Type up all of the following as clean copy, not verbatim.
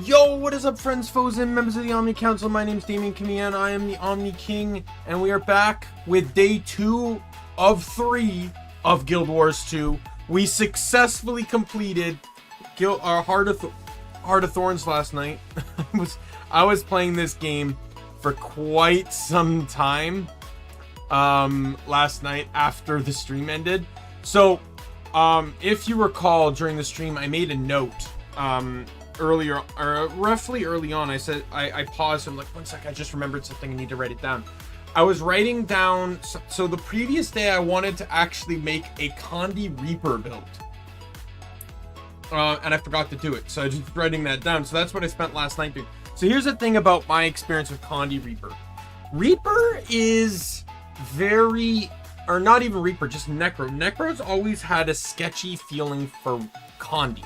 Yo, what is up, friends, foes, and members of the Omni Council? My name's Daimien Kamiya and I am the Omni King, and we are back with day 2 of 3 of Guild Wars 2. We successfully completed our Heart of Thorns last night. I was playing this game for quite some time last night after the stream ended. So, if you recall, during the stream, I made a note earlier, or roughly early on. I said I paused. I'm like, one sec, I just remembered something. I need to write it down. I was writing down. So the previous day, I wanted to actually make a Condi Reaper build, and I forgot to do it. So I just writing that down. So that's what I spent last night doing. So here's the thing about my experience with Condi Reaper. Reaper is very, or not even Reaper, just Necro. Necro's always had a sketchy feeling for Condi,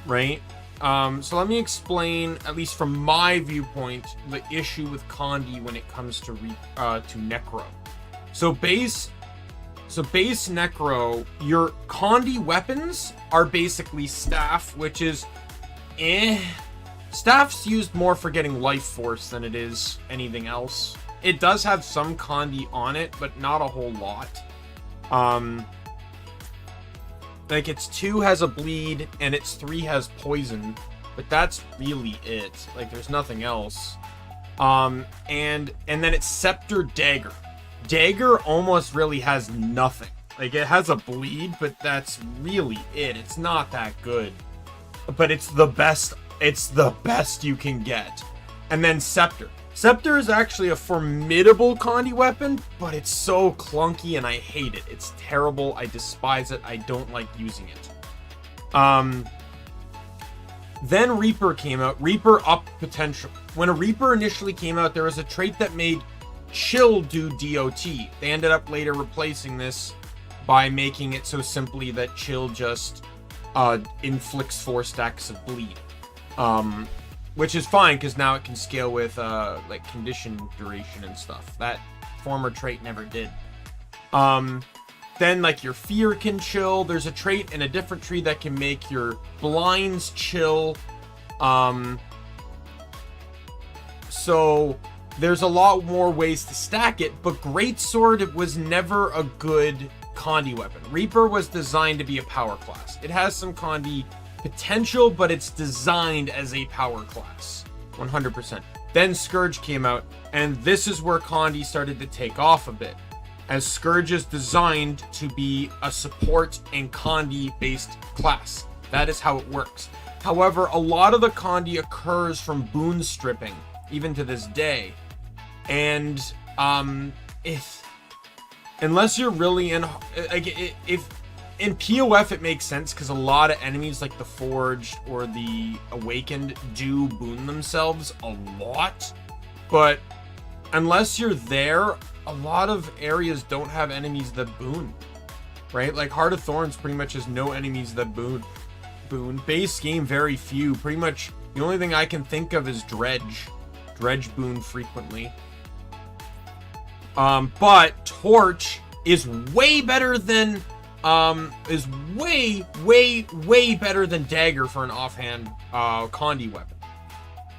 right? So let me explain, at least from my viewpoint, the issue with Condi when it comes to Necro. So base Necro, your Condi weapons are basically staff, which is staff's used more for getting life force than it is anything else. It does have some Condi on it, but not a whole lot. Like, its 2 has a bleed, and its 3 has poison, but that's really it. Like, there's nothing else. And then it's Scepter Dagger. Dagger almost really has nothing. Like, it has a bleed, but that's really it. It's not that good. But it's the best. It's the best you can get. And then Scepter. Scepter is actually a formidable Condi weapon, but it's so clunky and I hate it. It's terrible. I despise it. I don't like using it. Then Reaper came out. Reaper up potential. When a Reaper initially came out, there was a trait that made Chill do DOT. They ended up later replacing this by making it so simply that Chill just inflicts 4 stacks of bleed. Which is fine, because now it can scale with, like, condition duration and stuff. That former trait never did. Then, like, your fear can chill. There's a trait in a different tree that can make your blinds chill. So, there's a lot more ways to stack it, but Greatsword was never a good Condi weapon. Reaper was designed to be a power class. It has some Condi potential, but it's designed as a power class 100%. Then Scourge came out, and this is where Condi started to take off a bit, as Scourge is designed to be a support and Condi based class. That is how it works. However, a lot of the Condi occurs from boon stripping, even to this day, and unless you're really in, like, if in POF, it makes sense because a lot of enemies like the Forged or the Awakened do boon themselves a lot. But unless you're there, a lot of areas don't have enemies that boon, right? Like Heart of Thorns pretty much has no enemies that boon. Base game, very few. Pretty much the only thing I can think of is Dredge. Dredge boon frequently. But Torch is way better than... is way better than Dagger for an offhand Condi weapon.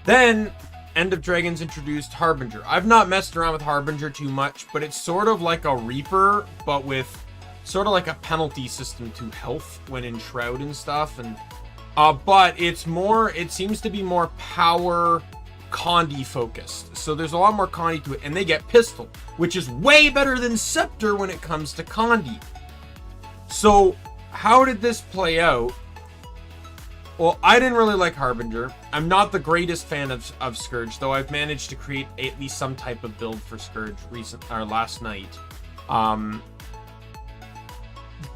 Then End of Dragons introduced Harbinger. I've not messed around with Harbinger too much, but it's sort of like a Reaper, but with sort of like a penalty system to health when in Shroud and stuff. And but it seems to be more power Condi focused. So there's a lot more Condi to it, and they get Pistol, which is way better than Scepter when it comes to Condi. So, how did this play out? Well, I didn't really like Harbinger. I'm not the greatest fan of Scourge, though I've managed to create at least some type of build for Scourge last night. But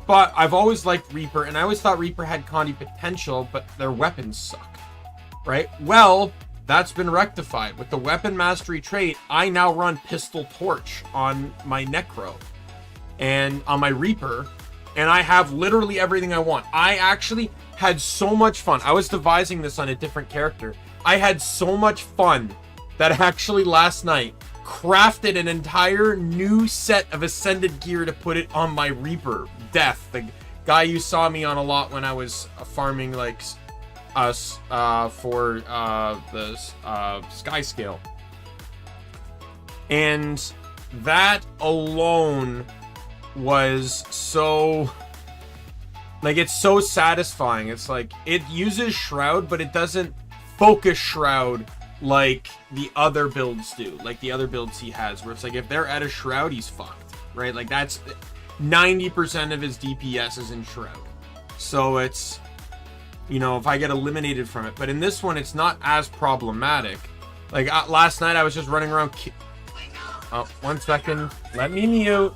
I've always liked Reaper, and I always thought Reaper had Condi potential, but their weapons suck, right? Well, that's been rectified. With the Weapon Mastery trait, I now run Pistol Torch on my Necro and on my Reaper, and I have literally everything I want. I actually had so much fun. I was devising this on a different character. I had so much fun that actually last night crafted an entire new set of Ascended gear to put it on my Reaper, Death, the guy you saw me on a lot when I was farming like us for the sky scale. And that alone was so, like, it's so satisfying. It's like, it uses Shroud, but it doesn't focus Shroud like the other builds do, like the other builds he has, where it's like, if they're at a Shroud, he's fucked, right? Like, that's 90% of his DPS is in Shroud. So it's, you know, if I get eliminated from it. But in this one, it's not as problematic. Like, last night, I was just running around. Oh, 1 second. Let me mute.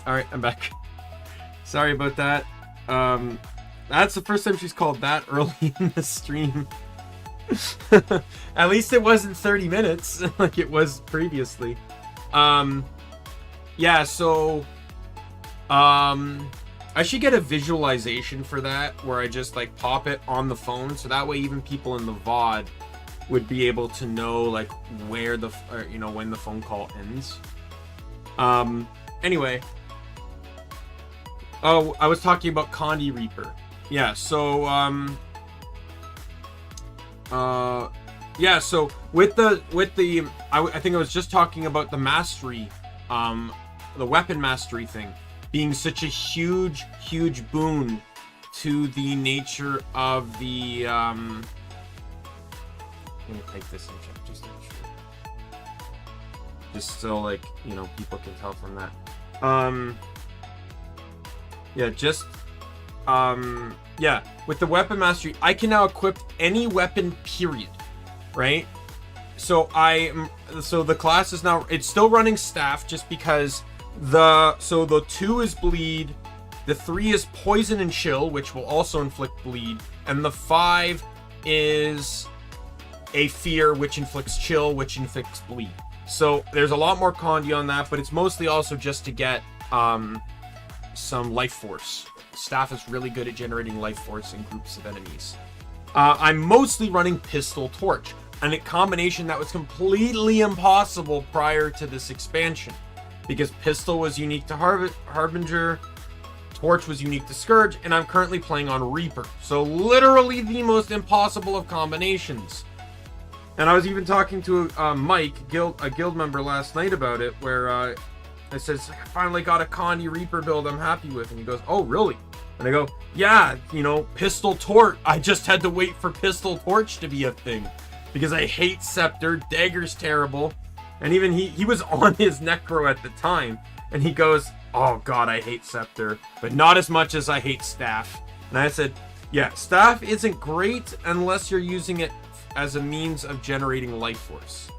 All right, I'm back. Sorry about that. That's the first time she's called that early in the stream. At least it wasn't 30 minutes like it was previously. Yeah, so I should get a visualization for that where I just like pop it on the phone, so that way even people in the VOD would be able to know like where the you know, when the phone call ends. Anyway, oh, I was talking about Condi Reaper. Yeah, so yeah, so with the I think I was just talking about the mastery, the weapon mastery thing being such a huge boon to the nature of the let me type this in chat just to make sure, just so like, you know, people can tell from that. Yeah, just yeah, with the weapon mastery, I can now equip any weapon, period, right? So the class is now, it's still running staff just because the 2 is bleed, the 3 is poison and chill, which will also inflict bleed, and the 5 is a fear, which inflicts chill, which inflicts bleed. So there's a lot more Condi on that, but it's mostly also just to get some life force. Staff is really good at generating life force in groups of enemies. I'm mostly running Pistol Torch, and a combination that was completely impossible prior to this expansion, because Pistol was unique to Harbinger, Torch was unique to Scourge, and I'm currently playing on Reaper. So literally the most impossible of combinations. And I was even talking to Mike, a guild member, last night about it, where I said, I finally got a Condi Reaper build I'm happy with. And he goes, oh, really? And I go, yeah, you know, Pistol Torch. I just had to wait for Pistol Torch to be a thing, because I hate Scepter. Dagger's terrible. And even he was on his Necro at the time, and he goes, oh god, I hate Scepter, but not as much as I hate Staff. And I said, yeah, Staff isn't great unless you're using it as a means of generating life force.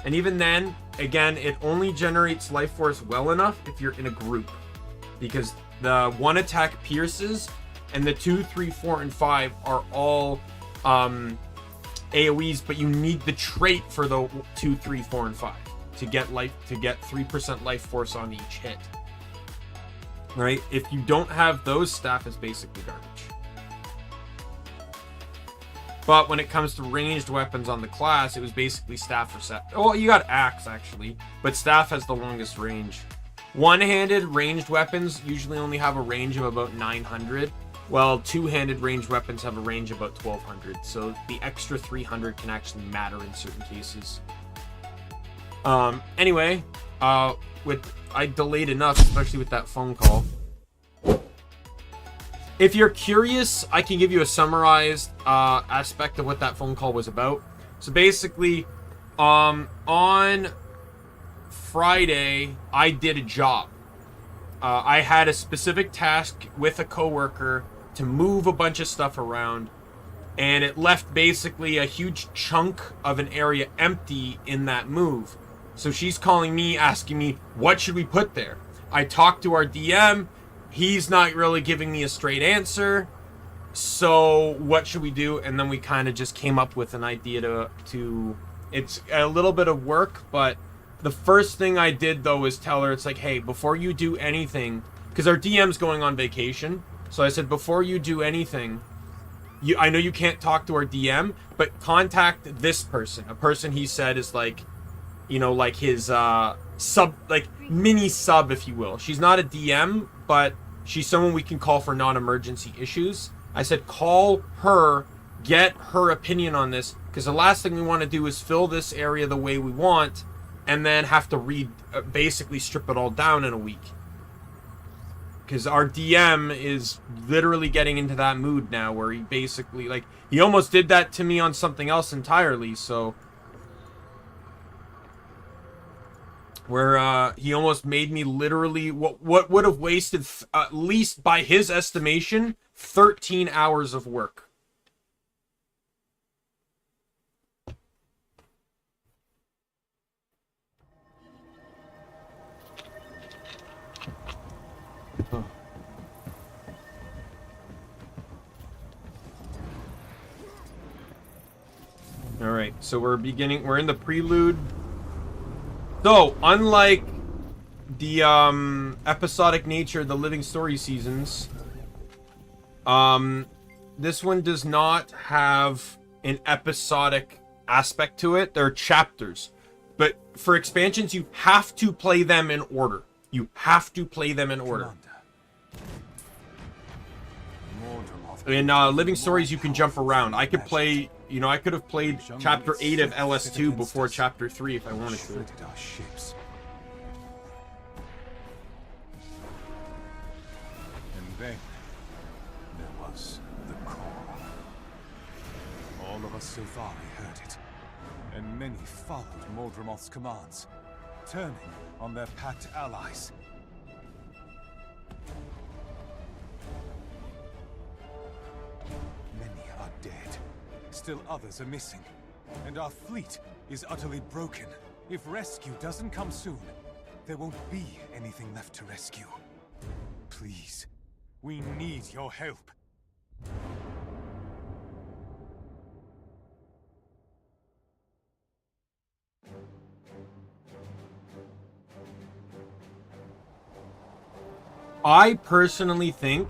And even then, again, it only generates life force well enough if you're in a group, because the 1 attack pierces, and the 2, 3, 4, and 5 are all AoEs, but you need the trait for the 2, 3, 4, and 5 to get 3% life force on each hit. Right? If you don't have those, Staff is basically garbage. But when it comes to ranged weapons on the class, it was basically Staff or Set. Oh, you got Axe, actually. But Staff has the longest range. One-handed ranged weapons usually only have a range of about 900. While two-handed ranged weapons have a range of about 1200. So the extra 300 can actually matter in certain cases. Anyway, I delayed enough, especially with that phone call. If you're curious, I can give you a summarized aspect of what that phone call was about. So basically, on Friday, I did a job. I had a specific task with a coworker to move a bunch of stuff around, and it left basically a huge chunk of an area empty in that move. So she's calling me, asking me, what should we put there? I talked to our DM. He's not really giving me a straight answer. So what should we do? And then we kind of just came up with an idea to it's a little bit of work, but the first thing I did, though, was tell her, it's like, hey, before you do anything, because our DM's going on vacation. So I said, before you do anything, I know you can't talk to our DM, but contact this person. A person he said is like, you know, like his sub, like mini sub, if you will. She's not a DM, but she's someone we can call for non-emergency issues. I said, call her, get her opinion on this, because the last thing we want to do is fill this area the way we want, and then have to basically strip it all down in a week. Because our DM is literally getting into that mood now, where he basically, like, he almost did that to me on something else entirely, so... where he almost made me literally what would have wasted at least, by his estimation, 13 hours of work. so we're in the prelude. So, unlike the episodic nature of the Living Story seasons, this one does not have an episodic aspect to it. There are chapters, but for expansions you have to play them in order. You have to play them in order. In Living Stories you can jump around. I could play, you know, I could have played chapter 8 of LS2 before chapter 3 if I wanted to. And then there was the call. All of us Silvari heard it, and many followed Mordremoth's commands, turning on their packed allies. Many are dead. Still others are missing. And our fleet is utterly broken. If rescue doesn't come soon, there won't be anything left to rescue. Please, we need your help. I personally think,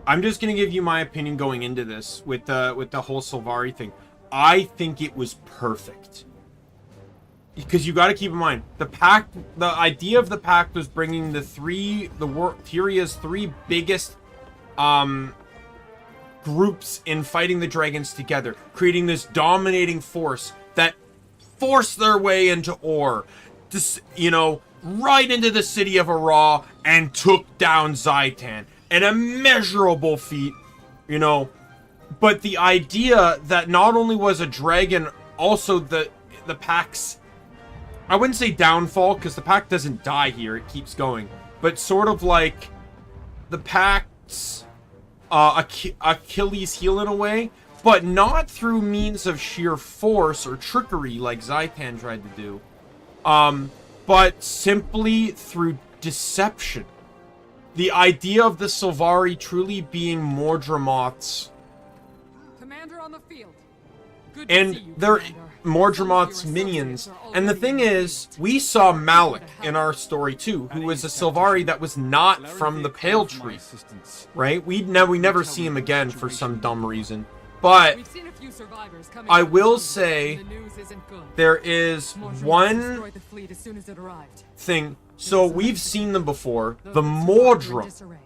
I'm just gonna give you my opinion going into this with the whole Silvari thing. I think it was perfect, because you got to keep in mind the pact. The idea of the pact was bringing Tyria's three biggest groups in fighting the dragons together, creating this dominating force that forced their way into Or, you know, right into the city of Ara, and took down Zaitan. An immeasurable feat, you know. But the idea that not only was a dragon, also the Pact's, I wouldn't say downfall, because the Pact doesn't die here, it keeps going. But sort of like the Pact's Achilles heel in a way, but not through means of sheer force or trickery like Zaitan tried to do. But simply through deception. The idea of the Silvari truly being Mordremoth's, Commander on the field. Good and to see you, they're Commander. Mordremoth's minions. And the thing is, we saw Malik in our story too, who was a Silvari that was not from the Pale Tree, right? We never see him again for some dumb reason. But We've seen a few survivors coming I out of will the say tunnel, and the news isn't good. there is Mordremoth one destroyed the fleet as soon as it arrived. thing. So we've seen them before. Those The that survived were in Mordrem. disarray.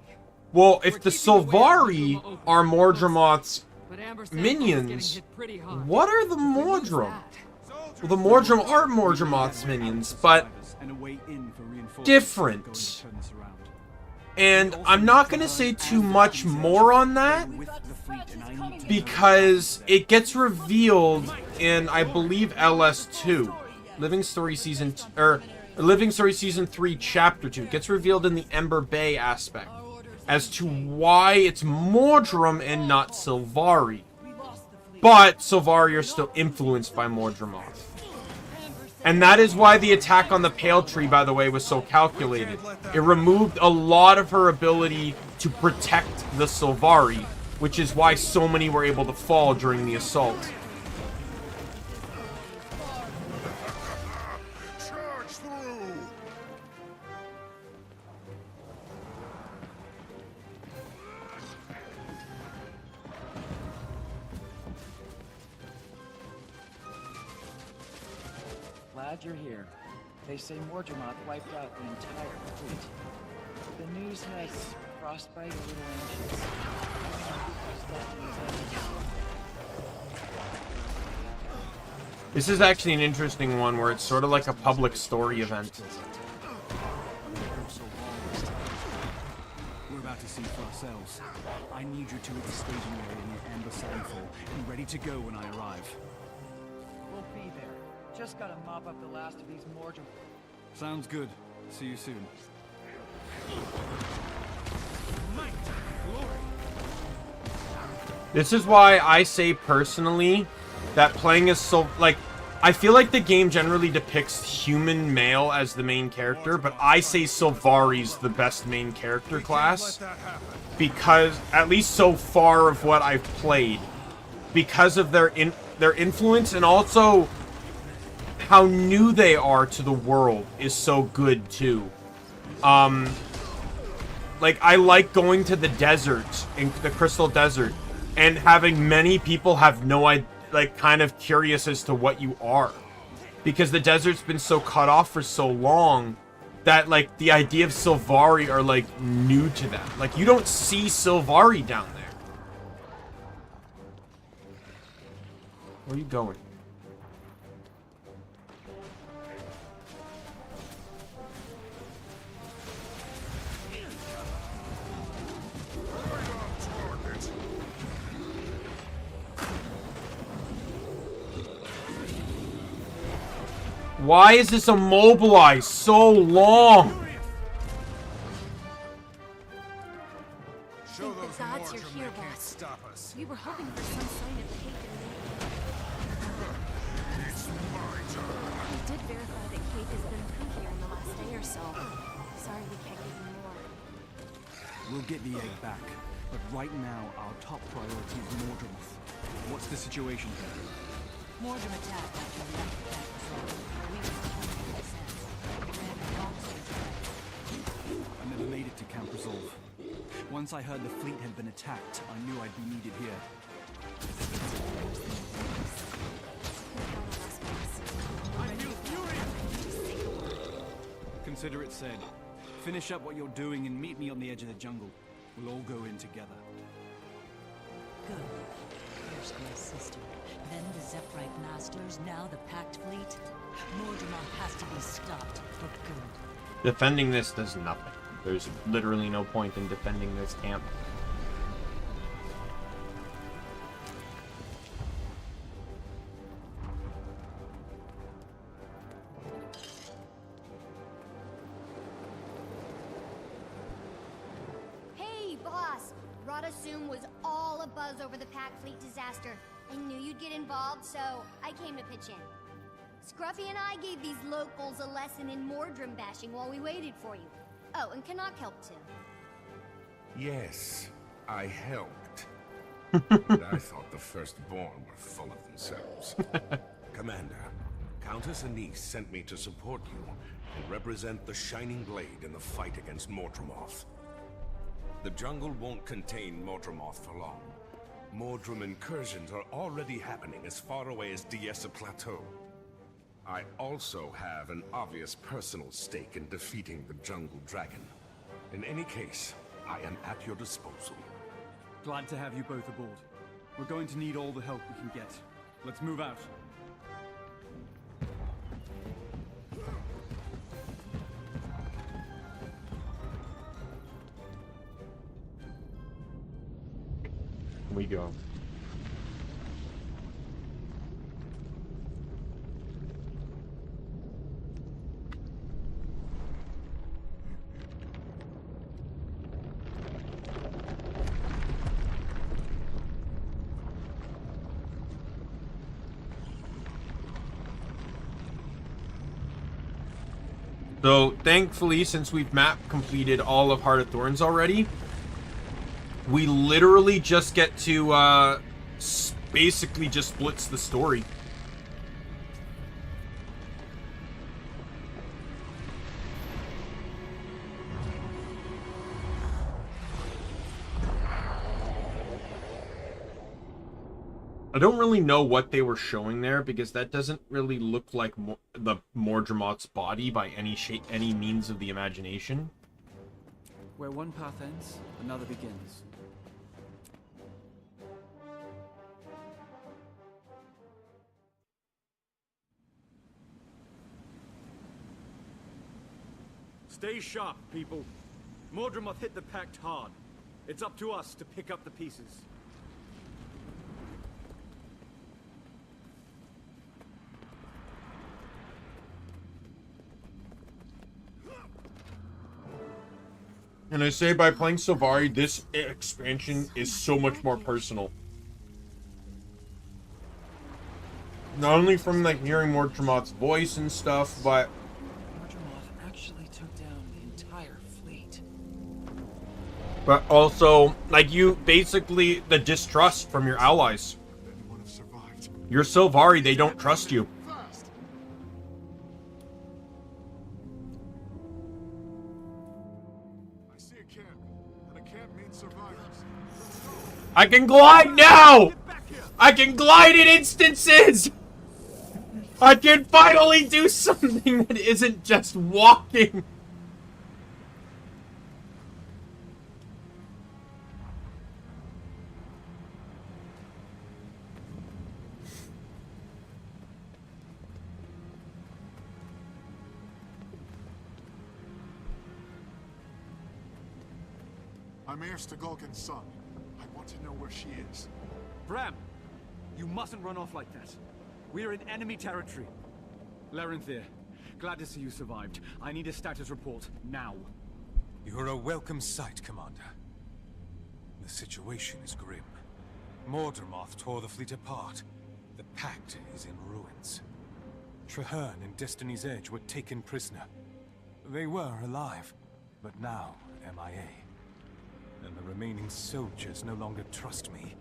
Well, if the Silvari are Mordremoth's But Amber Sandals is minions, getting hit pretty hard. what are the Who's Mordrem? that? Well, the Mordrem are Mordremoth's minions, but different. And I'm not going to say too much more on that, because it gets revealed in, I believe, LS2, Living Story Season, or Living Story Season 3, Chapter 2. It gets revealed in the Ember Bay aspect as to why it's Mordrem and not Silvari. But Silvari are still influenced by Mordremoth. And that is why the attack on the Pale Tree, by the way, was so calculated. It removed a lot of her ability to protect the Silvari, which is why so many were able to fall during the assault. Charge through! Glad you're here. They say Mordremoth wiped out the entire fleet. The news has frostbite a little anxious. This is actually an interesting one where it's sort of like a public story event. We're about to see for ourselves. I need you two at the staging area near Amber Sandfall and ready to go when I arrive. We'll be there. Just gotta mop up the last of these Mordremoth. Sounds good. See you soon. This is why I say personally that playing as I feel like the game generally depicts human male as the main character, but I say Silvari's the best main character class, because, at least so far of what I've played, because of their their influence, and also how new they are to the world is so good too. Like, I like going to the desert, in the Crystal Desert, and having many people have no idea, like, kind of curious as to what you are. Because the desert's been so cut off for so long that, like, the idea of Sylvari are, like, new to them. Like, you don't see Sylvari down there. Where are you going? Why is this immobilized so long? Show Thank those the gods you're Mordrim here, they can't boss. stop us. We were hoping for some sign of Kate It's my turn. We did verify that Kate has been through here in the last day or so. Sorry we can't give you more. We'll get the egg back, but right now our top priority is Mordrim. What's the situation here? Mordrim attacked after we left the back patrol. We were 100%. Ran a long switch. I never made it to Camp Resolve. Once I heard the fleet had been attacked, I knew I'd be needed here. Consider it said. Finish up what you're doing and meet me on the edge of the jungle. We'll all go in together. Good. First my sister, then the Zephyrite Masters, now the Pact Fleet. Mordrim has to be stopped for good. Defending this does nothing. There's literally no point in defending this camp. Hey, boss! Radasum was all abuzz over the Pack Fleet disaster. I knew you'd get involved, so I came to pitch in. Scruffy and I gave these locals a lesson in Mordrim bashing while we waited for you. Oh, and Canuck helped too. Yes, I helped. And I thought the Firstborn were full of themselves. Commander, Countess Anise sent me to support you and represent the Shining Blade in the fight against Mordremoth. The jungle won't contain Mordremoth for long. Mordrim incursions are already happening as far away as Diessa Plateau. I also have an obvious personal stake in defeating the Jungle Dragon. In any case, I am at your disposal. Glad to have you both aboard. We're going to need all the help we can get. Let's move out. We go. So, thankfully, since we've map completed all of Heart of Thorns already, we literally just get to, basically just splits the story. I don't really know what they were showing there, because that doesn't really look like the Mordremoth's body by any shape, any means of the imagination. Where one path ends, another begins. Stay sharp, people. Mordremoth hit the Pact hard. It's up to us to pick up the pieces. And I say by playing Sylvari, this expansion is so much more personal. Not only from like hearing Mordremoth's voice and stuff, but Mordremoth actually took down the entire fleet. also like you basically the distrust from your allies. Anyone have survived? You're Sylvari, they don't trust you. Fast. I see a camp, and a camp means survivors. I can glide now! I can glide in instances! I can finally do something that isn't just walking! I'm Mayor Stagolkin's son. I want to know where she is. Bram! You mustn't run off like that. We're in enemy territory. Larenthir, glad to see you survived. I need a status report, now. You're a welcome sight, Commander. The situation is grim. Mordramoth tore the fleet apart. The Pact is in ruins. Traherne and Destiny's Edge were taken prisoner. They were alive, but now MIA. And the remaining soldiers no longer trust me.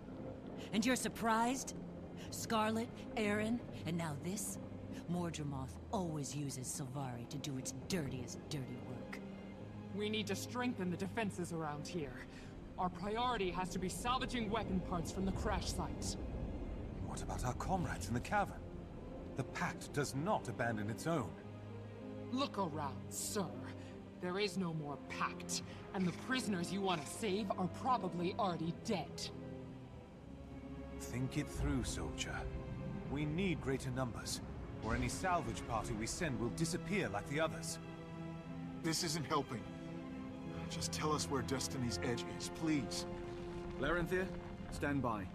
And you're surprised? Scarlet, Aaron, and now this? Mordramoth always uses Sylvari to do its dirtiest dirty work. We need to strengthen the defenses around here. Our priority has to be salvaging weapon parts from the crash site. What about our comrades in the cavern? The Pact does not abandon its own. Look around, sir. There is no more pact, and the prisoners you want to save are probably already dead. Think it through, soldier. We need greater numbers, or any salvage party we send will disappear like the others. This isn't helping. Just tell us where Destiny's Edge is, please. Larenthir, stand by.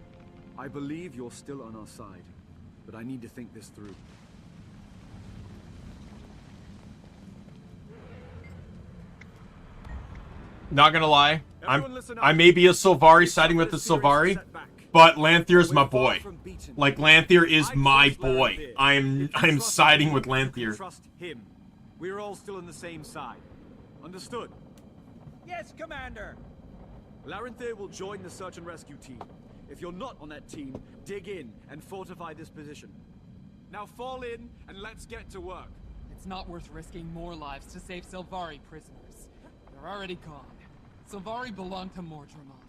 I believe you're still on our side, but I need to think this through. Not gonna lie, I may be a Sylvari siding with the Sylvari, but Lanthir's my boy. Like, Lanthir is my boy. I'm siding with Lanthir. Trust him. We're all still on the same side. Understood? Yes, Commander! Larenthir will join the search and rescue team. If you're not on that team, dig in and fortify this position. Now fall in and let's get to work. It's not worth risking more lives to save Sylvari prisoners. They're already gone. Sylvari belong to Mordramoth.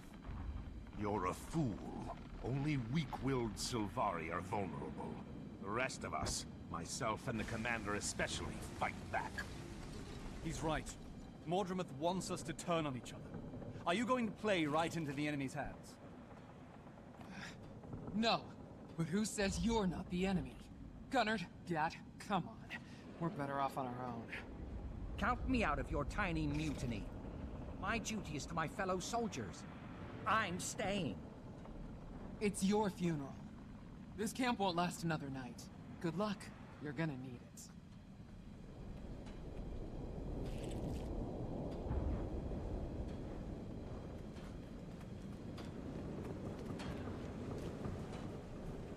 You're a fool. Only weak-willed Sylvari are vulnerable. The rest of us, myself and the commander especially, fight back. He's right. Mordramoth wants us to turn on each other. Are you going to play right into the enemy's hands? No, but who says you're not the enemy? Gunnard, Gat, come on. We're better off on our own. Count me out of your tiny mutiny. My duty is to my fellow soldiers. I'm staying. It's your funeral. This camp won't last another night. Good luck. You're gonna need it.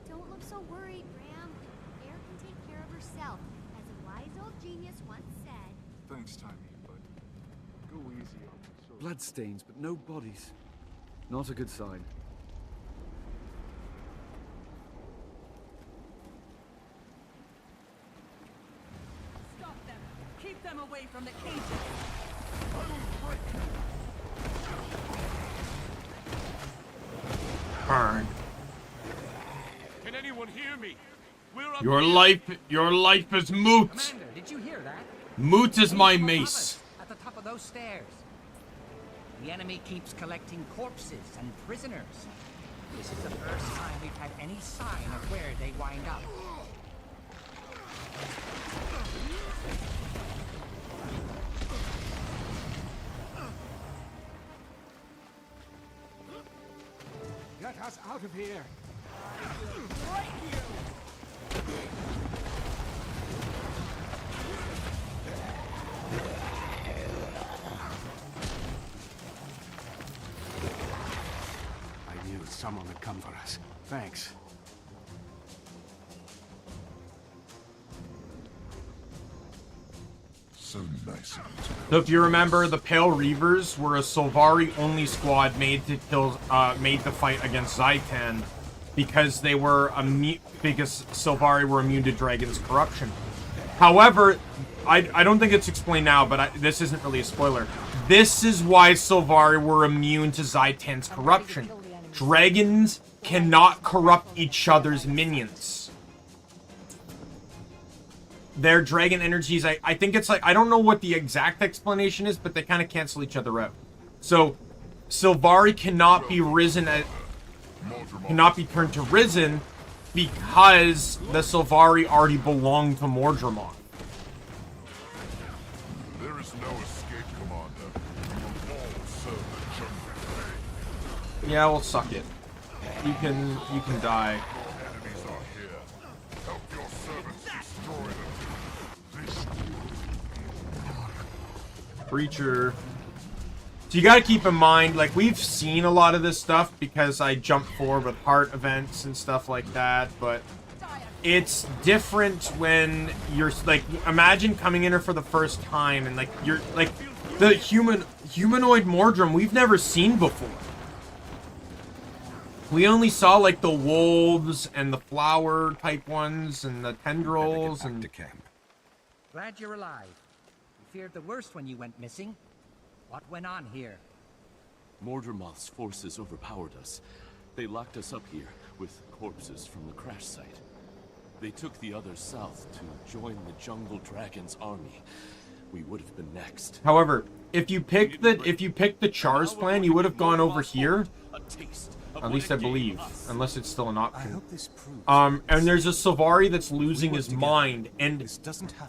Don't look so worried, Bram. Air can take care of herself, as a wise old genius once said. Thanks, Timey, but go easy on me. Bloodstains, but no bodies. Not a good sign. Stop them! Keep them away from the cages! Burn. Can anyone hear me? We're up Your here. life is moot. Commander, did you hear that? Moot is my mace. At the top of those stairs. The enemy keeps collecting corpses and prisoners. This is the first time we've had any sign of where they wind up. Get us out of here! I knew someone would come for us. Thanks. So nice of you. So if you remember, the Pale Reavers were a Sylvari only squad made to kill, made to fight against Zaitan because they were because Sylvari were immune to Dragon's corruption. However, I don't think it's explained now, but this isn't really a spoiler. This is why Sylvari were immune to Zaitan's corruption. Dragons cannot corrupt each other's minions. Their dragon energies, I think it's like, I don't know what the exact explanation is, but they kind of cancel each other out. So, Sylvari cannot be cannot be turned to Risen because the Sylvari already belong to Mordremoth. There is no escape, Commander. You will all serve the jungle. Yeah, well, suck it. You can die. Enemies are here. Help your servants destroy them. Breacher. So you gotta keep in mind, like, we've seen a lot of this stuff because I jumped forward with heart events and stuff like that, but it's different when you're, like, imagine coming in here for the first time and, like, you're, like, the humanoid Mordrim we've never seen before. We only saw, like, the wolves and the flower type ones and the tendrils and... Glad you're alive. You feared the worst when you went missing. What went on here? Mordremoth's forces overpowered us. They locked us up here with corpses from the crash site. They took the others south to join the Jungle Dragon's army. We would have been next. However, if you picked the Char's plan, you would have gone over here. At least I believe, unless it's still an option. And there's a Sylvari that's losing his mind, and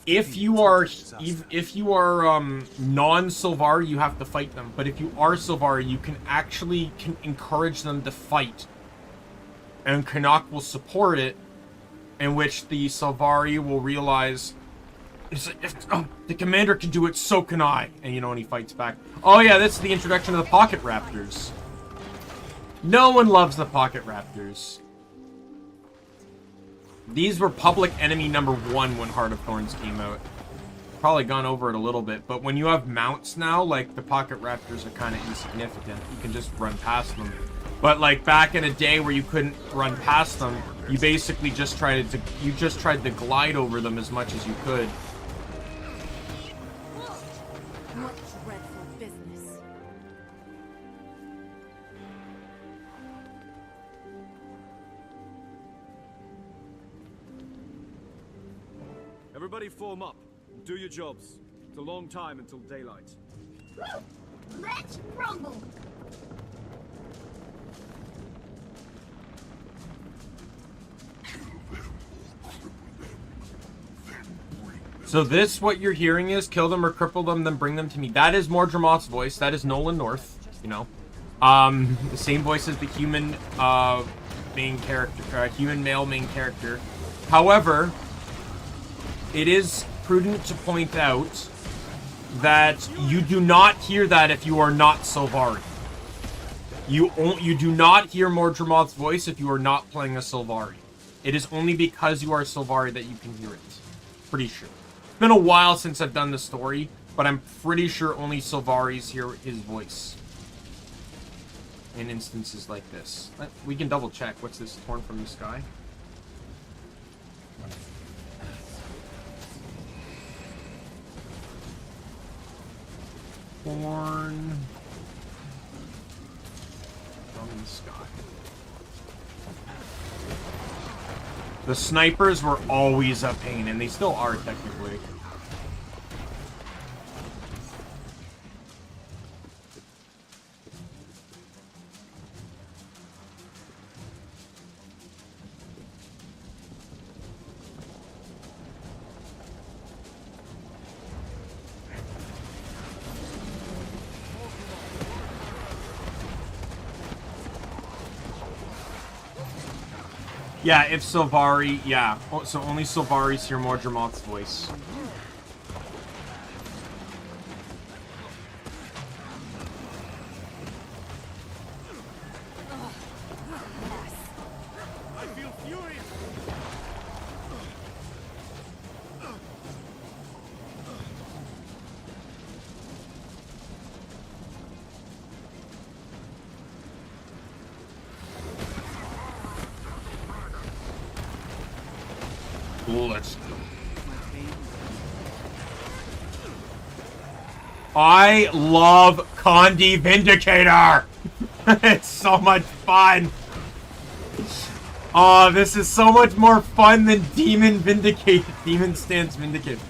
if you are non-Sylvari, you have to fight them. But if you are Sylvari, you can actually encourage them to fight, and Canuck will support it, in which the Sylvari will realize, it's like, the commander can do it, so can I. And you know, when he fights back. Oh yeah, that's the introduction of the Pocket Raptors. No one loves the Pocket Raptors. These were public enemy #1 when Heart of Thorns came out. Probably gone over it a little bit, but when you have mounts now, like, the Pocket Raptors are kind of insignificant. You can just run past them. But, like, back in a day where you couldn't run past them, you basically just tried to glide over them as much as you could. What dreadful business. Everybody form up. Do your jobs. It's a long time until daylight. Let's rumble! So this, what you're hearing is, kill them or cripple them, then bring them to me. That is Mordremoth's voice. That is Nolan North, you know. The same voice as the human main character, human male main character. However, it is prudent to point out that you do not hear that if you are not Sylvari. You do not hear Mordremoth's voice if you are not playing a Sylvari. It is only because you are Sylvari that you can hear it. Pretty sure. It's been a while since I've done the story, but I'm pretty sure only Sylvaris hear his voice in instances like this. We can double check. What's this? Torn from the sky? Torn from the sky. The snipers were always a pain, and they still are technically. Yeah, if Sylvari, yeah. So only Sylvaris hear Mordremoth's voice. I feel furious. Let's go. I love Condi Vindicator! It's so much fun! Oh, this is so much more fun than Demon Stance Vindicator.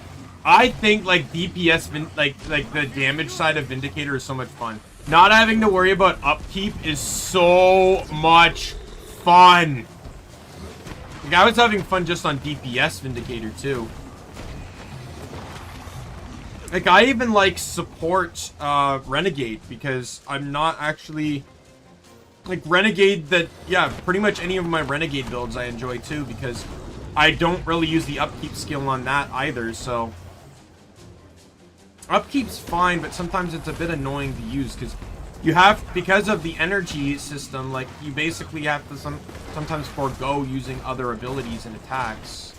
I think, like, DPS, like the damage side of Vindicator is so much fun. Not having to worry about upkeep is so much fun. Like, I was having fun just on DPS Vindicator, too. Like, I even, like, support, Renegade, because I'm not actually... Like, Renegade that... Yeah, pretty much any of my Renegade builds I enjoy, too, because I don't really use the upkeep skill on that either, so... Upkeep's fine, but sometimes it's a bit annoying to use, because you have... Because of the energy system, like, you basically have to sometimes forego using other abilities and attacks.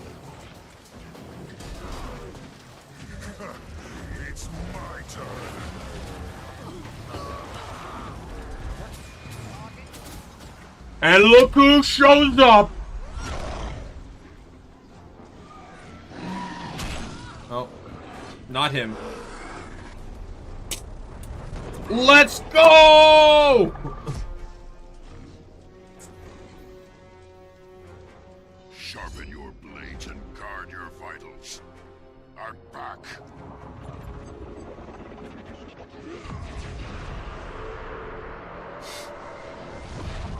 It's my turn. And look who shows up! Oh, not him. Let's go! Sharpen your blades and guard your vitals. I'm back.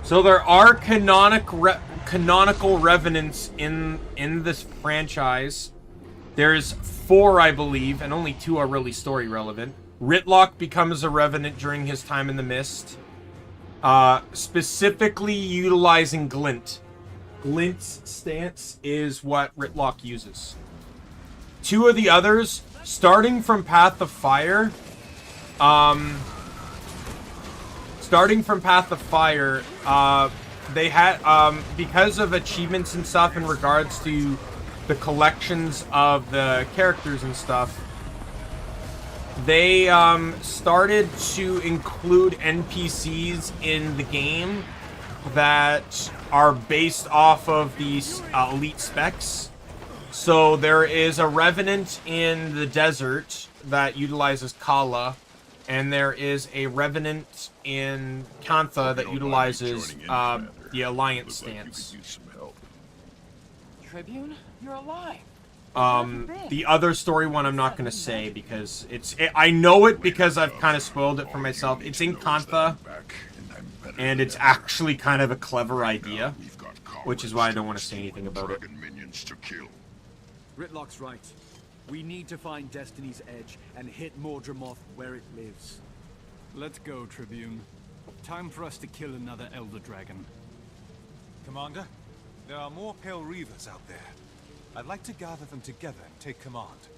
So there are canonical revenants in this franchise. There's 4, I believe, and only 2 are really story relevant. Ritlock becomes a revenant during his time in the Mist, specifically utilizing Glint. Glint's stance is what Ritlock uses. 2 of the others, starting from Path of Fire, they had, because of achievements and stuff in regards to the collections of the characters and stuff, they started to include NPCs in the game that are based off of these elite specs. So there is a Revenant in the desert that utilizes Kala, and there is a Revenant in Kantha that utilizes the Alliance stance. Tribune, you're alive. The other story one I'm not going to say because I know it because I've kind of spoiled it for myself. It's in Kantha, and it's actually kind of a clever idea, which is why I don't want to say anything about it. Ritlock's right. We need to find Destiny's Edge and hit Mordramoth where it lives. Let's go, Tribune. Time for us to kill another Elder Dragon. Commander, there are more Pale Reavers out there. I'd like to gather them together and take command.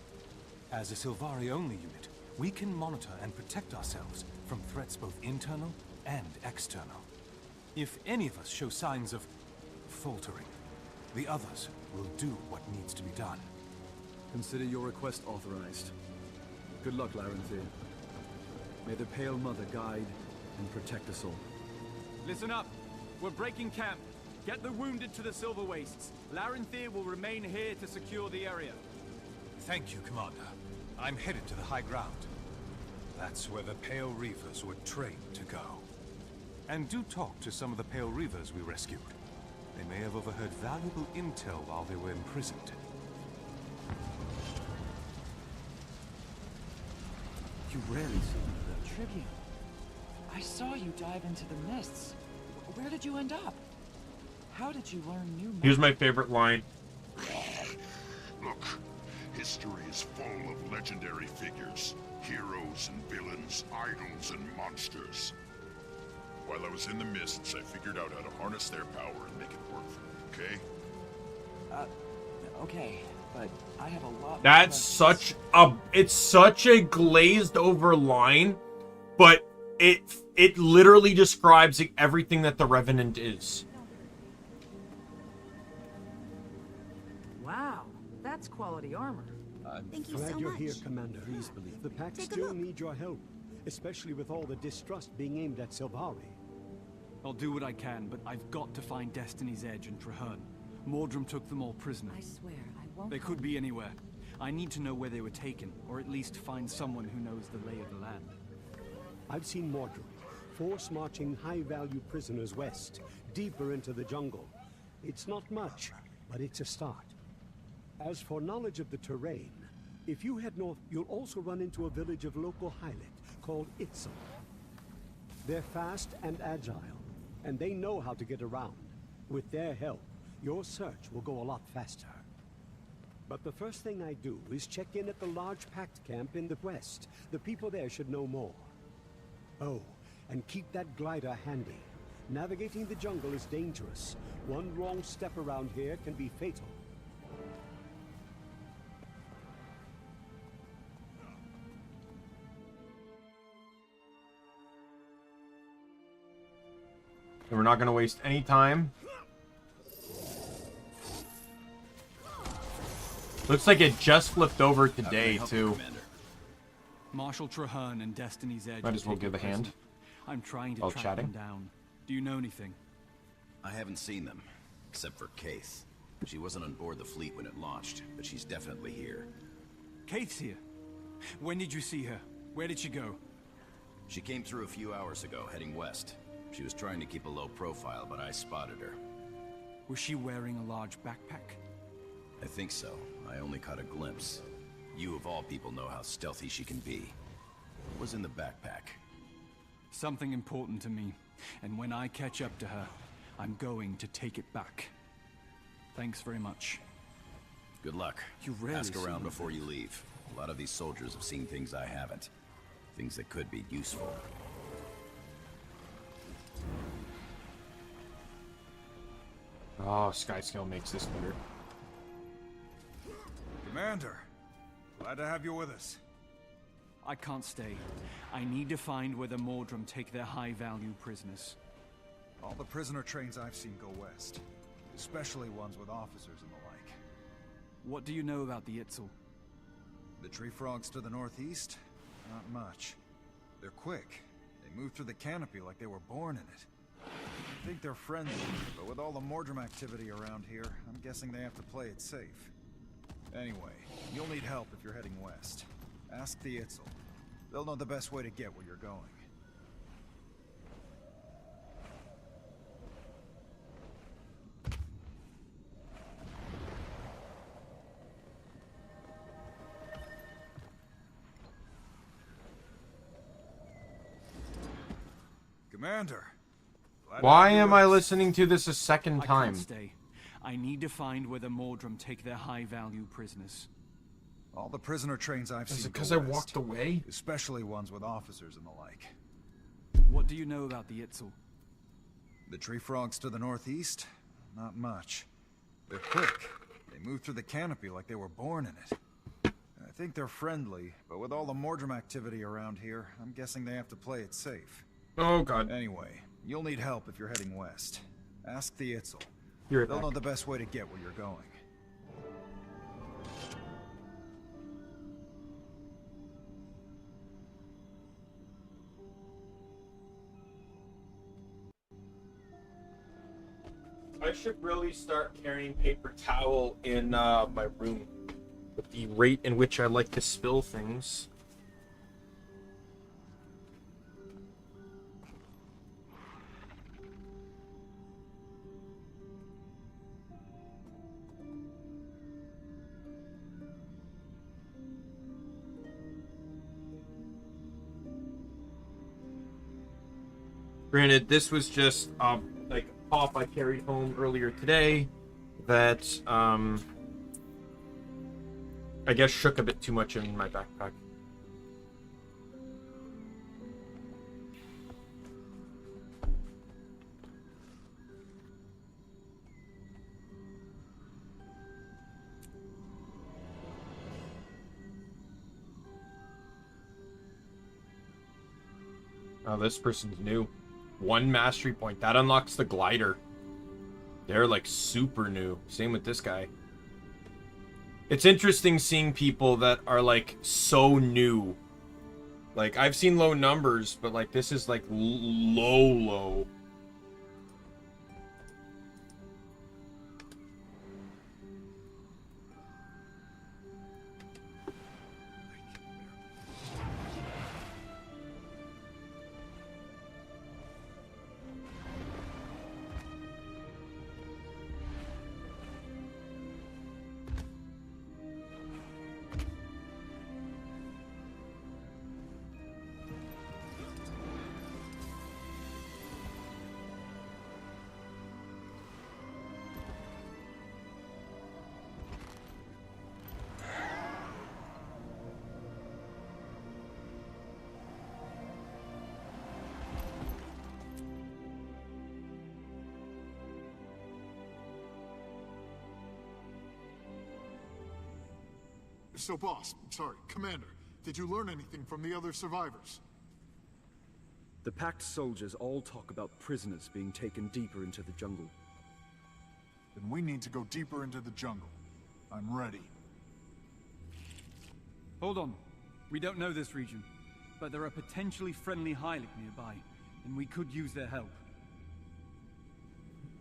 As a Sylvari-only unit, we can monitor and protect ourselves from threats both internal and external. If any of us show signs of faltering, the others will do what needs to be done. Consider your request authorized. Good luck, Larenthir. May the Pale Mother guide and protect us all. Listen up! We're breaking camp. Get the wounded to the Silver Wastes. Larenthir will remain here to secure the area. Thank you, Commander. I'm headed to the high ground. That's where the Pale Reavers were trained to go. And do talk to some of the Pale Reavers we rescued. They may have overheard valuable intel while they were imprisoned. You rarely see that. Tribune, I saw you dive into the mists. Where did you end up? How did you learn new magic? Here's my favorite line. Look, history is full of legendary figures, heroes and villains, idols and monsters. While I was in the mists, I figured out how to harness their power and make it work for me, okay? Okay, but I have a lot. That's such a... It's such a glazed over line, but it literally describes everything that the Revenant is. Wow, that's quality armor. Thank you Glad so you're much. here, Commander. Please believe. The Pact still need your help, especially with all the distrust being aimed at Sylvari. I'll do what I can, but I've got to find Destiny's Edge and Traherne. Mordrum took them all prisoner. I swear, I They could be anywhere. I need to know where they were taken, or at least find someone who knows the lay of the land. I've seen Mordred. Force marching high-value prisoners west, deeper into the jungle. It's not much, but it's a start. As for knowledge of the terrain, if you head north, you'll also run into a village of local Hylit called Itzel. They're fast and agile, and they know how to get around. With their help, your search will go a lot faster. But the first thing I do is check in at the large pact camp in the west. The people there should know more. Oh, and keep that glider handy. Navigating the jungle is dangerous. One wrong step around here can be fatal. And we're not going to waste any time. Looks like it just flipped over today, too. Marshal Traherne and Destiny's Edge. Might as well give a hand. I'm trying to While track chatting. them down. Do you know anything? I haven't seen them, except for Kaith. She wasn't on board the fleet when it launched, but she's definitely here. Kaith's here. When did you see her? Where did she go? She came through a few hours ago, heading west. She was trying to keep a low profile, but I spotted her. Was she wearing a large backpack? I think so. I only caught a glimpse. You of all people know how stealthy she can be. What was in the backpack? Something important to me. And when I catch up to her, I'm going to take it back. Thanks very much. Good luck. You rarely Ask see around them. before you leave. A lot of these soldiers have seen things I haven't. Things that could be useful. Oh, Skyscale makes this better. Commander, glad to have you with us. I can't stay. I need to find where the Mordrum take their high-value prisoners. All the prisoner trains I've seen go west, especially ones with officers and the like. What do you know about the Itzel? The tree frogs to the northeast? Not much. They're quick. They move through the canopy like they were born in it. I think they're friendly, but with all the Mordrum activity around here, I'm guessing they have to play it safe. Anyway, you'll need help if you're heading west. Ask the Itzel. They'll know the best way to get where you're going. Commander! glad to Why have you am with I us. listening to this a second I time? can't stay. I need to find where the Mordrum take their high-value prisoners. All the prisoner trains I've Is seen it go because I west, walked away? especially ones with officers and the like. What do you know about the Itzel? The tree frogs to the northeast? Not much. They're quick. They move through the canopy like they were born in it. I think they're friendly, but with all the Mordrum activity around here, I'm guessing they have to play it safe. Oh god. Anyway, you'll need help if you're heading west. Ask the Itzel. You're They'll back. know the best way to get where you're going. I should really start carrying paper towel in my room with the rate in which I like to spill things. Granted, this was just like a pop I carried home earlier today that I guess shook a bit too much in my backpack. Oh, this person's new. 1 mastery point. That unlocks the glider. They're like super new. Same with this guy. It's interesting seeing people that are like so new. Like I've seen low numbers, but like this is like low. So boss, sorry, Commander, did you learn anything from the other survivors? The Pact soldiers all talk about prisoners being taken deeper into the jungle. Then we need to go deeper into the jungle. I'm ready. Hold on. We don't know this region, but there are potentially friendly Hylic nearby, and we could use their help.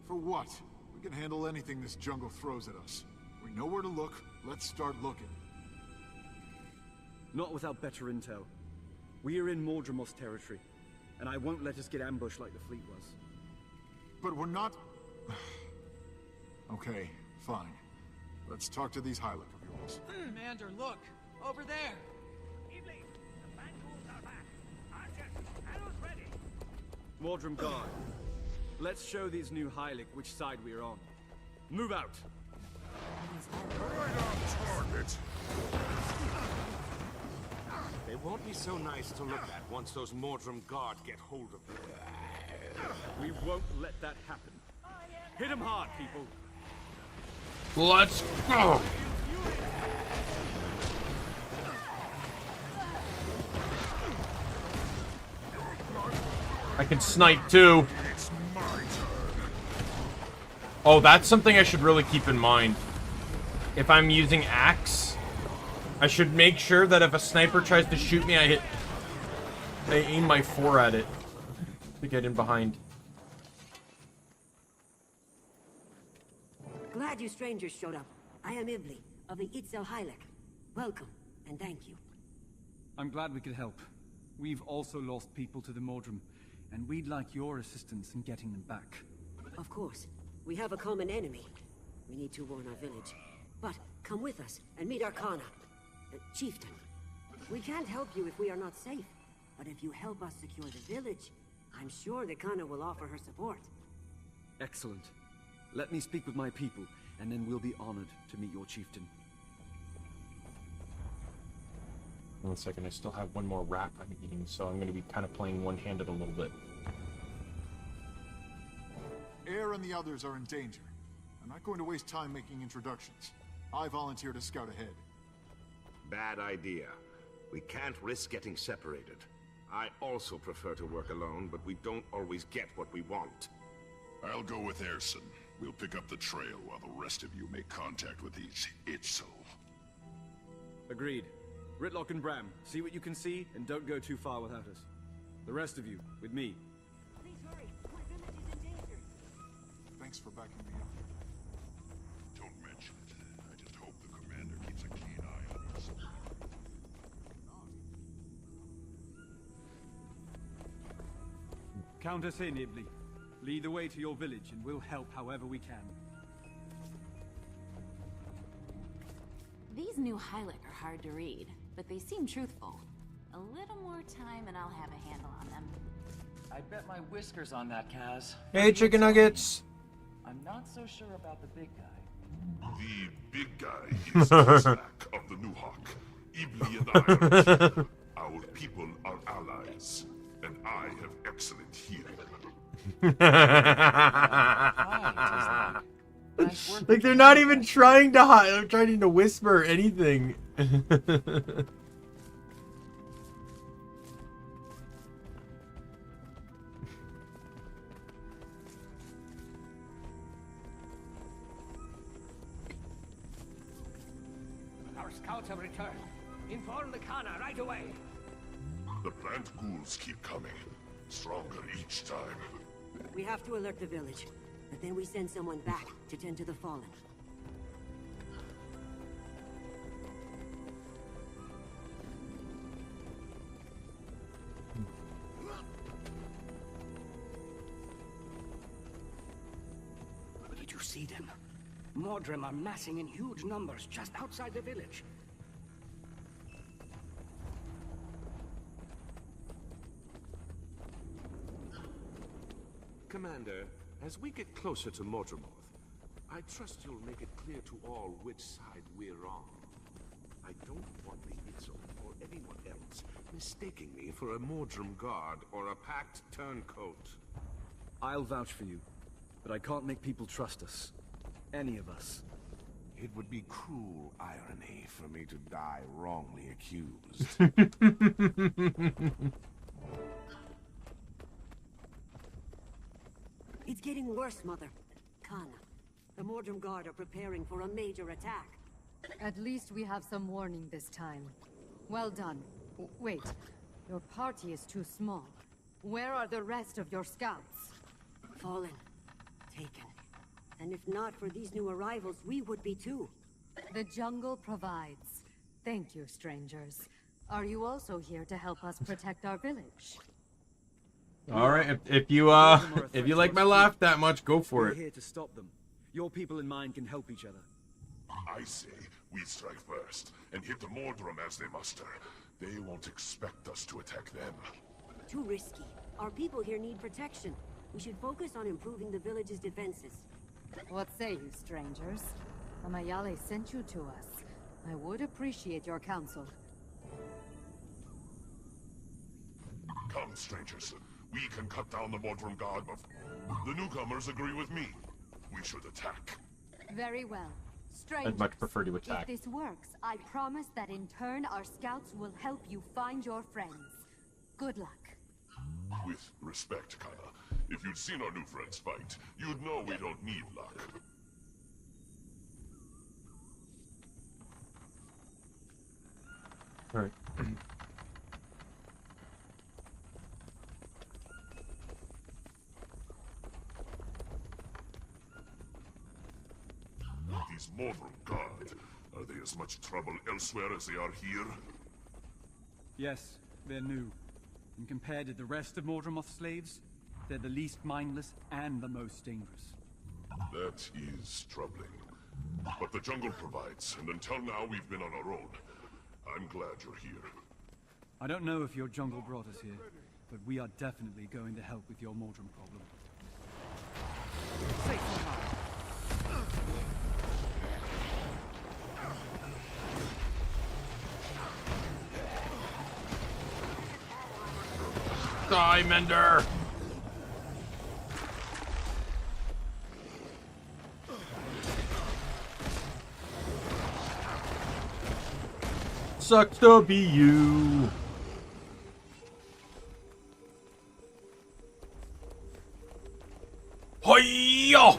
For what? We can handle anything this jungle throws at us. We know where to look. Let's start looking. Not without better intel. We are in Mordremoth's territory, and I won't let us get ambushed like the fleet was. But we're not... Okay, fine. Let's talk to these Hylic of yours. Commander, look! Over there! Mordrem Guard, let's show these new Hylic which side we are on. Move out! Right on target! They won't be so nice to look at once those Mordrem Guard get hold of them. We won't let that happen. Hit them hard, people! Let's go! I can snipe too. Oh, that's something I should really keep in mind. If I'm using axe, I should make sure that if a sniper tries to shoot me, I aim my 4 at it to get in behind. Glad you strangers showed up. I am Ibli, of the Itzel Hylic. Welcome, and thank you. I'm glad we could help. We've also lost people to the Mordrem, and we'd like your assistance in getting them back. Of course. We have a common enemy. We need to warn our village. But come with us and meet our Kana, Chieftain. We can't help you if we are not safe. But if you help us secure the village, I'm sure the Kana will offer her support. Excellent. Let me speak with my people, and then we'll be honored to meet your chieftain. 1 second, I still have one more wrap I'm eating, so I'm going to be kind of playing one-handed a little bit. Air and the others are in danger. I'm not going to waste time making introductions. I volunteer to scout ahead. Bad idea. We can't risk getting separated. I also prefer to work alone, but we don't always get what we want. I'll go with Erson. We'll pick up the trail while the rest of you make contact with these Itzel. Agreed. Ritlock and Bram, see what you can see, and don't go too far without us. The rest of you, with me. Please hurry. My village is in danger. Thanks for backing me up. Don't mention it. I just hope the commander keeps a keen eye on us. Count us in, Ibli. Lead the way to your village, and we'll help however we can. These new Hylic are hard to read, but they seem truthful. A little more time and I'll have a handle on them. I bet my whiskers on that, Kaz. Hey, chicken nuggets! I'm not so sure about the big guy. The big guy is Kozak of the New Hawk. Ibli and I are here. Our people are allies, and I have excellent hearing. Like they're not even trying to hide. They're trying to whisper anything. Our scouts have returned. Inform the Kana right away. The plant ghouls keep coming, stronger each time. We have to alert the village, but then we send someone back to tend to the fallen. Did you see them? Mordrem are massing in huge numbers just outside the village. Commander, as we get closer to Mordremoth, I trust you'll make it clear to all which side we're on. I don't want the Itzel or anyone else mistaking me for a Mordrem guard or a Pact turncoat. I'll vouch for you, but I can't make people trust us. Any of us. It would be cruel irony for me to die wrongly accused. It's getting worse, Mother. Kana, the Mordrum Guard are preparing for a major attack. At least we have some warning this time. Well done. Wait, your party is too small. Where are the rest of your scouts? Fallen. Taken. And if not for these new arrivals, we would be too. The jungle provides. Thank you, strangers. Are you also here to help us protect our village? All right, if you like my laugh that much, go for We're it. here to stop them. Your people and mine can help each other. I say we strike first and hit the Mordrum as they muster. They won't expect us to attack them. Too risky. Our people here need protection. We should focus on improving the village's defenses. What say you, strangers? Amayale sent you to us. I would appreciate your counsel. Come, strangers. We can cut down the Mordrum Guard before the newcomers agree with me. We should attack. Very well. Strangers, I'd much prefer to attack. if this works, I promise that in turn our scouts will help you find your friends. Good luck. With respect, Kana, if you'd seen our new friends fight, you'd know we don't need luck. All right. These Mordrum Guard, are they as much trouble elsewhere as they are here? Yes, they're new. And compared to the rest of Mordremoth's slaves, they're the least mindless and the most dangerous. That is troubling. But the jungle provides, and until now we've been on our own. I'm glad you're here. I don't know if your jungle brought us here, but we are definitely going to help with your Mordrum problem. Safety time. Diamender! Sucks to be you. Hi-ya!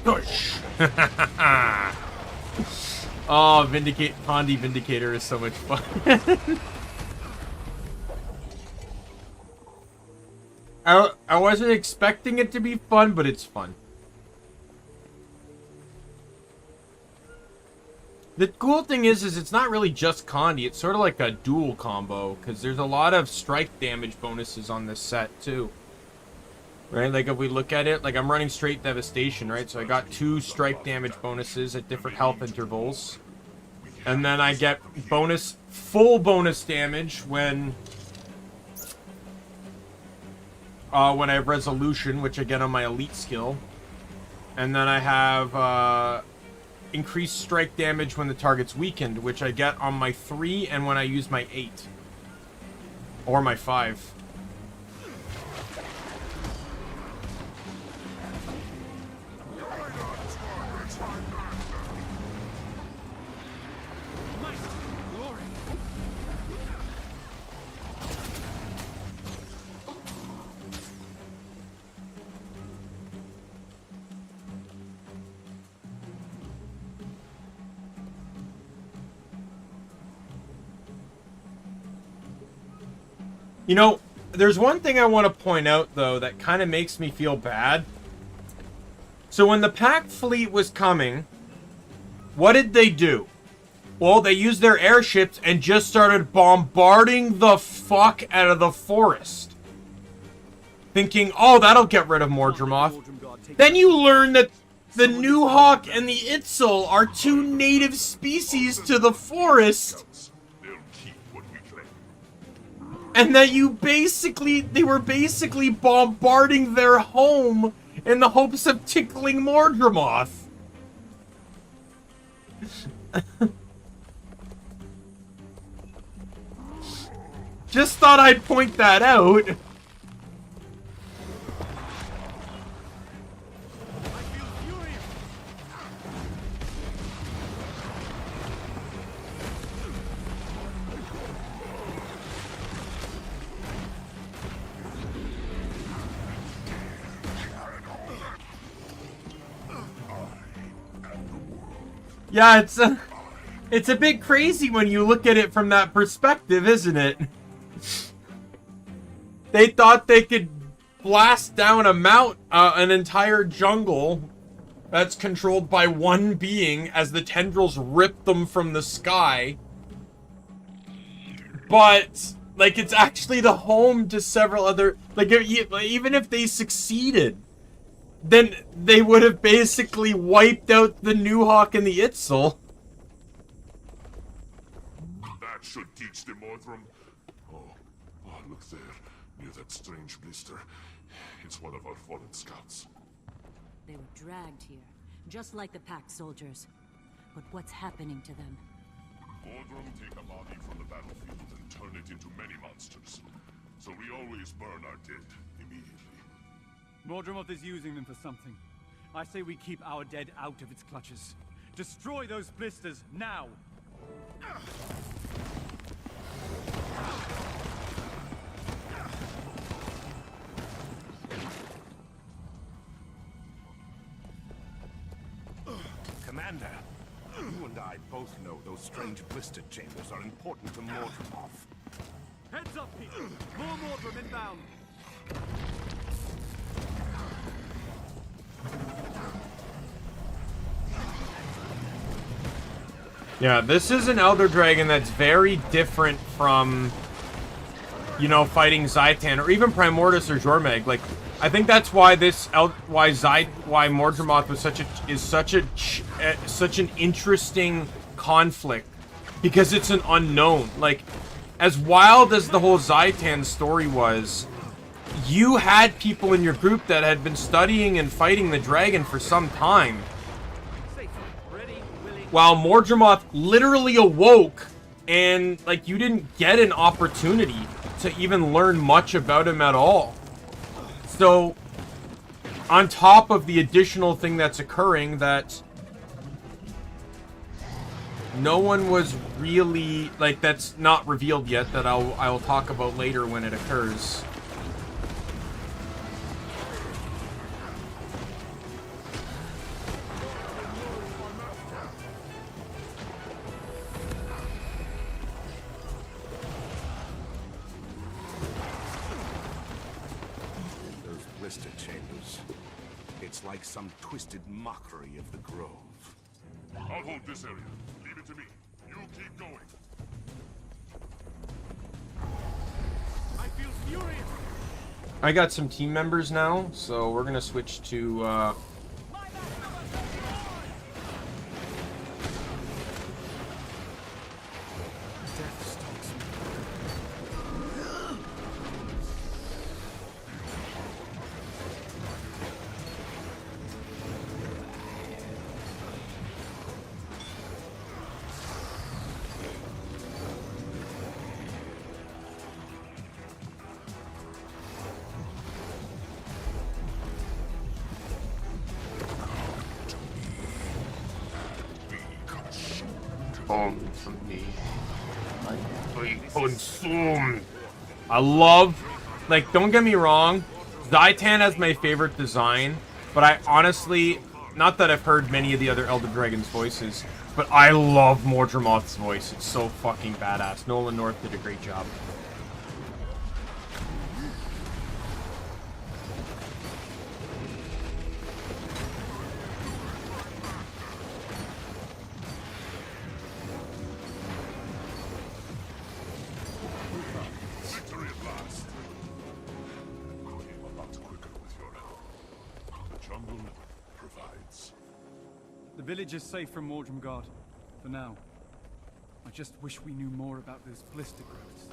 Push! Oh, Condi Vindicator is so much fun. I wasn't expecting it to be fun, but it's fun. The cool thing is it's not really just Condi. It's sort of like a dual combo, because there's a lot of strike damage bonuses on this set, too. Right, like if we look at it, like I'm running straight devastation, right? So I got 2 strike damage bonuses at different health intervals. And then I get full bonus damage when I have resolution, which I get on my elite skill. And then I have increased strike damage when the target's weakened, which I get on my 3 and when I use my 8. Or my 5. You know, there's one thing I want to point out, though, that kind of makes me feel bad. So when the pack fleet was coming, what did they do? Well, they used their airships and just started bombarding the fuck out of the forest. Thinking, oh, that'll get rid of Mordremoth. Then you learn that the Newhawk and the Itzel are 2 native species to the forest. And that they were basically bombarding their home in the hopes of tickling Mordremoth. Just thought I'd point that out. Yeah, it's a bit crazy when you look at it from that perspective, isn't it? They thought they could blast down an entire jungle that's controlled by one being as the tendrils rip them from the sky. But, like, it's actually the home to several other... Like, even if they succeeded, then they would have basically wiped out the Nuhawk and the Itzel. That should teach the Mordrum. Oh, look there, near that strange blister. It's one of our fallen scouts. They were dragged here, just like the Pact soldiers. But what's happening to them? Mordrum take a body from the battlefield and turn it into many monsters. So we always burn our dead immediately. Mordremoth is using them for something. I say we keep our dead out of its clutches. Destroy those blisters, now! Commander, you and I both know those strange blister chambers are important to Mordremoth. Heads up, people! More Mordrum inbound! Yeah, this is an Elder Dragon that's very different from, you know, fighting Zaitan or even Primordus or Jormeg. Like, I think that's why why Mordremoth was such an interesting conflict, because it's an unknown. Like, as wild as the whole Zaitan story was, you had people in your group that had been studying and fighting the dragon for some time. While Mordremoth literally awoke, and, like, you didn't get an opportunity to even learn much about him at all. So, on top of the additional thing that's occurring, that no one was really, like, that's not revealed yet, that I'll talk about later when it occurs. Blister chambers. It's like some twisted mockery of the grove. I'll hold this area. Leave it to me. You keep going. I feel furious. I got some team members now, so we're gonna switch to consumed. I love, like, don't get me wrong, Zaitan has my favorite design, but I honestly, not that I've heard many of the other Elder Dragon's voices, but I love Mordremoth's voice. It's so fucking badass. Nolan North did a great job. Victory at last. Came a lot quicker with your help. The jungle provides. The village is safe from Mordrum Guard, for now. I just wish we knew more about those blister growths.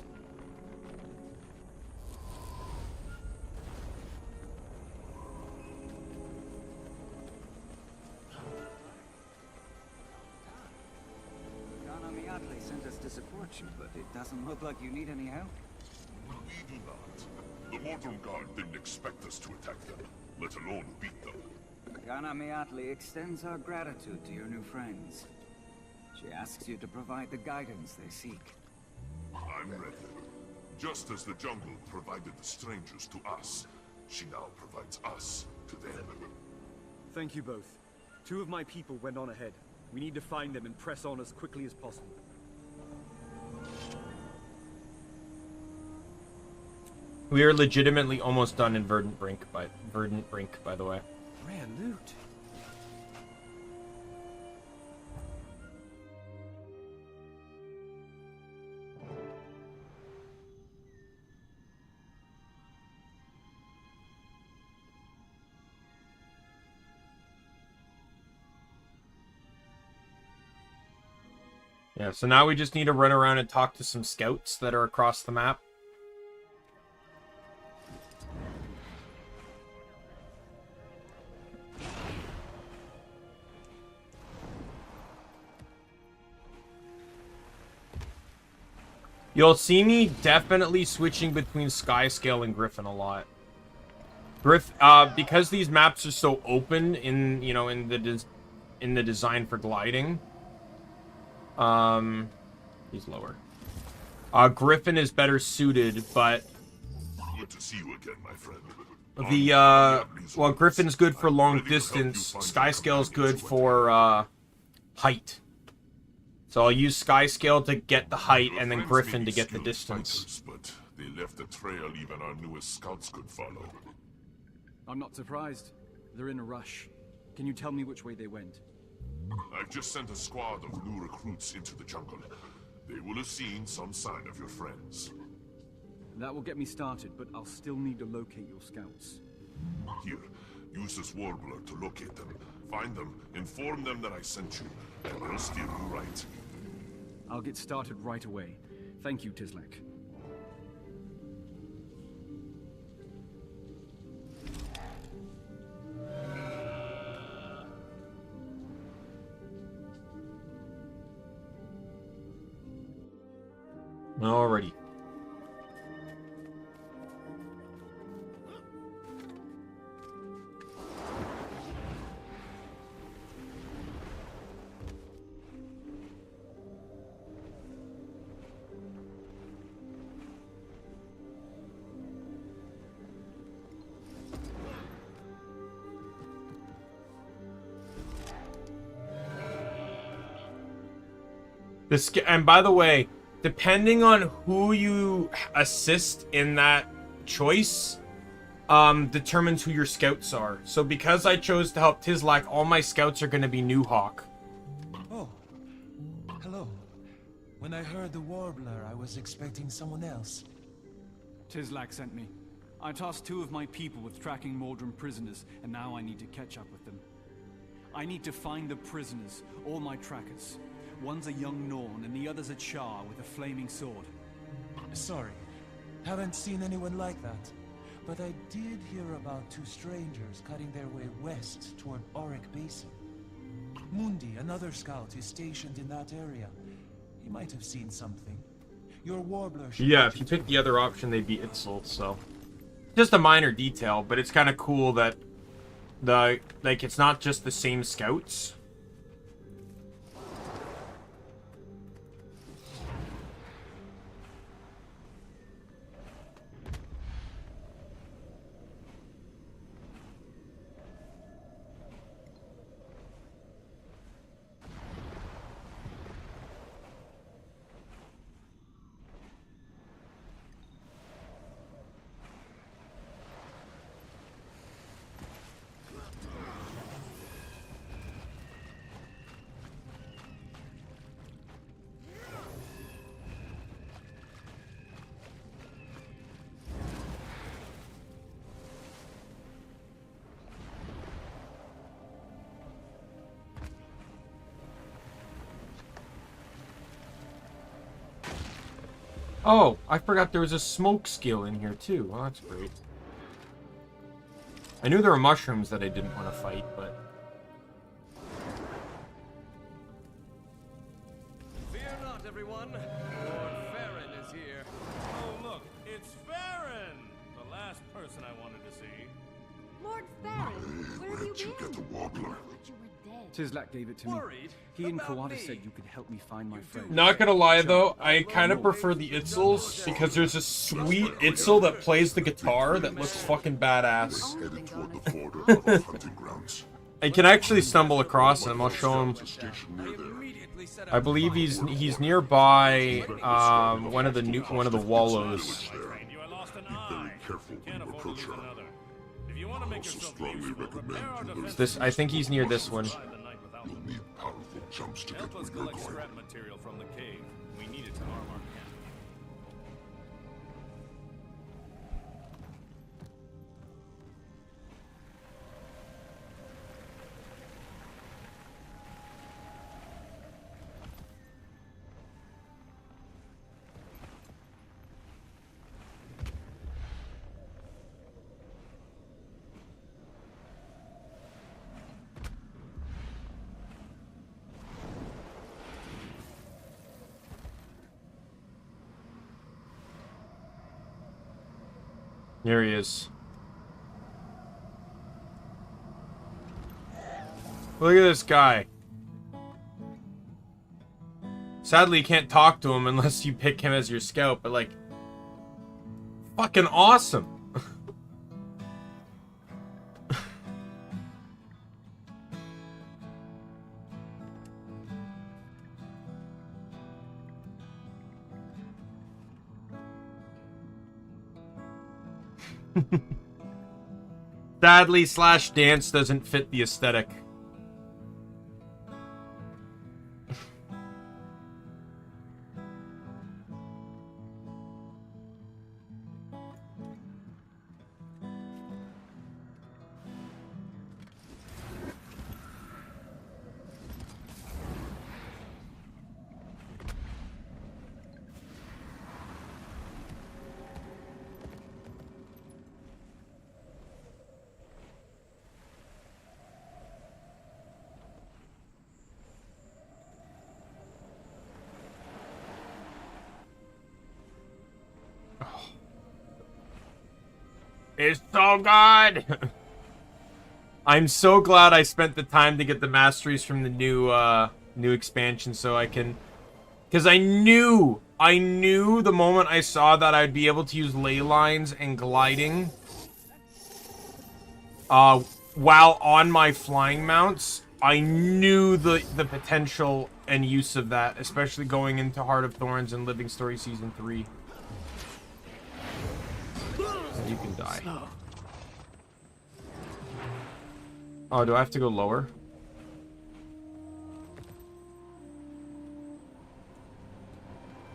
Sent us to support you, but it doesn't look like you need any help. We do not. The Mordrum Guard didn't expect us to attack them, let alone beat them. Yana Miatli extends her gratitude to your new friends. She asks you to provide the guidance they seek. I'm ready. Just as the jungle provided the strangers to us, she now provides us to them. Thank you both. Two of my people went on ahead. We need to find them and press on as quickly as possible. We are legitimately almost done in Verdant Brink, by the way. Rare loot. Yeah, so now we just need to run around and talk to some scouts that are across the map. You'll see me definitely switching between Skyscale and Griffin a lot. Because these maps are so open in, you know, in the design for gliding. He's lower. Griffin is better suited, but Good to see you again, my friend. well, Griffin's good for long distance. Skyscale's good for height. So I'll use Skyscale to get the height, and then Griffin to get the distance. But they left a trail even our newest scouts could follow. I'm not surprised. They're in a rush. Can you tell me which way they went? I've just sent a squad of new recruits into the jungle. They will have seen some sign of your friends. That will get me started, but I'll still need to locate your scouts. Here, use this warbler to locate them. Find them, inform them that I sent you, and they'll steer you right. I'll get started right away. Thank you, Tislek. Alrighty. And by the way, depending on who you assist in that choice, determines who your scouts are. So because I chose to help Tislak, all my scouts are going to be New Hawk. Oh, hello. When I heard the warbler, I was expecting someone else. Tislak sent me. I tasked 2 of my people with tracking Mordrim prisoners, and now I need to catch up with them. I need to find the prisoners, all my trackers. One's a young Norn, and the other's a Char with a flaming sword. Sorry, haven't seen anyone like that. But I did hear about 2 strangers cutting their way west toward Auric Basin. Mundi, another scout, is stationed in that area. He might have seen something. Your warbler should... Yeah, if you pick the other option, they'd be Itzel, so... Just a minor detail, but it's kind of cool that it's not just the same scouts. Oh, I forgot there was a smoke skill in here too. Well, that's great. I knew there were mushrooms that I didn't want to fight, but... Fear not, everyone. Lord Farron is here. Oh, look, it's Farron! The last person I wanted to see. Lord Farron, where have you been? Get the warbler. Tislak gave it to me. He and Kawada said you could help me find my friend. Not gonna lie though, I kind of prefer the Itzels because there's a sweet Itzel that plays the guitar that looks fucking badass. Headed toward the border of our hunting grounds. I can actually stumble across him. I'll show him. I believe he's nearby one of the wallows. This, I think he's near this one. You'll need powerful jumps to get Help us where you're collect going. scrap material from the cave. We need it to arm our camp. Here he is. Look at this guy. Sadly, you can't talk to him unless you pick him as your scout, but like, fucking awesome. Sadly, /dance doesn't fit the aesthetic. It's so good. I'm so glad I spent the time to get the masteries from the new expansion, so I can, because I knew the moment I saw that I'd be able to use ley lines and gliding while on my flying mounts. I knew the potential and use of that, especially going into Heart of Thorns and Living Story Season 3. You can die. Oh, do I have to go lower?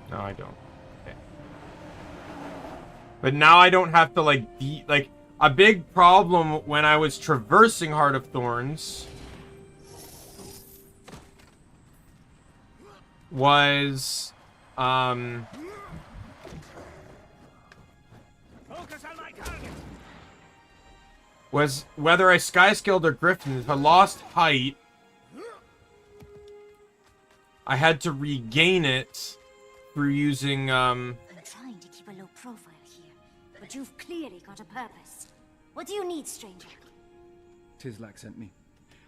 No, I don't. Okay. But now I don't have to, like, a big problem when I was traversing Heart of Thorns was, was whether I skyscaled or Griffin. If I lost height, I had to regain it through using, I'm trying to keep a low profile here, but you've clearly got a purpose. What do you need, stranger? Tislak sent me.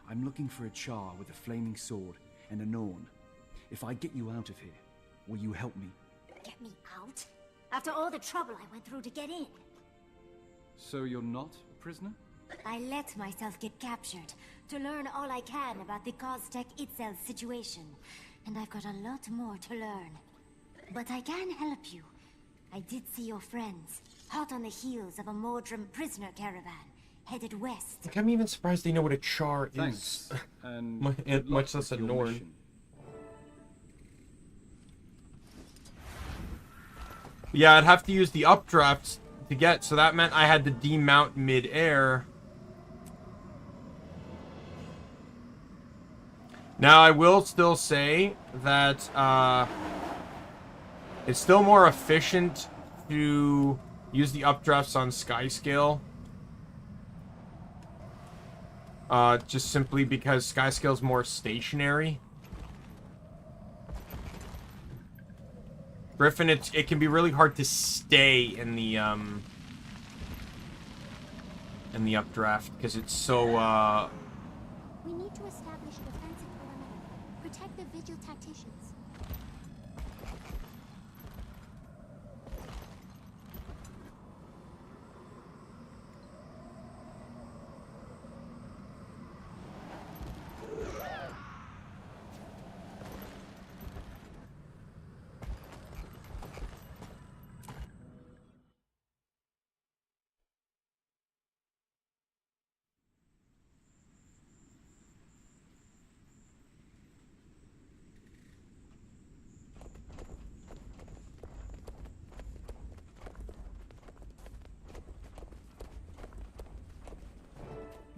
I'm looking for a Char with a flaming sword and a Norn. If I get you out of here, will you help me? Get me out? After all the trouble I went through to get in. So you're not a prisoner? I let myself get captured to learn all I can about the Costech itself situation. And I've got a lot more to learn. But I can help you. I did see your friends, hot on the heels of a Mordrim prisoner caravan, headed west. Like, I'm even surprised they know what a Char Thanks. is. And much less a Norn. mission. Yeah, I'd have to use the updrafts to get, so that meant I had to demount mid-air. Now, I will still say that it's still more efficient to use the updrafts on Skyscale. Just simply because Skyscale's more stationary. Griffin, it can be really hard to stay in the updraft because it's so We need to establish defensive perimeter. Protect the vigil tacticians.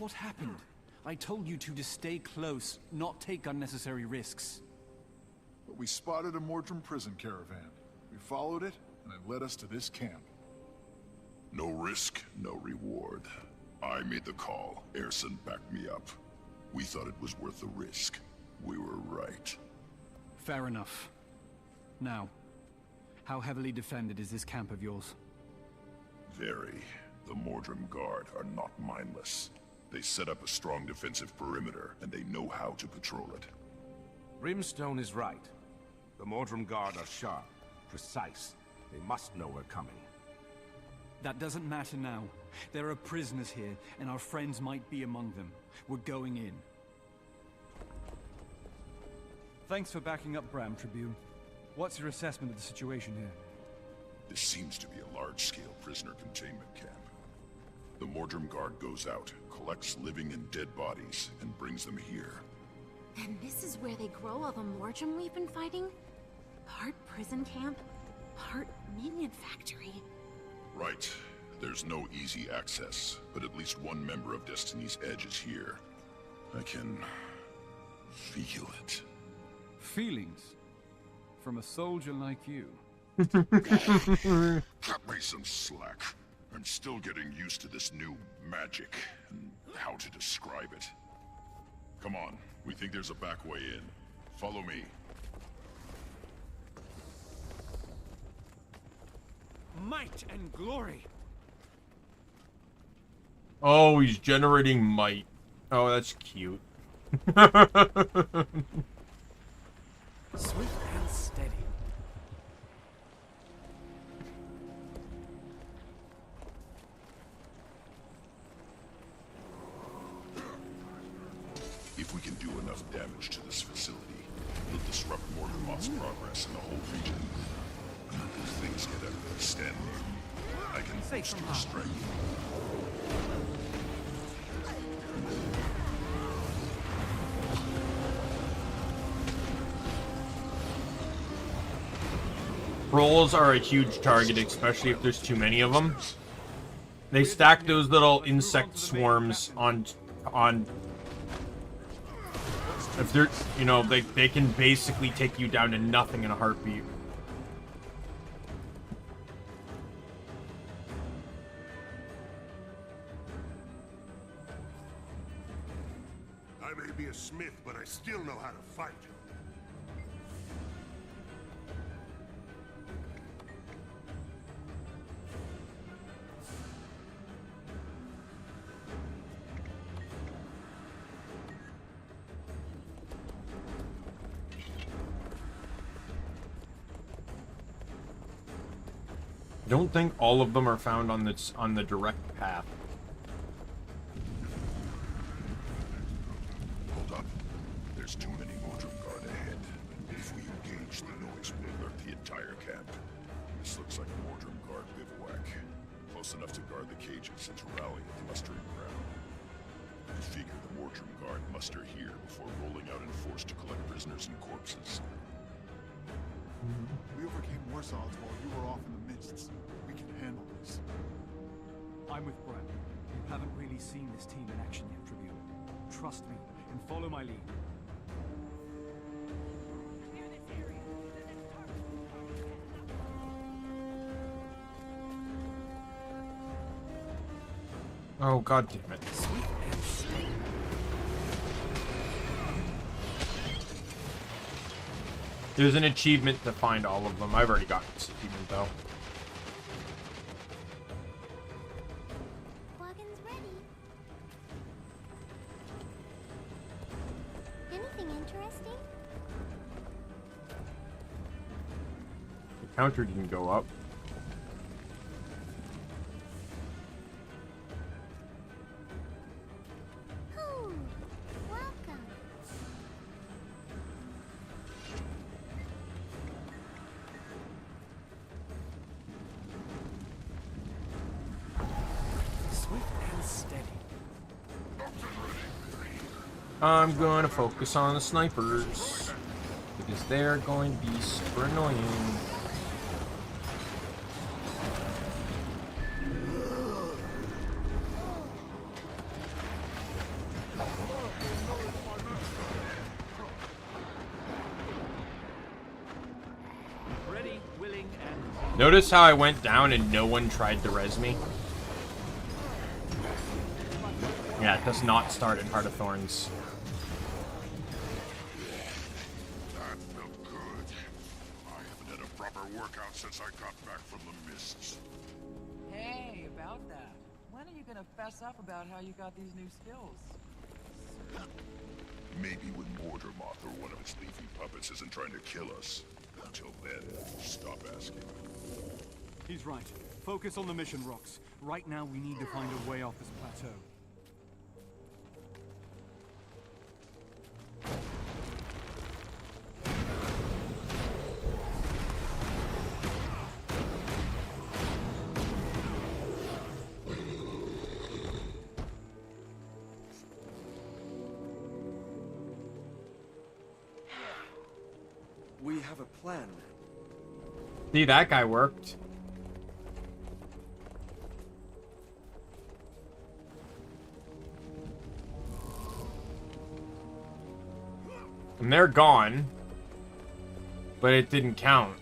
What happened? I told you to stay close, not take unnecessary risks. But we spotted a Mordrum prison caravan. We followed it, and it led us to this camp. No risk, no reward. I made the call. Erson backed me up. We thought it was worth the risk. We were right. Fair enough. Now, how heavily defended is this camp of yours? Very. The Mordrum Guard are not mindless. They set up a strong defensive perimeter, and they know how to patrol it. Brimstone is right. The Mordrum Guard are sharp, precise. They must know we're coming. That doesn't matter now. There are prisoners here, and our friends might be among them. We're going in. Thanks for backing up, Bram, Tribune. What's your assessment of the situation here? This seems to be a large-scale prisoner containment camp. The Mordrum Guard goes out, collects living and dead bodies, and brings them here. And this is where they grow all the Mordrum we've been fighting? Part prison camp, part minion factory. Right. There's no easy access, but at least one member of Destiny's Edge is here. I can feel it. Feelings? From a soldier like you? Cut me some slack. I'm still getting used to this new magic, and how to describe it. Come on, we think there's a back way in. Follow me. Might and glory! Oh, he's generating might. Oh, that's cute. Swift and steady. If we can do enough damage to this facility, it'll disrupt Mordremoth's progress in the whole region. If things get out of stand I can force to strike. Trolls are a huge target, especially if there's too many of them. They stack those little insect swarms on if they're, you know, they can basically take you down to nothing in a heartbeat. I may be a smith, but I still know how to fight. I don't think all of them are found on the direct path. Hold up. There's too many Mordrum Guard ahead. If we engage, the noise will alert the entire camp. This looks like a Mordrum Guard bivouac. Close enough to guard the cages and to rally at the mustering ground. I figure the Mordrum Guard muster here before rolling out in force to collect prisoners and corpses. We overcame Warsaw while you were off in the mists. We can handle this. I'm with Brad. You haven't really seen this team in action yet, Tribune. Trust me and follow my lead. Oh, god damn it. There's an achievement to find all of them. I've already gotten this achievement, though. Wagon's ready. Anything interesting? The counter didn't go up. Ooh, welcome. Swift and steady. I'm going to focus on the snipers because they're going to be super annoying. fighting and... Notice how I went down and no one tried to res me? Yeah, it does not start at Heart of Thorns. That felt good. I haven't had a proper workout since I got back from the mists. Hey, about that. When are you gonna fess up about how you got these new skills? Maybe when Mordermoth or one of its leafy puppets isn't trying to kill us. Until then, stop asking. He's right. Focus on the mission, Rox. Right now, we need to find a way off this plateau. We have a plan. See, that guy worked. And they're gone. But it didn't count.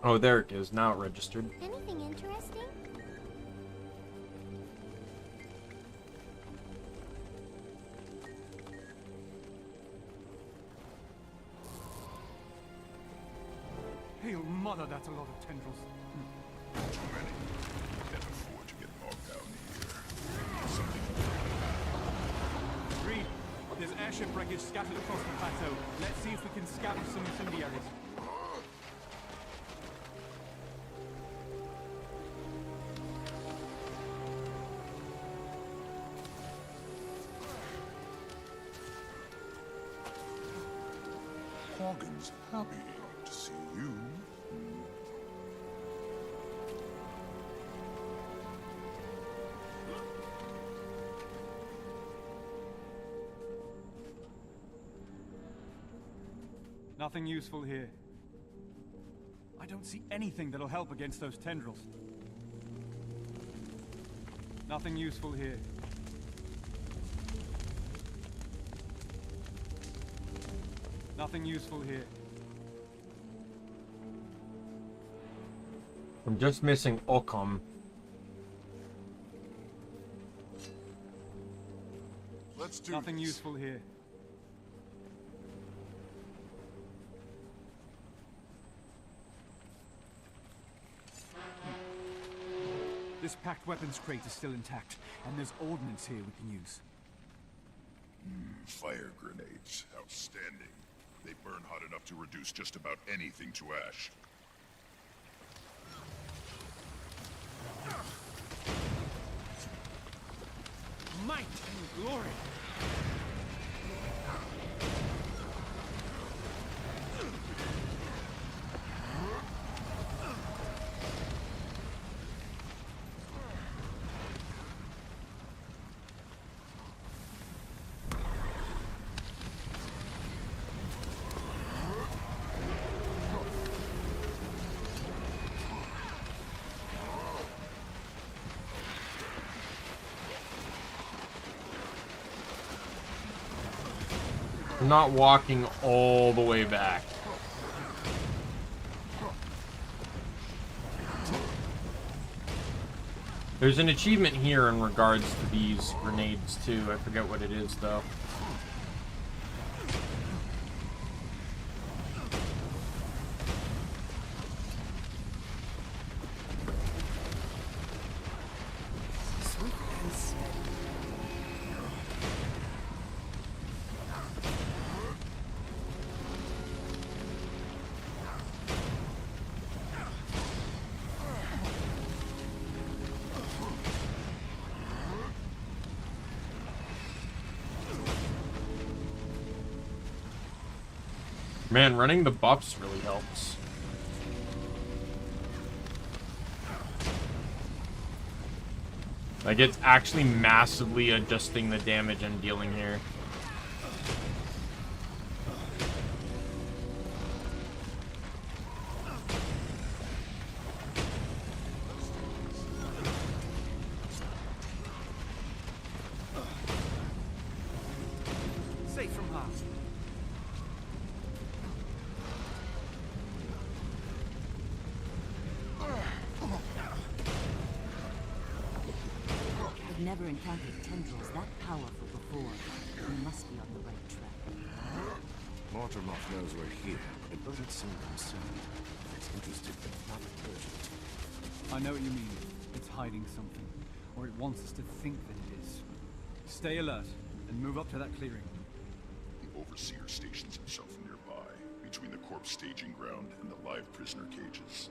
Oh, there it is. Now it registered. Anything interesting? Hail mother, that's a lot of tendrils. Too many. Can't afford to get bogged down here. Reed, there's airship wreckage scattered across the plateau. Let's see if we can scavenge some incendiaries. Hawkins, happy to see you. Nothing useful here. I don't see anything that'll help against those tendrils. Nothing useful here. Nothing useful here. I'm just missing Occam. Let's do Nothing this. useful here. This packed weapons crate is still intact, and there's ordnance here we can use. Fire grenades. Outstanding. They burn hot enough to reduce just about anything to ash. Might and glory! I'm not walking all the way back. There's an achievement here in regards to these grenades too. I forget what it is though. Man, running the buffs really helps. Like, it's actually massively adjusting the damage I'm dealing here. safe from harm. I've never encountered tendrils that powerful before. We must be on the right track. Mortimer knows we're here, but it doesn't seem concerned. It's interested, but not urgent. I know what you mean. It's hiding something. Or it wants us to think that it is. Stay alert, and move up to that clearing. The Overseer stations himself nearby, between the corpse staging ground and the live prisoner cages.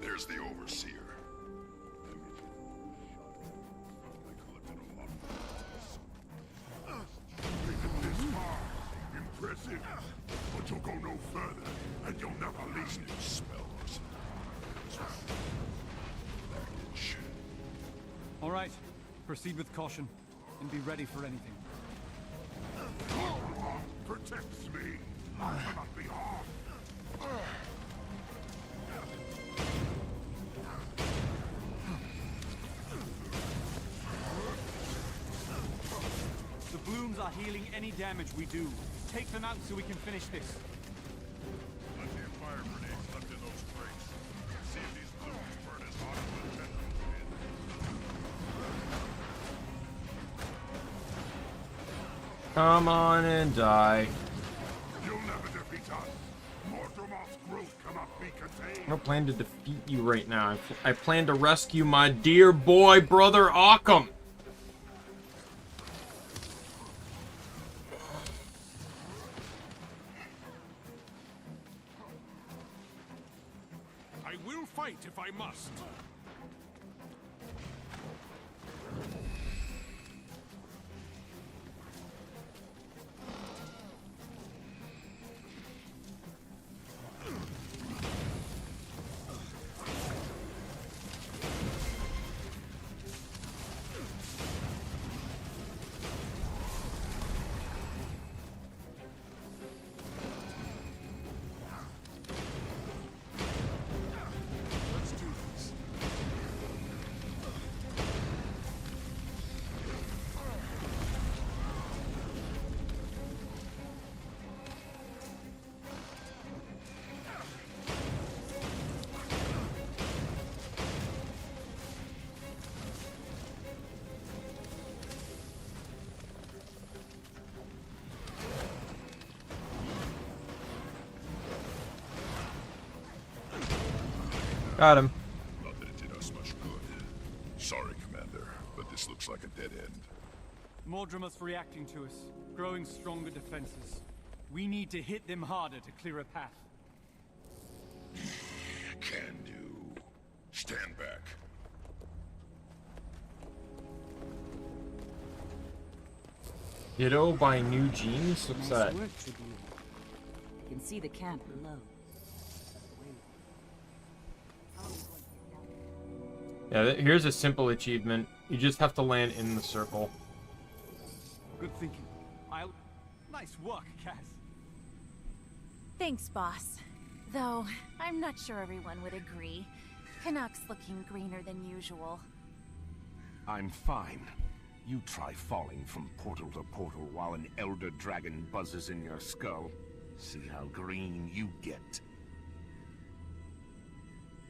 There's the Overseer. Impressive, but you'll go no further, and you'll never leave new spells. Baggage. All right, proceed with caution, and be ready for anything. Protects me. I cannot be harmed. The blooms are healing any damage we do. Take them out so we can finish this. Plenty of fire grenades left in those crates. See if these blooms burn as hot as the tendrils did. Come on and die. You'll never defeat us. Mortimer's growth cannot be contained. I don't plan to defeat you right now. I plan to rescue my dear boy, brother Occam. I will fight if I must. Got him. Not that it did us much good. Sorry, Commander, but this looks like a dead end. Mordremoth's reacting to us, growing stronger defenses. We need to hit them harder to clear a path. Can do. Stand back. Ditto by New Jeans? What's that? Nice work, Tribune. You can see the camp below. Yeah, here's a simple achievement. You just have to land in the circle. Good thinking. Nice work, Cass. Thanks, boss. Though, I'm not sure everyone would agree. Canuck's looking greener than usual. I'm fine. You try falling from portal to portal while an elder dragon buzzes in your skull. See how green you get.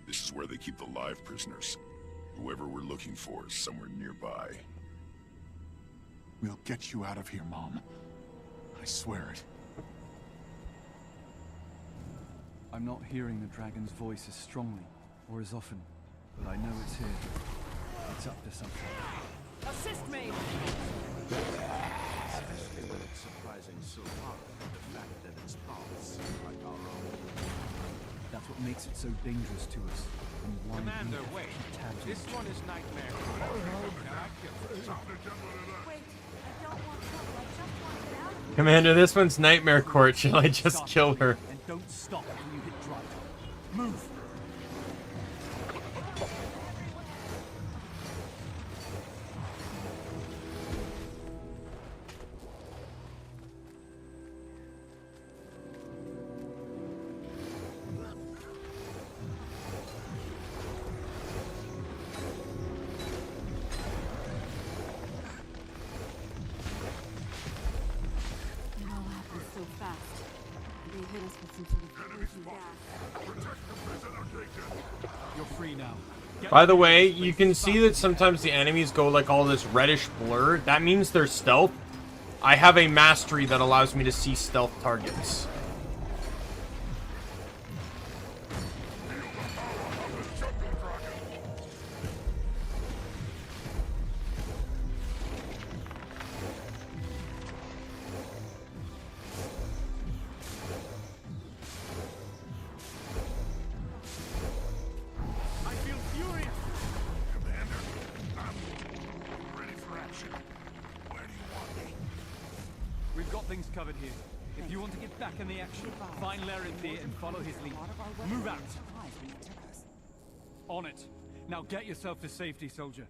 This is where they keep the live prisoners. Whoever we're looking for is somewhere nearby. We'll get you out of here, Mom. I swear it. I'm not hearing the dragon's voice as strongly, or as often, but I know it's here. It's up to something. Assist me! Especially when it's surprising so hard, the fact that its powers like our own. That's what makes it so dangerous to us. And why Commander, we wait. keep tabs on This it. one is Nightmare. Commander, this one's Nightmare Court. Shall I just kill her? And don't stop until you hit drive. Move! You're free now. By the way, you can see that sometimes the enemies go like all this reddish blur. That means they're stealth. I have a mastery that allows me to see stealth targets. We've got things covered here. If you want to get back in the action, find Larenthir and follow his lead. Move out. On it. Now get yourself to safety, soldier.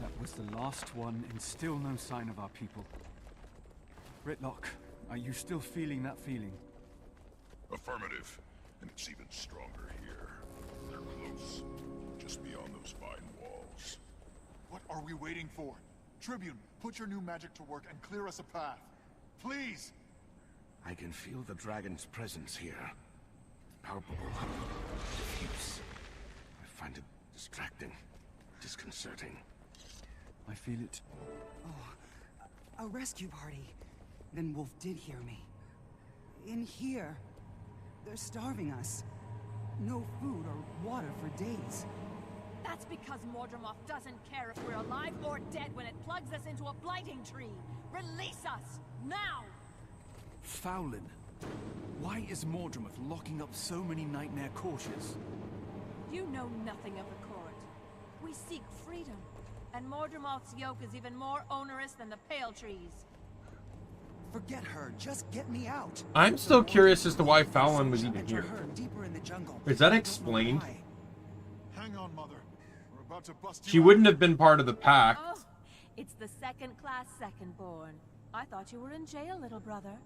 That was the last one, and still no sign of our people. Ritlock, are you still feeling that feeling? Affirmative. And it's even stronger here. They're close. Just beyond those vine walls. What are we waiting for? Tribune, put your new magic to work and clear us a path. Please! I can feel the dragon's presence here. Palpable. Diffuse. I find it distracting. Disconcerting. I feel it. A rescue party. Then Wolf did hear me. In here, they're starving us. No food or water for days. That's because Mordremoth doesn't care if we're alive or dead when it plugs us into a blighting tree. Release us! Now! Fowlin, why is Mordremoth locking up so many nightmare courtiers? You know nothing of the court. We seek freedom, and Mordremoth's yoke is even more onerous than the Pale Trees. Forget her. Just get me out. I'm still curious as to why Fallon was even here. Deeper in the jungle. Is that explained? Hang on, Mother. We're about to bust you She out. wouldn't have been part of the pact. Oh, it's the second-class second-born. I thought you were in jail, little brother.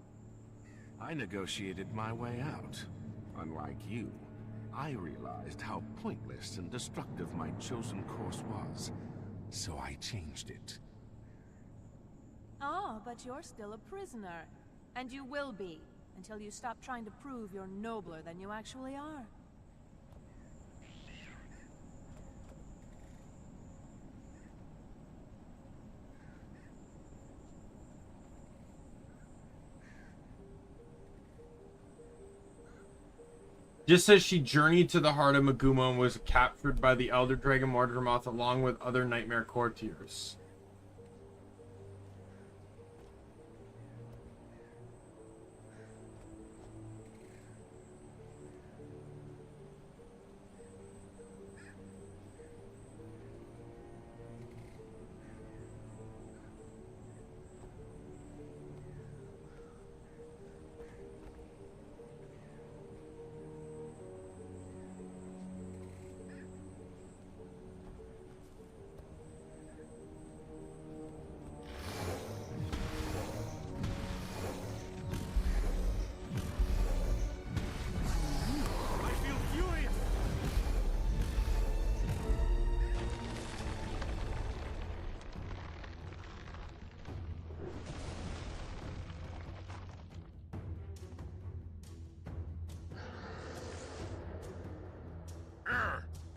I negotiated my way out. Unlike you, I realized how pointless and destructive my chosen course was. So I changed it. Oh, but you're still a prisoner. And you will be, until you stop trying to prove you're nobler than you actually are. Just says she journeyed to the heart of Maguma and was captured by the Elder Dragon Mordremoth along with other nightmare courtiers.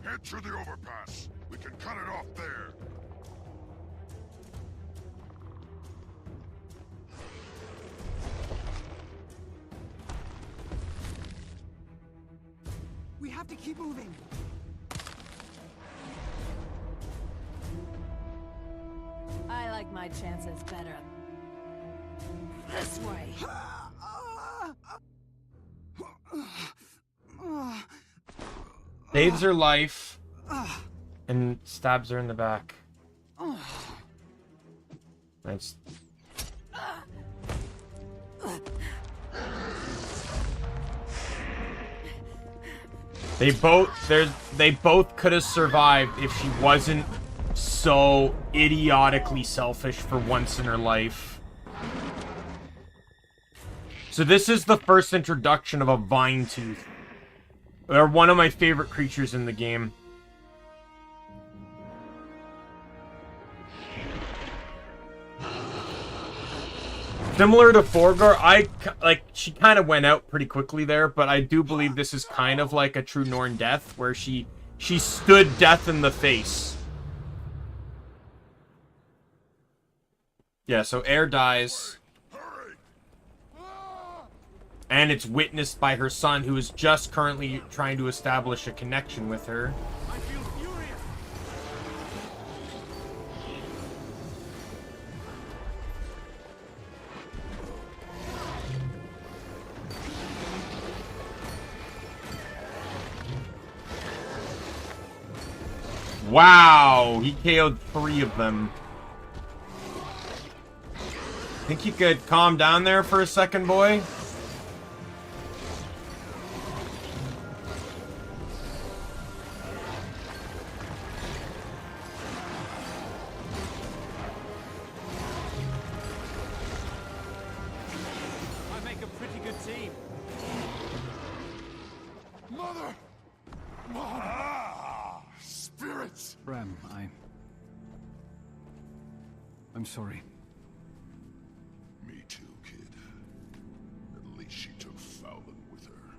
Head to the overpass. We can cut it off there. We have to keep moving. I like my chances better this way. Saves her life and stabs her in the back. Nice. They both could have survived if she wasn't so idiotically selfish for once in her life. So this is the first introduction of a vine tooth. They're one of my favorite creatures in the game. Similar to Forgar, she kind of went out pretty quickly there, but I do believe this is kind of like a true Norn death, where she stood death in the face. Yeah, so Air dies. And it's witnessed by her son, who is just currently trying to establish a connection with her. Wow, he KO'd 3 of them. Think you could calm down there for a second, boy? I make a pretty good team. Mother! Spirits! Bram, I'm sorry. Me too, kid. At least she took Fowlin with her.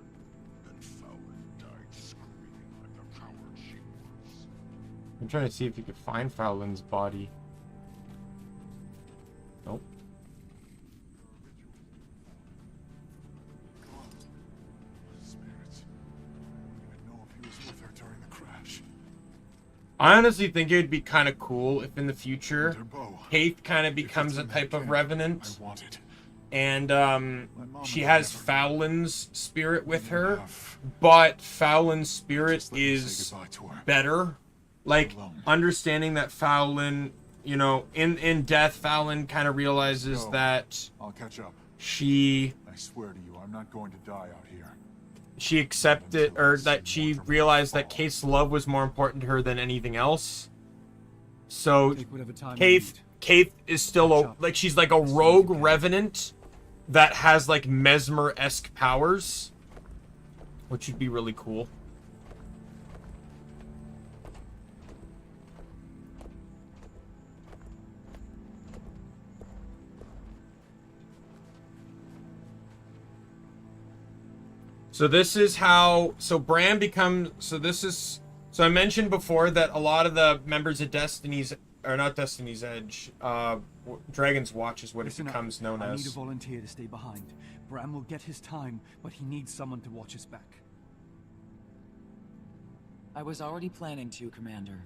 And Fowlin died screaming like the coward she was. I'm trying to see if you could find Fowlin's body. Nope. Spirits. I don't even know if he was with her during the crash. I honestly think it would be kind of cool if in the future Haith kind of becomes a type of revenant, and she has Fowlin's spirit with her, but Fowlin's spirit is better. Like, understanding that Fowlin, you know, in death, Fowlin kind of realizes that I'll catch up. I swear to you, I'm not going to die out here. she accepted, or that she realized that Kate's love was more important to her than anything else. So Kate is still like, she's like a rogue revenant that has like Mesmer-esque powers, which would be really cool. So this is how, so Bram becomes, so I mentioned before that a lot of the members of Destiny's, or not Destiny's Edge, Dragon's Watch is what it becomes known I need a as. volunteer to stay behind. Bram will get his time, but he needs someone to watch his back. I was already planning to, Commander.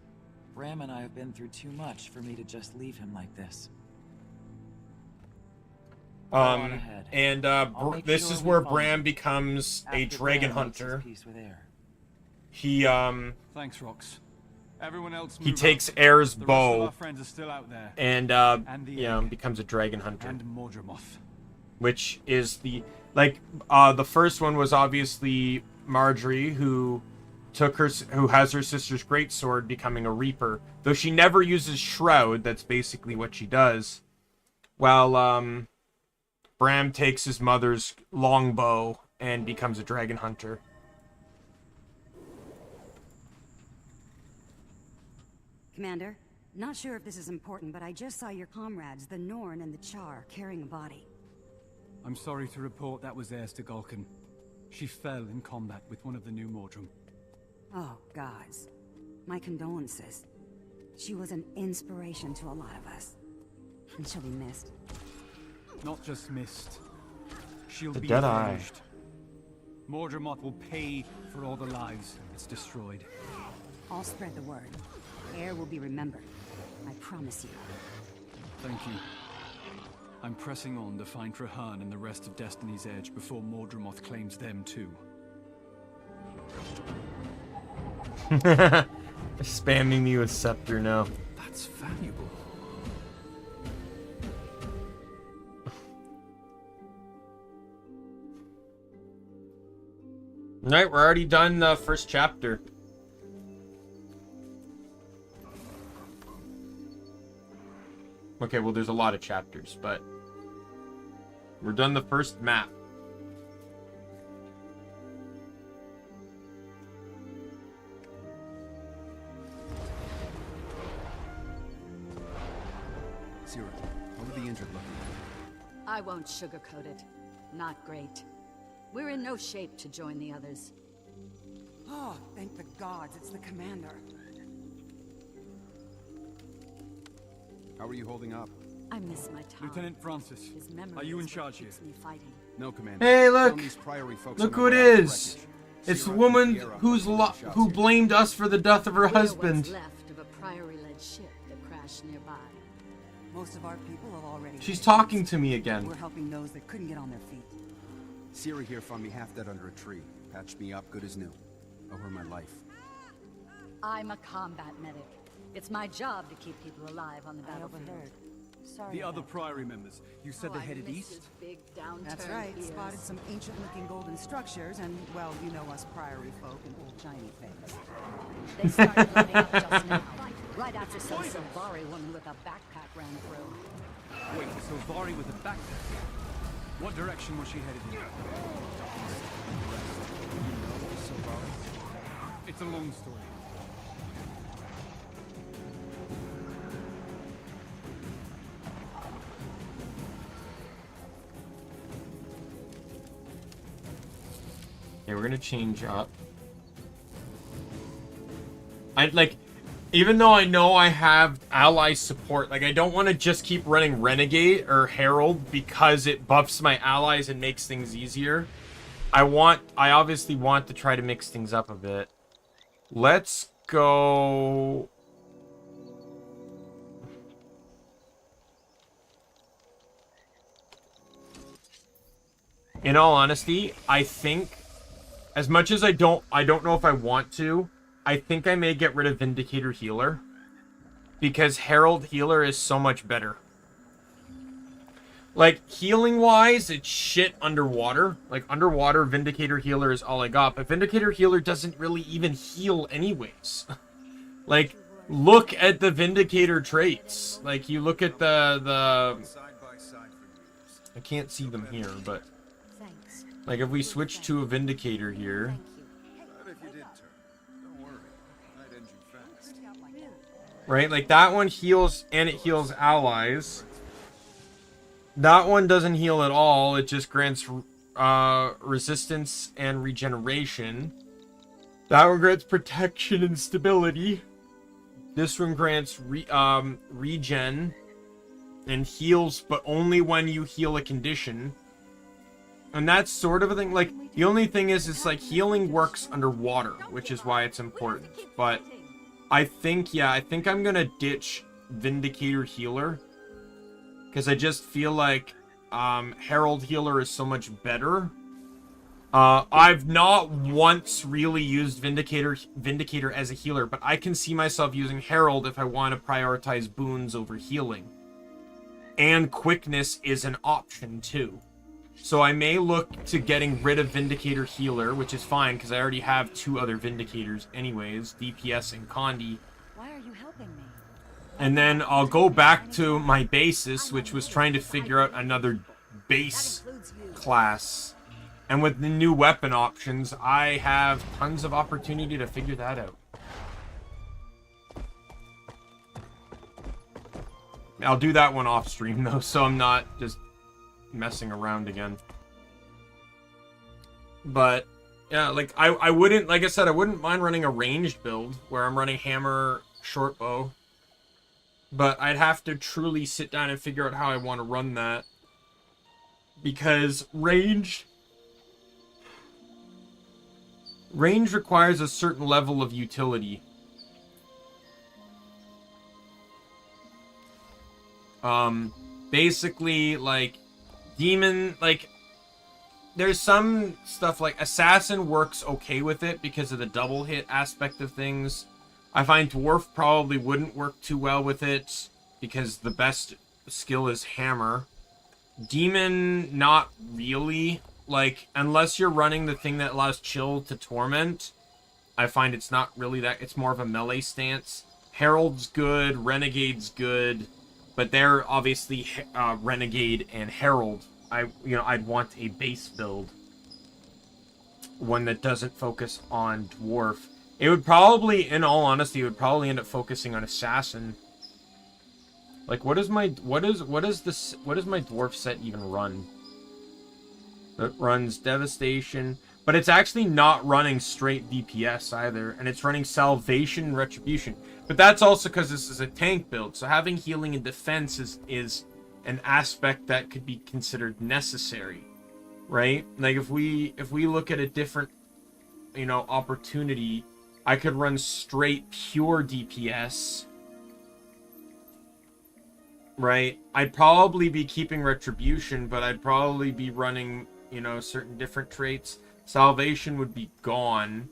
Bram and I have been through too much for me to just leave him like this. And this is where Bram becomes a dragon hunter. He Thanks, Rox. Everyone else he move takes out. Air's The rest of bow our friends are still out there. and the you know, egg. becomes a dragon hunter. And Mordremoth. Which is the the first one was obviously Marjorie, who has her sister's greatsword, becoming a Reaper. Though she never uses Shroud, that's basically what she does. While Bram takes his mother's longbow and becomes a dragon hunter. Commander, not sure if this is important, but I just saw your comrades, the Norn and the Char, carrying a body. I'm sorry to report that was Air's to Galkin. She fell in combat with one of the new Mordrum. Oh, gods. My condolences. She was an inspiration to a lot of us. And she'll be missed. Not just missed. She'll The be Dead Eye. avenged. Mordremoth will pay for all the lives it's destroyed. I'll spread the word. Air will be remembered. I promise you. Thank you. I'm pressing on to find Trahan and the rest of Destiny's Edge before Mordremoth claims them too. Spamming me with Scepter now. That's valuable. Alright, we're already done the first chapter. Okay, well, there's a lot of chapters, but we're done the first map. Sierra, how are the injured looking? I won't sugarcoat it. Not great. We're in no shape to join the others. Oh, thank the gods, it's the commander. How are you holding up? I miss my time. Lieutenant Francis, His memory are you in is what charge here? keeps me fighting. No, Commander. Hey, look! Some of these Priory folks Look are who it moving out the is! wreckage. It's the Sierra woman and Sierra who's are calling shots who here. blamed us for the death of her We're husband. what's left of a Priory-led ship that crashed nearby. Most of our people have already... She's talking to me again. We're helping those that couldn't get on their feet. Sierra here found me half dead under a tree. Patched me up good as new. Owe her my life. I'm a combat medic. It's my job to keep people alive on the battlefield. Sorry. The other Priory members, you said they headed east? Big downturn. That's right. gears. Spotted some ancient-looking golden structures, and, well, you know us Priory folk and old shiny things. They started loading up just now, right after some Silvari woman with a backpack ran through. Wait, Silvari with a backpack? What direction was she headed in? It's a long story. Okay, we're gonna change up. Even though I know I have ally support, like, I don't want to just keep running Renegade or Herald because it buffs my allies and makes things easier. I obviously want to try to mix things up a bit. Let's go... In all honesty, I think, as much as I don't know if I want to, I think I may get rid of Vindicator Healer. Because Herald Healer is so much better. Like, healing-wise, it's shit underwater. Like, underwater, Vindicator Healer is all I got. But Vindicator Healer doesn't really even heal anyways. Like, look at the Vindicator traits. Like, you look at the... I can't see them here, but... Like, if we switch to a Vindicator here... Right? Like, that one heals, and it heals allies. That one doesn't heal at all. It just grants resistance and regeneration. That one grants protection and stability. This one grants regen and heals, but only when you heal a condition. And that's sort of a thing. Like, the only thing is, it's like healing works underwater, which is why it's important. But I think, yeah, I think I'm gonna ditch Vindicator Healer. Because I just feel like Herald Healer is so much better. I've not once really used Vindicator as a healer, but I can see myself using Herald if I want to prioritize boons over healing. And quickness is an option too. So I may look to getting rid of Vindicator Healer, which is fine because I already have 2 other Vindicators anyways, DPS and Condi. Why are you helping me? And then I'll go back to my basis, which was trying to figure out another base class. And with the new weapon options, I have tons of opportunity to figure that out. I'll do that one off stream though, so I'm not just messing around again. But yeah, like I wouldn't, like I said, I wouldn't mind running a ranged build where I'm running hammer, short bow. But I'd have to truly sit down and figure out how I want to run that. Because range requires a certain level of utility. Basically, like, demon, like, there's some stuff like assassin works okay with it because of the double hit aspect of things. I find dwarf probably wouldn't work too well with it because the best skill is hammer. Demon, not really. Like, unless you're running the thing that allows chill to torment, I find it's not really that. It's more of a melee stance. Herald's good, Renegade's good, but they're obviously Renegade and Herald. I'd want a base build, one that doesn't focus on dwarf. It would probably, in all honesty, it would probably end up focusing on assassin. Like, what does my dwarf set even run? It runs devastation, but it's actually not running straight DPS either, and it's running salvation and retribution. But that's also because this is a tank build, so having healing and defense is an aspect that could be considered necessary, right? Like if we look at a different, you know, opportunity, I could run straight pure DPS, right? I'd probably be keeping retribution, but I'd probably be running, you know, certain different traits. Salvation would be gone,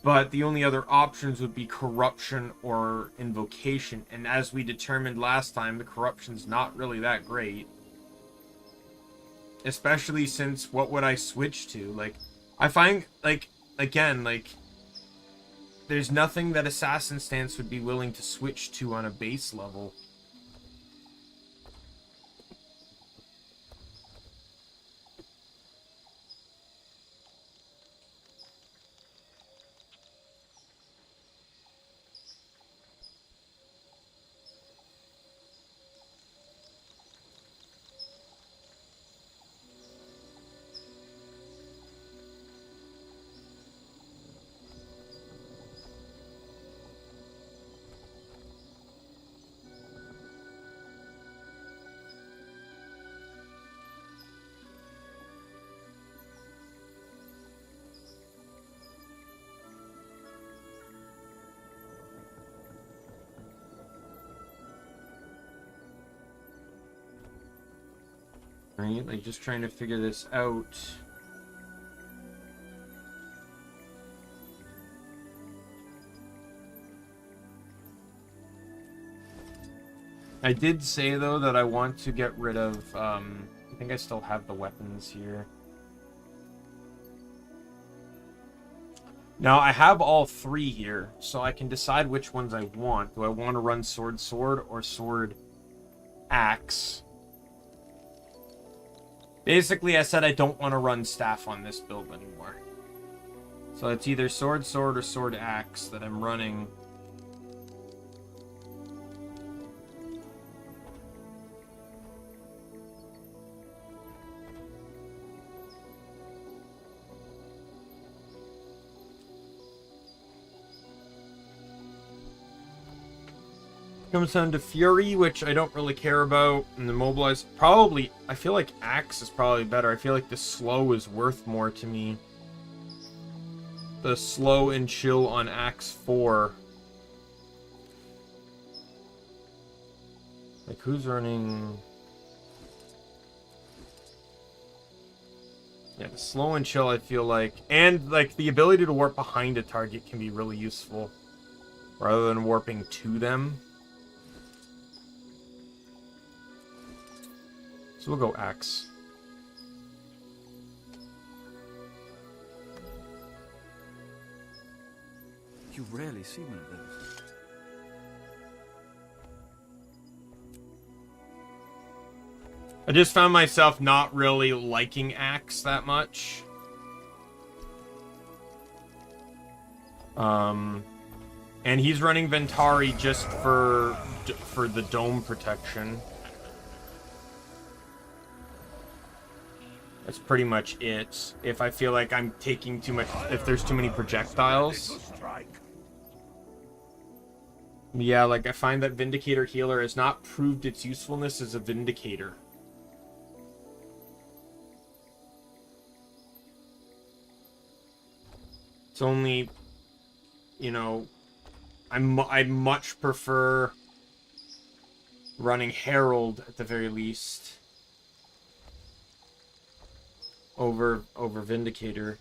but the only other options would be corruption or invocation, and as we determined last time, the corruption's not really that great. Especially since, what would I switch to? Like, I find, like, again, like, there's nothing that Assassin Stance would be willing to switch to on a base level. Right, like just trying to figure this out. I did say though that I want to get rid of, I think I still have the weapons here. Now I have all three here, so I can decide which ones I want. Do I want to run sword sword or sword axe? Basically, I said I don't want to run staff on this build anymore. So it's either sword sword or sword axe that I'm running. Comes down to Fury, which I don't really care about, and the Mobilize. Probably, I feel like Axe is probably better. I feel like the slow is worth more to me. The slow and chill on Axe 4. Like, who's running... Yeah, the slow and chill, I feel like. And, like, the ability to warp behind a target can be really useful, rather than warping to them. So we'll go Axe. You rarely see one of those. I just found myself not really liking Axe that much. And he's running Ventari just for the dome protection. That's pretty much it. If I feel like I'm taking too much, if there's too many projectiles. Yeah, like I find that Vindicator Healer has not proved its usefulness as a Vindicator. It's only, you know, I much prefer running Herald at the very least. Over Vindicator.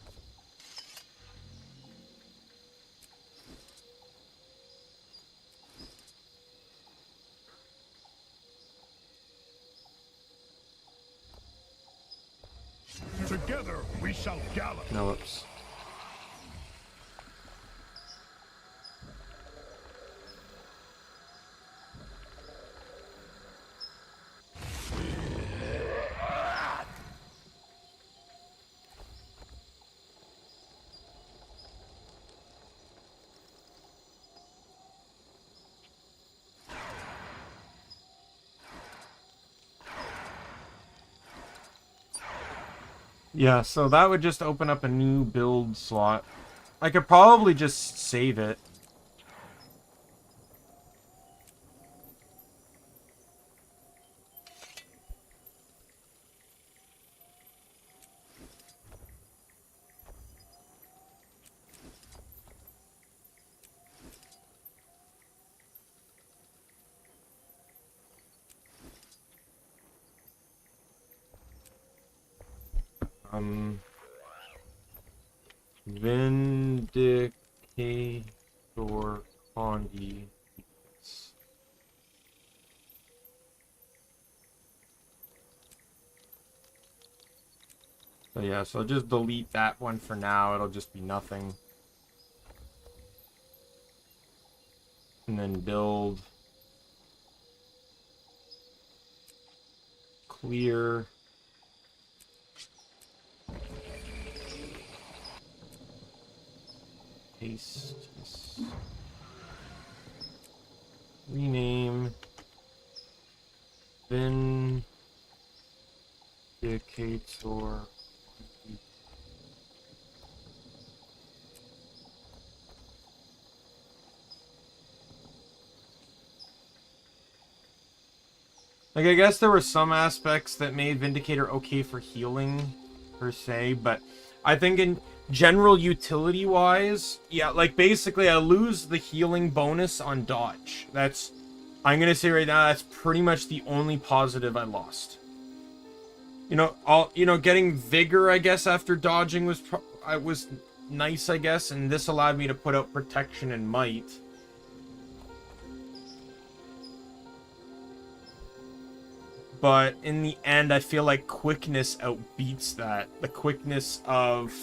Together we shall gallop. No, whoops. Yeah, so that would just open up a new build slot. I could probably just save it. Vindicator Condi. So yeah, so I'll just delete that one for now. It'll just be nothing. And then build. Clear. Paste. Rename. Vindicator. Like, I guess there were some aspects that made Vindicator okay for healing, per se, but I think in general utility-wise, yeah, like, basically I lose the healing bonus on dodge. That's, I'm gonna say right now, that's pretty much the only positive I lost. You know, getting Vigor, I guess, after dodging was nice, I guess, and this allowed me to put out Protection and Might. But in the end, I feel like quickness outbeats that. The quickness of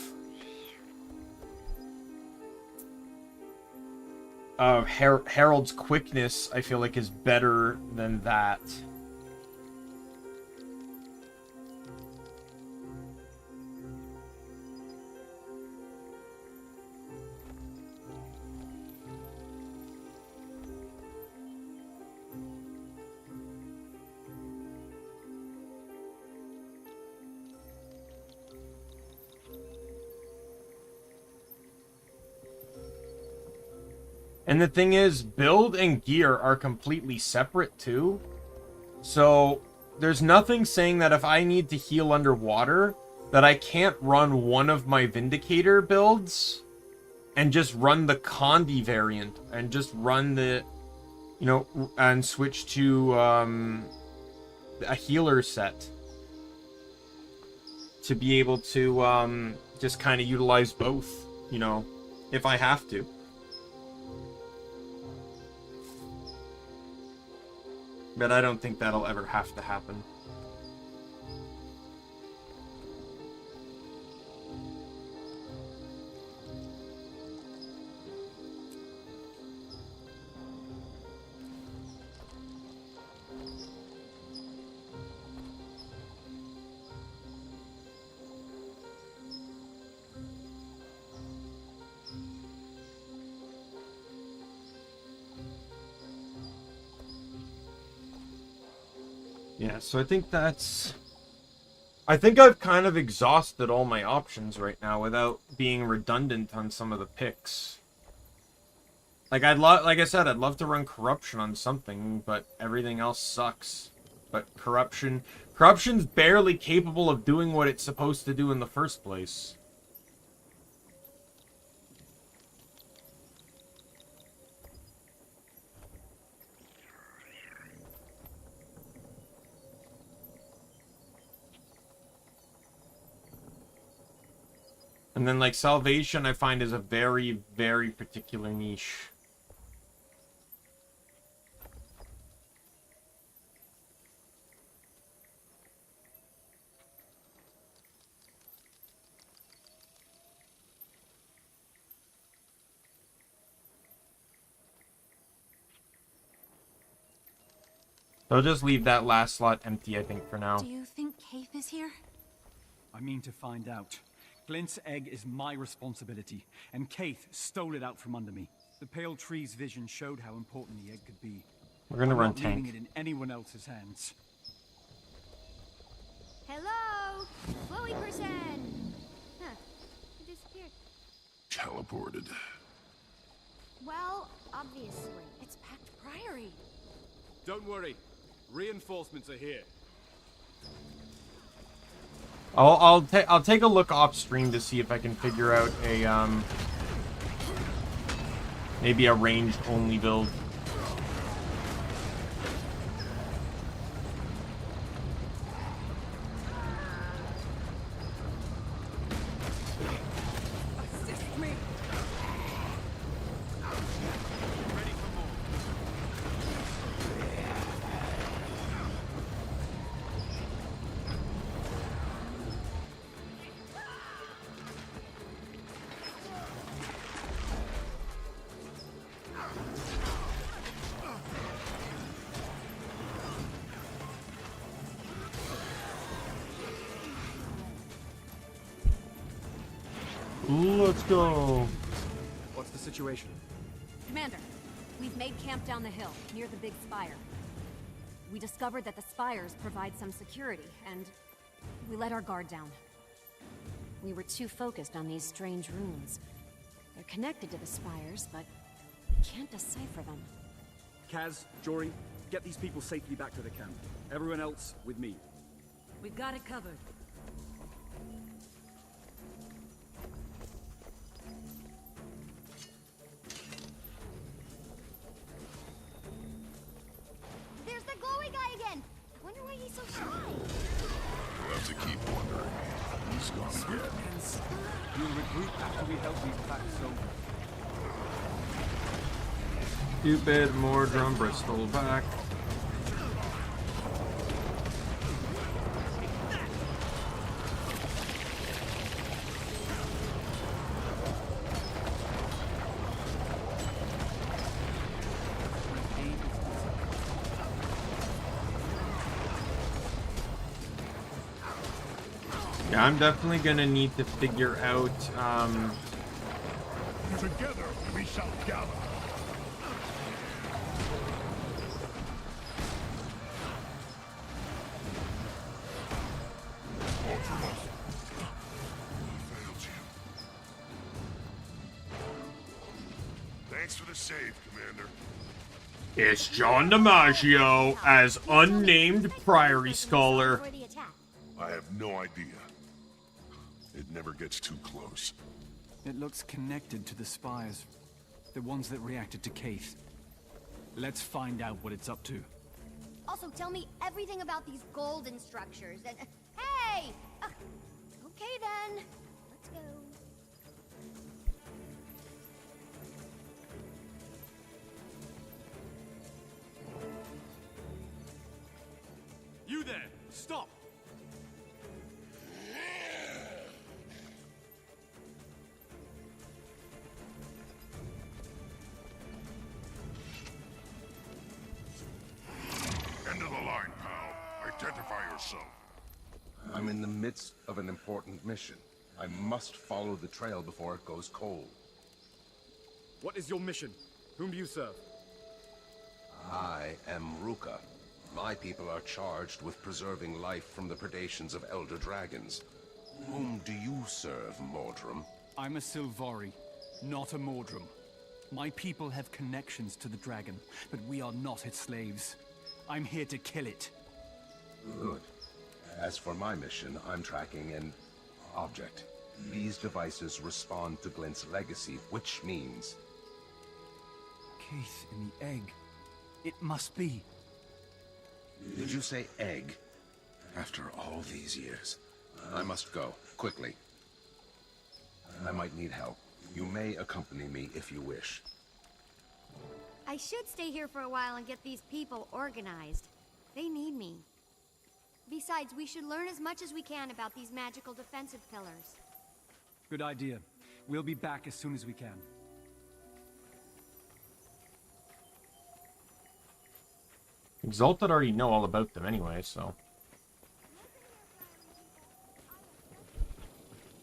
Harold's quickness, I feel like, is better than that. And the thing is, build and gear are completely separate too. So there's nothing saying that if I need to heal underwater, that I can't run one of my Vindicator builds and just run the Condi variant and just run the, you know, and switch to a healer set to be able to just kind of utilize both, you know, if I have to. But I don't think that'll ever have to happen. Yeah, so I think that's... I think I've kind of exhausted all my options right now without being redundant on some of the picks. Like, like I said, I'd love to run Corruption on something, but everything else sucks. But Corruption's barely capable of doing what it's supposed to do in the first place. And then, like, Salvation, I find, is a very, very particular niche. So I'll just leave that last slot empty, I think, for now. Do you think Kaith is here? I mean to find out. Glint's egg is my responsibility, and Kaith stole it out from under me. The Pale Tree's vision showed how important the egg could be. We're gonna run tank. tank. Leaving it in anyone else's hands. Hello? Flowy person! Huh. He disappeared. Teleported. Well, obviously. It's packed Priory. Don't worry. Reinforcements are here. I'll take a look off stream to see if I can figure out a maybe a ranged only build. Assist me. Let's go. What's the situation? Commander, we've made camp down the hill, near the big spire. We discovered that the spires provide some security, and we let our guard down. We were too focused on these strange runes. They're connected to the spires, but we can't decipher them. Kaz, Jory, get these people safely back to the camp. Everyone else with me. We've got it covered. There's the glowy guy again! I wonder why he's so shy. We'll have to keep wondering. He's gone again. We'll regroup after we help these packed soldiers. Stupid, more drum Bristol back. Yeah, I'm definitely gonna need to figure out, Together we shall gather. Thanks for the save, Commander. It's John DiMaggio as unnamed Priory Scholar. I have no idea. It never gets too close. It looks connected to the spires. The ones that reacted to Keith. Let's find out what it's up to. Also, tell me everything about these golden structures and... Hey! Okay then. Let's go. You there! Stop! End of the line, pal. Identify yourself. I'm in the midst of an important mission. I must follow the trail before it goes cold. What is your mission? Whom do you serve? I am Ruka. My people are charged with preserving life from the predations of elder dragons. Whom do you serve, Mordrum? I'm a Silvari, not a Mordrum. My people have connections to the dragon, but we are not its slaves. I'm here to kill it. Good. As for my mission, I'm tracking an object. These devices respond to Glint's legacy, which means... Keith in the egg. It must be. Did you say egg? After all these years. I must go, quickly. I might need help. You may accompany me if you wish. I should stay here for a while and get these people organized. They need me. Besides, we should learn as much as we can about these magical defensive pillars. Good idea. We'll be back as soon as we can. Exalted already know all about them anyway, so...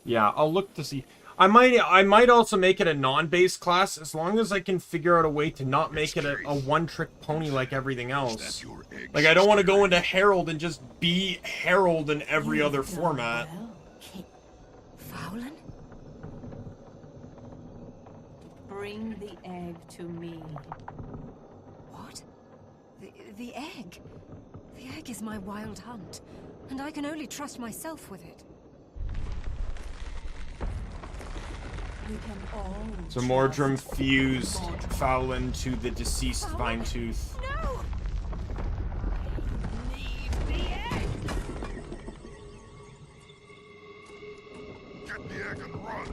Yeah, I'll look to see... I might also make it a non-base class as long as I can figure out a way to not make it a one-trick pony like everything else. Like, I don't want to go into Herald and just be Herald in every other format. Fowlin? Bring the egg to me. What? The egg? The egg is my wild hunt, and I can only trust myself with it. We can all So Mordrum fused Fowlin to the deceased Vinetooth. No! Leave the egg! Get the egg and run!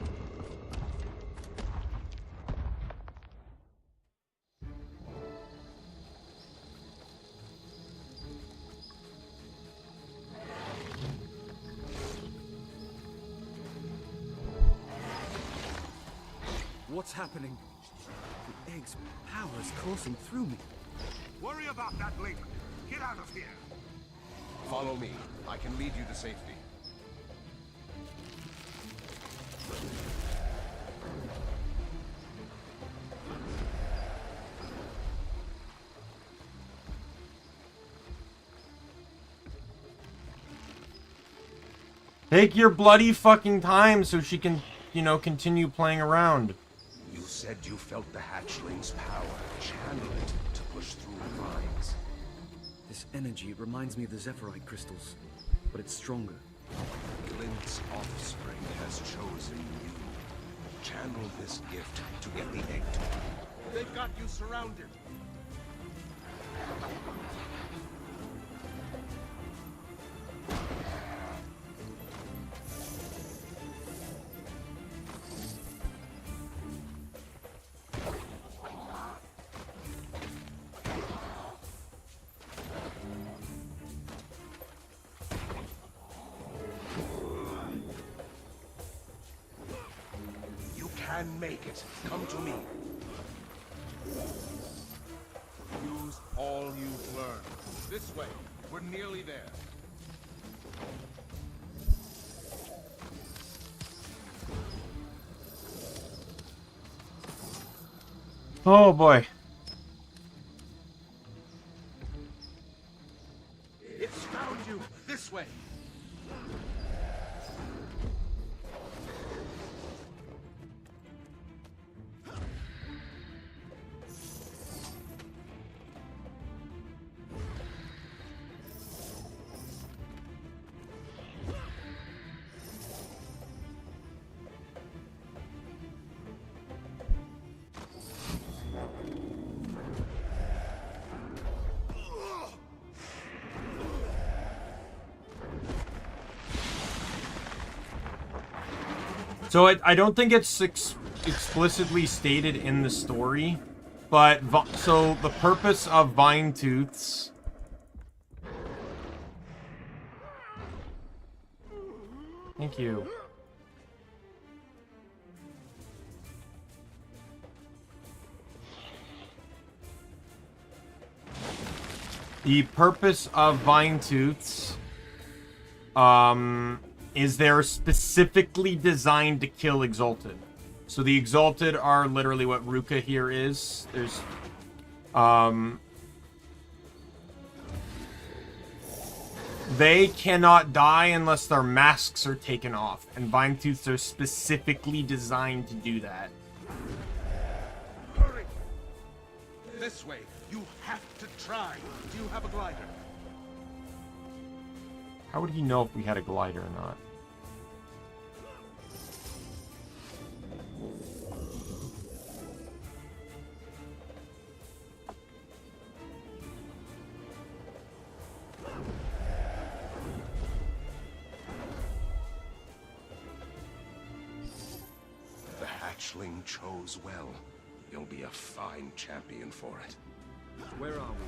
What's happening? The egg's power is coursing through me. Worry about that later. Get out of here. Follow me. I can lead you to safety. Take your bloody fucking time so she can, you know, continue playing around. You said you felt the hatchling's power. Channel it to push through the vines. This energy reminds me of the Zephyrite crystals, but it's stronger. Glint's offspring has chosen you. Channel this gift to get the egg to you. They've got you surrounded. Can make it. Come to me. Use all you've learned. This way. We're nearly there. Oh boy. It's found you. This way. So I don't think it's explicitly stated in the story, but so the purpose of Vinetooths Thank you. The purpose of Vinetooths is they're specifically designed to kill Exalted. So the Exalted are literally what Ruka here is. There's they cannot die unless their masks are taken off, and Vinetooths are specifically designed to do that. Hurry! This way. You have to try. Do you have a glider? How would he know if we had a glider or not? The hatchling chose well. You'll be a fine champion for it. Where are we?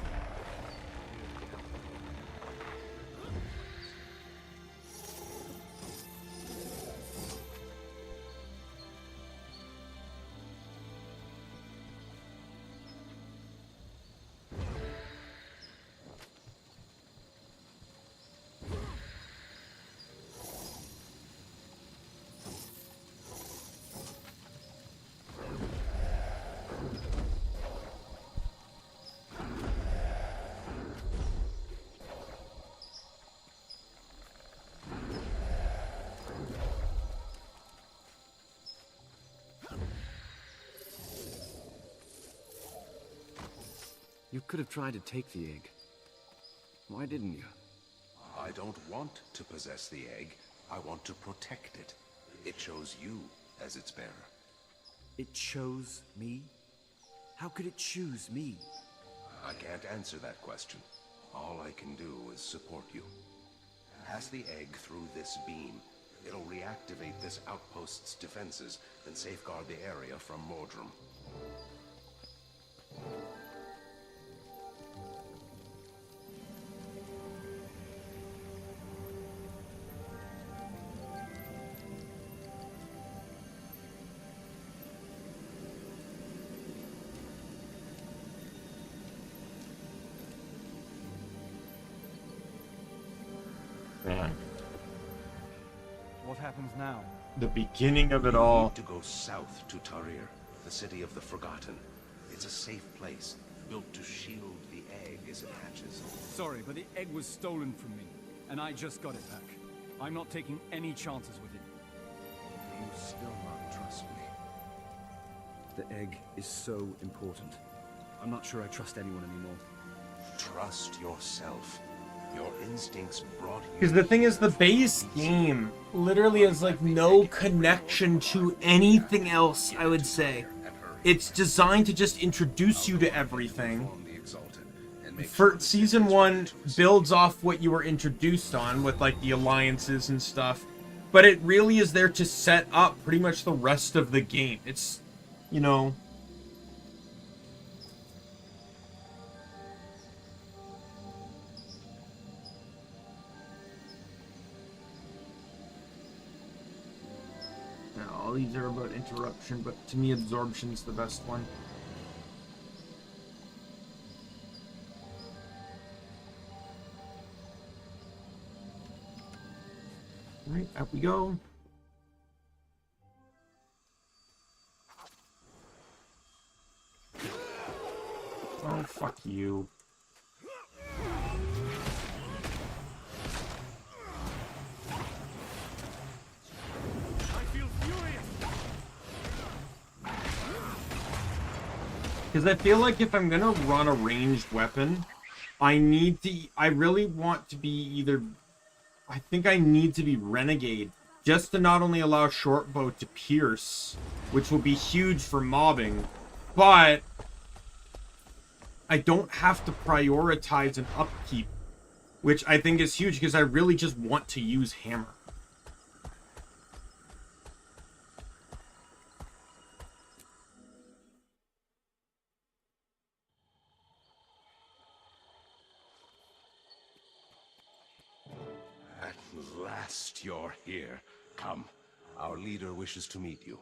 You could have tried to take the egg. Why didn't you? I don't want to possess the egg. I want to protect it. It chose you as its bearer. It chose me? How could it choose me? I can't answer that question. All I can do is support you. Pass the egg through this beam. It'll reactivate this outpost's defenses and safeguard the area from Mordrum. Man. What happens now? The beginning of it You all. need to go south to Tarir, the city of the Forgotten. It's a safe place, built to shield the egg as it hatches. Sorry, but the egg was stolen from me, and I just got it back. I'm not taking any chances with it. Do you still not trust me? The egg is so important. I'm not sure I trust anyone anymore. Trust yourself. Your instincts brought you... Because the thing is, the base game literally has like no connection to anything else, I would say. It's designed to just introduce you to everything. For Season 1 builds off what you were introduced on with like the alliances and stuff. But it really is there to set up pretty much the rest of the game. It's, you know... All these are about interruption, but to me, absorption's the best one. Alright, up we go. Oh, fuck you. Because I feel like if I'm gonna run a ranged weapon, I really want to be either... I think I need to be Renegade, just to not only allow Shortbow to pierce, which will be huge for mobbing, but I don't have to prioritize an upkeep, which I think is huge, because I really just want to use Hammer. At last you're here. Come. Our leader wishes to meet you.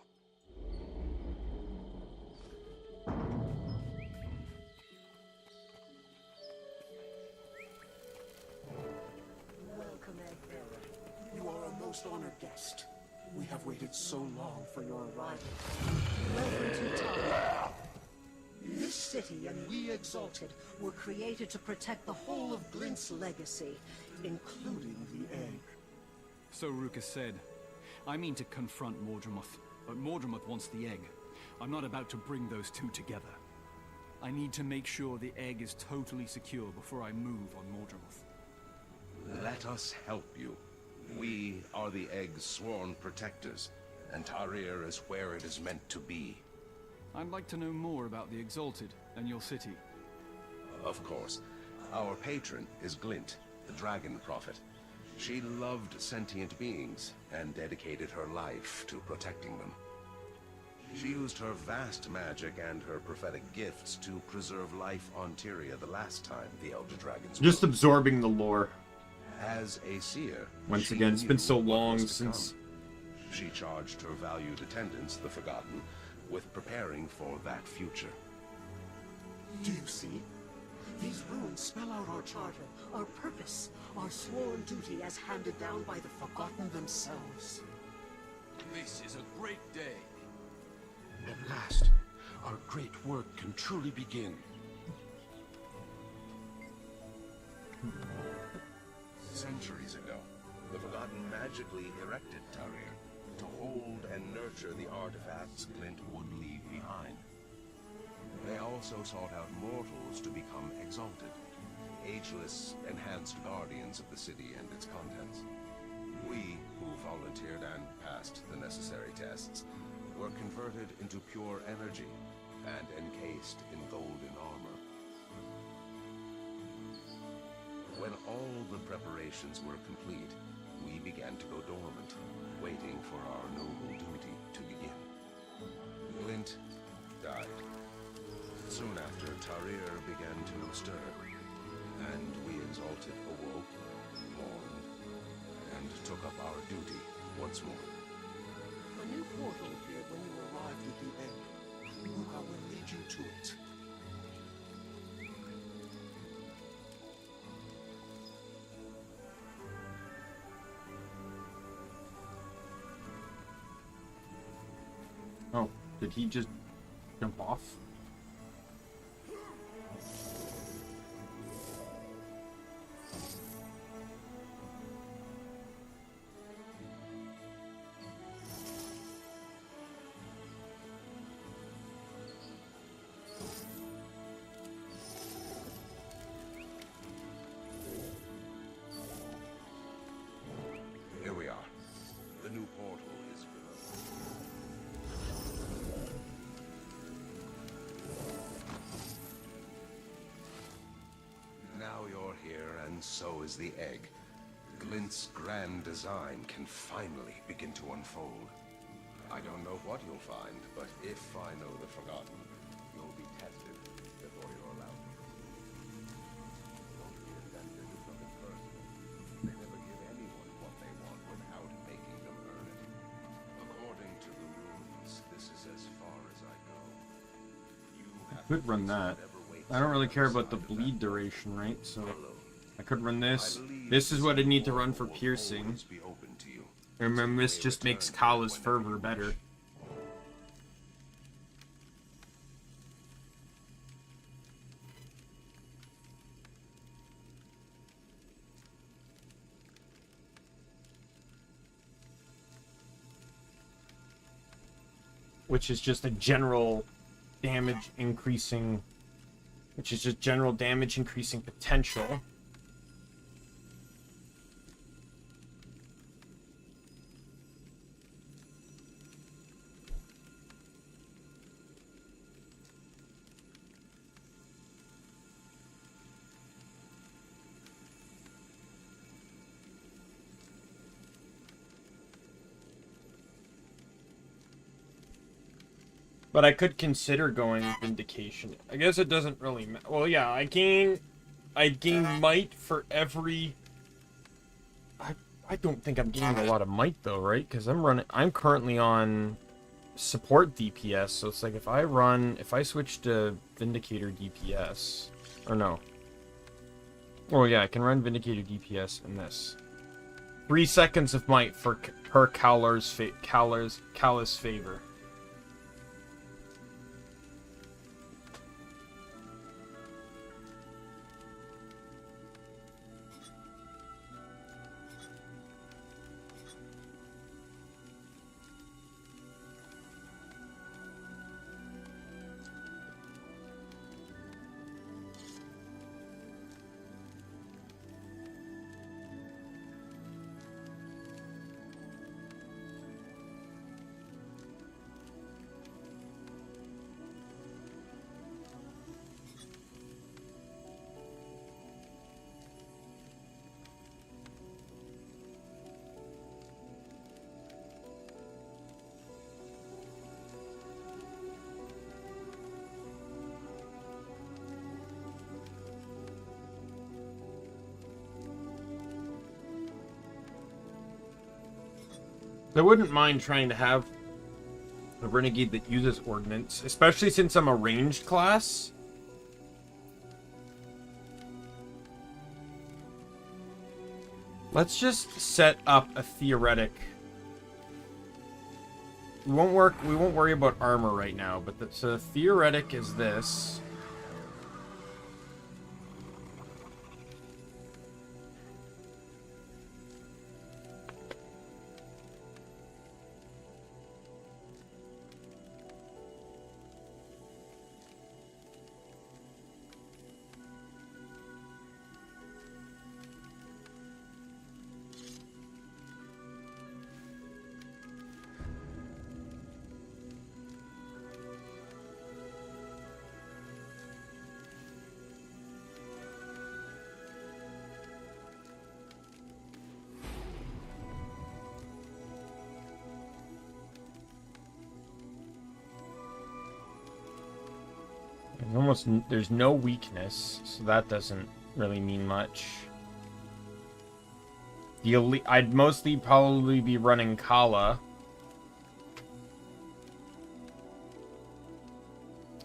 Welcome, Egg-bearer. You are a most honored guest. We have waited so long for your arrival. Welcome to Tarir. This city and we Exalted were created to protect the whole of Glint's legacy, including the egg. So Ruka said. I mean to confront Mordremoth, but Mordremoth wants the egg. I'm not about to bring those two together. I need to make sure the egg is totally secure before I move on Mordremoth. Let us help you. We are the egg's sworn protectors, and Tarir is where it is meant to be. I'd like to know more about the Exalted and your city. Of course. Our patron is Glint, the Dragon Prophet. She loved sentient beings and dedicated her life to protecting them. She used her vast magic and her prophetic gifts to preserve life on Tyria the last time the Elder Dragons Just rose. absorbing the lore. As a seer, Once again, it's been so long since... She charged her valued attendants, the Forgotten, with preparing for that future. Do you see? These runes spell out our charter, our purpose, our sworn duty as handed down by the Forgotten themselves. This is a great day. At last, our great work can truly begin. Centuries ago, the Forgotten magically erected Tarir to hold and nurture the artifacts Glint would leave behind. They also sought out mortals to become exalted, ageless, enhanced guardians of the city and its contents. We, who volunteered and passed the necessary tests, were converted into pure energy and encased in golden armor. When all the preparations were complete, we began to go dormant, waiting for our noble duty to begin. Glint died. Soon after, Tarir began to stir, and we exalted awoke, mourned, and took up our duty once more. A new portal appeared when you arrived at the end. Luca will lead you to it. Oh, did he just jump off? Here we are. The new portal is below. Now you're here, and so is the egg. Glint's grand design can finally begin to unfold. I don't know what you'll find, but if I know the Forgotten, you'll be tested before you're allowed to proceed. Don't be offended if nothing personal. They never give anyone what they want without making them earn it. According to the rules, this is as far as I go. You have Could run that. I don't really care about the bleed duration, right? So I could run this. This is what I need to run for piercing. Remember, this just makes Kala's fervor better. Which is just a general damage increasing, potential. But I could consider going Vindication. I guess it doesn't really matter. Well, yeah, I gain might for every... I don't think I'm gaining a lot of might though, right? Because I'm currently on support DPS, so it's like if I switch to Vindicator DPS, or no. Oh yeah, I can run Vindicator DPS in this. 3 seconds of might for per Kala's favor. I wouldn't mind trying to have a renegade that uses ordnance, especially since I'm a ranged class. Let's just set up a theoretic. We won't worry about armor right now, but so the theoretic is this. There's no weakness, so that doesn't really mean much. The elite, I'd mostly probably be running Kala.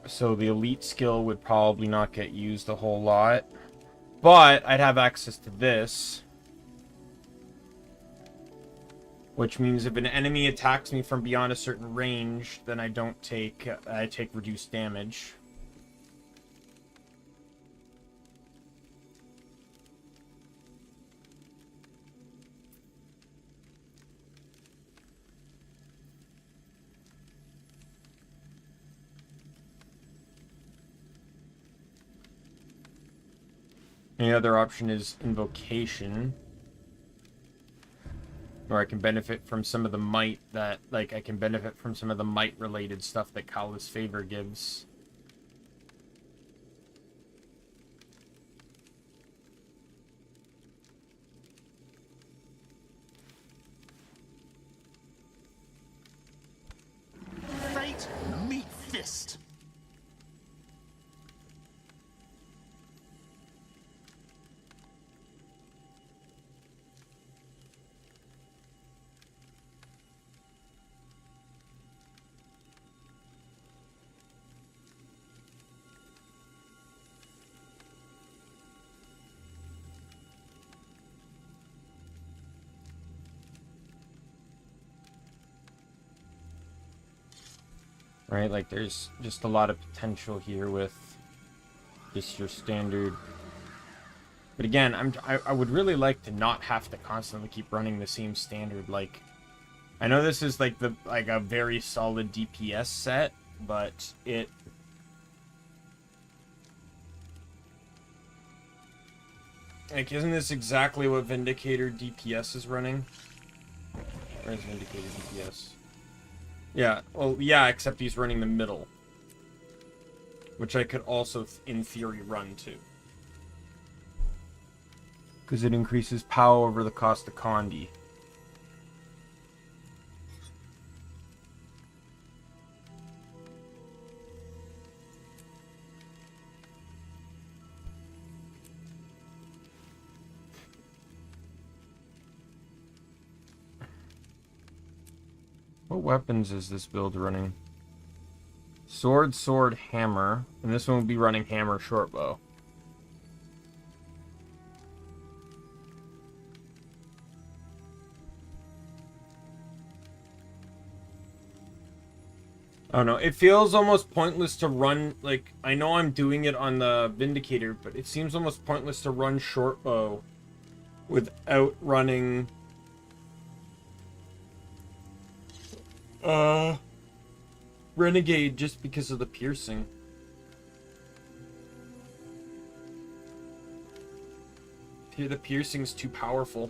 So the elite skill would probably not get used a whole lot. But I'd have access to this. Which means if an enemy attacks me from beyond a certain range, then I take reduced damage. Any other option is invocation. Or I can benefit from some of the might that, like, I can benefit from some of the might-related stuff that Kala's Favor gives. Fate, meet fist. Right, like there's just a lot of potential here with just your standard. But again, I would really like to not have to constantly keep running the same standard. Like, I know this is like a very solid DPS set, but it like, isn't this exactly what Vindicator DPS is running? Where's Vindicator DPS? Yeah, well, yeah, except he's running the middle. Which I could also, in theory, run too. Because it increases power over the cost of Condi. What weapons is this build running? Sword, sword, hammer. And this one will be running hammer, short bow. I don't know. It feels almost pointless to run, like, I know I'm doing it on the Vindicator, but it seems almost pointless to run short bow without running Renegade just because of the piercing. Here, the piercing's too powerful.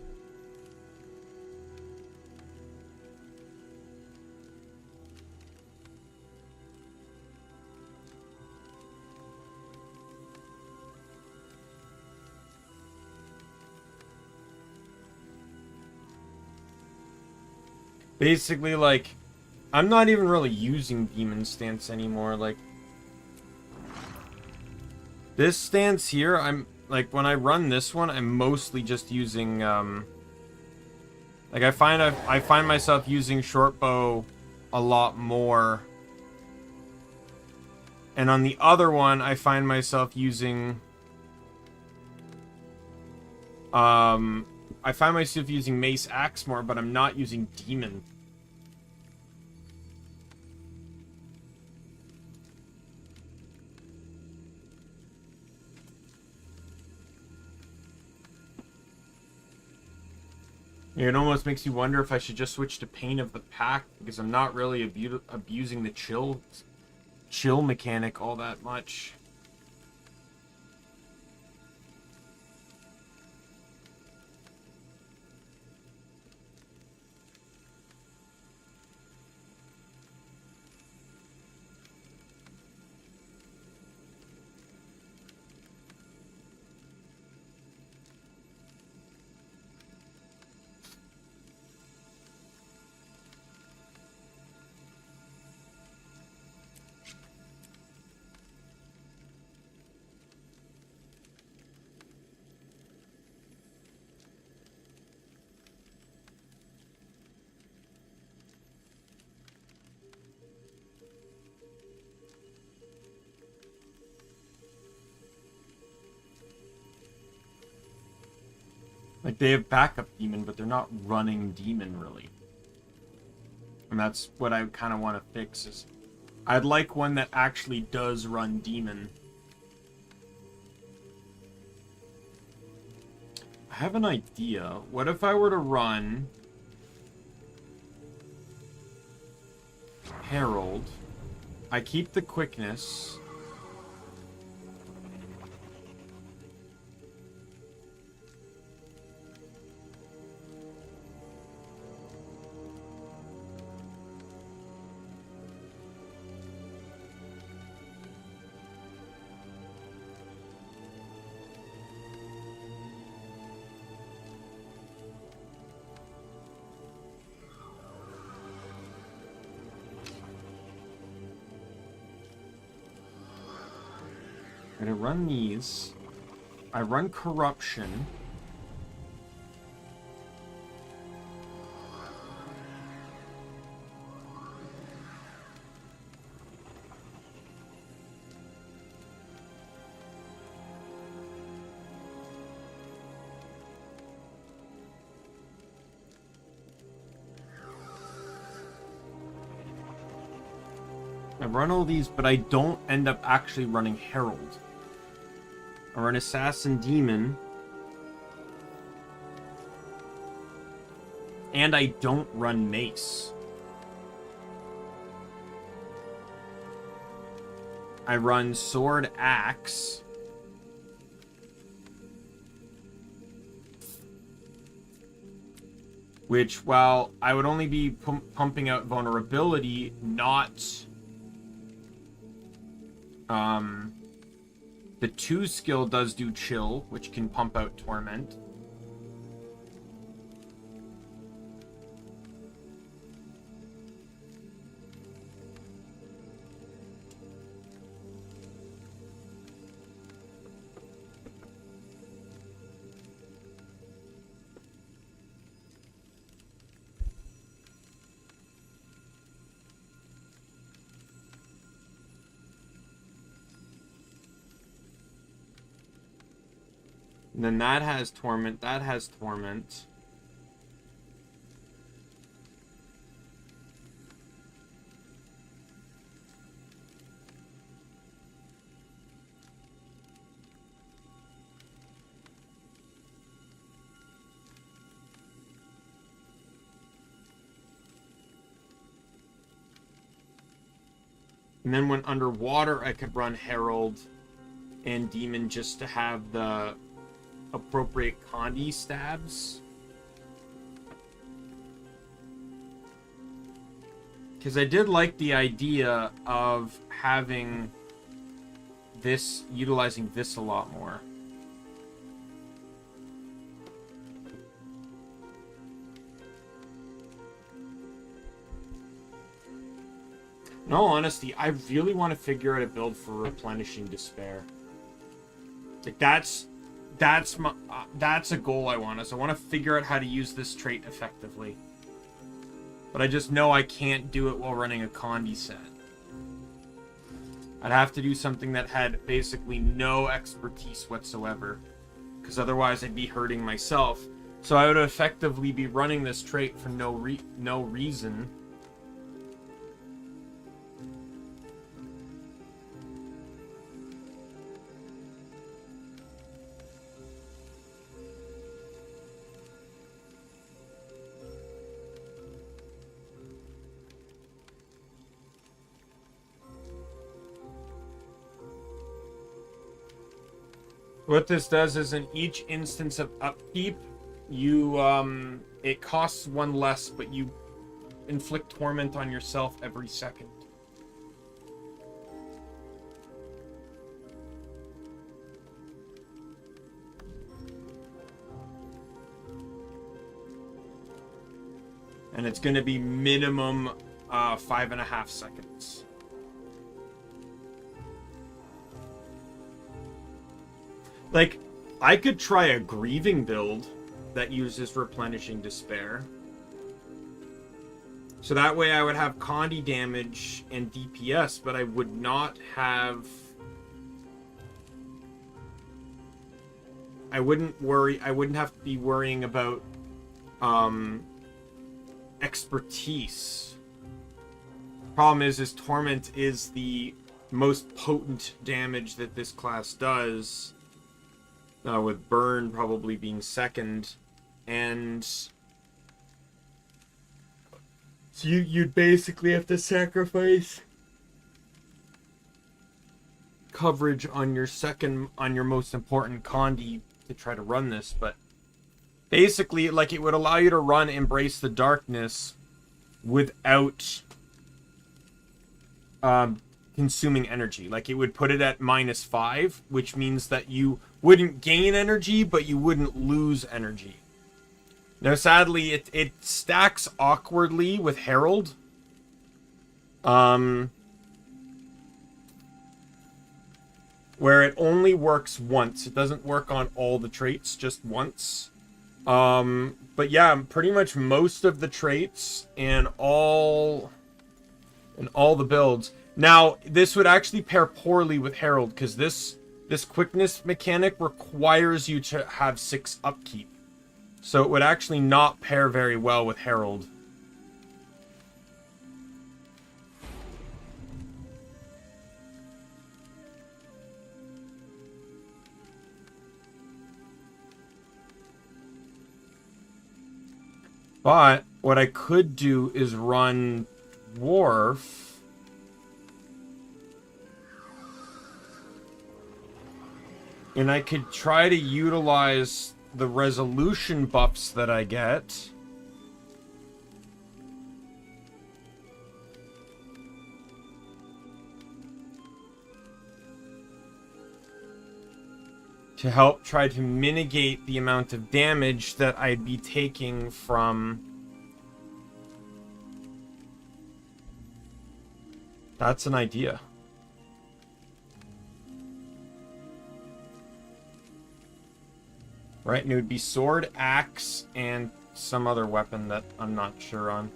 Basically, like, I'm not even really using Demon Stance anymore. Like, this stance here, I'm, like, when I run this one, I'm mostly just using, like, I find myself using short bow a lot more. And on the other one, I find myself using, I find myself using Mace Axe more, but I'm not using Demon. It almost makes you wonder if I should just switch to Pain of the Pack, because I'm not really abusing the chill mechanic all that much. Like, they have backup demon, but they're not running demon, really. And that's what I kind of want to fix, is I'd like one that actually does run demon. I have an idea. What if I were to run Herald? I keep the quickness. I'm gonna run these. I run corruption. I run all these, but I don't end up actually running Herald. I run Assassin Demon. And I don't run Mace. I run Sword Axe. Which, while I would only be pumping out Vulnerability, not... the 2 skill does do Chill, which can pump out Torment. And then that has Torment, that has Torment. And then when underwater, I could run Herald and Demon just to have the appropriate Condi stabs. Because I did like the idea of having this, utilizing this a lot more. In all honesty, I really want to figure out a build for Replenishing Despair. Like, that's a goal I want. Is I want to figure out how to use this trait effectively. But I just know I can't do it while running a Condi set. I'd have to do something that had basically no expertise whatsoever, because otherwise I'd be hurting myself. So I would effectively be running this trait for no reason. What this does is in each instance of upkeep, you, it costs 1 less, but you inflict torment on yourself every second. And it's going to be minimum 5.5 seconds. Like, I could try a Grieving build that uses Replenishing Despair. So that way I would have Condi damage and DPS, but I would not have... I wouldn't have to be worrying about expertise. Problem is Torment is the most potent damage that this class does, with Burn probably being second, and so you'd basically have to sacrifice coverage on your most important Condi to try to run this. But basically, like, it would allow you to run Embrace the Darkness without consuming energy. Like, it would put it at -5, which means that you wouldn't gain energy, but you wouldn't lose energy. Now, sadly, it stacks awkwardly with Herald. Where it only works once. It doesn't work on all the traits, just once. But yeah, pretty much most of the traits and all the builds. Now, this would actually pair poorly with Herald, because this quickness mechanic requires you to have 6 upkeep. So it would actually not pair very well with Herald. But what I could do is run Dwarf. And I could try to utilize the resolution buffs that I get. To help try to mitigate the amount of damage that I'd be taking from... That's an idea. Right, and it would be sword, axe, and some other weapon that I'm not sure on.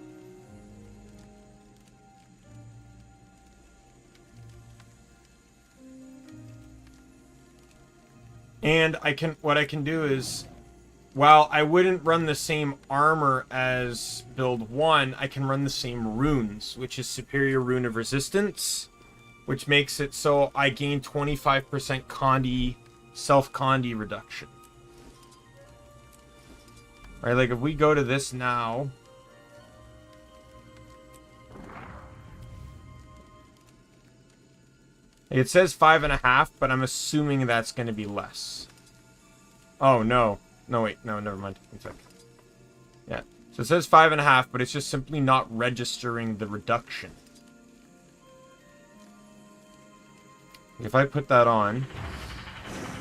And what I can do is, while I wouldn't run the same armor as build 1, I can run the same runes, which is Superior Rune of Resistance, which makes it so I gain 25% Condi, self-Condi reduction. Right, like if we go to this now, it says 5.5, but I'm assuming that's going to be less. Oh, no. No, wait. No, never mind. One sec. Yeah. So it says 5.5, but it's just simply not registering the reduction. If I put that on,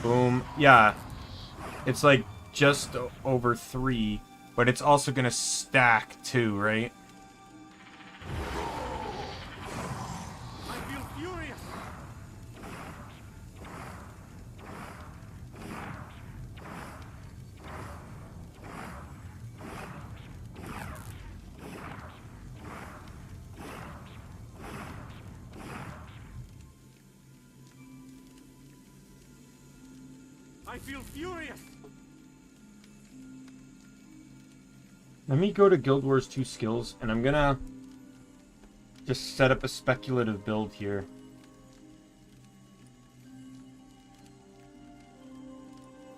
boom. Yeah. It's like just over 3, but it's also going to stack too, right? I feel furious. Let me go to Guild Wars 2 skills, and I'm gonna just set up a speculative build here.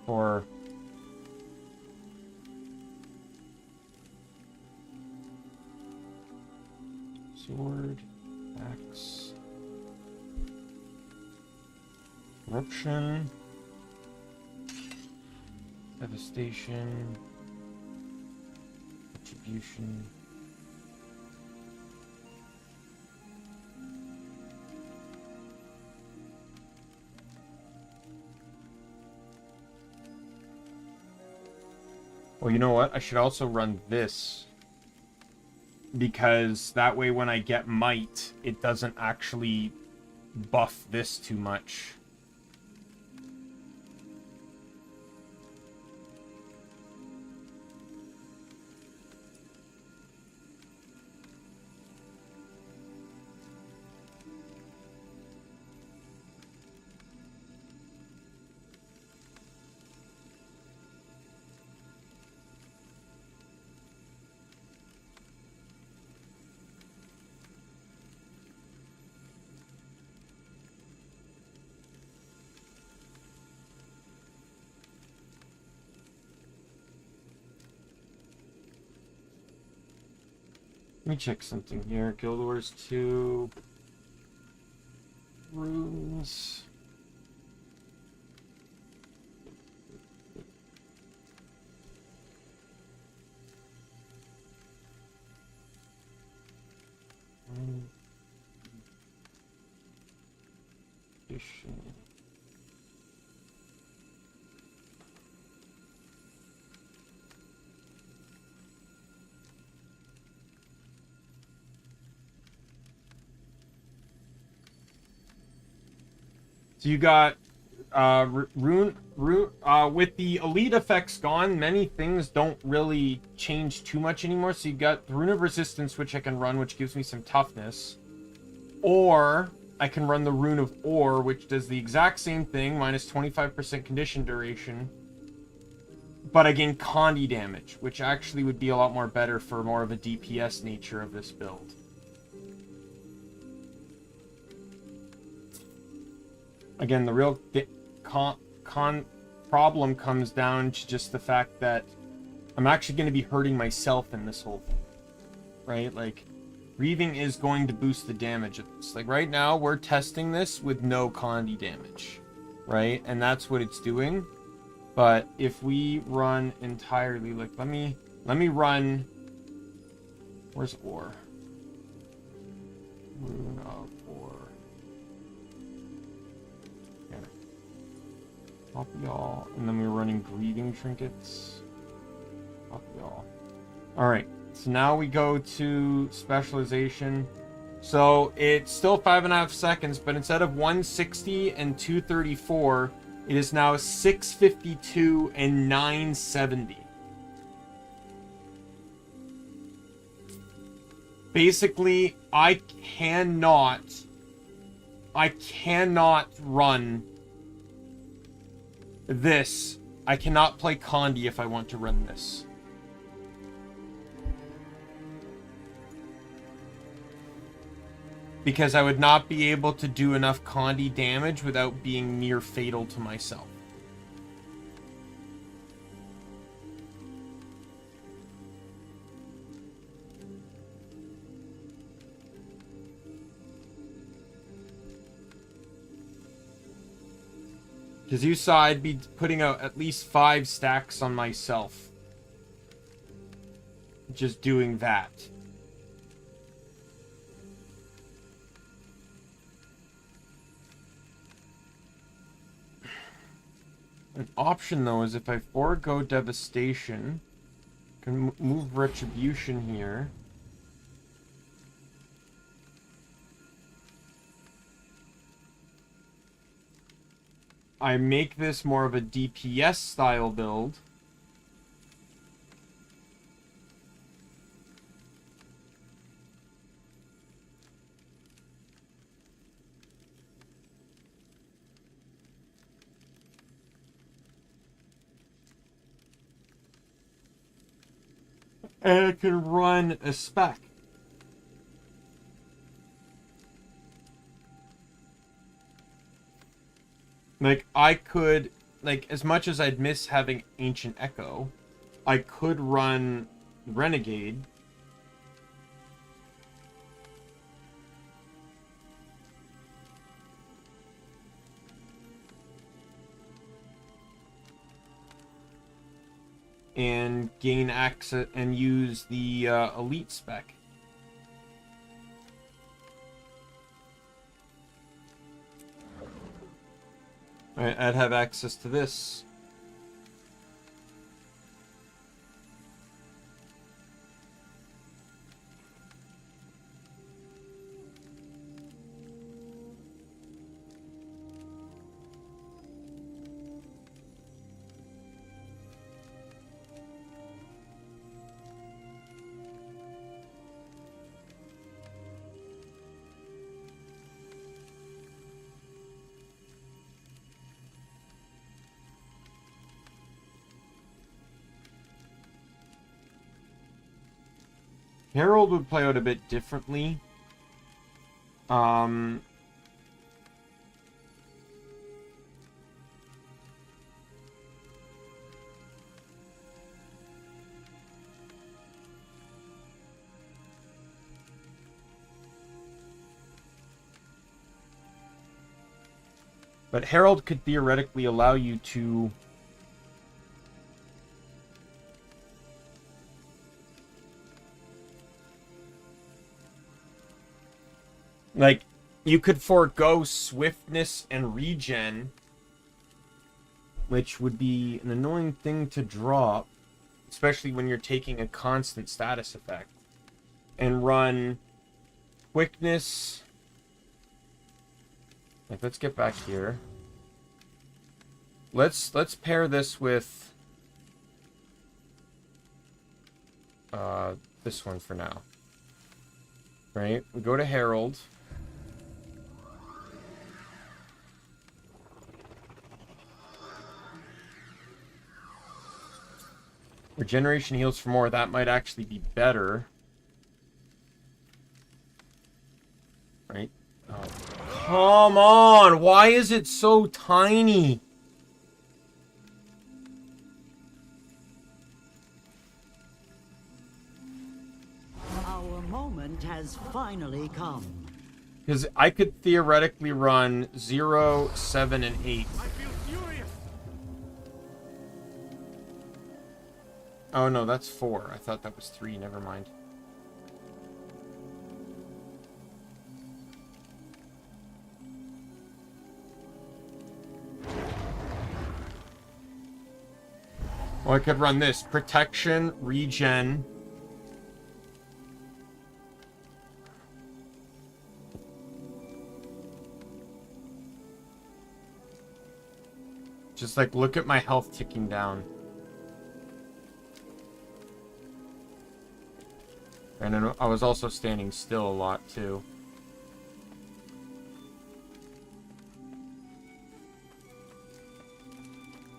For sword, axe, corruption, devastation, retribution. Well, you know what? I should also run this. Because that way when I get might, it doesn't actually buff this too much. Let me check something here. Guild Wars 2. Runes. Edition. So you got with the elite effects gone, many things don't really change too much anymore. So you got Rune of Resistance, which I can run, which gives me some toughness. Or I can run the Rune of Ore, which does the exact same thing, minus 25% condition duration. But I gain Condi damage, which actually would be a lot more better for more of a DPS nature of this build. Again, the real problem comes down to just the fact that I'm actually going to be hurting myself in this whole thing, right? Like, Reaving is going to boost the damage of this. Like, right now, we're testing this with no Condi damage, right? And that's what it's doing. But if we run entirely, like, let me run... Where's Ore? Rune of Ore. Copy all, and then we're running Grieving Trinkets. Copy all. Alright, so now we go to Specialization. So it's still 5.5 seconds, but instead of 160 and 234, it is now 652 and 970. Basically, I cannot run this. I cannot play Condi if I want to run this. Because I would not be able to do enough Condi damage without being near fatal to myself. Because you saw I'd be putting out at least 5 stacks on myself. Just doing that. An option, though, is if I forego Devastation, can move Retribution here. I make this more of a DPS style build. And I can run a spec. Like, I could, like, as much as I'd miss having Ancient Echo, I could run Renegade. And gain access and use the elite spec. I'd have access to this. Herald would play out a bit differently. But Herald could theoretically allow you to... Like, you could forego swiftness and regen, which would be an annoying thing to drop, especially when you're taking a constant status effect, and run quickness. Like, let's get back here. Let's pair this with this one for now. Right? We go to Herald. Regeneration heals for more. That might actually be better. Right? Oh, come on! Why is it so tiny? Our moment has finally come. Because I could theoretically run 0, 7, and 8. Oh no, that's 4. I thought that was 3. Never mind. Well, I could run this. Protection, regen. Just like, look at my health ticking down. And then I was also standing still a lot, too.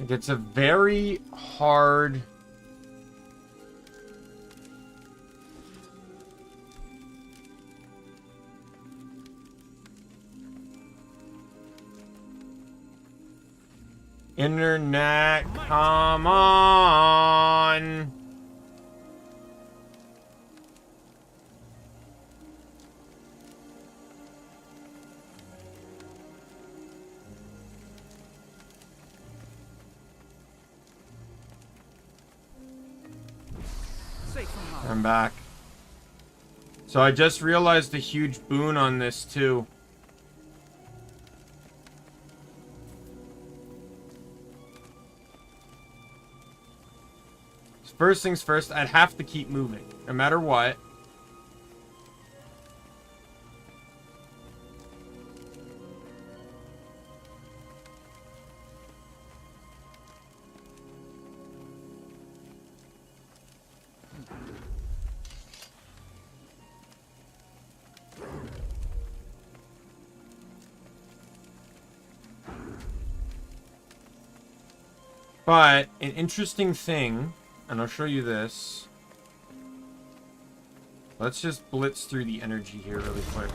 It's a very hard... Internet, come on! I'm back. So I just realized a huge boon on this too. First things first, I'd have to keep moving, no matter what. But an interesting thing, and I'll show you this. Let's just blitz through the energy here really quick.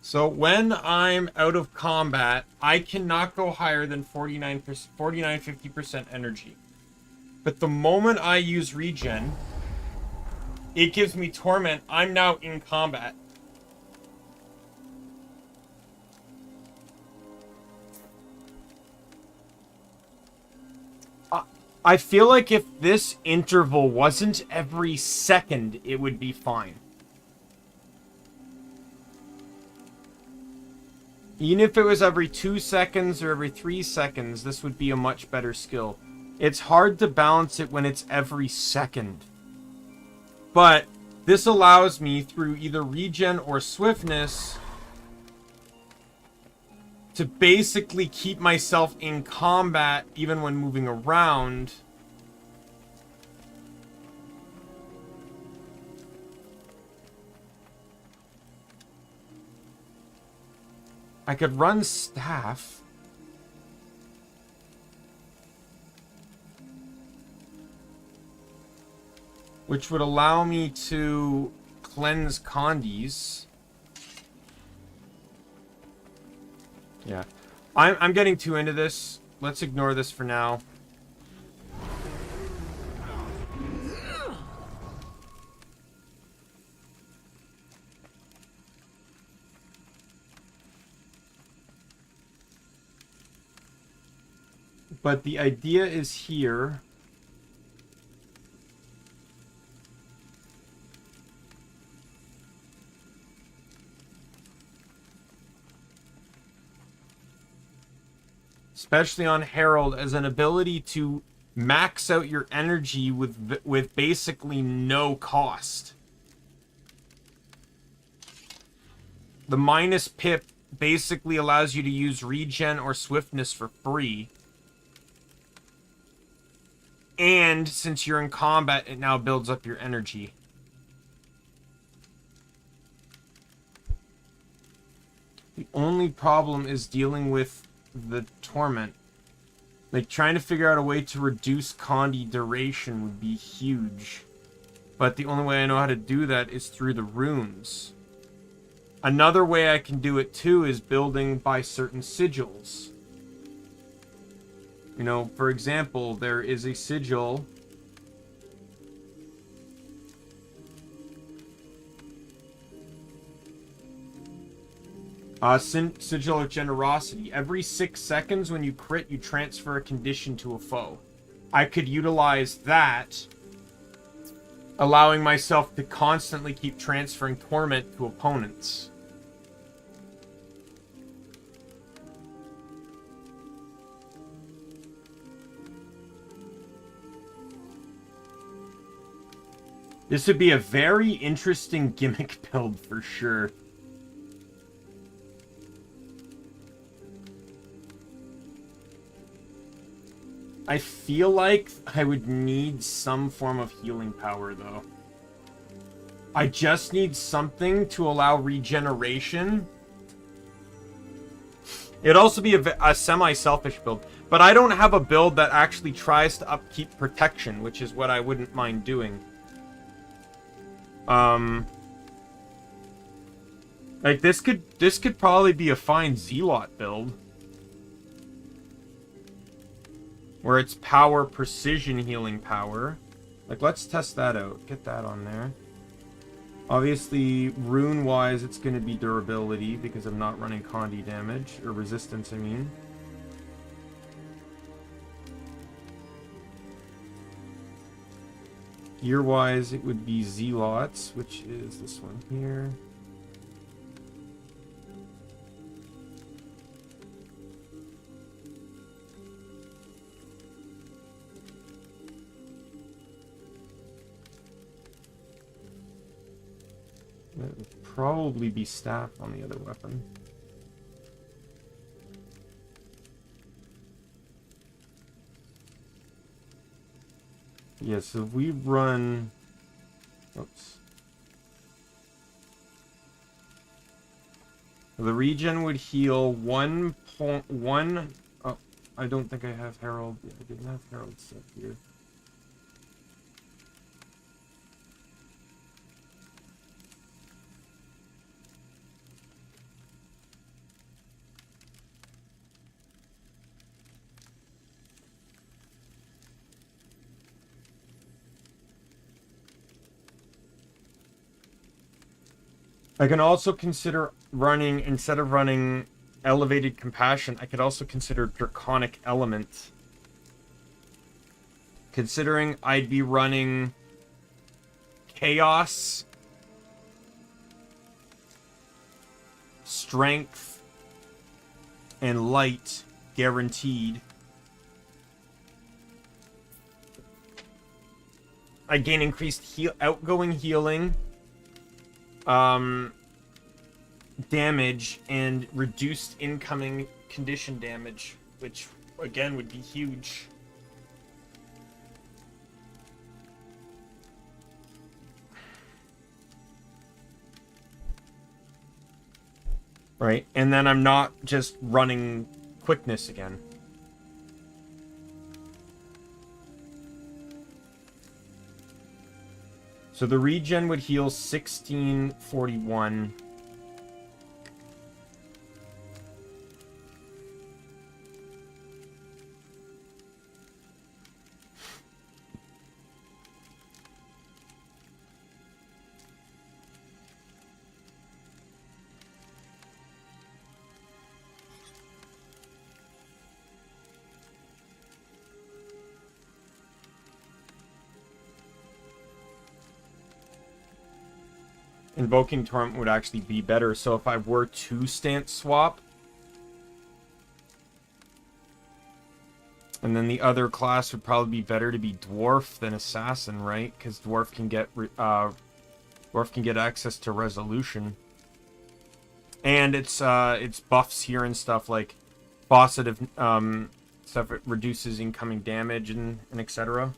So when I'm out of combat, I cannot go higher than 49-50% energy. But the moment I use regen, it gives me torment. I'm now in combat. I feel like if this interval wasn't every second, it would be fine. Even if it was every 2 seconds or every 3 seconds, this would be a much better skill. It's hard to balance it when it's every second. But this allows me, through either regen or swiftness, to basically keep myself in combat even when moving around. I could run staff. Which would allow me to cleanse Condis. Yeah. I'm getting too into this. Let's ignore this for now. But the idea is here. Especially on Herald, as an ability to max out your energy with basically no cost. The minus pip basically allows you to use regen or swiftness for free. And since you're in combat, it now builds up your energy. The only problem is dealing with the torment. Like, trying to figure out a way to reduce Condi duration would be huge. But the only way I know how to do that is through the runes. Another way I can do it too is building by certain sigils. You know, for example, there is a sigil. Sigil of Generosity. Every 6 seconds when you crit, you transfer a condition to a foe. I could utilize that, allowing myself to constantly keep transferring torment to opponents. This would be a very interesting gimmick build for sure. I feel like I would need some form of healing power, though. I just need something to allow regeneration. It'd also be a semi-selfish build. But I don't have a build that actually tries to upkeep protection, which is what I wouldn't mind doing. Like, this could probably be a fine Zealot build. Where it's power, precision healing power. Like, let's test that out. Get that on there. Obviously, rune-wise, it's going to be durability, because I'm not running Condi damage. Or resistance, I mean. Gear-wise, it would be Zealots, which is this one here. That would probably be staff on the other weapon. Yeah, so if we run... Oops. The regen would heal 1.1... Oh, I don't think I have Herald. Yeah, I didn't have Herald set here. I can also consider running, instead of running Elevated Compassion, I could also consider Draconic Element. Considering I'd be running Chaos, Strength, and Light guaranteed. I gain increased outgoing healing, damage, and reduced incoming condition damage, which again would be huge. Right, and then I'm not just running quickness again. So the regen would heal 1641. Invoking Torment would actually be better. So if I were to stance swap, and then the other class would probably be better to be Dwarf than Assassin, right? Because Dwarf can get access to Resolution, and it's buffs here and stuff like Faucet of stuff. It reduces incoming damage and etc.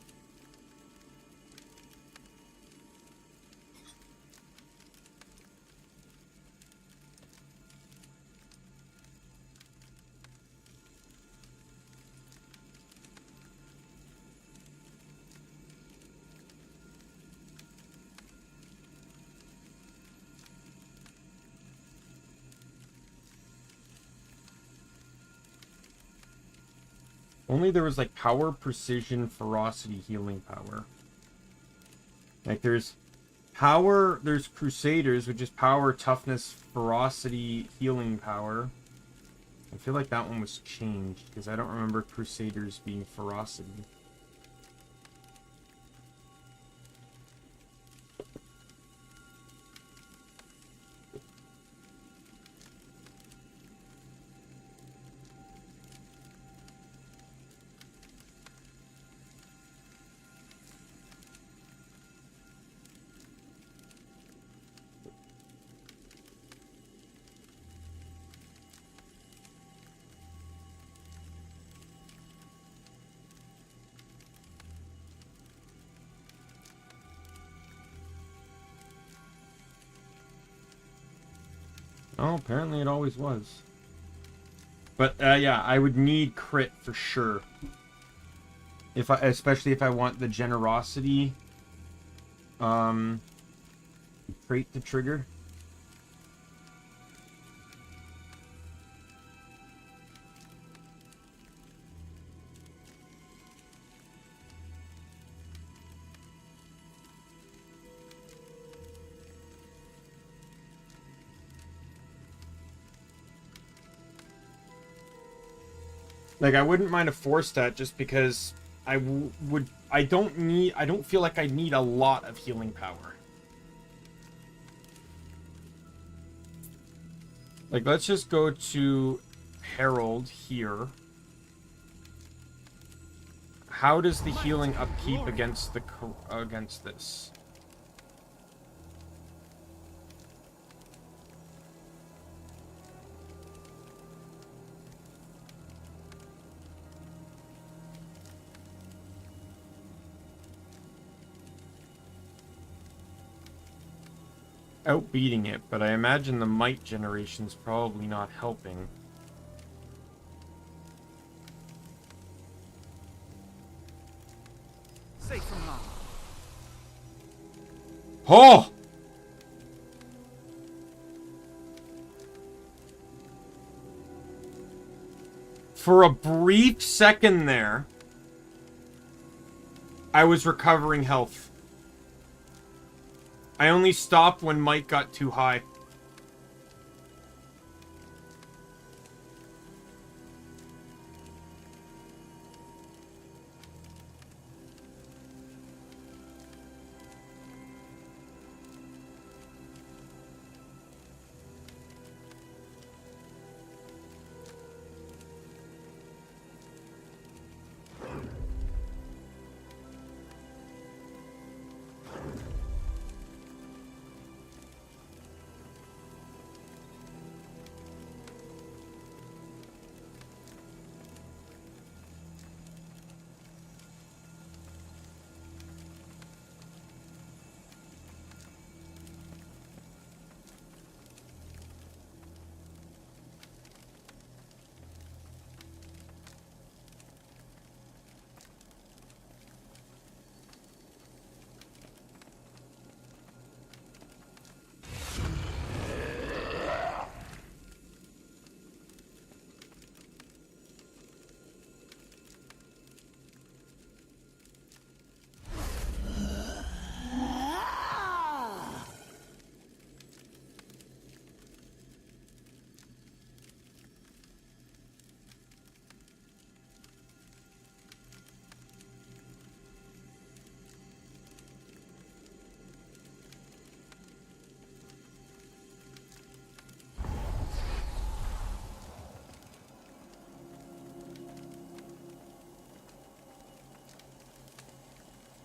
Only there was like power, precision, ferocity, healing power. Like there's power, there's Crusaders, which is power, toughness, ferocity, healing power. I feel like that one was changed because I don't remember Crusaders being ferocity. Oh, apparently it always was. But yeah, I would need crit for sure. Especially if I want the generosity trait to trigger. Like, I wouldn't mind a 4-stat just because I don't feel like I need a lot of healing power. Like, let's just go to Herald here. How does the healing upkeep against this? Outbeating it, but I imagine the might generation's probably not helping. Safe from harm. Oh! For a brief second there, I was recovering health. I only stopped when might got too high.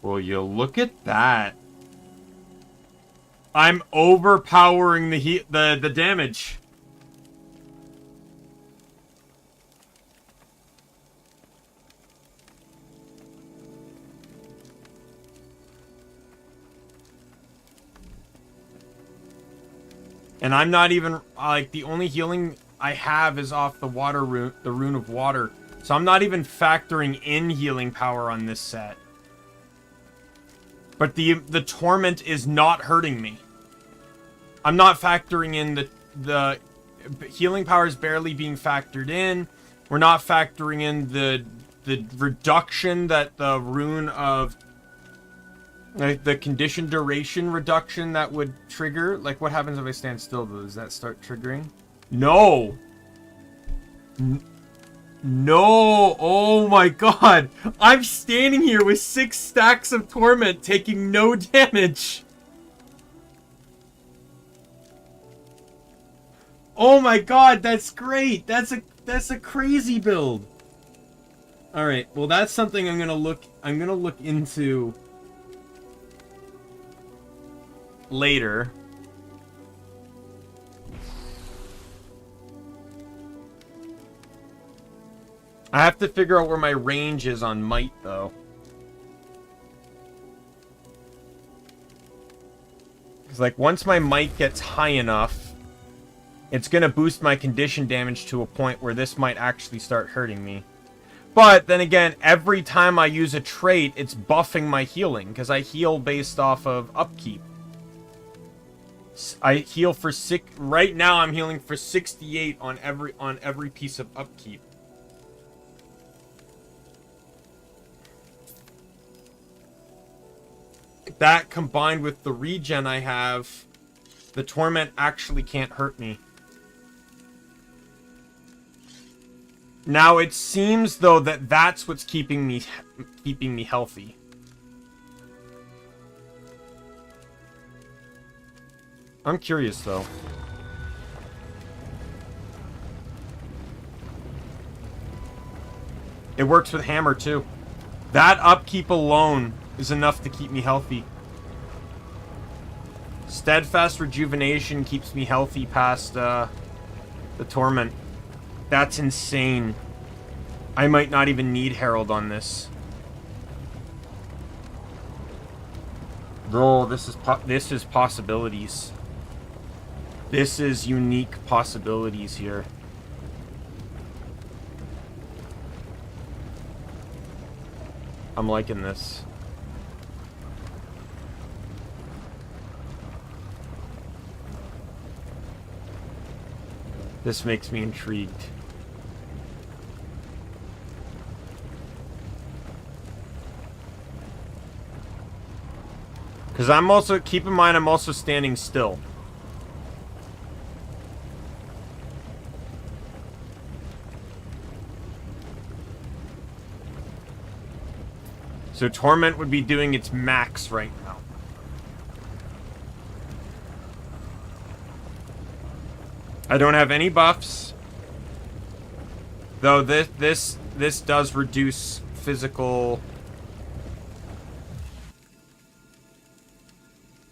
Well, you look at that. I'm overpowering the damage. And I'm not even, like, the only healing I have is off the water rune, the rune of water. So I'm not even factoring in healing power on this set. But the torment is not hurting me. I'm not factoring in the healing power is barely being factored in. We're not factoring in the reduction that the rune of, like, the condition duration reduction that would trigger. Like, what happens if I stand still? Does that start triggering? No. No. Oh my god. I'm standing here with 6 stacks of torment taking no damage. Oh my god, that's great. That's a crazy build. All right. Well, that's something I'm going to look into later. I have to figure out where my range is on might, though. Because, like, once my might gets high enough, it's going to boost my condition damage to a point where this might actually start hurting me. But, then again, every time I use a trait, it's buffing my healing, because I heal based off of upkeep. I heal for right now I'm healing for 68 on every piece of upkeep. That combined with the regen I have, the torment actually can't hurt me. Now it seems though that that's what's keeping me healthy. I'm curious though. It works with hammer too. That upkeep alone is enough to keep me healthy. Steadfast rejuvenation keeps me healthy past the torment. That's insane. I might not even need Herald on this. Oh, this is possibilities. This is unique possibilities here. I'm liking this. This makes me intrigued. Because I'm also, keep in mind, I'm also standing still. So Torment would be doing its max right now. I don't have any buffs. Though this does reduce physical...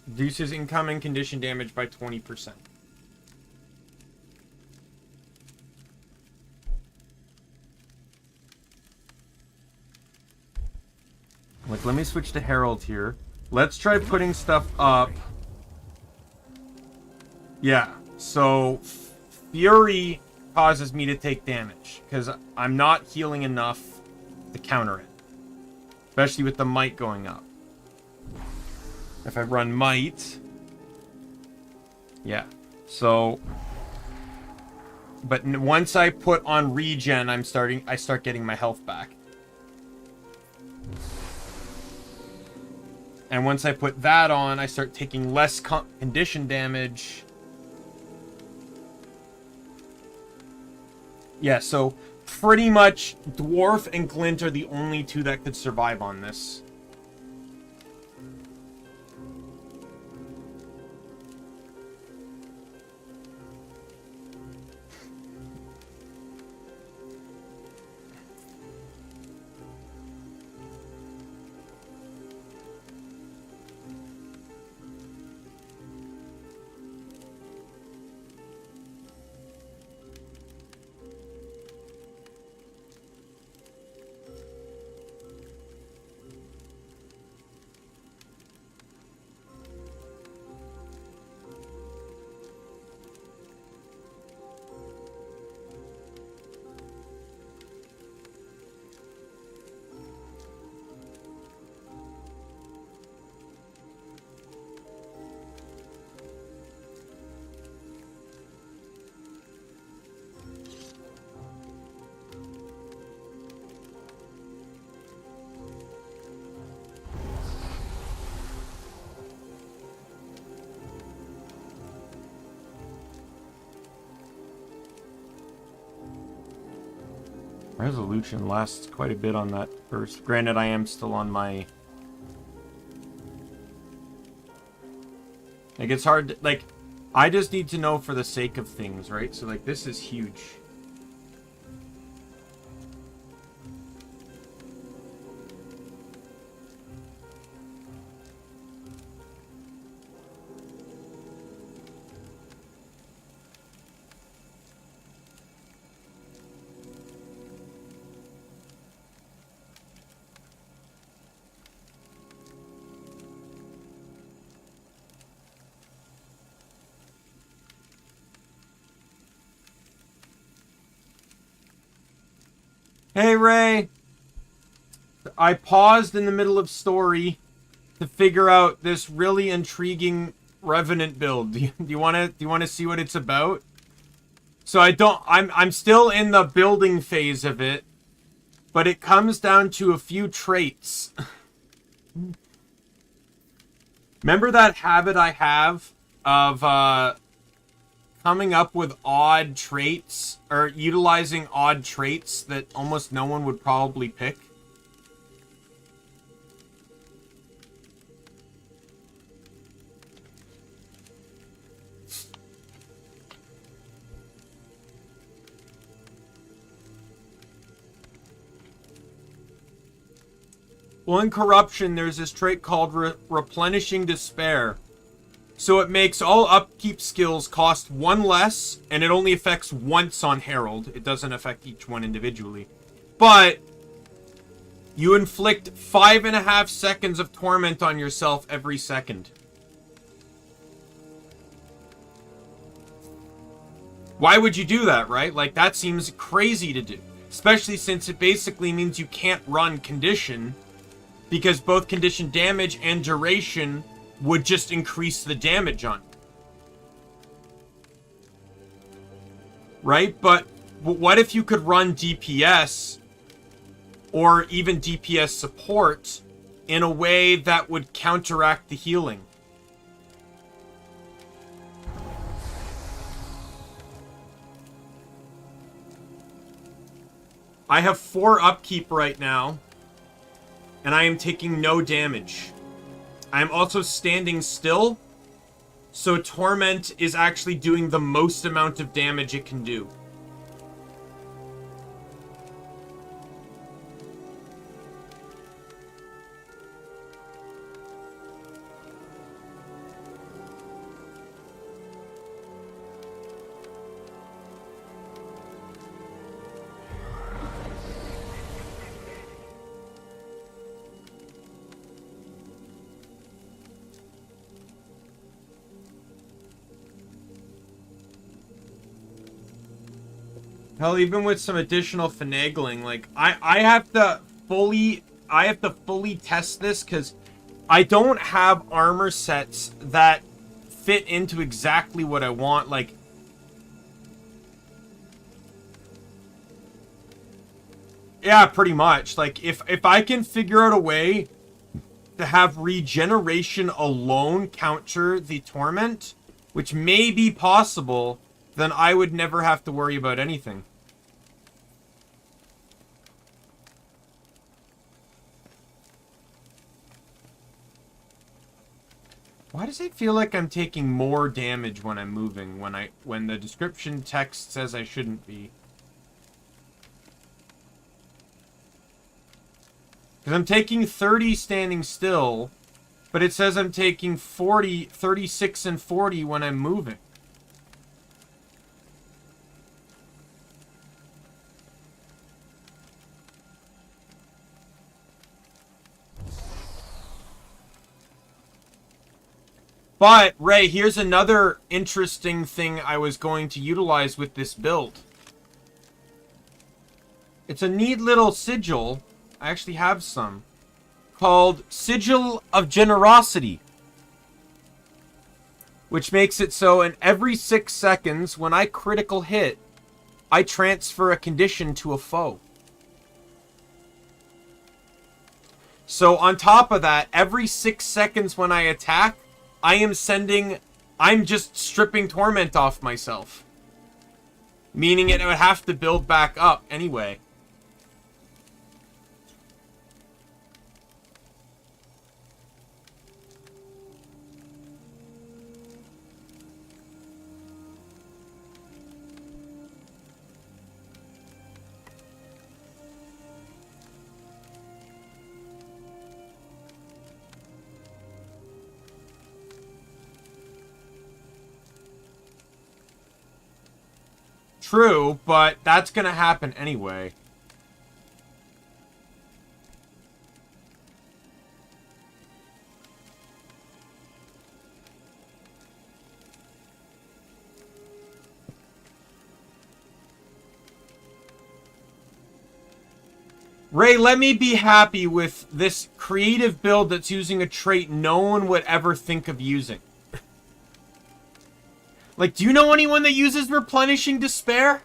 Reduces incoming condition damage by 20%. Like, let me switch to Herald here. Let's try putting stuff up. Yeah, so Fury causes me to take damage because I'm not healing enough to counter it. Especially with the might going up. If I run might... Yeah, so... But once I put on regen, I start getting my health back. And once I put that on, I start taking less condition damage. Yeah, so pretty much Dwarf and Glint are the only two that could survive on this. Resolution lasts quite a bit on that burst. Granted, I am still on my... Like, it's hard to, like, I just need to know for the sake of things, right? So, like, this is huge. Hey, Ray. I paused in the middle of story to figure out this really intriguing Revenant build. Do you want to see what it's about? So I'm still in the building phase of it, but it comes down to a few traits. Remember that habit I have of coming up with odd traits, or utilizing odd traits that almost no one would probably pick? Well, in Corruption, there's this trait called Replenishing Despair. So it makes all upkeep skills cost 1 less, and it only affects once on Herald. It doesn't affect each one individually. But you inflict 5.5 seconds of torment on yourself every second. Why would you do that, right? Like, that seems crazy to do. Especially since it basically means you can't run condition, because both condition damage and duration would just increase the damage on you. Right? But what if you could run DPS or even DPS support in a way that would counteract the healing? I have 4 upkeep right now, and I am taking no damage. I'm also standing still, so Torment is actually doing the most amount of damage it can do. Hell, even with some additional finagling, like, I have to fully test this, because I don't have armor sets that fit into exactly what I want. Like, yeah, pretty much. Like, if I can figure out a way to have regeneration alone counter the torment, which may be possible, then I would never have to worry about anything. Why does it feel like I'm taking more damage when I'm moving, when the description text says I shouldn't be? Because I'm taking 30 standing still, but it says I'm taking 40, 36 and 40 when I'm moving. But, Ray, here's another interesting thing I was going to utilize with this build. It's a neat little sigil. I actually have some. Called Sigil of Generosity. Which makes it so in every 6 seconds, when I critical hit, I transfer a condition to a foe. So on top of that, every 6 seconds when I attack, I'm just stripping torment off myself. Meaning it would have to build back up anyway. True, but that's gonna happen anyway. Ray, let me be happy with this creative build that's using a trait no one would ever think of using. Like, do you know anyone that uses Replenishing Despair?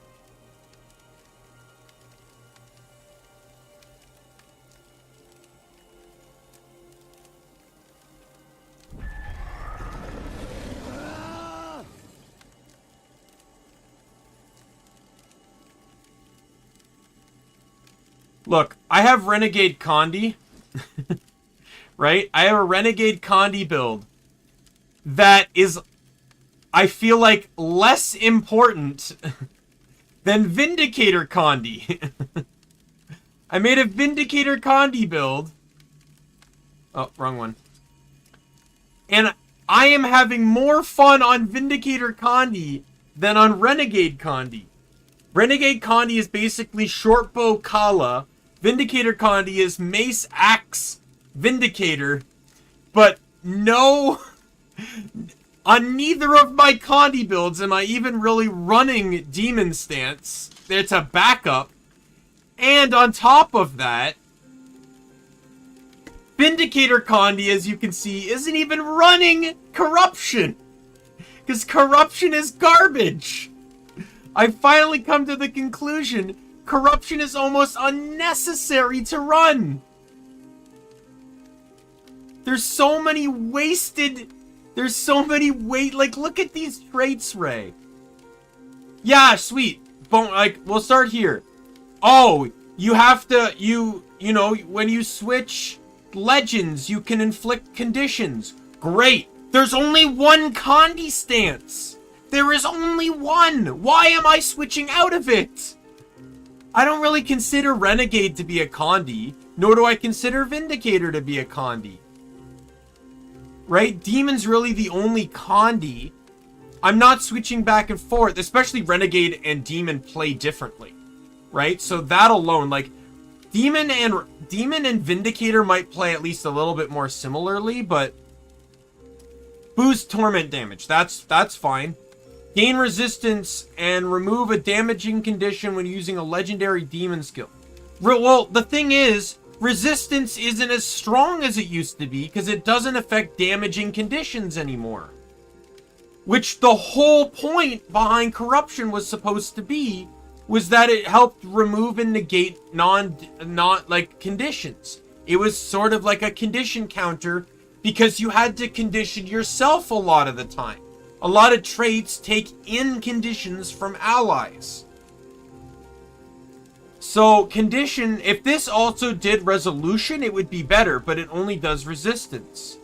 Look, I have Renegade Condi, right? I have a Renegade Condi build that is, I feel like, less important than Vindicator Condi. I made a Vindicator Condi build. Oh, wrong one. And I am having more fun on Vindicator Condi than on Renegade Condi. Renegade Condi is basically Shortbow Kala. Vindicator Condi is Mace Axe Vindicator. But no... On neither of my Condi builds am I even really running Demon Stance. It's a backup. And on top of that, Vindicator Condi, as you can see, isn't even running Corruption. Because Corruption is garbage. I've finally come to the conclusion Corruption is almost unnecessary to run. There's so many wasted... Like, look at these traits, Ray. Yeah, sweet. Like, we'll start here. Oh, you have to... You know, when you switch legends, you can inflict conditions. Great. There's only one Condi stance. There is only one. Why am I switching out of it? I don't really consider Renegade to be a Condi, nor do I consider Vindicator to be a Condi. Right? Demon's really the only Condi. I'm not switching back and forth, especially Renegade and Demon play differently. Right? So that alone, like, Demon and Vindicator might play at least a little bit more similarly, but boost torment damage. That's fine. Gain resistance and remove a damaging condition when using a legendary demon skill. Well, the thing is, resistance isn't as strong as it used to be because it doesn't affect damaging conditions anymore. Which the whole point behind Corruption was supposed to be, was that it helped remove and negate not conditions. It was sort of like a condition counter because you had to condition yourself a lot of the time. A lot of traits take in conditions from allies. So, condition, if this also did resolution, it would be better, but it only does resistance.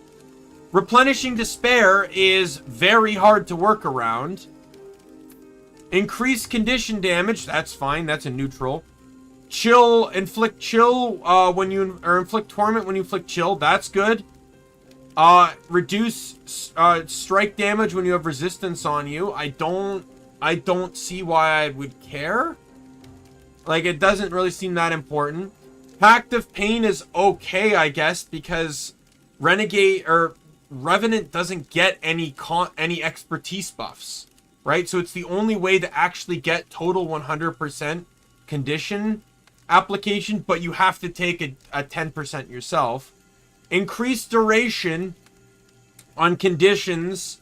Replenishing Despair is very hard to work around. Increase condition damage, that's fine, that's a neutral. Chill, inflict chill inflict torment when you inflict chill, that's good. Reduce strike damage when you have resistance on you. I don't see why I would care. Like, it doesn't really seem that important. Pact of Pain is okay, I guess, because Renegade or Revenant doesn't get any expertise buffs, right? So it's the only way to actually get total 100% condition application, but you have to take a 10% yourself. Increase duration on conditions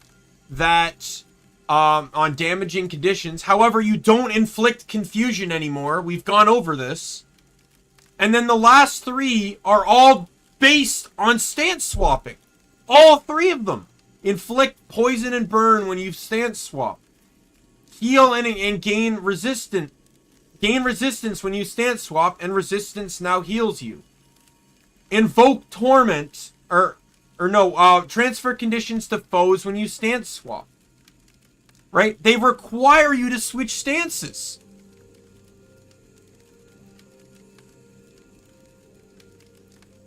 that on damaging conditions. However, you don't inflict confusion anymore. We've gone over this. And then the last three are all based on stance swapping. All three of them. Inflict poison and burn when you stance swap. Heal and gain resistance. Gain resistance when you stance swap, and resistance now heals you. Invoke torment, transfer conditions to foes when you stance swap. Right? They require you to switch stances.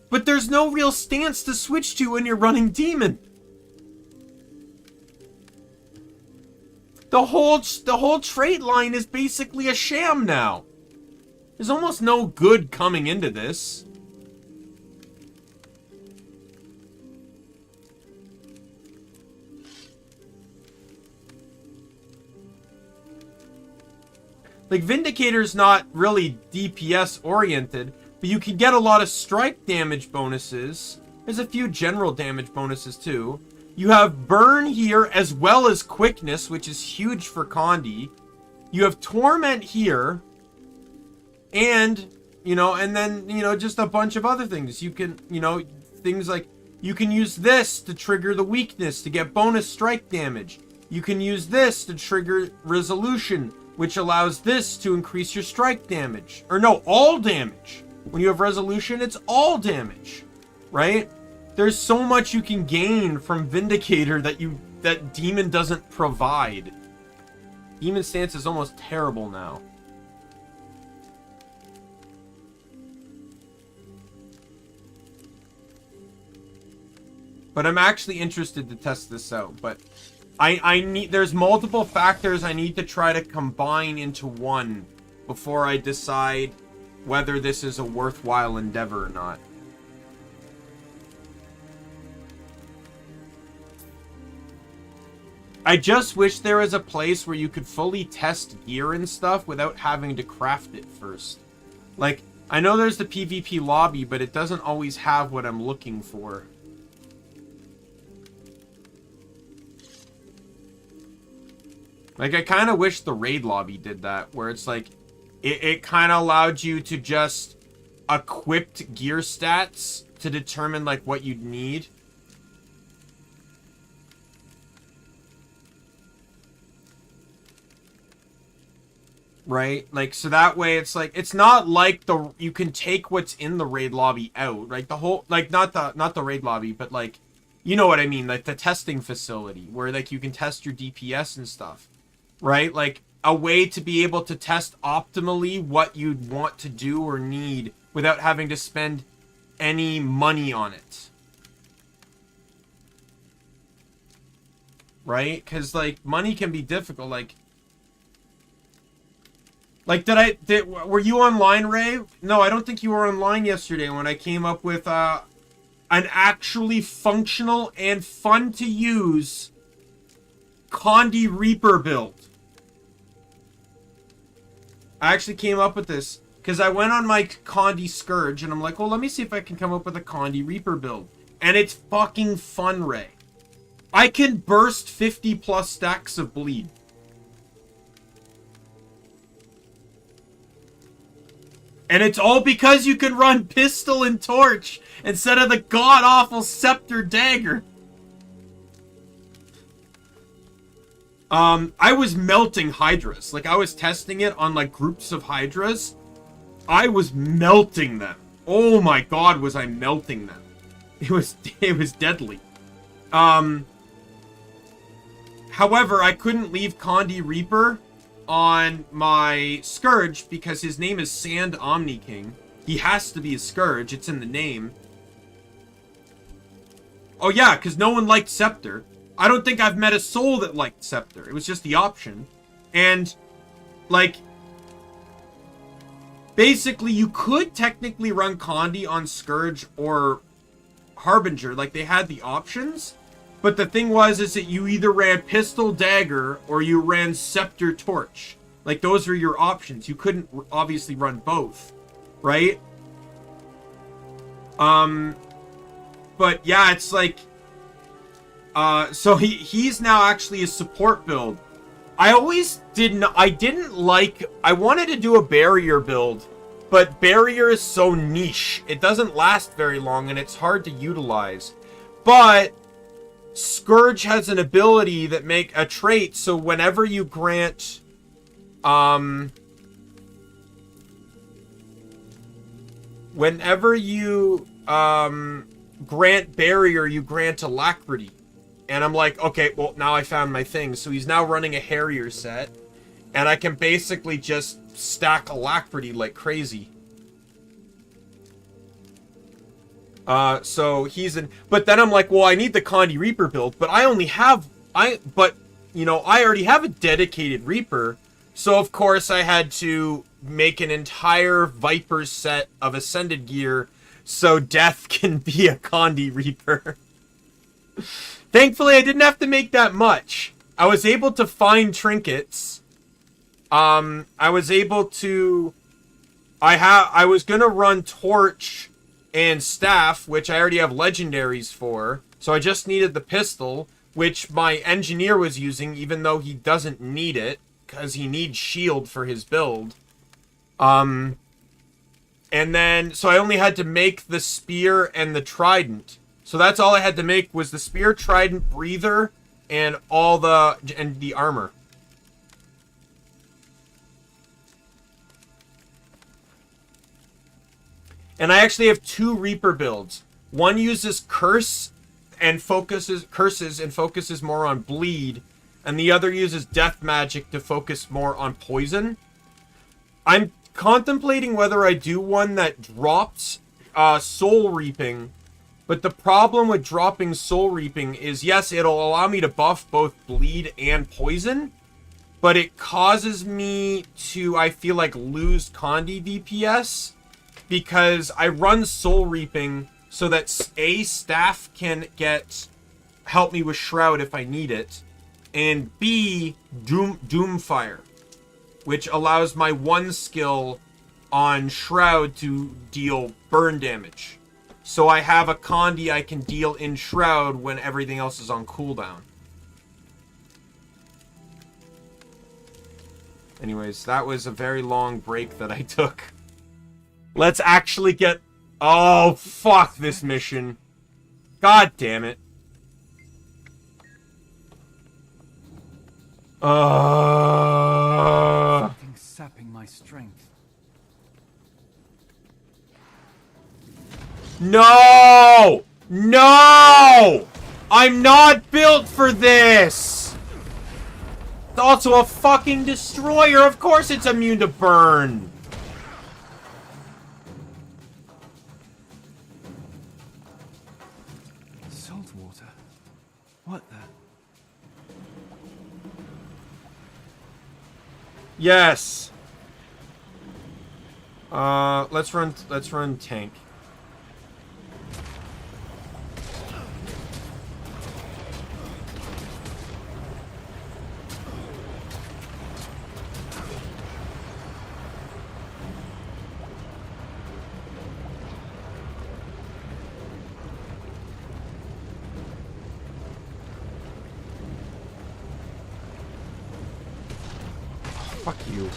But there's no real stance to switch to when you're running Demon. The whole trait line is basically a sham now. There's almost no good coming into this. Like, Vindicator's not really DPS oriented, but you can get a lot of strike damage bonuses. There's a few general damage bonuses too. You have burn here as well as quickness, which is huge for Condi. You have torment here. And, you know, and then, you know, just a bunch of other things. You can, you know, things like, you can use this to trigger the weakness to get bonus strike damage. You can use this to trigger resolution, which allows this to increase your strike damage. Or no, all damage. When you have resolution, it's all damage, right? There's so much you can gain from Vindicator that Demon doesn't provide. Demon stance is almost terrible now. But I'm actually interested to test this out. But I need, there's multiple factors I need to try to combine into one before I decide whether this is a worthwhile endeavor or not. I just wish there was a place where you could fully test gear and stuff without having to craft it first. Like, I know there's the PvP lobby, but it doesn't always have what I'm looking for. Like, I kind of wish the raid lobby did that, where it's like, it kind of allowed you to just equip gear stats to determine, like, what you'd need. Right? Like, so that way it's like, it's not like you can take what's in the raid lobby out, right? The whole, like, not the raid lobby, but like, you know what I mean? Like, the testing facility, where, like, you can test your DPS and stuff. Right? Like, a way to be able to test optimally what you'd want to do or need without having to spend any money on it. Right? Because, like, money can be difficult. Like, were you online, Ray? No, I don't think you were online yesterday when I came up with an actually functional and fun to use Condi Reaper build. I actually came up with this because I went on my Condi Scourge and I'm like, well, let me see if I can come up with a Condi Reaper build. And it's fucking fun, Ray. I can burst 50 plus stacks of bleed. And it's all because you can run pistol and torch instead of the god-awful scepter dagger. I was melting Hydras. Like, I was testing it on, like, groups of Hydras. I was melting them. Oh my god, was I melting them. It was deadly. However, I couldn't leave Condi Reaper on my Scourge because his name is Sand Omni King. He has to be a Scourge. It's in the name. Oh yeah, because no one liked Scepter. I don't think I've met a soul that liked Scepter. It was just the option. And, like, basically, you could technically run Condi on Scourge or Harbinger. Like, they had the options. But the thing is that you either ran Pistol Dagger or you ran Scepter Torch. Like, those are your options. You couldn't obviously run both. Right? But, yeah, it's like... so he's now actually a support build. I wanted to do a barrier build, but barrier is so niche. It doesn't last very long and it's hard to utilize. But Scourge has an ability that make a trait, so whenever you grant grant barrier, you grant alacrity. And I'm like, okay, well, now I found my thing. So he's now running a Harrier set. And I can basically just stack alacrity like crazy. So he's in... But then I'm like, well, I need the Condi Reaper build. But I only have... But you know, I already have a dedicated Reaper. So, of course, I had to make an entire Viper set of Ascended gear so Death can be a Condi Reaper. Thankfully, I didn't have to make that much. I was able to find trinkets. I was able to... I was gonna run Torch and Staff, which I already have legendaries for. So I just needed the pistol, which my engineer was using, even though he doesn't need it, because he needs shield for his build. And then, so I only had to make the spear and the trident. So that's all I had to make was the spear, trident, breather, and the armor. And I actually have 2 Reaper builds. One uses curses and focuses more on bleed, and the other uses death magic to focus more on poison. I'm contemplating whether I do one that drops soul reaping, but the problem with dropping soul reaping is, yes, it'll allow me to buff both bleed and poison, but it causes me to, I feel like, lose Condi DPS, because I run soul reaping so that A, Staff can help me with Shroud if I need it, and B, Doomfire, which allows my one skill on Shroud to deal burn damage. So I have a Condi I can deal in Shroud when everything else is on cooldown. Anyways, that was a very long break that I took. Let's actually get... Oh, fuck this mission. God damn it. Something sapping my strength. No! No! I'm not built for this! It's also a fucking destroyer. Of course it's immune to burn. Salt water? What the? Yes. Let's run tank. Fuck you.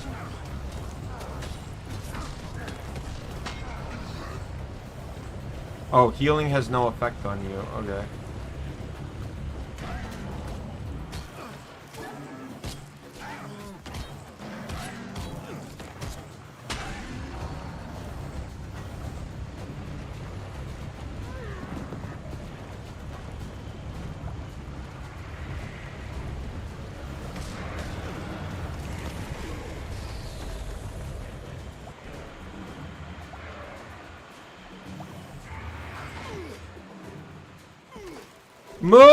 Oh, healing has no effect on you. Okay. Move!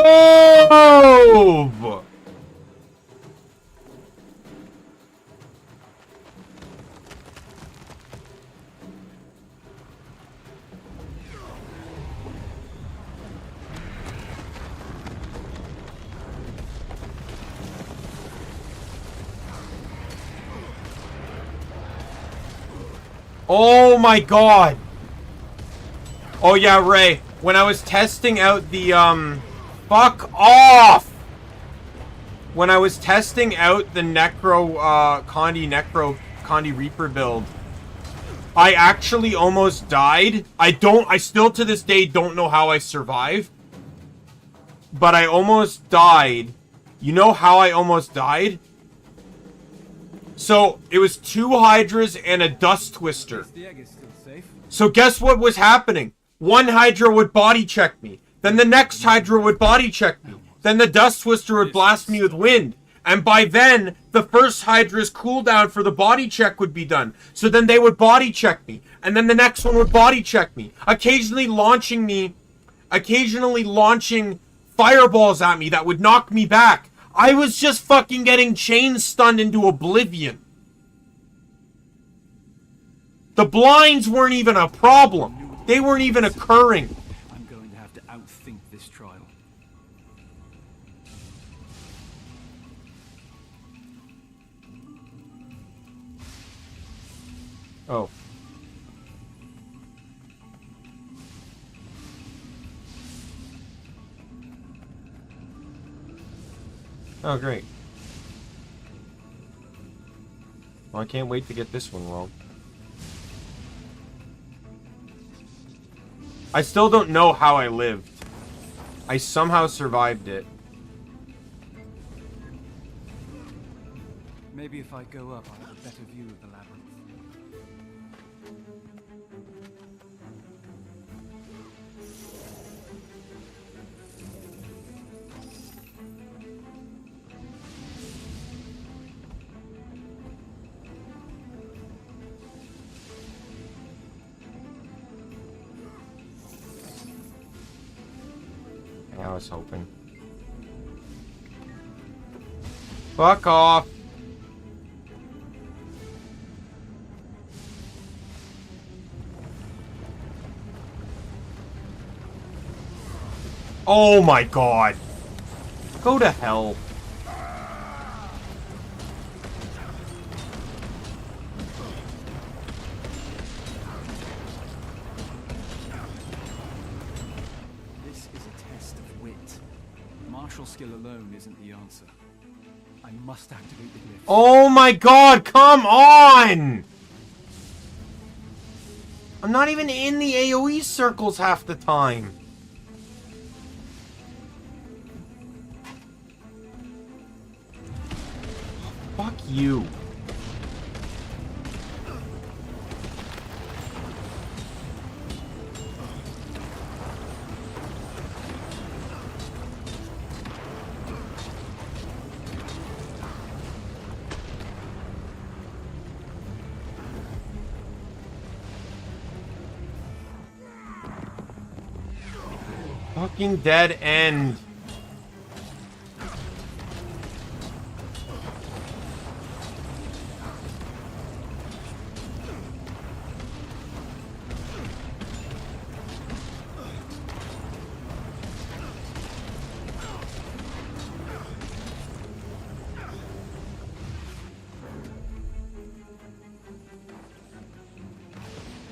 Oh my god! Oh yeah, Ray. When I was testing out the, Fuck off! When I was testing out the Condi Reaper build, I actually almost died. I still to this day don't know how I survived. But I almost died. You know how I almost died? So, it was 2 Hydras and a Dust Twister. The egg is still safe. So guess what was happening? One Hydra would body check me. Then the next Hydra would body check me. Then the Dust Twister would blast me with wind. And by then, the first Hydra's cooldown for the body check would be done. So then they would body check me. And then the next one would body check me. Occasionally launching fireballs at me that would knock me back. I was just fucking getting chain stunned into oblivion. The blinds weren't even a problem. They weren't even occurring. I'm going to have to outthink this trial. Oh. Oh, great. Well, I can't wait to get this one wrong. I still don't know how I lived. I somehow survived it. Maybe if I go up, I'll have a better view of the labyrinth. I was hoping. Fuck off. Oh my god. Go to hell. Martial skill alone isn't the answer. I must activate the glyphs. Oh my god, come on! I'm not even in the AoE circles half the time. Fuck you. Fucking dead end.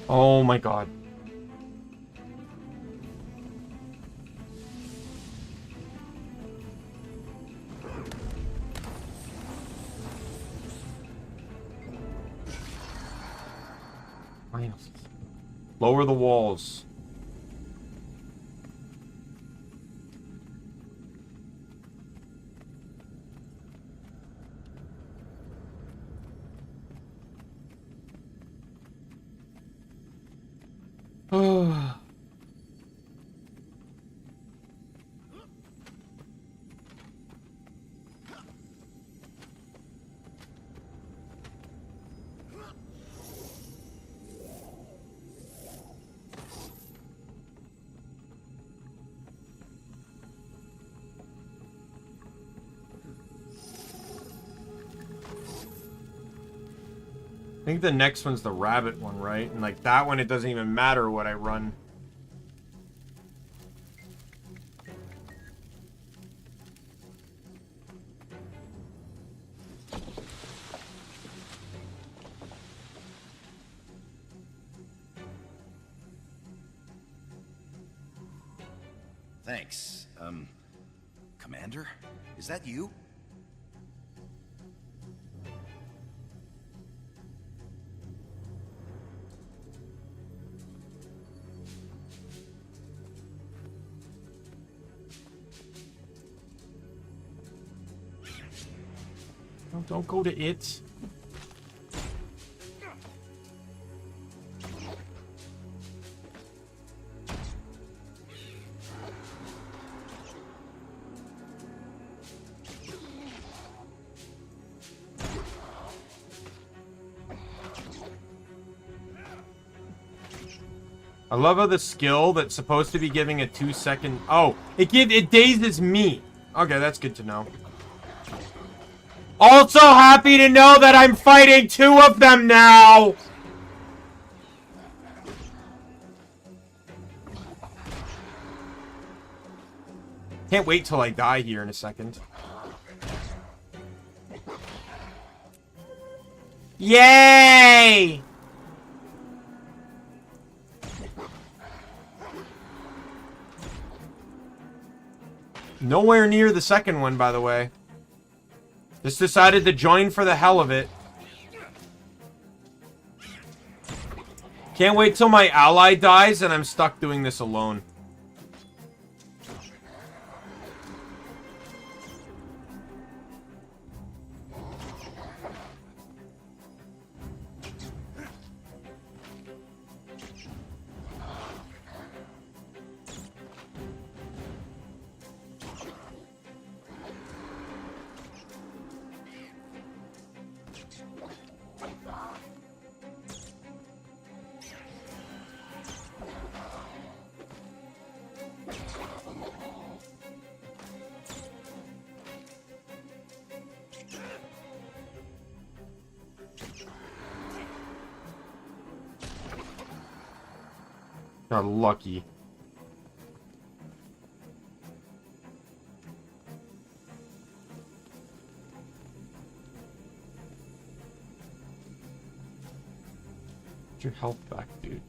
Oh my god. Lower the walls. Oh. I think the next one's the rabbit one, right? And like that one, it doesn't even matter what I run. Thanks. Commander? Is that you? Don't go to it. I love how the skill that's supposed to be giving a 2-second... Oh, it dazes me. Okay, that's good to know. Also happy to know that I'm fighting 2 of them now! Can't wait till I die here in a second. Yay! Nowhere near the second one, by the way. Just decided to join for the hell of it. Can't wait till my ally dies and I'm stuck doing this alone. Got lucky. Get your health back, dude.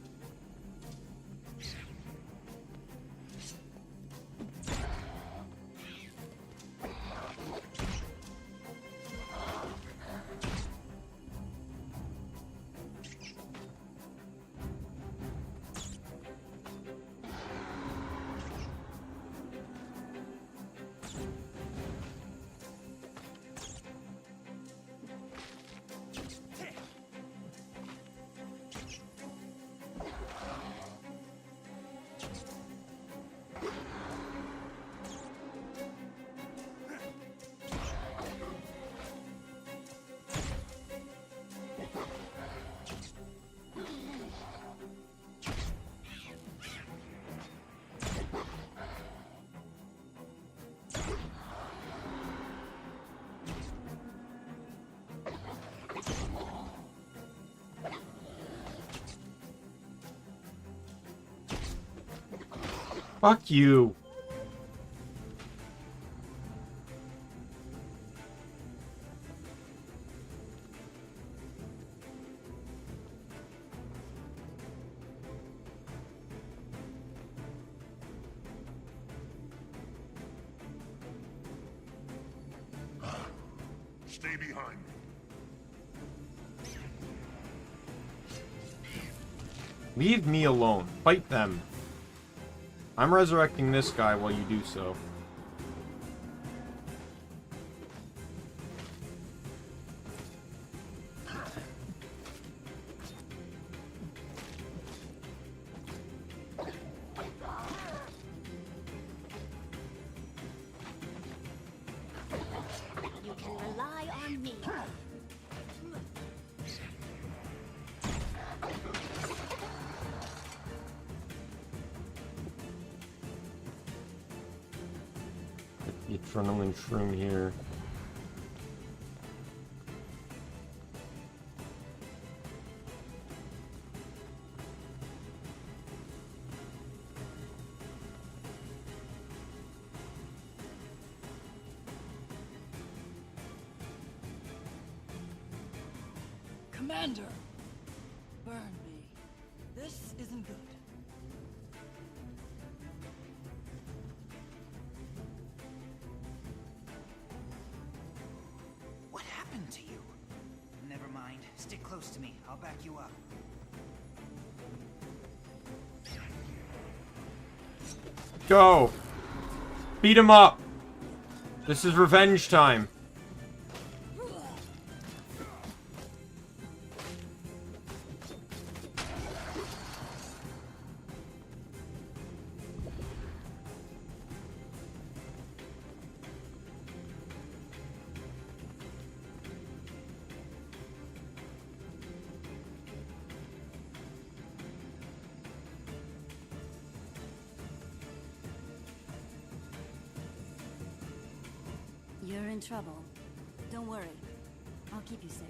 Fuck you. Stay behind me. Leave me alone. Fight them. I'm resurrecting this guy while you do so. You can rely on me. The adrenaline shroom here. Commander! Burn me. This isn't good. What happened to you? Never mind. Stick close to me. I'll back you up. Go! Beat him up! This is revenge time. You're in trouble. Don't worry. keep you safe.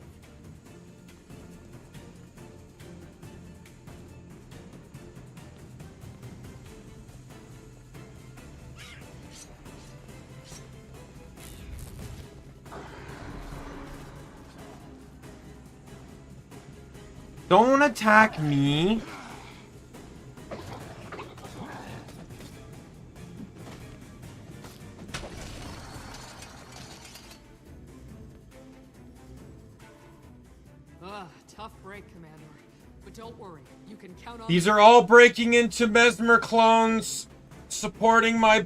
Don't attack me. Tough break, Commander. But don't worry, you can count on... These are all breaking into Mesmer clones, supporting my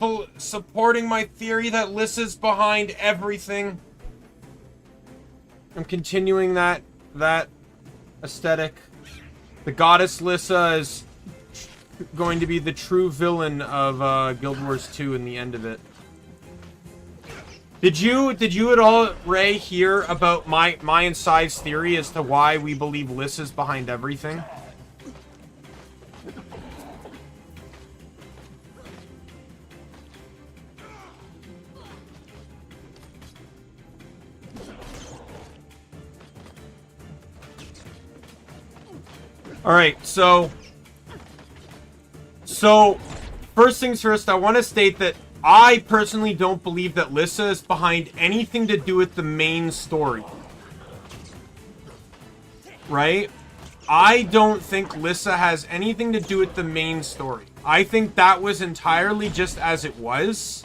theory that Lissa's behind everything. I'm continuing that aesthetic. The goddess Lissa is going to be the true villain of Guild Wars 2 in the end of it. Did you at all, Ray, hear about my and Sai's theory as to why we believe Lissa's behind everything? Alright, so first things first, I want to state that I personally don't believe that Lissa is behind anything to do with the main story. Right? I don't think Lissa has anything to do with the main story. I think that was entirely just as it was.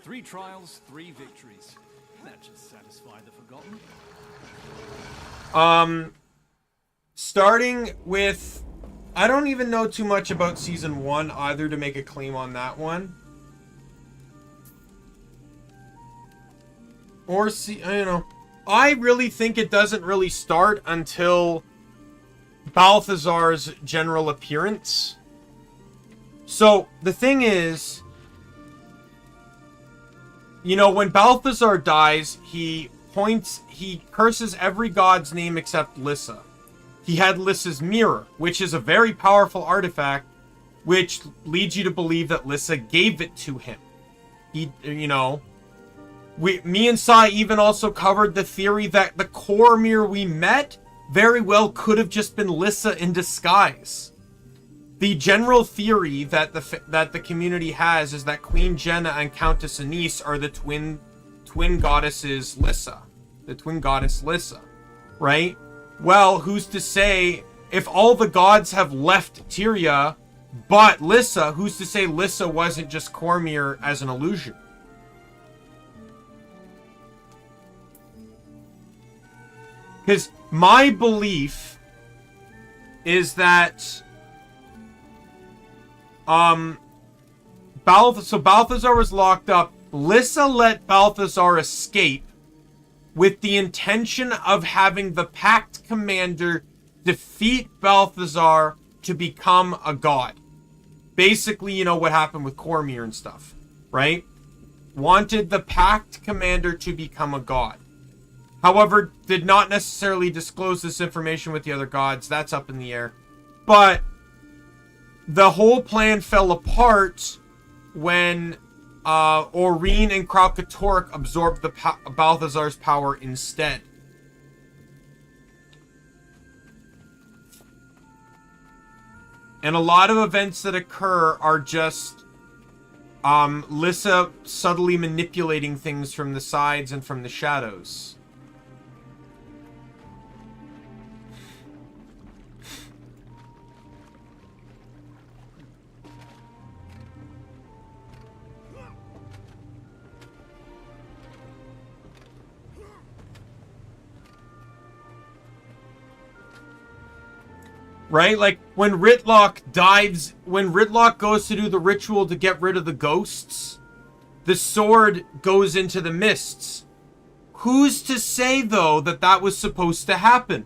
3 trials, 3 victories. That should satisfy the forgotten. Starting with... I don't even know too much about Season 1 either to make a claim on that one. Or, I don't know. I really think it doesn't really start until Balthazar's general appearance. So, the thing is... You know, when Balthazar dies, he curses every god's name except Lissa. He had Lissa's mirror, which is a very powerful artifact, which leads you to believe that Lissa gave it to him. Me and Sai even also covered the theory that the core mirror we met very well could have just been Lissa in disguise. The general theory that the community has is that Queen Jenna and Countess Anise are the twin goddesses Lissa. The twin goddess Lissa, right? Well, who's to say, if all the gods have left Tyria, but Lissa, who's to say Lissa wasn't just Cormyr as an illusion? Because my belief is that, Balthazar was locked up. Lissa let Balthazar escape with the intention of having the Pact Commander defeat Balthazar to become a god. Basically, you know what happened with Cormyr and stuff, right? Wanted the Pact Commander to become a god. However, did not necessarily disclose this information with the other gods. That's up in the air. But the whole plan fell apart when Aurene and Kralkatork absorbed the Balthazar's power instead. And a lot of events that occur are just Lissa subtly manipulating things from the sides and from the shadows. Right? Like, when Ritlock goes to do the ritual to get rid of the ghosts, the sword goes into the mists. Who's to say, though, that that was supposed to happen?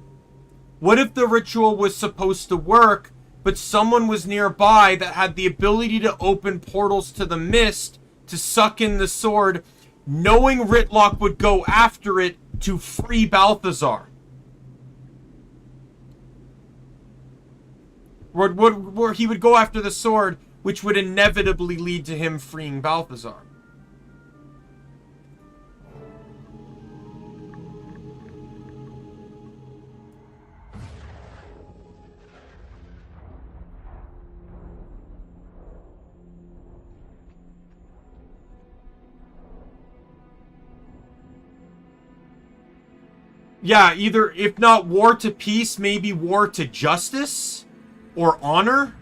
What if the ritual was supposed to work, but someone was nearby that had the ability to open portals to the mist to suck in the sword, knowing Ritlock would go after it to free Balthazar? Where he would go after the sword, which would inevitably lead to him freeing Balthazar. Yeah, either, if not war to peace, maybe war to justice or honor.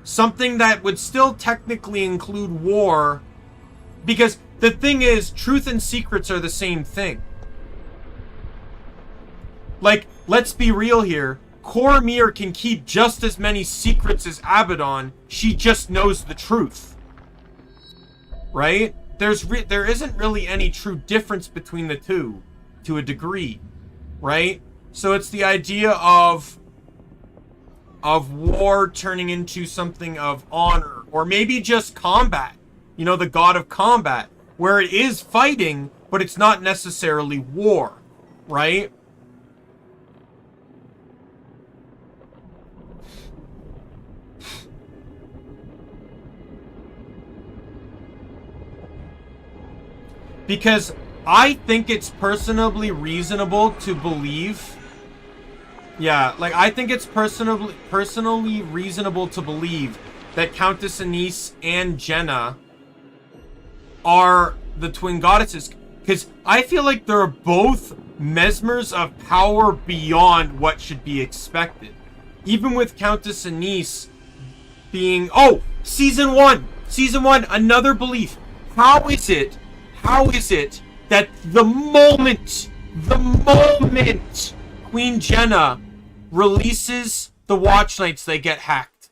Something that would still technically include war. Because the thing is, truth and secrets are the same thing. Like, let's be real here. Cormyr can keep just as many secrets as Abaddon. She just knows the truth. Right? There isn't really any true difference between the two, to a degree. Right? So it's the idea of war turning into something of honor, or maybe just combat. You know, the god of combat, where it is fighting, but it's not necessarily war, right? Because I think it's personally reasonable to believe... Yeah, like, I think it's personally reasonable to believe that Countess Anise and Jenna are the twin goddesses. Because I feel like they're both mesmers of power beyond what should be expected. Even with Countess Anise being... Oh! Season 1! Season 1, another belief. How is it that the moment Queen Jenna releases the Watch Knights, they get hacked?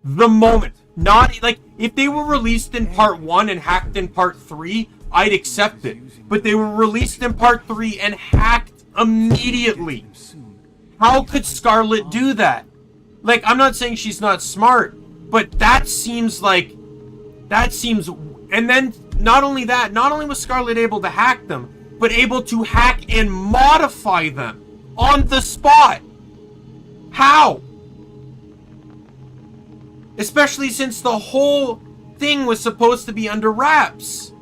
The moment. Not, like, if they were released in part 1 and hacked in part 3, I'd accept it. But they were released in part 3 and hacked immediately. How could Scarlet do that? Like, I'm not saying she's not smart, but that seems like... And then, not only that, not only was Scarlet able to hack them, but able to hack and modify them on the spot. How? Especially since the whole thing was supposed to be under wraps.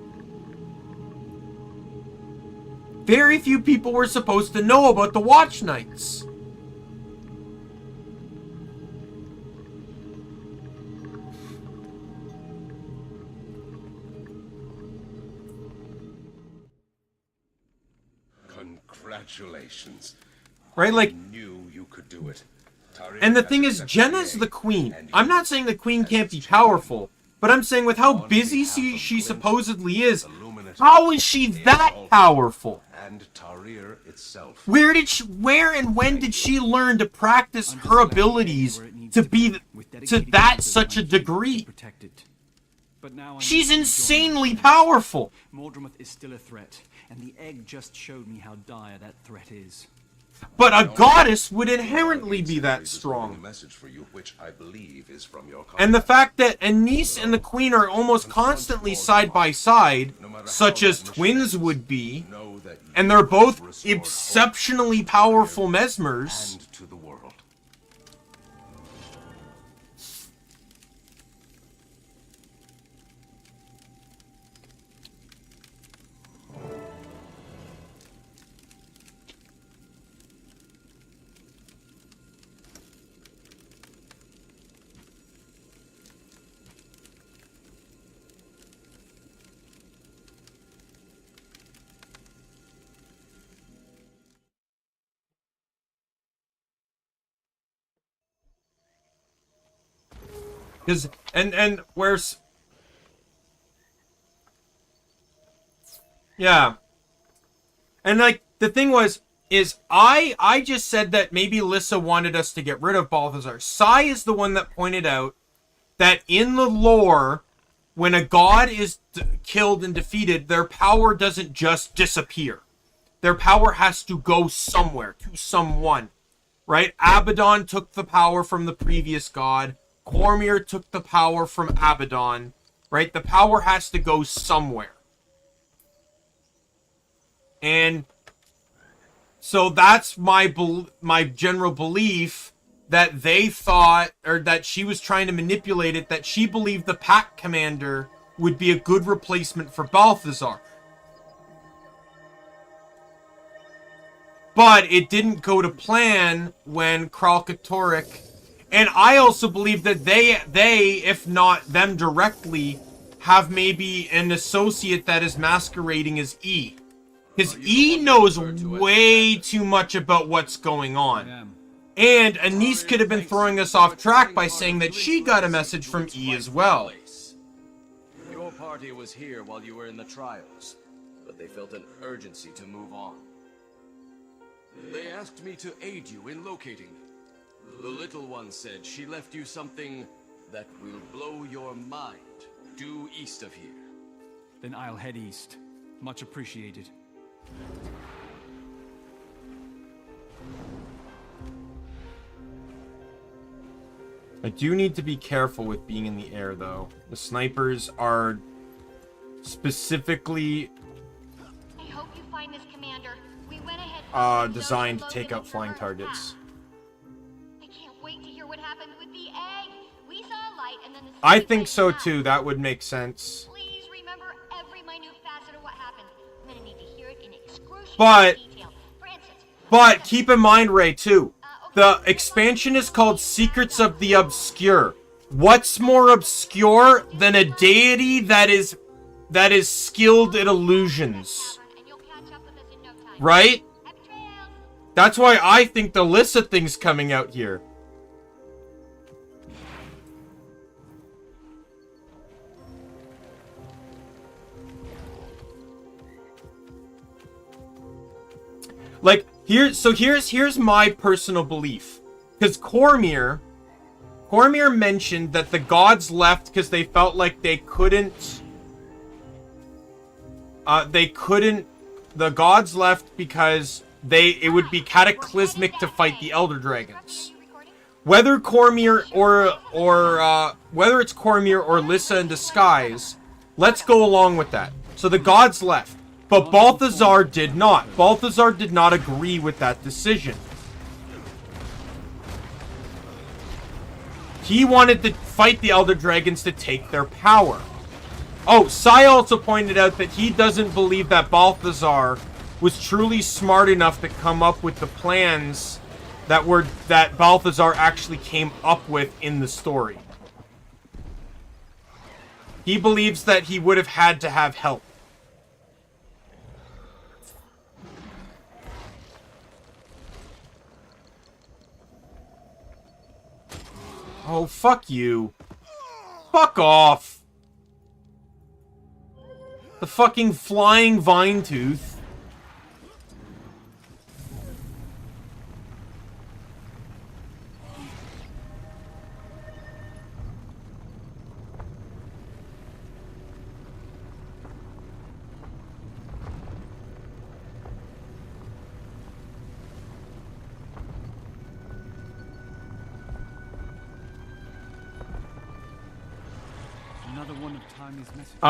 Very few people were supposed to know about the Watch Knights. Congratulations. Right, like... I knew you could do it. And the thing is, Jenna's the queen. I'm not saying the queen can't be powerful, but I'm saying with how busy she supposedly is, how is she that powerful? And Tarir itself. Where and when did she learn to practice her abilities to be to that such a degree? She's insanely powerful. Mordremoth is still a threat, and the egg just showed me how dire that threat is. But a goddess would inherently be that strong. And the fact that Anise and the Queen are almost constantly side by side, such as twins would be, and they're both exceptionally powerful mesmers. Because, and where's... Yeah. And, like, the thing is I just said that maybe Lissa wanted us to get rid of Balthazar. Sai is the one that pointed out that in the lore, when a god is killed and defeated, their power doesn't just disappear. Their power has to go somewhere, to someone. Right? Abaddon took the power from the previous god. Cormyr took the power from Abaddon, right? The power has to go somewhere. And so that's my general belief, that they thought, or that she was trying to manipulate it, that she believed the pack commander would be a good replacement for Balthazar. But it didn't go to plan when Kralkatorrik... And I also believe that they, if not them directly, have maybe an associate that is masquerading as E. Because E knows way too much about what's going on. And Anise could have been throwing us off track by saying that she got a message from E as well. Your party was here while you were in the trials, but they felt an urgency to move on. They asked me to aid you in locating them. The little one said she left you something that will blow your mind, due east of here. Then I'll head east. Much appreciated. I do need to be careful with being in the air, though. The snipers are specifically I hope you find this, Commander. We went ahead designed to take out flying targets. I can't wait to hear what happened with the egg. We saw a light and then the I think so too. That would make sense. Please remember every minute facet of what happened. I'm gonna need to hear it in excruciating But detail. For instance, keep in mind, Ray, too. The expansion is called Secrets of the Obscure. What's more obscure than a deity that is skilled at illusions? Right? That's why I think the Lissa thing's coming out here. Like, here's my personal belief. Because Cormyr mentioned that the gods left because they felt like the gods left because it would be cataclysmic to fight the Elder Dragons. Whether Cormyr whether it's Cormyr or Lissa in disguise, let's go along with that. So the gods left. But Balthazar did not. Balthazar did not agree with that decision. He wanted to fight the Elder Dragons to take their power. Oh, Sai also pointed out that he doesn't believe that Balthazar was truly smart enough to come up with the plans that Balthazar actually came up with in the story. He believes that he would have had to have help. Oh, fuck you. Fuck off. The fucking flying vine tooth. Another one of Timmy's messages.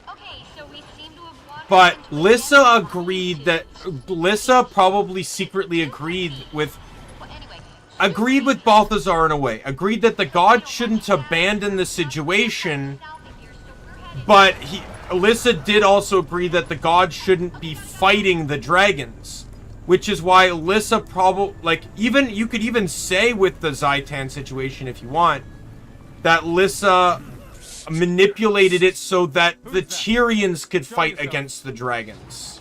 Okay, so we seem to have walked But Lissa probably secretly agreed with Balthazar in a way. Agreed that the god shouldn't abandon the situation. But Lissa did also agree that the god shouldn't be fighting the dragons. Which is why Lissa probably, you could even say with the Zaitan situation if you want, that Lissa manipulated it so that the Tyrians could fight against the dragons.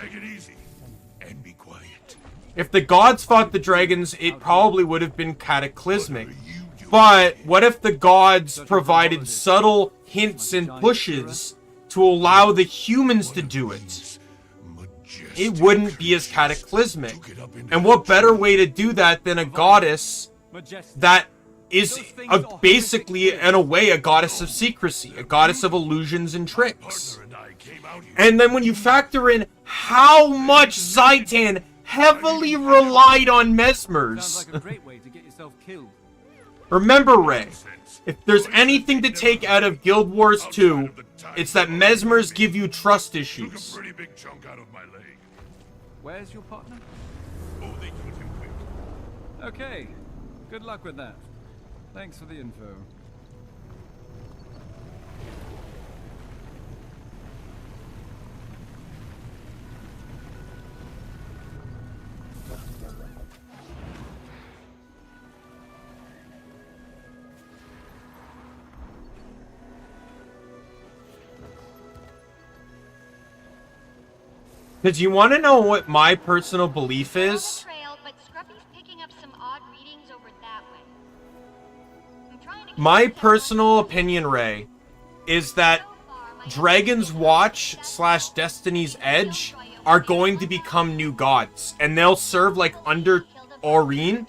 Take it easy, and be quiet. If the gods fought the dragons, it probably would have been cataclysmic. But what if the gods provided subtle hints and pushes to allow the humans to do it? It wouldn't be as cataclysmic. And what better way to do that than a goddess that is basically, in a way, a goddess of secrecy, a goddess of illusions and tricks. And then when you factor in how much Zaitan heavily relied on mesmers. Remember, Ray, if there's anything to take out of Guild Wars 2, it's that mesmers give you trust issues. Where's your partner? Oh, they killed him quick. Okay. Good luck with that. Thanks for the info. Because you want to know what my personal belief is? Trail, but Scruffy's picking up some odd readings over that way. I'm trying to My personal opinion, Ray, is that Dragon's Watch / Destiny's Edge are going to become new gods. And they'll serve like under Aurene.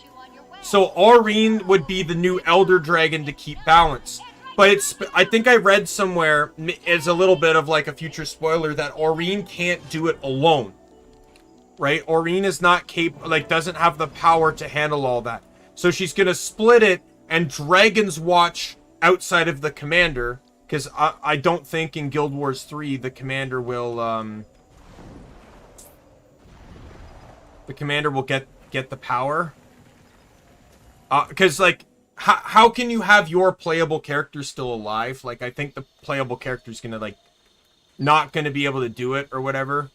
So Aurene would be the new Elder Dragon to keep balance. But it's, I think I read somewhere, as a little bit of like a future spoiler, that Aurene can't do it alone. Right? Aurene is not capable, like doesn't have the power to handle all that. So she's going to split it and Dragon's Watch outside of the commander. Because I don't think in Guild Wars 3 the commander will get the power. Because like, how can you have your playable character still alive? Like, I think the playable character is gonna like not gonna be able to do it or whatever.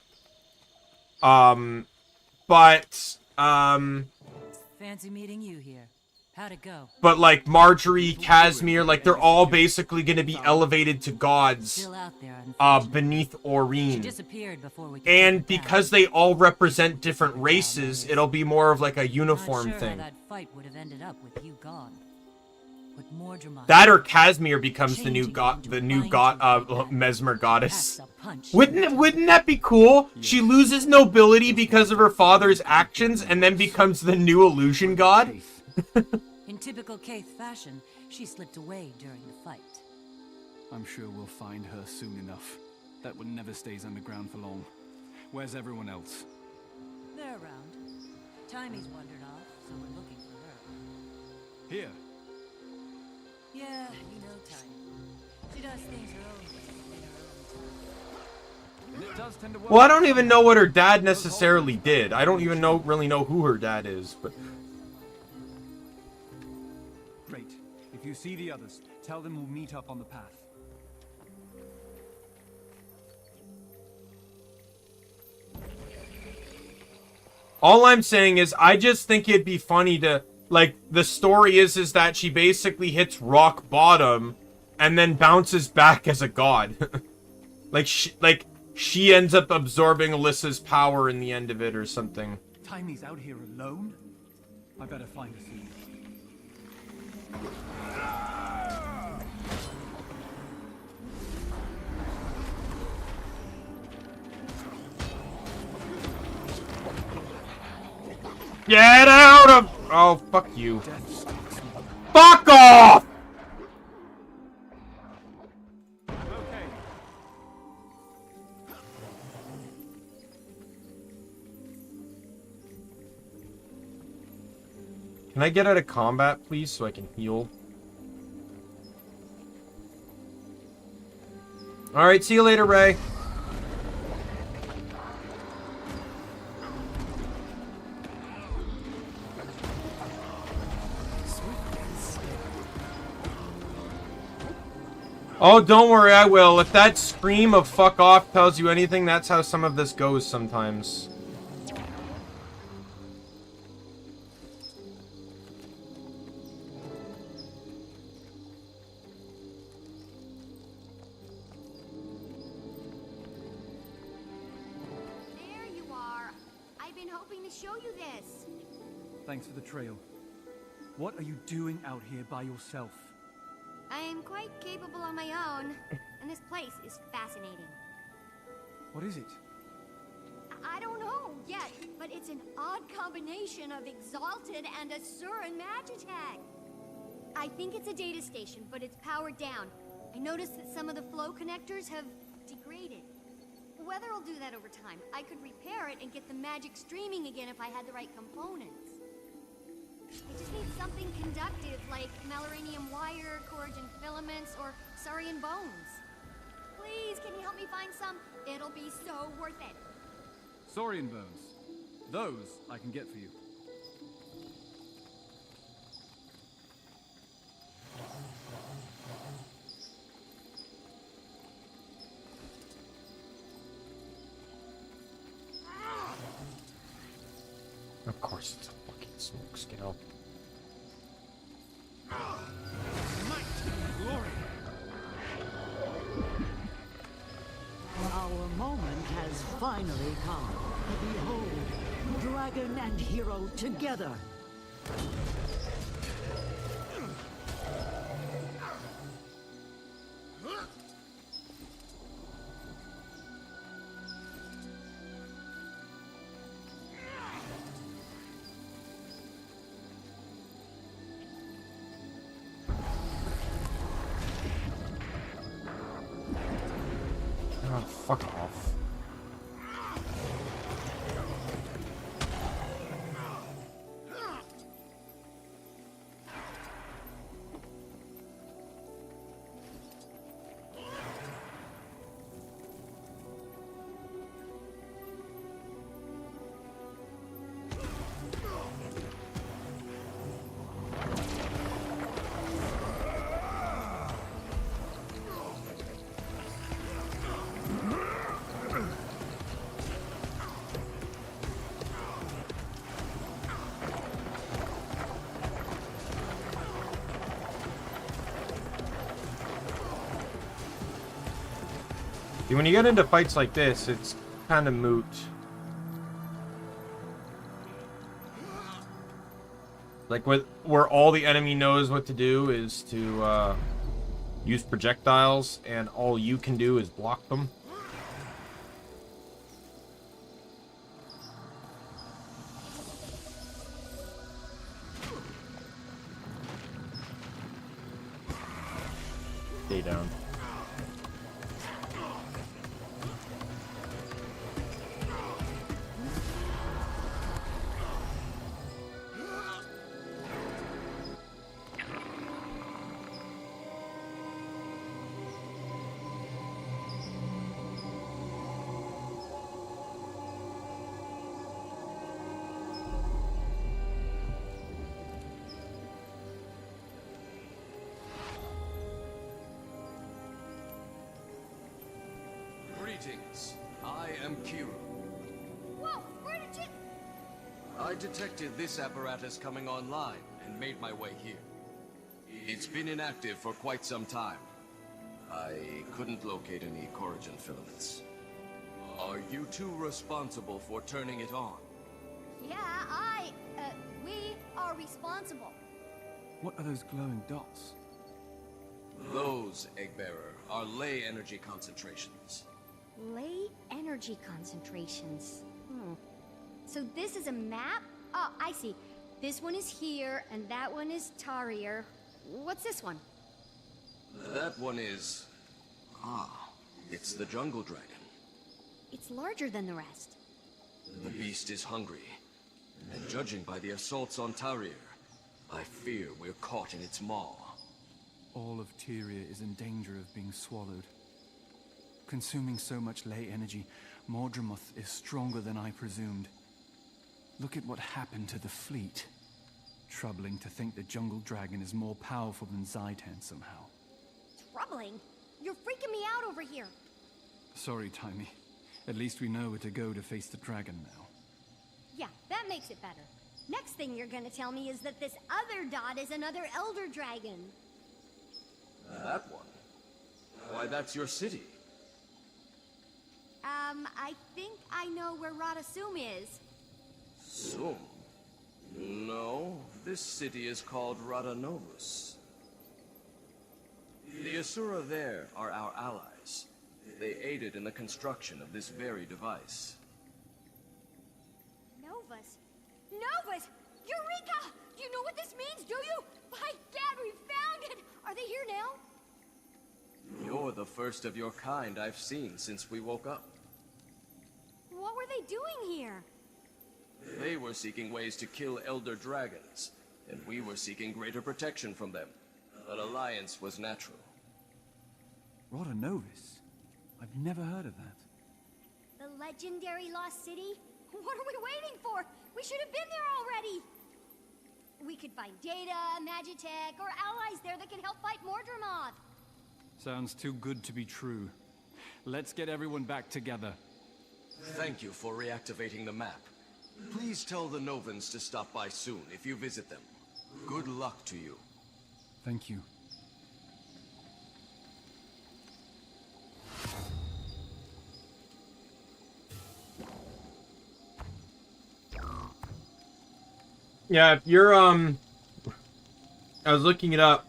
Fancy meeting you here. How'd it go? But like Marjorie, Casimir, like they're all basically gonna be elevated to gods beneath Aurene. She disappeared before we could and because they all represent different races, it'll be more of like a uniform Not sure thing. how that fight would have ended up with you gone. But Mordremont, That or Casimir becomes the new Mesmer goddess. Wouldn't that be cool? She loses nobility because of her father's actions and then becomes the new illusion god. in typical Kaith fashion, she slipped away during the fight. I'm sure we'll find her soon enough. That one never stays underground for long. Where's everyone else? They're around. Timy's wandered off, so we're looking for her. Here. Yeah, you know Tiny. She does things her own way, in her own time. And it does tend to work. Well, I don't even know what her dad necessarily did. I don't even really know who her dad is, but Great. If you see the others, tell them we'll meet up on the path. all I'm saying is I just think it'd be funny to, like, the story is that she basically hits rock bottom and then bounces back as a god. she ends up absorbing Alyssa's power in the end of it or something. Timy's out here alone? I better find her soon. Get out of... Oh, fuck you. Fuck off! Can I get out of combat, please, so I can heal? Alright, see you later, Ray. Oh, don't worry, I will. If that scream of fuck off tells you anything, that's how some of this goes sometimes. There you are. I've been hoping to show you this. Thanks for the trail. What are you doing out here by yourself? I am quite capable on my own, and this place is fascinating. What is it? I don't know yet, but it's an odd combination of Exalted and Asuran Magitech. I think it's a data station, but it's powered down. I noticed that some of the flow connectors have degraded. Weather will do that over time. I could repair it and get the magic streaming again if I had the right components. I just need something conductive, like Maloranium wire, Corrigan filaments, or Saurian bones. Please, can you help me find some? It'll be so worth it. Saurian bones. Those I can get for you. Of course it's a fucking smoke scale. Our moment has finally come. Behold, dragon and hero together. Oh, fuck off. See, when you get into fights like this, it's kind of moot. Like, where all the enemy knows what to do is to use projectiles, and all you can do is block them. Stay down. Greetings. I am Kira. Whoa, where did you... I detected this apparatus coming online and made my way here. It's been inactive for quite some time. I couldn't locate any Corrigan filaments. Are you two responsible for turning it on? Yeah, we are responsible. What are those glowing dots? Those, Eggbearer, are ley energy concentrations. Ley energy concentrations. So this is a map? Oh, I see. This one is here, and that one is Tarier. What's this one? That one is... it's the jungle dragon. It's larger than the rest. The beast is hungry. And judging by the assaults on Tarier, I fear we're caught in its maw. All of Tyria is in danger of being swallowed. Consuming so much ley energy, Mordramoth is stronger than I presumed. Look at what happened to the fleet. Troubling to think the jungle dragon is more powerful than Zaitan somehow. Troubling? You're freaking me out over here. Sorry, Timey. At least we know where to go to face the dragon now. Yeah, that makes it better. Next thing you're gonna tell me is that this other dot is another Elder Dragon. That one? Why, that's your city. I think I know where Radasum is. Sum? No, this city is called Radanovus. The Asura there are our allies. They aided in the construction of this very device. Novus? Novus! Eureka! You know what this means, do you? By Gad, we found it! Are they here now? You're the first of your kind I've seen since we woke up. What were they doing here? They were seeking ways to kill Elder Dragons, and we were seeking greater protection from them. An alliance was natural. Rhodanovis? I've never heard of that. The legendary Lost City? What are we waiting for? We should have been there already! We could find data, Magitech, or allies there that can help fight Mordramoth. Sounds too good to be true. Let's get everyone back together. Thank you for reactivating the map. Please tell the Novans to stop by soon if you visit them. Good luck to you. Thank you. Yeah, if you're, I was looking it up.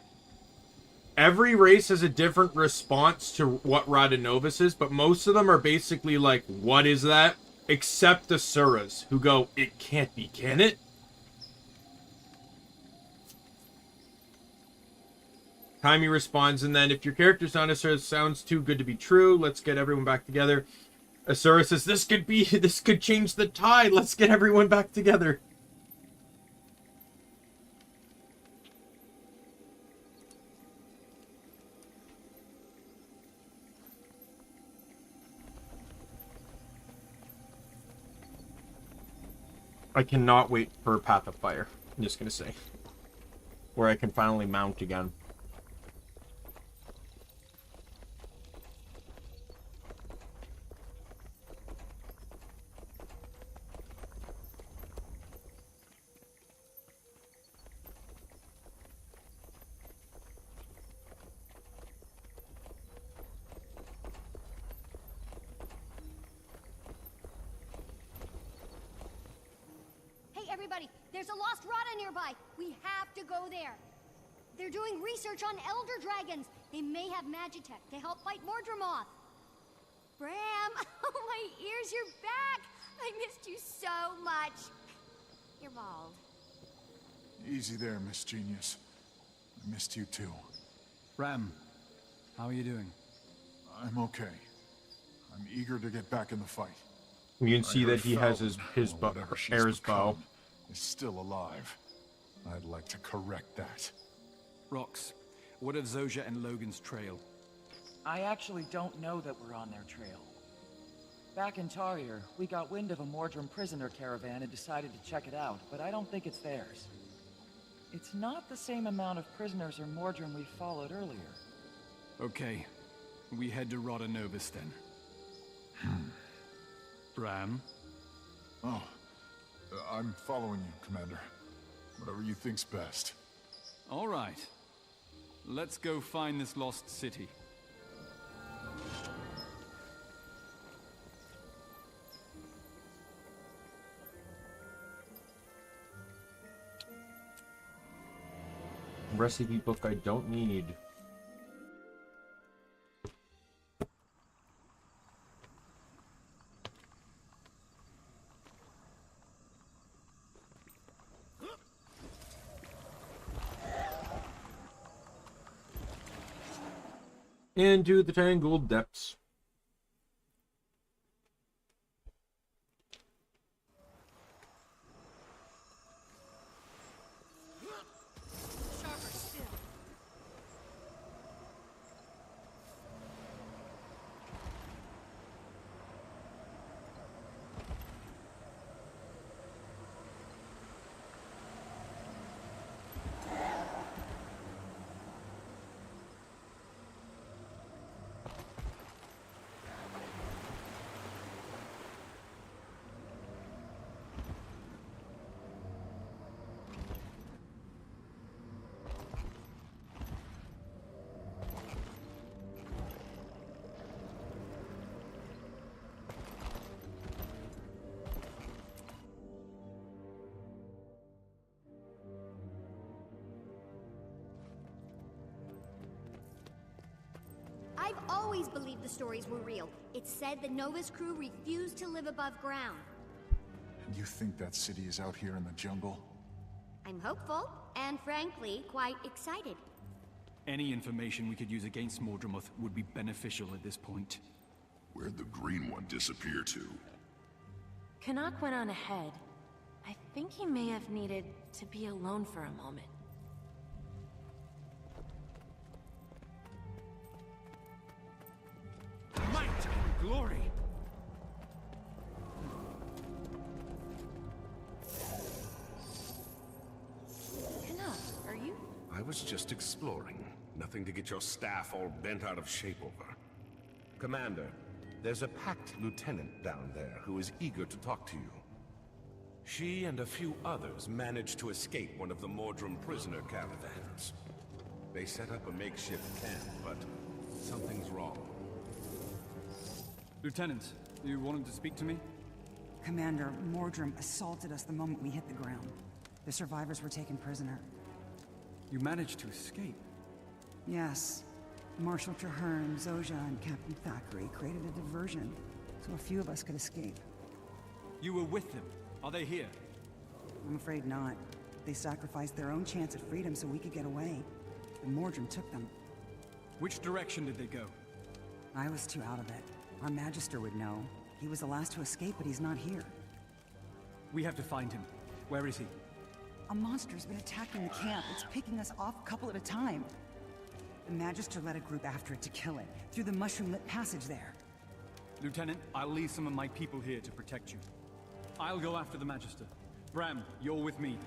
Every race has a different response to what Rada Novus is, but most of them are basically like, what is that? Except the Suras, who go, it can't be, can it? Kaimi responds, and then if your character's not Asura, sounds too good to be true. Let's get everyone back together. Asura says, this could change the tide. Let's get everyone back together. I cannot wait for Path of Fire. I'm just gonna say. Where I can finally mount again. Everybody, there's a lost Rada nearby. We have to go there. They're doing research on elder dragons. They may have magitech to help fight Mordremoth. Bram, oh my ears, you're back. I missed you so much. You're bald. Easy there, Miss Genius. I missed you too. Ram, how are you doing? I'm okay. I'm eager to get back in the fight. You can see that he has his Air's bow. Is still alive. I'd like to correct that. Rox, what of Zojja and Logan's trail? I actually don't know that we're on their trail. Back in Tarrier, we got wind of a Mordrum prisoner caravan and decided to check it out, but I don't think it's theirs. It's not the same amount of prisoners or Mordrum we followed earlier. Okay, we head to Rada Novus then. Bram? Oh, I'm following you, Commander. Whatever you think's best. All right. Let's go find this lost city. Recipe book I don't need. Into the tangled depths. I've always believed the stories were real. It's said the Novus crew refused to live above ground. And you think that city is out here in the jungle? I'm hopeful, and frankly, quite excited. Any information we could use against Mordremoth would be beneficial at this point. Where'd the green one disappear to? Canuck went on ahead. I think he may have needed to be alone for a moment. Might and glory! Canuck, are you? I was just exploring. Nothing to get your staff all bent out of shape over. Commander, there's a packed lieutenant down there who is eager to talk to you. She and a few others managed to escape one of the Mordrum prisoner caravans. They set up a makeshift camp, but something's wrong. Lieutenant, you wanted to speak to me? Commander, Mordrum assaulted us the moment we hit the ground. The survivors were taken prisoner. You managed to escape? Yes. Marshal Traherne, Zoja, and Captain Thackeray created a diversion, so a few of us could escape. You were with them. Are they here? I'm afraid not. They sacrificed their own chance at freedom so we could get away. The Mordrum took them. Which direction did they go? I was too out of it. Our Magister would know. He was the last to escape, but he's not here. We have to find him. Where is he? A monster's been attacking the camp. It's picking us off a couple at a time. The Magister led a group after it to kill it, through the mushroom-lit passage there. Lieutenant, I'll leave some of my people here to protect you. I'll go after the Magister. Bram, you're with me.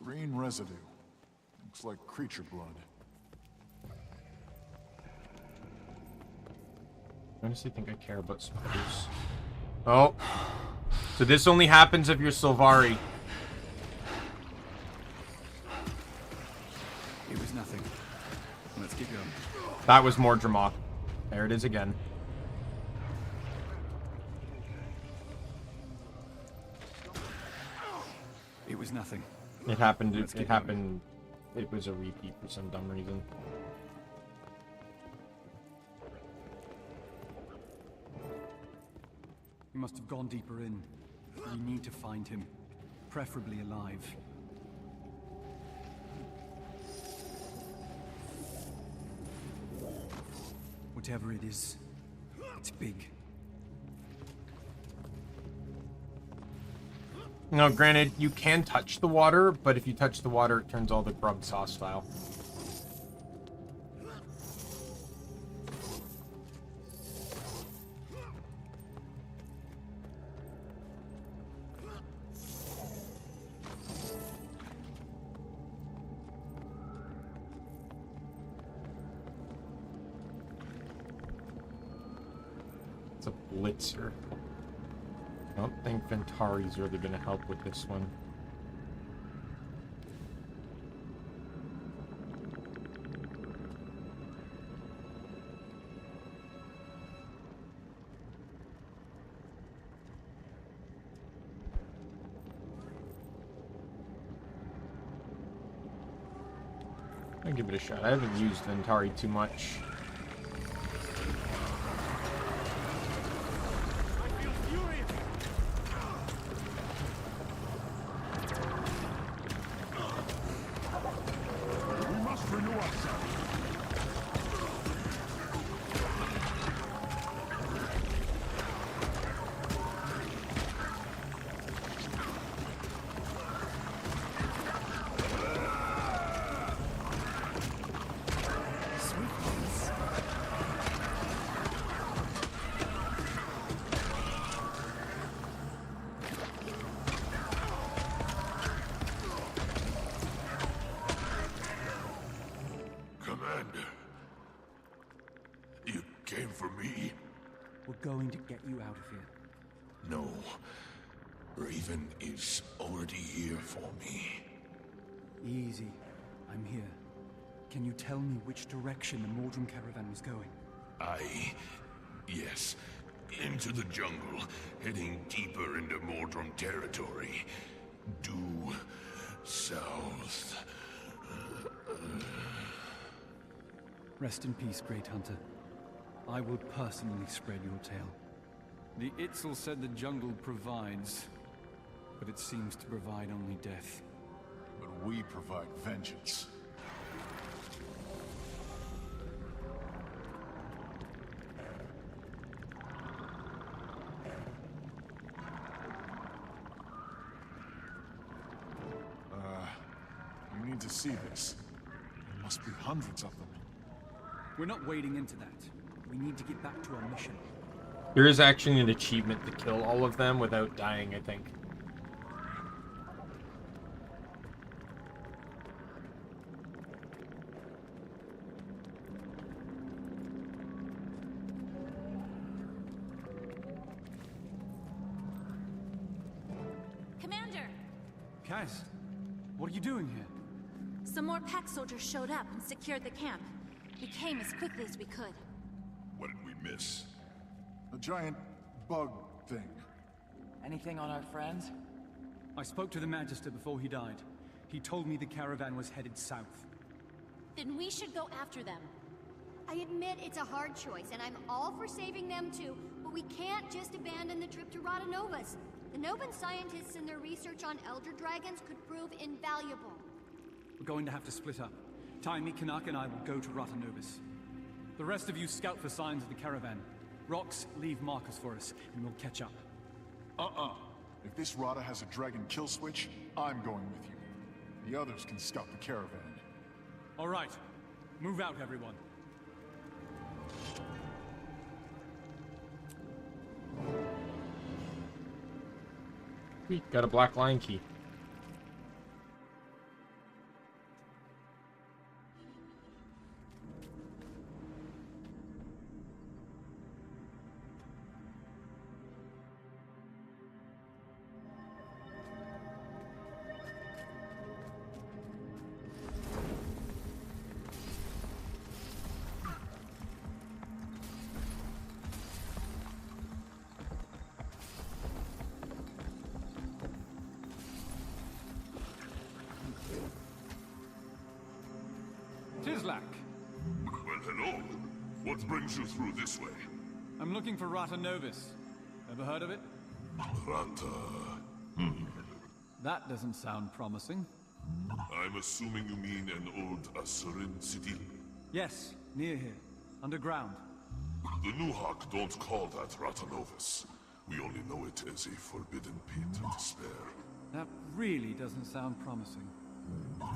Green residue. Looks like creature blood. I honestly think I care about spiders. Oh. So this only happens if you're Sylvari. It was nothing. Let's keep going. That was Mordremoth. There it is again. It was nothing. It happened. It happened. It was a repeat for some dumb reason. He must have gone deeper in. We need to find him, preferably alive. Whatever it is, it's big. No, granted, you can touch the water, but if you touch the water, it turns all the grubs hostile. It's a blitzer. I don't think Ventari's really going to help with this one. I'll give it a shot. I haven't used Ventari too much. Going to get you out of here. No. Raven is already here for me. Easy. I'm here. Can you tell me which direction the Mordrum caravan was going? Yes. Into the jungle, heading deeper into Mordrum territory. Due south. Rest in peace, Great Hunter. I will personally spread your tale. The Itzel said the jungle provides, but it seems to provide only death. But we provide vengeance. You need to see this. There must be hundreds of them. We're not wading into that. We need to get back to our mission. There is actually an achievement to kill all of them without dying, I think. Commander! Kaz, what are you doing here? Some more pack soldiers showed up and secured the camp. We came as quickly as we could. What did we miss? A giant bug thing. Anything on our friends? I spoke to the Magister before he died. He told me the caravan was headed south. Then we should go after them. I admit it's a hard choice, and I'm all for saving them too, but we can't just abandon the trip to Rata Novus. The Novan scientists and their research on Elder Dragons could prove invaluable. We're going to have to split up. Taimi, Kanak, and I will go to Rata Novus. The rest of you scout for signs of the caravan. Rox, leave markers for us, and we'll catch up. If this Rata has a dragon kill switch, I'm going with you. The others can scout the caravan. All right. Move out, everyone. Sweet, got a black lion key. Tislak! Well, hello. What brings you through this way? I'm looking for Rata Novus. Ever heard of it? Rata... That doesn't sound promising. I'm assuming you mean an old Asuran city? Yes, near here. Underground. The Nuhak don't call that Rata Novus. We only know it as a forbidden pit of despair. That really doesn't sound promising.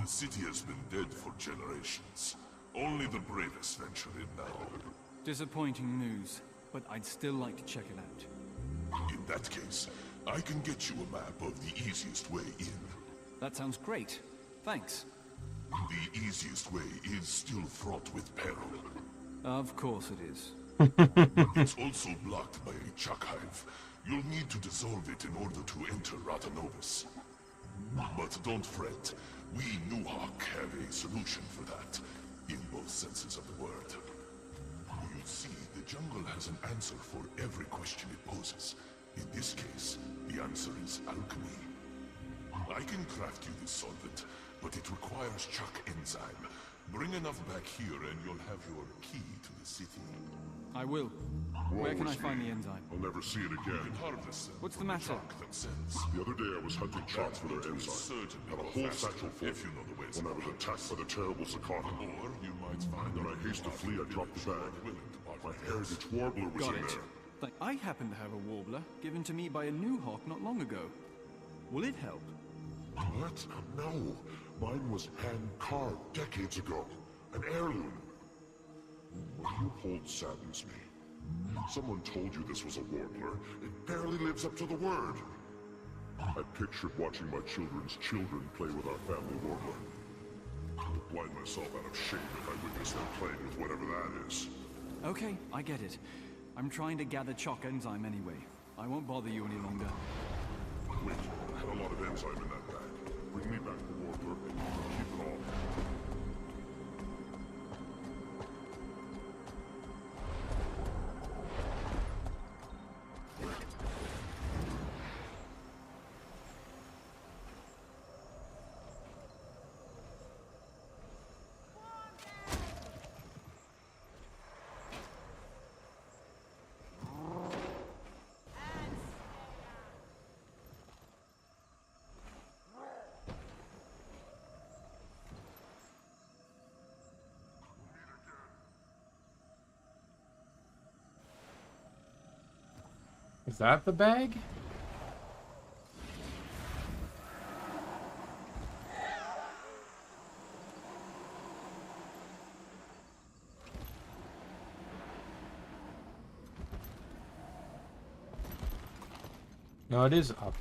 The city has been dead for generations. Only the bravest venture in now. Disappointing news, but I'd still like to check it out. In that case, I can get you a map of the easiest way in. That sounds great. Thanks. The easiest way is still fraught with peril. Of course it is. It's also blocked by a chuck hive. You'll need to dissolve it in order to enter Rata Novus. But don't fret. We Nuhak have a solution for that, in both senses of the word. You see, the jungle has an answer for every question it poses. In this case, the answer is alchemy. I can craft you this solvent, but it requires chuck enzyme. Bring enough back here and you'll have your key to the city. I will. Where can I find the enzyme? I'll never see it again. Harvest them. What's the matter? The other day I was hunting chalks for their enzyme. Had a whole satchel full if you know the ways. When I was attacked by the terrible Sakata. Or you might find when I haste to flee, I dropped the bag. My heritage warbler was Got in it. there. I happen to have a warbler given to me by a Nuhak not long ago. Will it help? What? No. Mine was hand-carved decades ago. An heirloom. What you hold saddens me. Someone told you this was a warbler. It barely lives up to the word. I pictured watching my children's children play with our family warbler. I would blind myself out of shame if I witnessed them playing with whatever that is. Okay, I get it. I'm trying to gather chalk enzyme anyway. I won't bother you any longer. Wait, I had a lot of enzyme in that bag. Bring me back the warbler and you can keep it all. Is that the bag? No, it is up.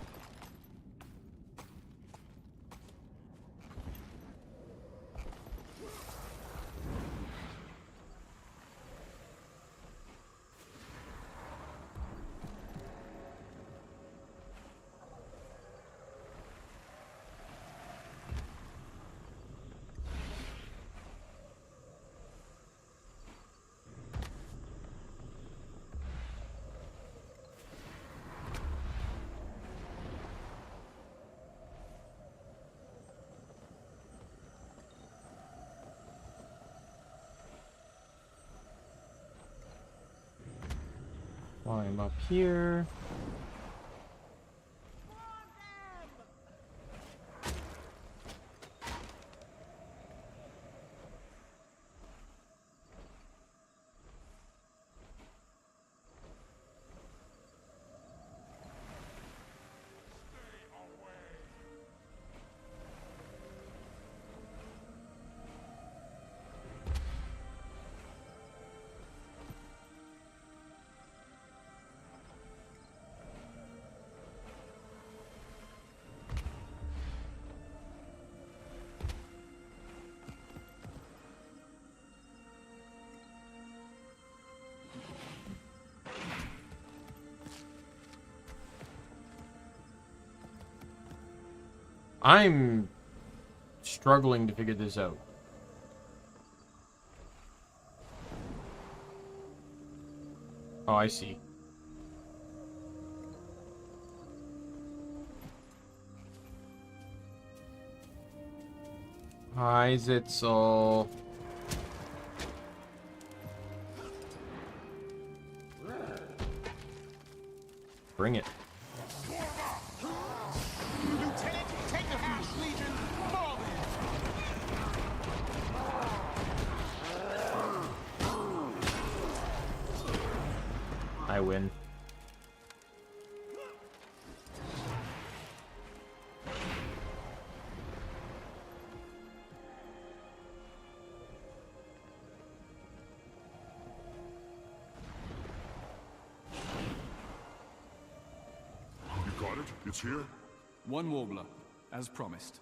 Climb up here. I'm struggling to figure this out. Oh, I see. Hi, Zitzel. Bring it. Lieutenant, take the Ash Legion forward! I win. It's here? One warbler, as promised.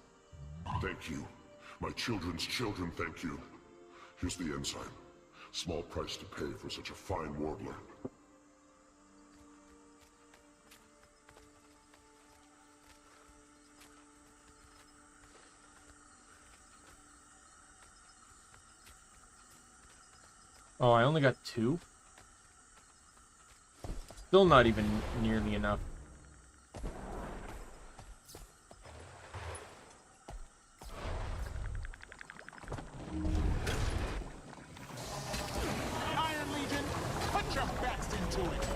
Thank you. My children's children thank you. Here's the enzyme. Small price to pay for such a fine warbler. Oh, I only got 2? Still not even nearly enough. Iron Legion, put your best into it!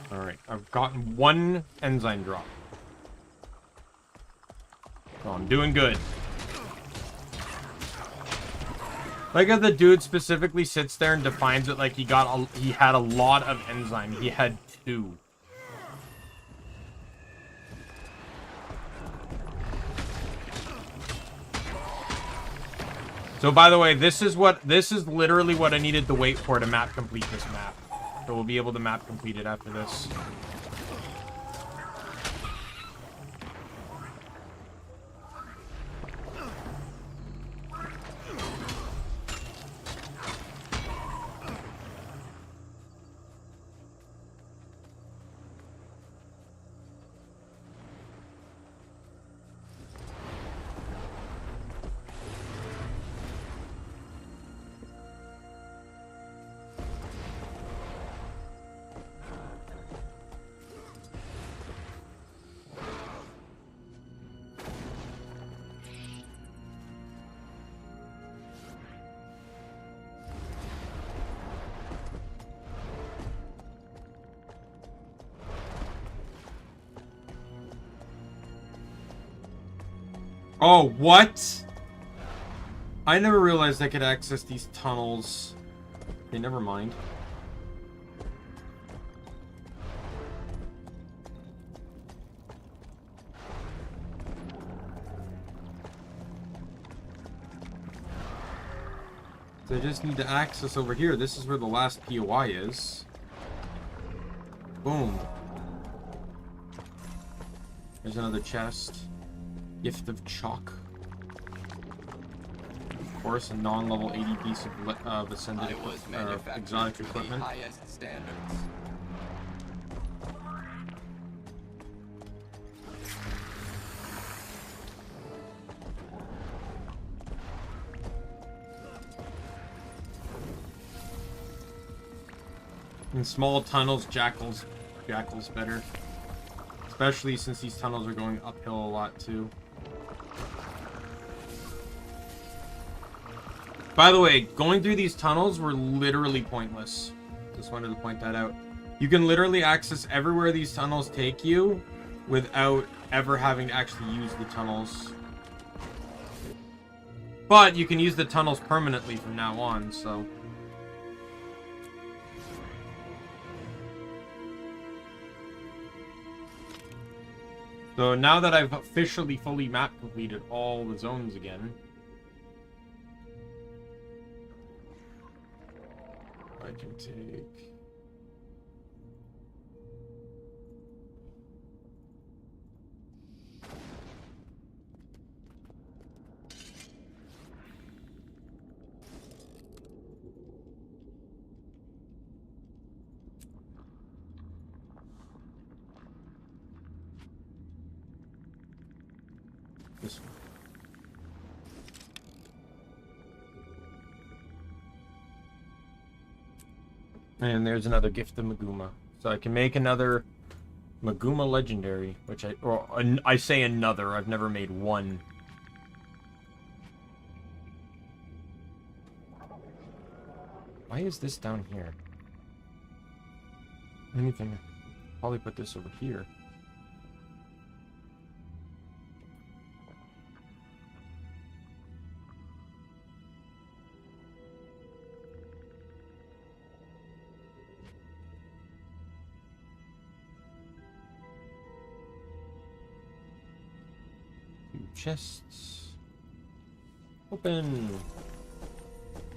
Alright, I've gotten 1 enzyme drop. So I'm doing good. Like how the dude specifically sits there and defines it like he had a lot of enzyme. He had 2. So by the way, this is literally what I needed to wait for to map complete this map. So we'll be able to map complete it after this. Oh, what? I never realized I could access these tunnels. Okay, never mind. So I just need to access over here. This is where the last POI is. Boom. There's another chest. Gift of chalk. Of course, a non-level 80 piece of ascended exotic equipment. Highest standards. In small tunnels, Jackal's better. Especially since these tunnels are going uphill a lot too. By the way, going through these tunnels were literally pointless. Just wanted to point that out. You can literally access everywhere these tunnels take you without ever having to actually use the tunnels. But you can use the tunnels permanently from now on, so... So now that I've officially fully map completed all the zones again, I can take... this one. And there's another gift of Maguma. So I can make another Maguma Legendary, which I say another, I've never made one. Why is this down here? Anything, probably put this over here. Chests. Open.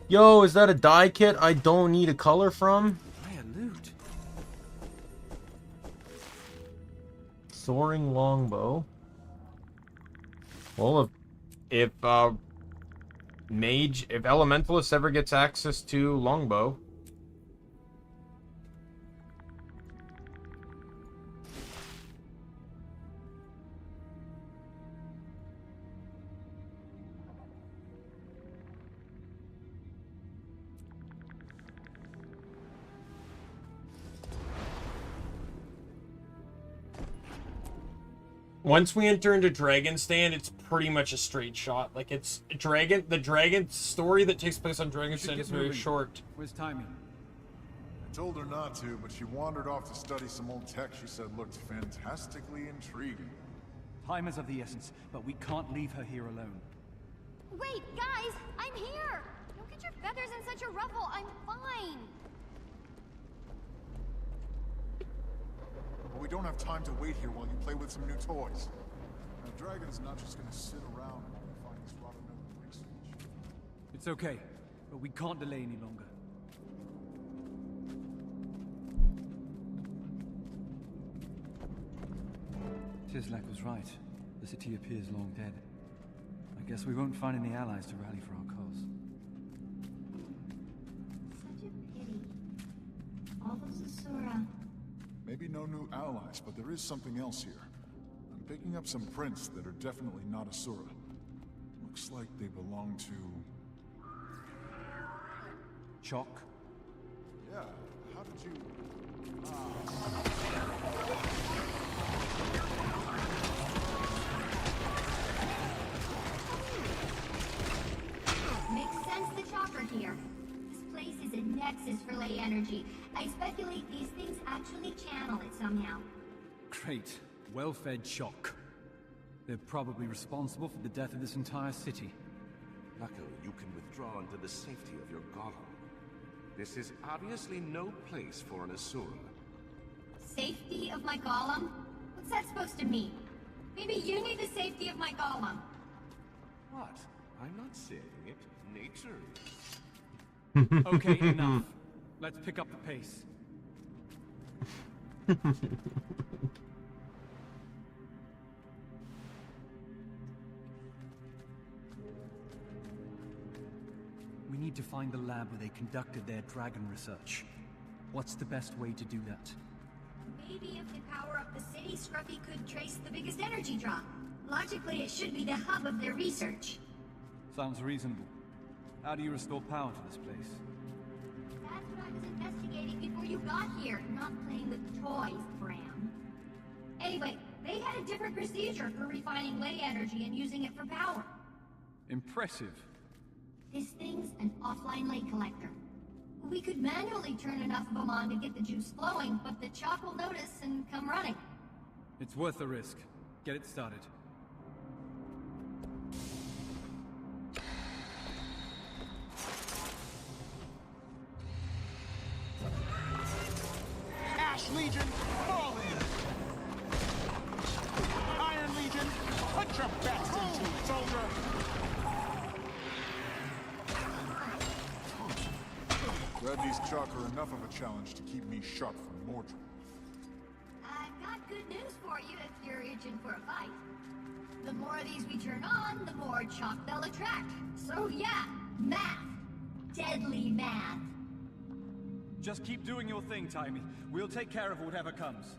Yo, is that a dye kit I don't need a color from? Man, loot. Soaring longbow. Well, if Elementalist ever gets access to longbow. Once we enter into Dragonstand, it's pretty much a straight shot. Like, it's the dragon story that takes place on Dragonstand is very short. Where's Daimien? I told her not to, but she wandered off to study some old tech she said looked fantastically intriguing. Time is of the essence, but we can't leave her here alone. Wait, guys! I'm here! Don't get your feathers in such a ruffle. I'm fine. But we don't have time to wait here while you play with some new toys. The dragon's not just gonna sit around while we find this rotten metal research. It's okay, but we can't delay any longer. Tislak was right. The city appears long dead. I guess we won't find any allies to rally for our cause. Such a pity. All those Asura. Maybe no new allies, but there is something else here. I'm picking up some prints that are definitely not Asura. Looks like they belong to... Chalk? Yeah, how did you... Makes sense the chopper here. This place is a nexus for ley energy. I speculate these things actually channel it somehow. Great. Well-fed Chalk. They're probably responsible for the death of this entire city. Luckily, you can withdraw into the safety of your golem. This is obviously no place for an Asura. Safety of my golem? What's that supposed to mean? Maybe you need the safety of my golem. What? I'm not saying it. Nature is. Okay, enough. Let's pick up the pace. We need to find the lab where they conducted their dragon research. What's the best way to do that? Maybe if they power up the city, Scruffy could trace the biggest energy draw. Logically, it should be the hub of their research. Sounds reasonable. How do you restore power to this place? That's what I was investigating before you got here, not playing with toys, Bram. Anyway, they had a different procedure for refining ley energy and using it for power. Impressive. This thing's an offline ley collector. We could manually turn enough of them on to get the juice flowing, but the chalk will notice and come running. It's worth the risk. Get it started. Ash Legion, fall in! Iron Legion, put your best into it, soldier! Glad these chalk are enough of a challenge to keep me sharp for Mordred. I've got good news for you if you're itching for a fight. The more of these we turn on, the more chalk they'll attract. So yeah, math. Deadly math. Just keep doing your thing, Daimien. We'll take care of whatever comes.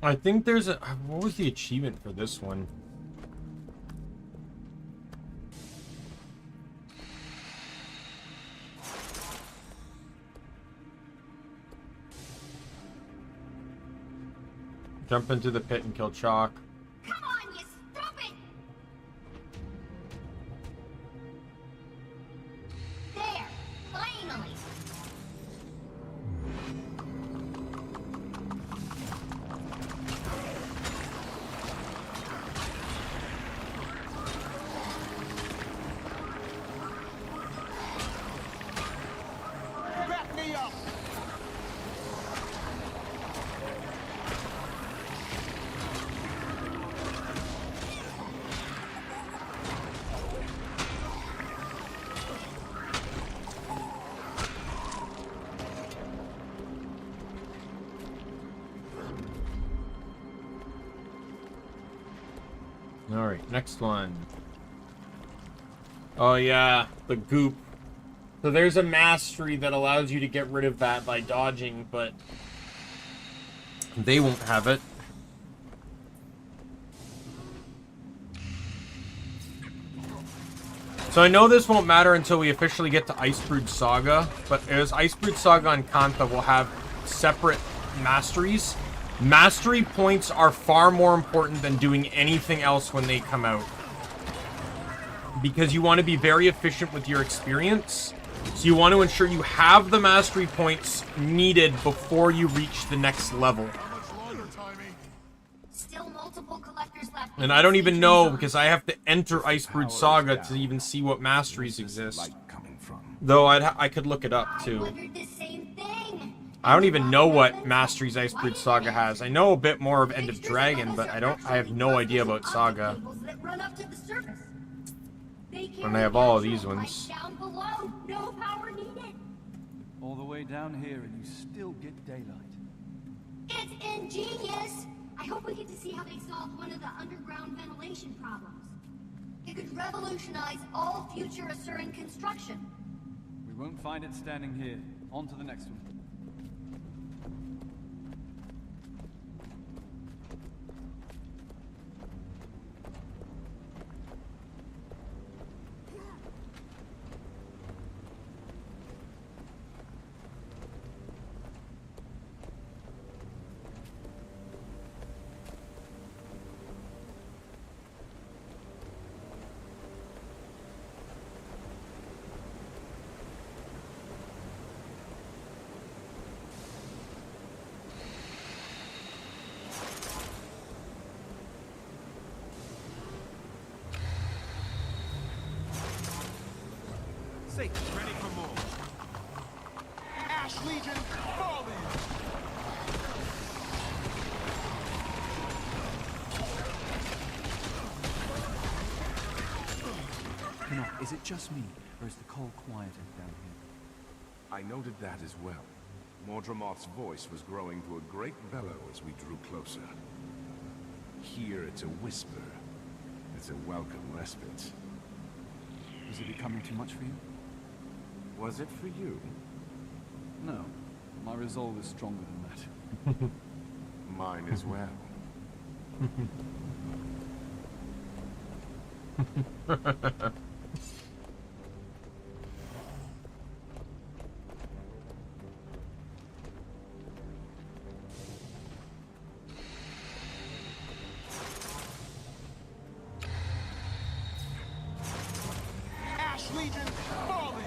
I think there's a... What was the achievement for this one? Jump into the pit and kill Chalk. Come on, you stupid! There, finally! Back me up! Alright, next one. Oh yeah, the goop. So there's a mastery that allows you to get rid of that by dodging, but they won't have it. So I know this won't matter until we officially get to Icebrood Saga, but as Icebrood Saga and Kantha will have separate masteries. Mastery points are far more important than doing anything else when they come out. Because you want to be very efficient with your experience. So you want to ensure you have the mastery points needed before you reach the next level. Still multiple collectors left. And I don't even know because I have to enter Icebrood Saga to even see what masteries exist. Though I could look it up too. Wondered the same thing. I don't even know what masteries Icebrood Saga has. I know a bit more of End of Dragon, but I have no idea about Saga. That run up to the surface. And I have all of these ones. Down below, no power needed. All the way down here and you still get daylight. It's ingenious. I hope we get to see how they solve one of the underground ventilation problems. It could revolutionize all future Asuran construction. We won't find it standing here. On to the next one. Say, ready for more. Ash Legion, fall in! Is it just me, or is the call quieter down here? I noted that as well. Mordramoth's voice was growing to a great bellow as we drew closer. Here it's a whisper. It's a welcome respite. Is it becoming too much for you? Was it for you? No. My resolve is stronger than that. Mine as well. Ash Legion, fall in!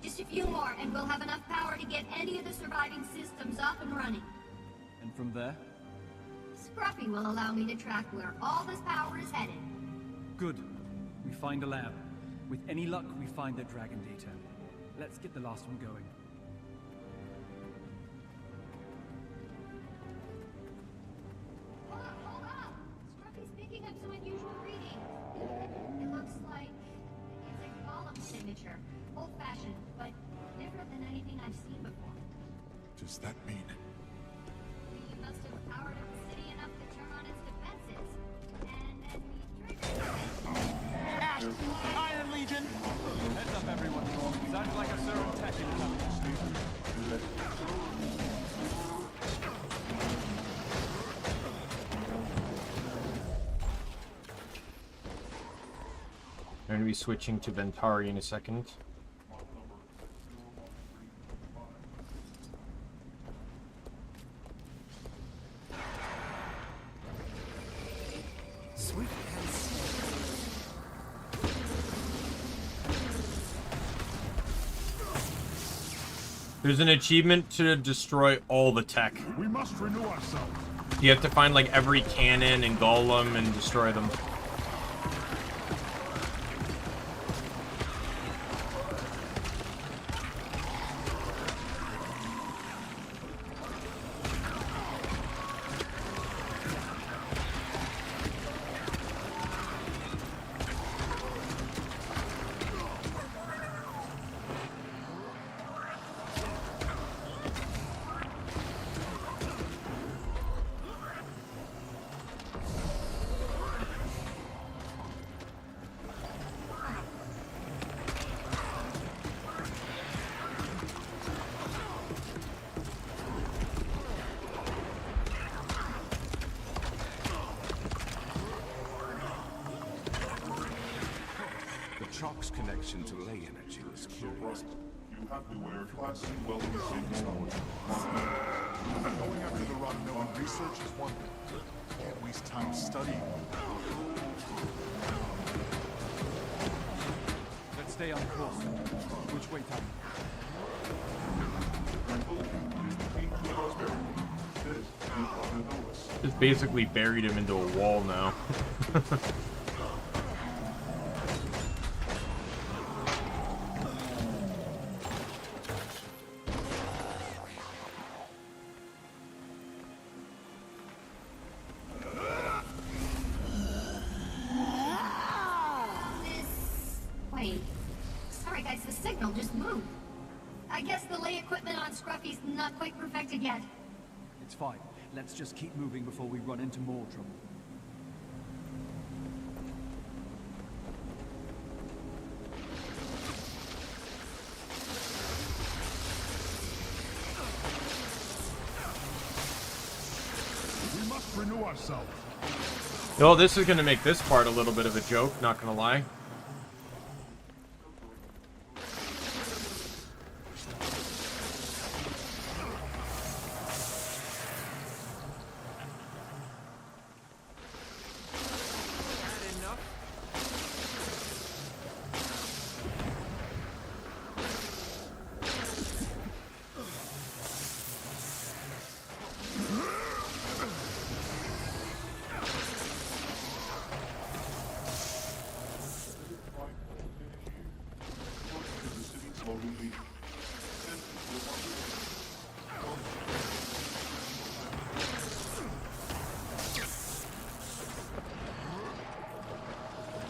Just a few more, and we'll have enough power to get any of the surviving systems up and running. And from there? Scruffy will allow me to track where all this power is headed. Good. We find a lab. With any luck, we find their dragon data. Let's get the last one going. Hold up! Scruffy's picking up some unusual readings. It looks like it's a column signature. Old-fashioned, but different than anything I've seen before. Does that mean? We must have powered up the city enough to turn on its defenses. And then we triggered Ash, Iron Legion! Heads up, everyone. Sounds like a certain tech I'm going to be switching to Ventari in a second. Sweet and There's an achievement to destroy all the tech. We must renew ourselves. You have to find like every cannon and golem and destroy them. Chalk's connection to ley energy is curious. You have to wear class C welding suits. Going after the Rodnoan research is one thing. Can't waste time studying. Let's stay on course. Which way, Tom? Just basically buried him into a wall now. Wait. Sorry guys, the signal just moved. I guess the lay equipment on Scruffy's not quite perfected yet. It's fine. Let's just keep moving before we run into more trouble. We must renew ourselves. Oh, this is going to make this part a little bit of a joke, not going to lie.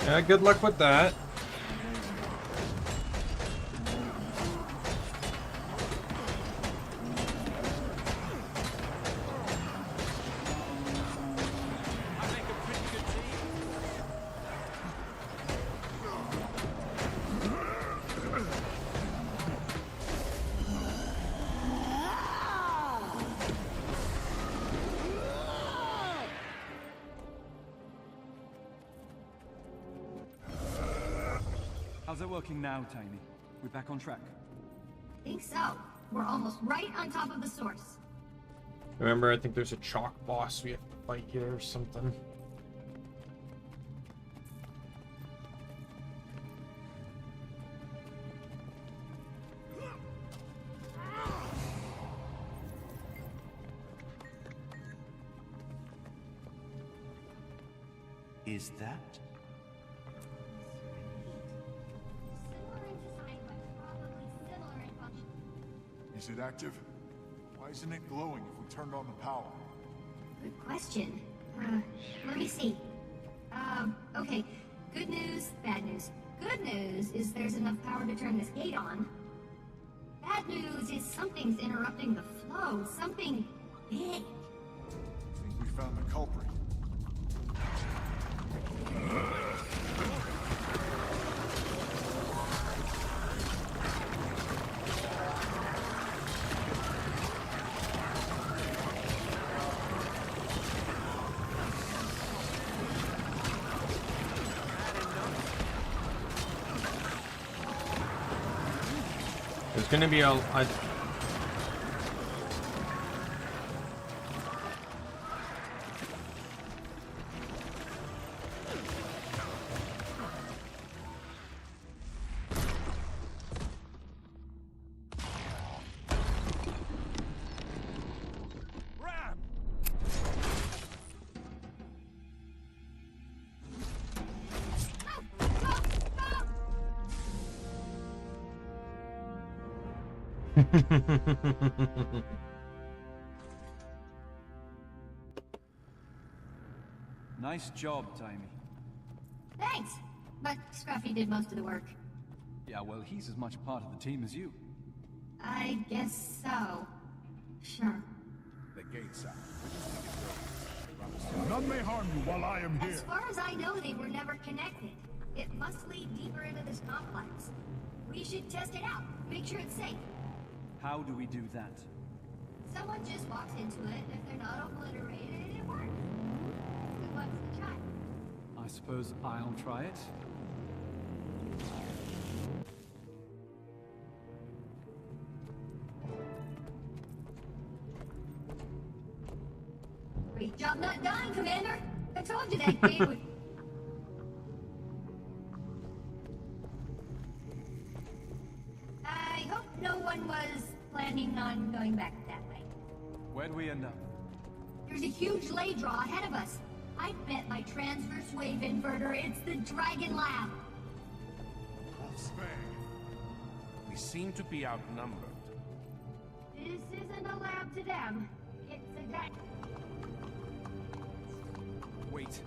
Yeah, good luck with that. How's it working now, Tiny? We back on track? Think so. We're almost right on top of the source. Remember, I think there's a chalk boss we have to fight here or something. Is that? Is it active? Why isn't it glowing if we turned on the power? Good question. Let me see. Okay. Good news, bad news. Good news is there's enough power to turn this gate on. Bad news is something's interrupting the flow. Something big. I think we found the culprit. There's gonna be a Nice job, Tiny. Thanks. But Scruffy did most of the work. Yeah, well, he's as much part of the team as you. I guess so. Sure. The gate's out. None may harm you while I am here. As far as I know, they were never connected. It must lead deeper into this complex. We should test it out. Make sure it's safe. How do we do that? Someone just walks into it, and if they're not obliterated, it works. So what's the try? I suppose I'll try it. Great job not dying, Commander! I told you that gate would... I hope no one was planning on going back that way. Where'd we end up? There's a huge lay draw ahead of us. I bet my transverse wave inverter it's the Dragon Lab. We seem to be outnumbered. This isn't a lab to them. It's a guy. Wait,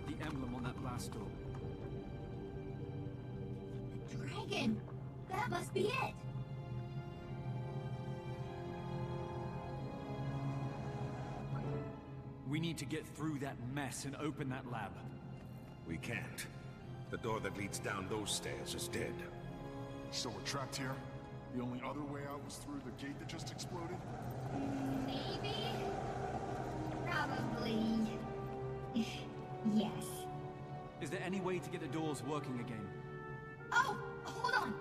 the emblem on that blast door. Dragon! That must be it! We need to get through that mess and open that lab. We can't. The door that leads down those stairs is dead. So we're trapped here? The only other way out was through the gate that just exploded? Maybe? Probably... yes. Is there any way to get the doors working again? Oh! Hold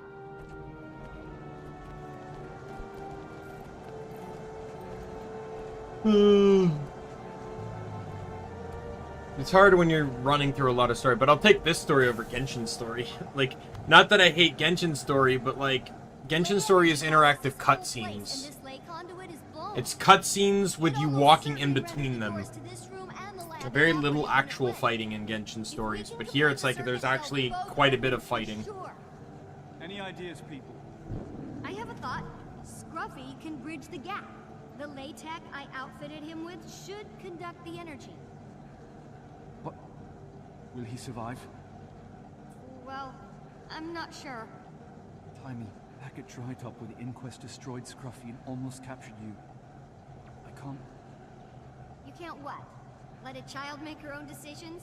on! It's hard when you're running through a lot of story, but I'll take this story over Genshin's story. Like, not that I hate Genshin's story, but like, Genshin's story is interactive cutscenes. It's cutscenes with you walking in between them. Very little actual fighting in Genshin stories, but here it's like there's actually quite a bit of fighting. Any ideas, people? I have a thought. Scruffy can bridge the gap. The latex I outfitted him with should conduct the energy. What? Will he survive? Well, I'm not sure. Timey, back at Drytop where the Inquest destroyed Scruffy and almost captured you. I can't... You can't what? Let a child make her own decisions?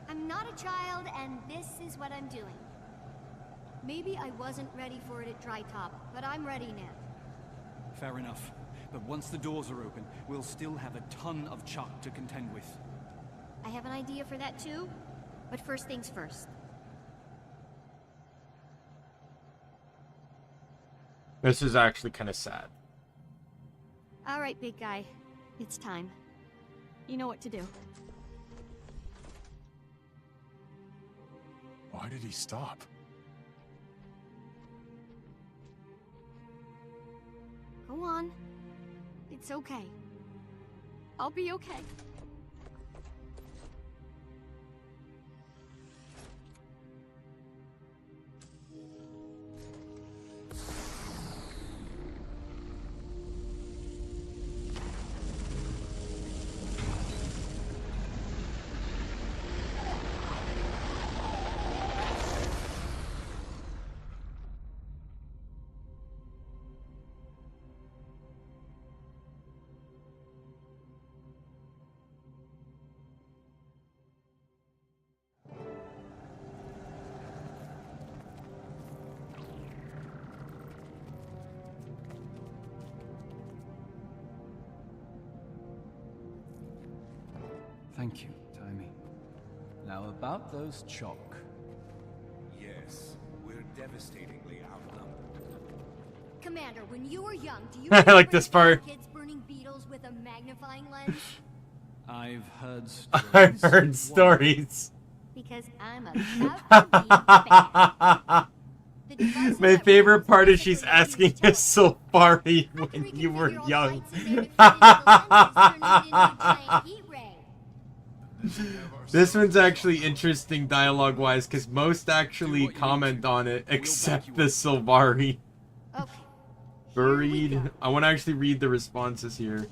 I'm not a child, and this is what I'm doing. Maybe I wasn't ready for it at Drytop, but I'm ready now. Fair enough. But once the doors are open, we'll still have a ton of Chuck to contend with. I have an idea for that too, but first things first. This is actually kind of sad. All right, big guy. It's time. You know what to do. Why did he stop? Go on. It's okay. I'll be okay. Thank you, Timey. Now about those Chok. Yes, we're devastatingly outnumbered. Commander, when you were young, do you I like this part. kids burning beetles with a magnifying lens? I've heard stories. I've heard stories. Because I'm a My favorite part is she's asking a Sylvari when you were young. This one's actually interesting dialogue-wise, because most actually comment on it, except the Sylvari. Buried... I want to actually read the responses here.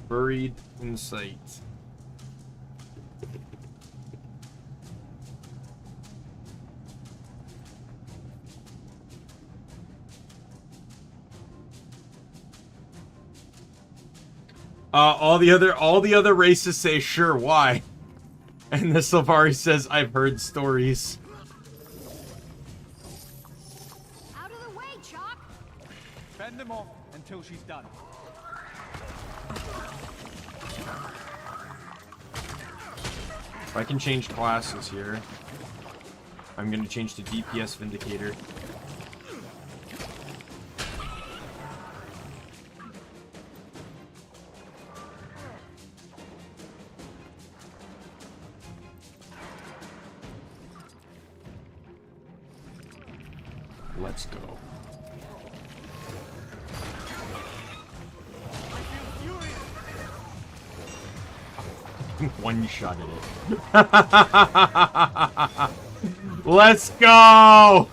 Buried in sight. All the other races say, sure, why? And the Sylvari says, I've heard stories. Out of the way, Chalk! Fend them off until she's done. If I can change classes here, I'm gonna change to DPS Vindicator. Let's go. One shot at it. Let's go!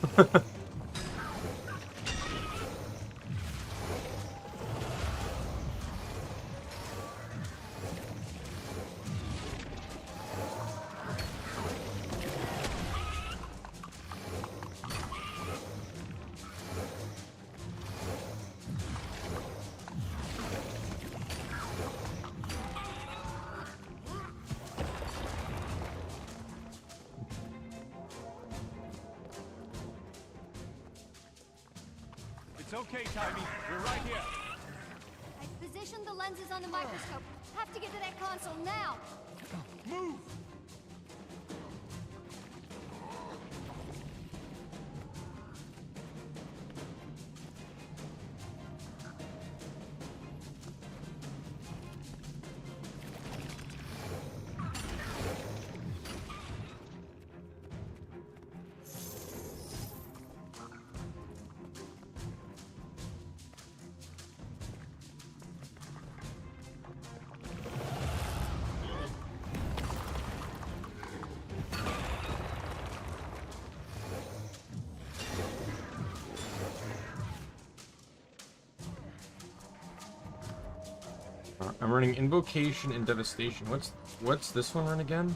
It's okay, Timey. We're right here. I've positioned the lenses on the microscope. Have to get to that console now. Move! I'm running Invocation and Devastation. What's this one run again?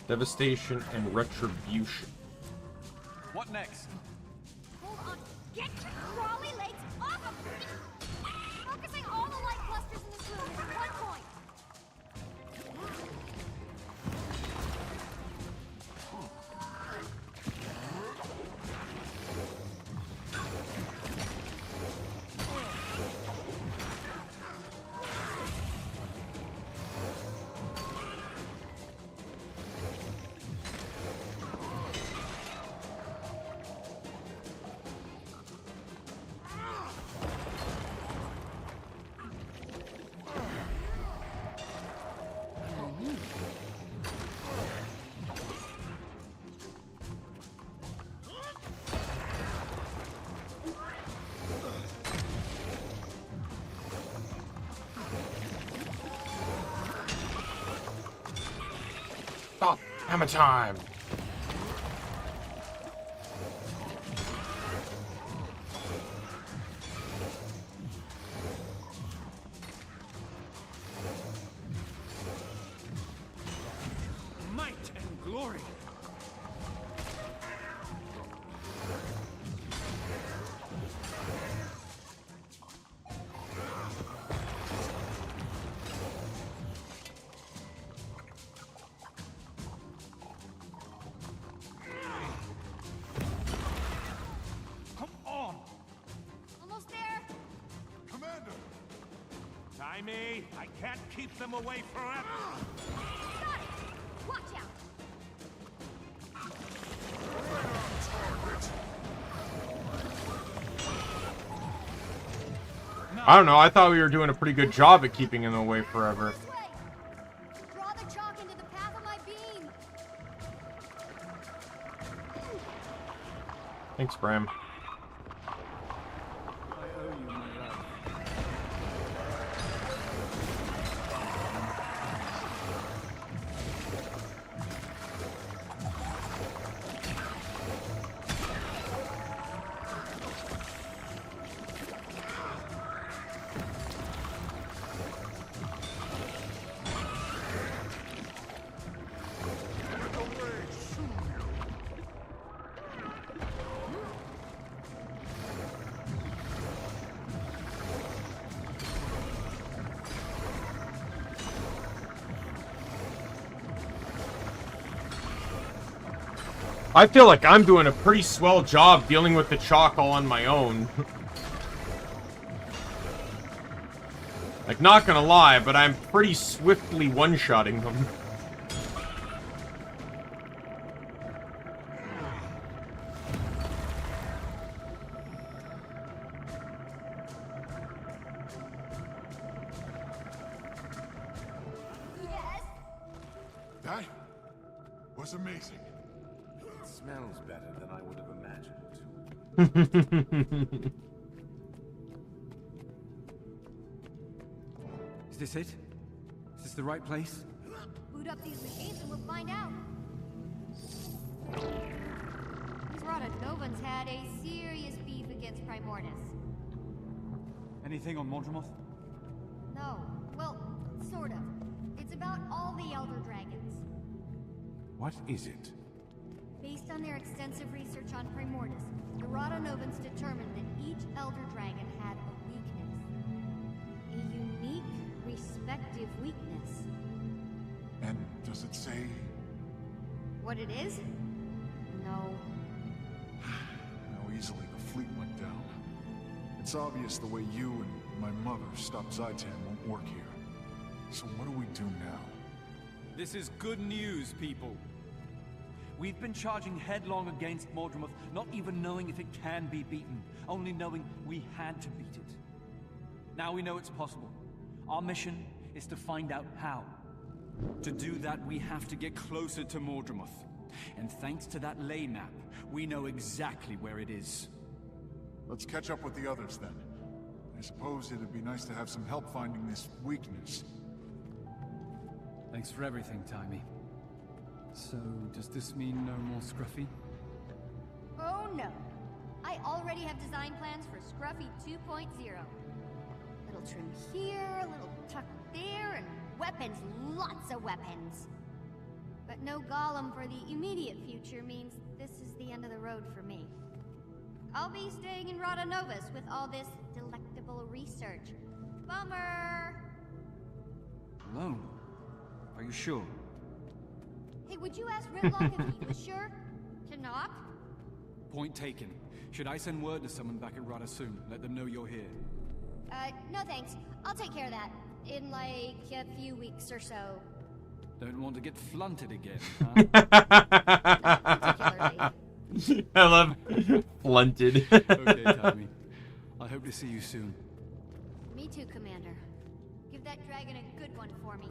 Devastation and Retribution. What next? Hold on. Get your crawly legs off of me! Focusing all the light clusters in this room at one point. Stop! Hammer time! Might and glory. Come on. Almost there. Commander! Timey, I can't keep them away forever. Got it. Watch out. I don't know, I thought we were doing a pretty good job at keeping him away forever. This way. Draw the chalk into the path of my beam. Thanks, Bram. I owe you, my love. I feel like I'm doing a pretty swell job dealing with the chalk all on my own. Like, not gonna lie, but I'm pretty swiftly one-shotting them. Yes. That was amazing. It smells better than I would have imagined. Is this it? Is this the right place? Boot up these machines and we'll find out. These Rotonovans had a serious beef against Primordus. Anything on Mordremoth? No. Well, sort of. It's about all the Elder Dragons. What is it? Based on their extensive research on Primordus, the Rotonovans determined that each Elder Dragon had a weakness. A unique, respective weakness. And does it say? What it is? No. How easily the fleet went down. It's obvious the way you and my mother stopped Zaitan won't work here. So what do we do now? This is good news, people. We've been charging headlong against Mordremoth, not even knowing if it can be beaten, only knowing we had to beat it. Now we know it's possible. Our mission is to find out how. To do that, we have to get closer to Mordremoth. And thanks to that ley map, we know exactly where it is. Let's catch up with the others then. I suppose it'd be nice to have some help finding this weakness. Thanks for everything, Timey. So, does this mean no more Scruffy? Oh no. I already have design plans for Scruffy 2.0. Little trim here, a little tuck there, and weapons, lots of weapons. But no golem for the immediate future means this is the end of the road for me. I'll be staying in Rada Novus with all this delectable research. Bummer! Alone? Are you sure? Hey, would you ask Rimlock if he was sure? To not? Point taken. Should I send word to someone back at Rada soon? Let them know you're here. No thanks. I'll take care of that. In like a few weeks or so. Don't want to get flunted again, I love flunted. Okay, Tommy. I hope to see you soon. Me too, Commander. Give that dragon a good one for me.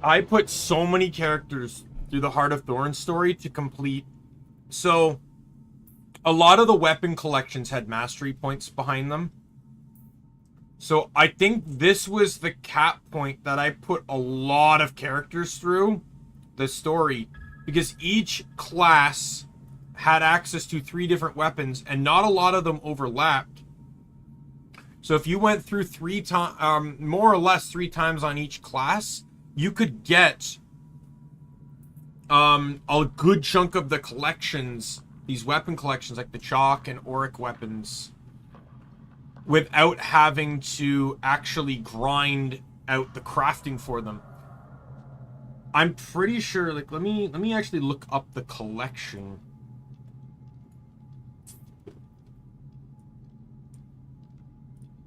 I put so many characters through the Heart of Thorns story to complete. So, a lot of the weapon collections had mastery points behind them. So, I think this was the cap point that I put a lot of characters through the story. Because each class had access to 3 different weapons, and not a lot of them overlapped. So, if you went through 3 times, more or less 3 times on each class, you could get a good chunk of the collections, these weapon collections, like the chalk and auric weapons, without having to actually grind out the crafting for them. I'm pretty sure, like, let me actually look up the collection.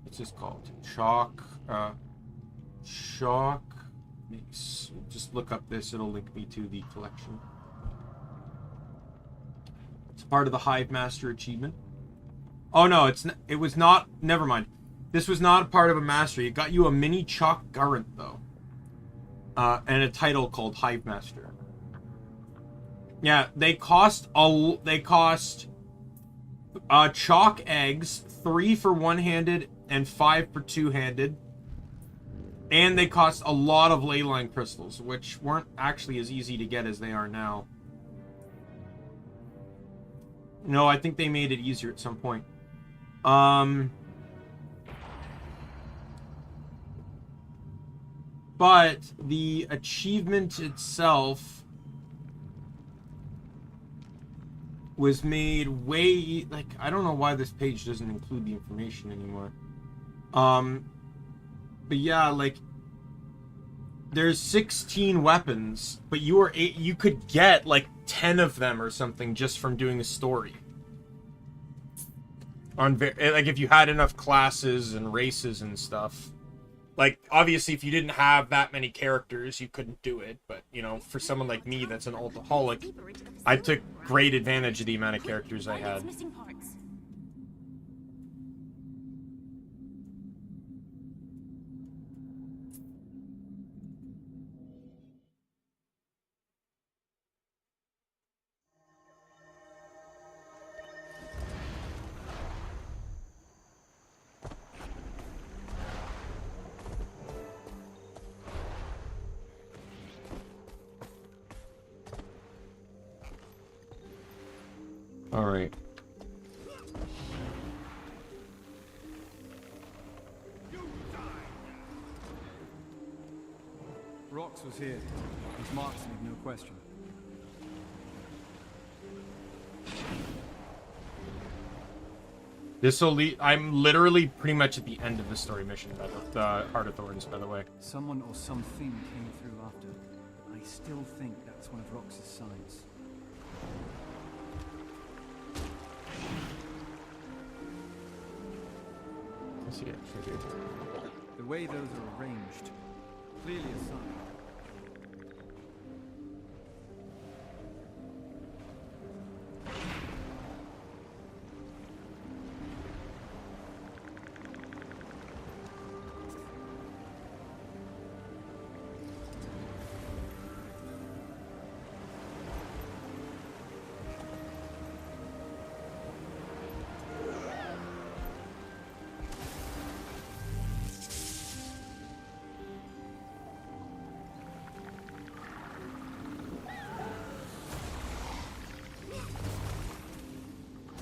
What's this called? Chalk, just look up this, it'll link me to the collection. It's part of the Hive Master achievement. Oh no, it was not, never mind. This was not a part of a mastery. It got you a mini chalk garant though. And a title called Hive Master. Yeah, they cost chalk eggs, 3 for one-handed and 5 for two-handed. And they cost a lot of leyline crystals, which weren't actually as easy to get as they are now. No, I think they made it easier at some point. But the achievement itself was made way, like, I don't know why this page doesn't include the information anymore. But yeah, like, there's 16 weapons, but you could get like 10 of them or something just from doing a story. Like, if you had enough classes and races and stuff. Like, obviously, if you didn't have that many characters, you couldn't do it. But, you know, for someone like me that's an alcoholic, I took great advantage of the amount of characters I had. All right. Rox was here. He's marksman, no question. This'll lead. I'm literally pretty much at the end of the story mission, by the Heart of Thorns, by the way. Someone or something came through after. I still think that's one of Rox's signs. Let's see it. The way those are arranged, clearly a sign.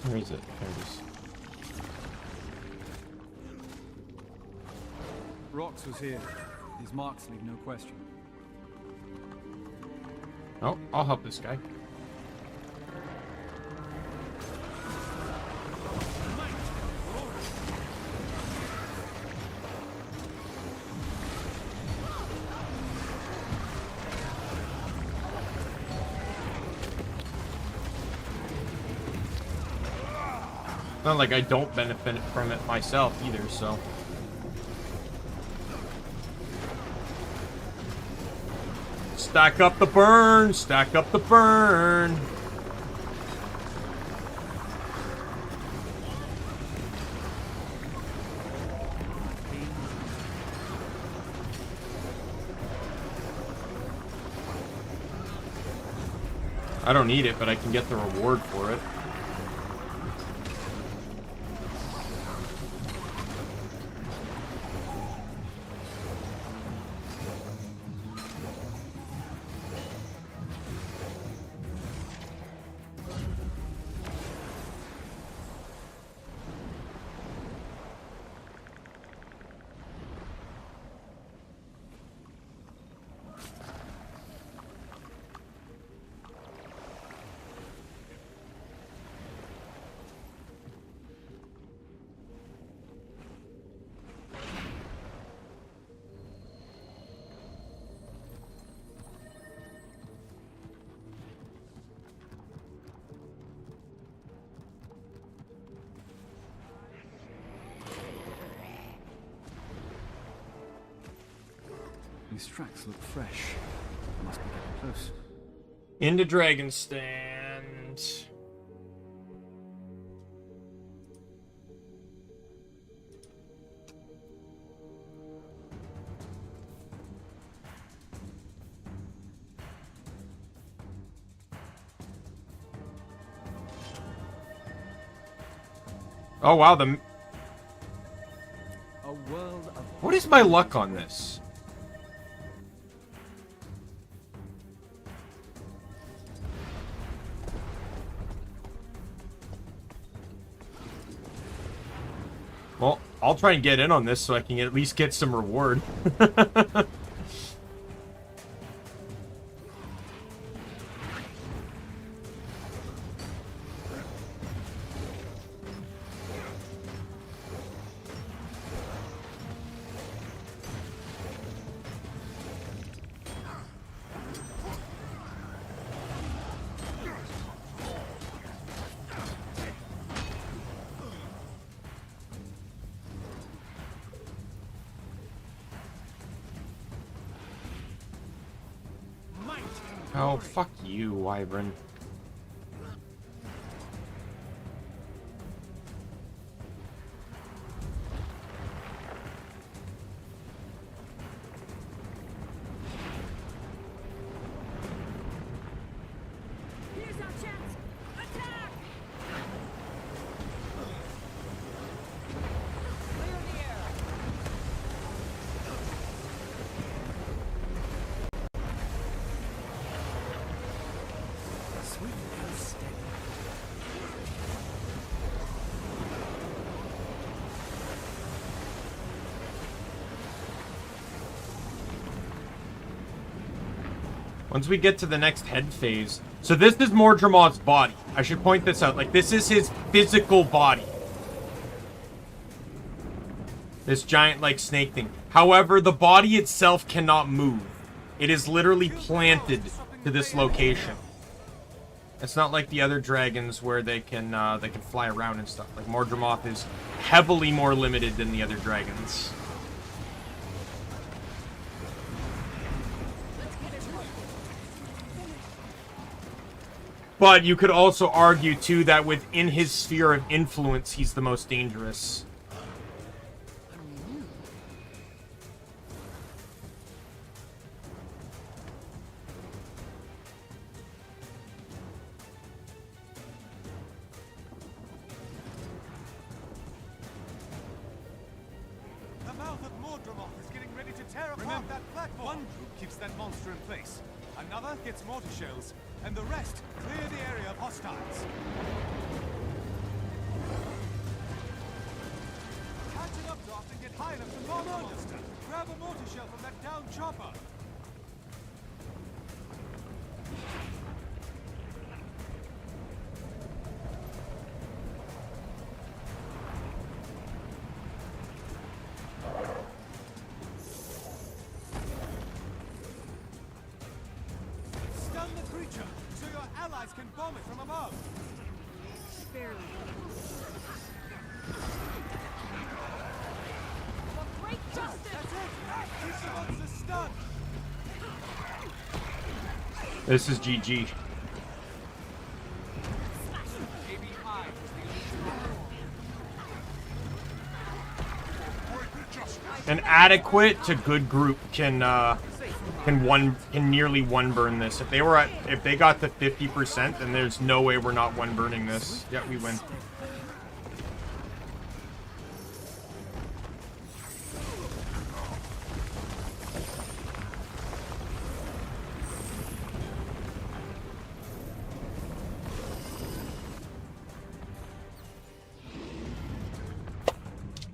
Where is it? There it is. Rox was here. These marks leave no question. Oh, I'll help this guy. Not like I don't benefit from it myself either, so. Stack up the burn! Stack up the burn! I don't need it, but I can get the reward for it. These tracks look fresh. Must be getting close. Into Dragon Stand. Oh wow, the... A world of... What is my luck on this? Well, I'll try and get in on this so I can at least get some reward. Oh, fuck you, Wyvern. Here's our chance. Attack! Clear the air. Sweet and steady. Once we get to the next head phase... So this is Mordremoth's body. I should point this out. Like, this is his physical body. This giant, like, snake thing. However, the body itself cannot move. It is literally planted to this location. It's not like the other dragons where they can fly around and stuff. Like, Mordremoth is heavily more limited than the other dragons. But you could also argue, too, that within his sphere of influence, he's the most dangerous. The mouth of Mordremoth is getting ready to tear apart that platform. One group keeps that monster in place. Another gets mortar shells. And the rest clear the area of hostiles. Catch an updraft and get high enough to bomb on. Grab a mortar shell from that downed chopper. Stun the creature so your allies can bomb it from above. Barely. Great justice! That's it! Keep the monster stunned! This is GG. An adequate to good group can nearly one burn this. If they got to 50%, then there's no way we're not one burning this. Yeah, we win.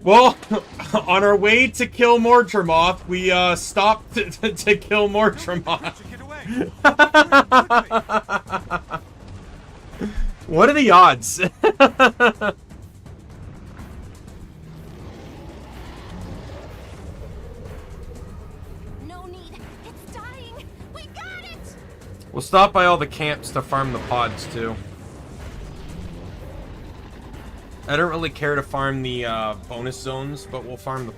Well, on our way to kill Mortremoth, we stopped to kill Mortremoth. What are the odds? No need. It's dying. We got it. We'll stop by all the camps to farm the pods too. I don't really care to farm the bonus zones, but we'll farm the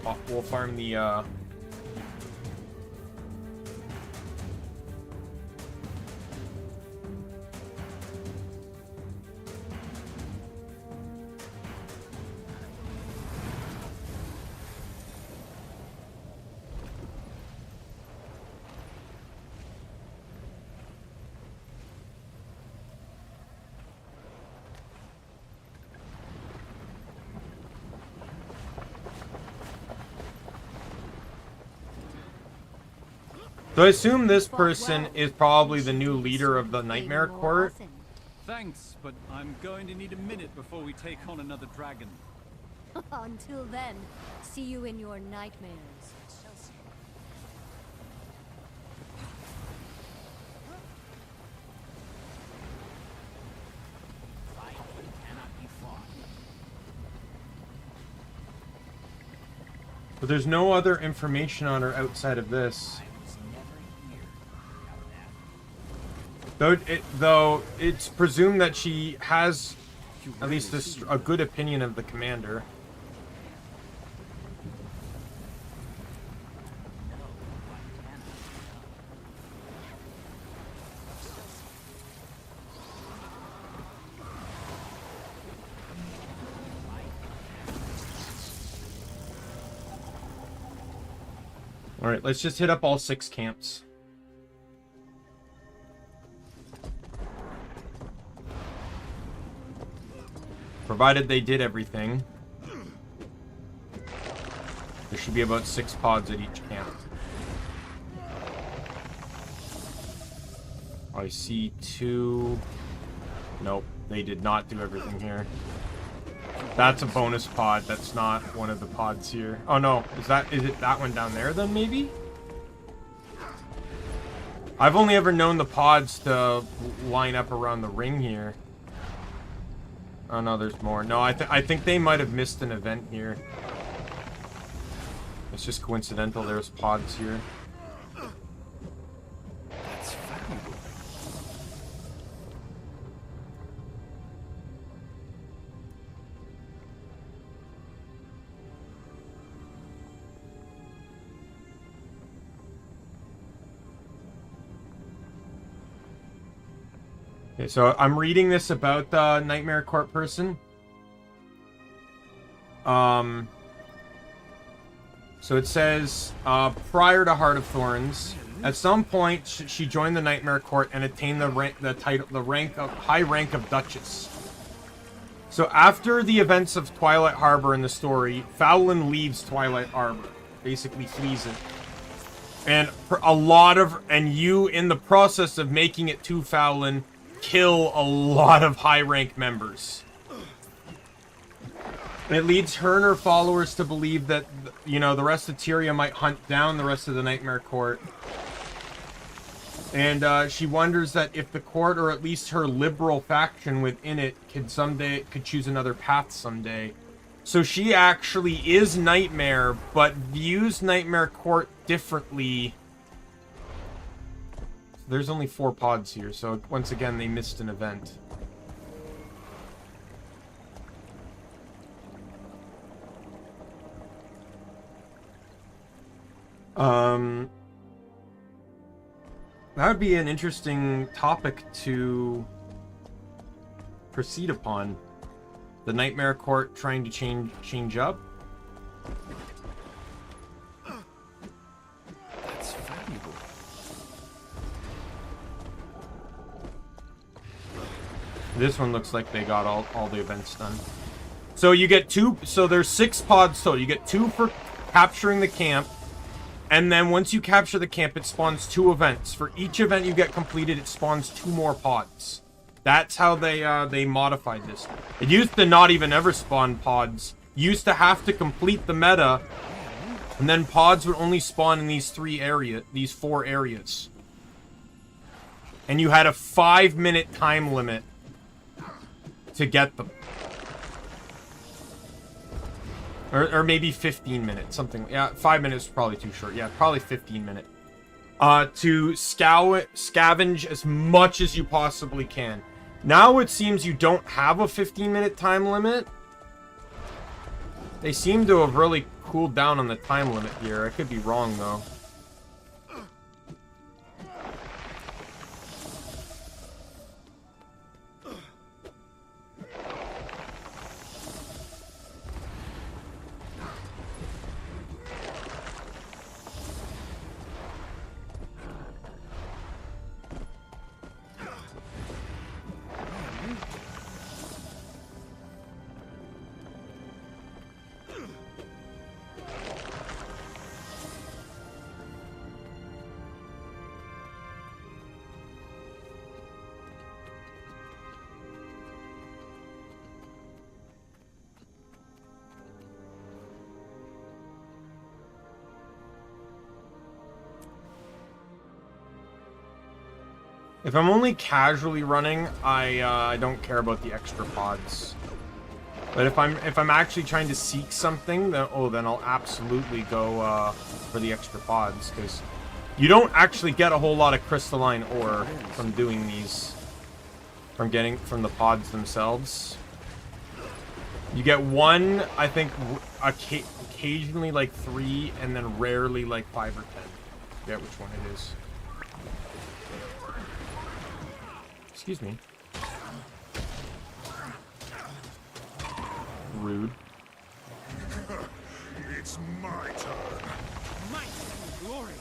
So I assume this person is probably the new leader of the Nightmare Court. Thanks, but I'm going to need a minute before we take on another dragon. Until then, see you in your nightmares. But there's no other information on her outside of this. Though it's presumed that she has at least a good opinion of the commander. Alright, let's just hit up all 6 camps. Provided they did everything. There should be about 6 pods at each camp. I see 2. Nope, they did not do everything here. That's a bonus pod. That's not one of the pods here. Oh no, is it that one down there then maybe? I've only ever known the pods to line up around the ring here. Oh no, there's more. No, I think they might have missed an event here. It's just coincidental there's pods here. That's valuable. Okay, so I'm reading this about the Nightmare Court person. So it says, prior to Heart of Thorns, at some point she joined the Nightmare Court and attained the high rank of Duchess. So after the events of Twilight Harbor in the story, Fowlin leaves Twilight Harbor, basically flees it. And you, in the process of making it to Fowlin, kill a lot of high rank members. It leads her and her followers to believe that, you know, the rest of Tyria might hunt down the rest of the Nightmare Court. And she wonders that if the court, or at least her liberal faction within it, could choose another path someday. So she actually is Nightmare, but views Nightmare Court differently. There's only 4 pods here, so once again they missed an event. That would be an interesting topic to proceed upon. The Nightmare Court trying to change up. That's valuable. This one looks like they got all the events done. So you get 2, so there's 6 pods total. You get 2 for capturing the camp. And then once you capture the camp, it spawns 2 events. For each event you get completed, it spawns 2 more pods. That's how they modified this. It used to not even ever spawn pods. You used to have to complete the meta, and then pods would only spawn in these 4 areas. And you had a 5-minute time limit to get them. Or maybe 15 minutes, something. Yeah, 5 minutes is probably too short. Yeah, probably 15 minutes. To scavenge as much as you possibly can. Now it seems you don't have a 15-minute time limit. They seem to have really cooled down on the time limit here. I could be wrong, though. If I'm only casually running, I don't care about the extra pods. But if I'm actually trying to seek something, then I'll absolutely go for the extra pods, because you don't actually get a whole lot of crystalline ore from doing these, from the pods themselves. You get 1, I think, occasionally like 3, and then rarely like 5 or 10. I forget which one it is. Excuse me. Rude. It's my turn. Might and glory.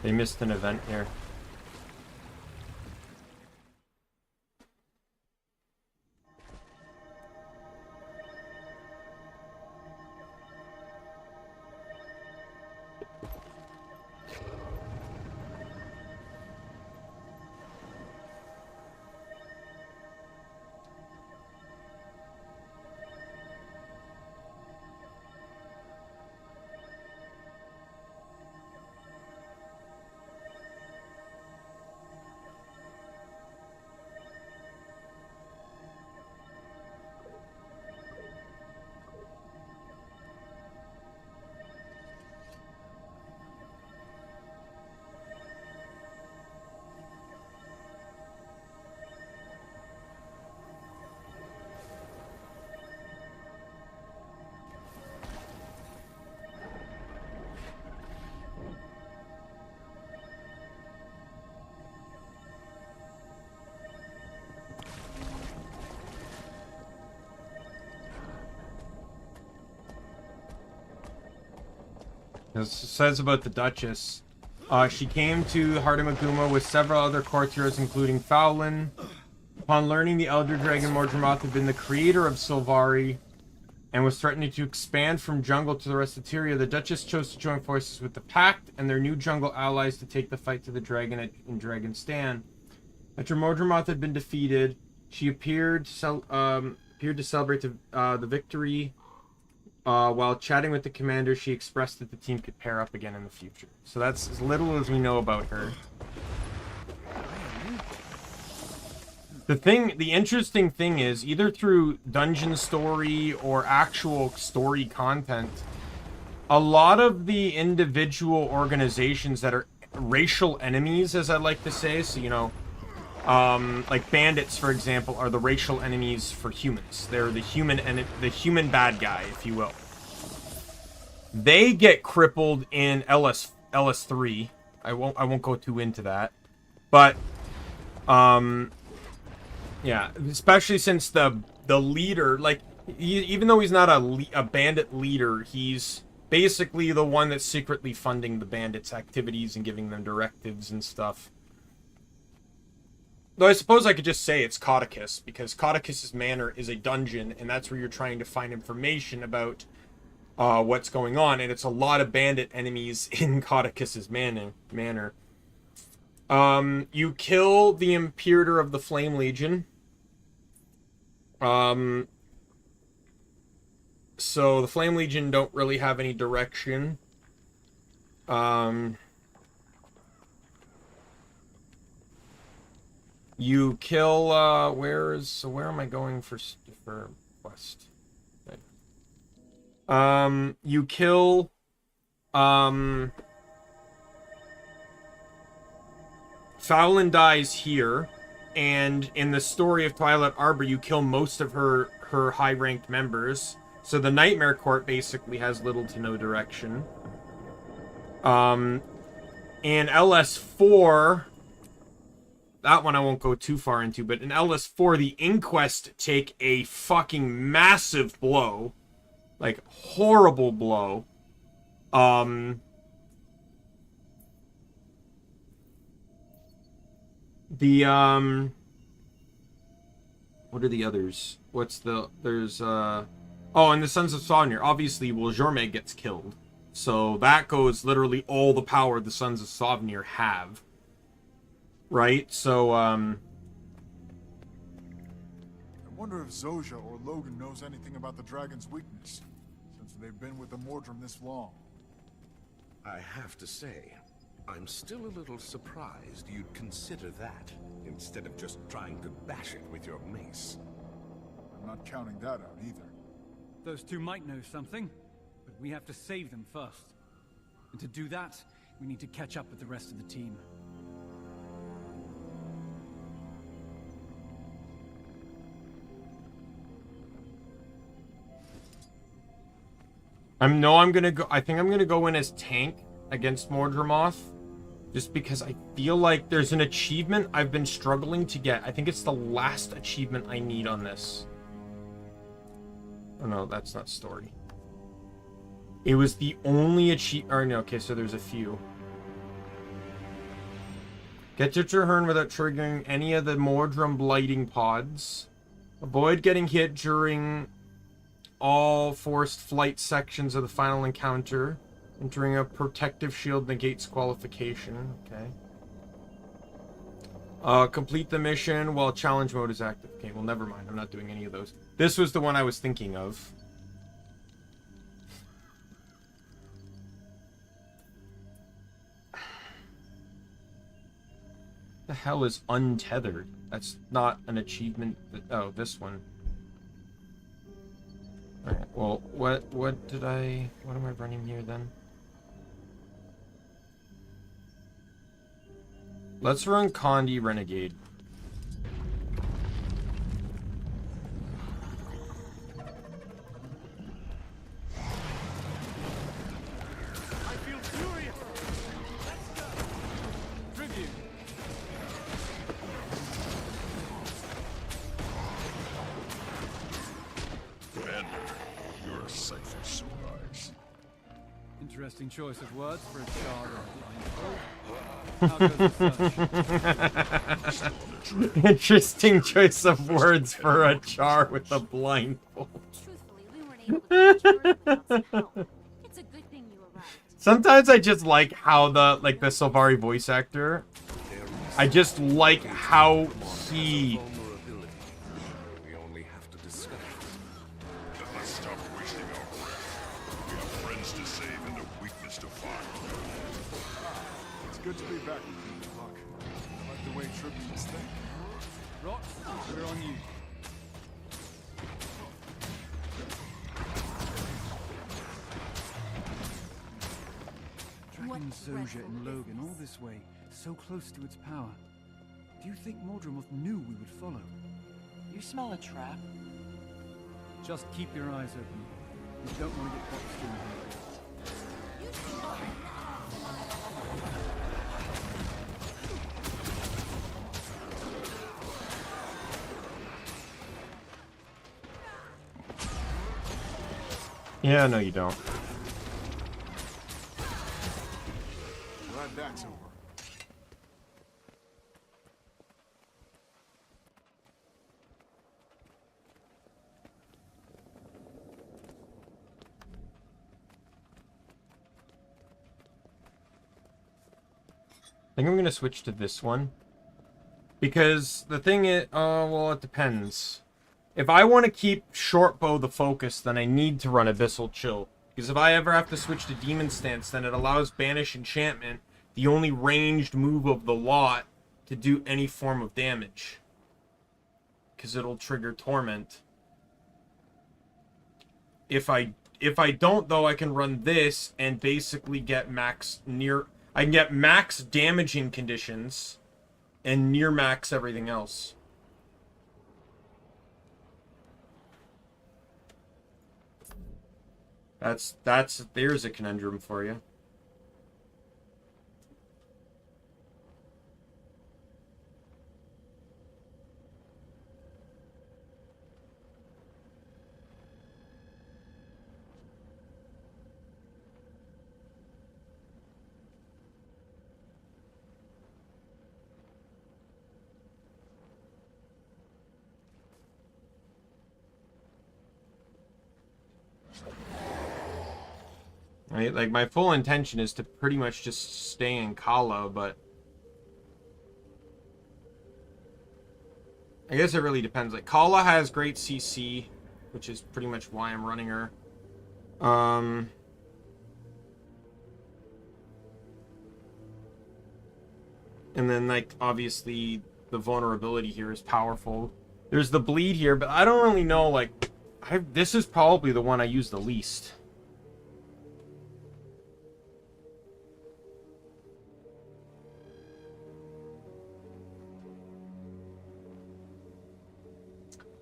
They missed an event here. It says about the Duchess. She came to Heart of Maguma with several other courtiers, including Fowlin. Upon learning the Elder Dragon Mordremoth had been the creator of Sylvari, and was threatening to expand from jungle to the rest of Tyria, the Duchess chose to join forces with the Pact and their new jungle allies to take the fight to the dragon in Dragonstan. After Mordremoth had been defeated, she appeared to celebrate the victory. While chatting with the commander, she expressed that the team could pair up again in the future. So that's as little as we know about her. The interesting thing is, either through dungeon story or actual story content, a lot of the individual organizations that are racial enemies, as I like to say, so, you know, like bandits, for example, are the racial enemies for humans. They're the human bad guy, if you will. They get crippled in LS3. I won't go too into that, but yeah, especially since the leader, like, even though he's not a bandit leader, he's basically the one that's secretly funding the bandits' activities and giving them directives and stuff. Though I suppose I could just say it's Codicus, because Codicus's manor is a dungeon, and that's where you're trying to find information about what's going on, and it's a lot of bandit enemies in Codicus's manor. You kill the Imperator of the Flame Legion. So the Flame Legion don't really have any direction. You kill, where am I going for quest? Okay. You kill, Fowlin dies here, and in the story of Twilight Arbor, you kill most of her high-ranked members. So the Nightmare Court basically has little to no direction. In LS4, that one I won't go too far into, but in LS4, the Inquest take a fucking massive blow. Like, horrible blow. What are the others? Oh, and the Sons of Sovnir. Obviously, well, Jormeg gets killed. So that goes literally all the power the Sons of Sovnir have. Right? So, I wonder if Zojja or Logan knows anything about the dragon's weakness, since they've been with the Mordrim this long. I have to say, I'm still a little surprised you'd consider that, instead of just trying to bash it with your mace. I'm not counting that out either. Those two might know something, but we have to save them first. And to do that, we need to catch up with the rest of the team. I think I'm gonna go in as tank against Mordremoth, just because I feel like there's an achievement I've been struggling to get. I think it's the last achievement I need on this. Oh no, that's not story. It was the only achievement. Or no, okay, so there's a few. Get to Traherne without triggering any of the Mordrim blighting pods. Avoid getting hit during all forced flight sections of the final encounter. Entering a protective shield negates qualification. Okay. Complete the mission while challenge mode is active. Okay, well, never mind. I'm not doing any of those. This was the one I was thinking of. The hell is untethered? That's not an achievement. Oh, this one. Alright, well, what am I running here then? Let's run Condi Renegade. I feel furious. Let's go. Tribute. Commander, you're a sight for sore eyes. Interesting choice of words for a child of blindfold. Interesting choice of words for a char with a blindfold. Truthfully, we weren't It's a good thing you arrived. Sometimes I just like how the Sylvari voice actor. I just like how he. We only have to discuss it. Then let's stop wasting our breath. We have friends to save and a weakness to fight. It's good to be back with you, Buck. I like the way tributes think. Rox, we're on you. Dragging Zoja and Logan all this way, so close to its power. Do you think Mordremoth knew we would follow? You smell a trap? Just keep your eyes open. You don't want to get boxed in here. Yeah, no, you don't. Glad that's over. I think I'm gonna switch to this one. Because the thing is, well, it depends. If I want to keep Shortbow the focus, then I need to run Abyssal Chill. Because if I ever have to switch to Demon Stance, then it allows Banish Enchantment, the only ranged move of the lot, to do any form of damage. Because it'll trigger Torment. If I don't, though, I can run this and basically get max near... I can get max damaging conditions and near max everything else. There's a conundrum for you. Right? Like, my full intention is to pretty much just stay in Kala, but... I guess it really depends. Like, Kala has great CC, which is pretty much why I'm running her. And then, like, obviously, the vulnerability here is powerful. There's the bleed here, but I don't really know, like... this is probably the one I use the least.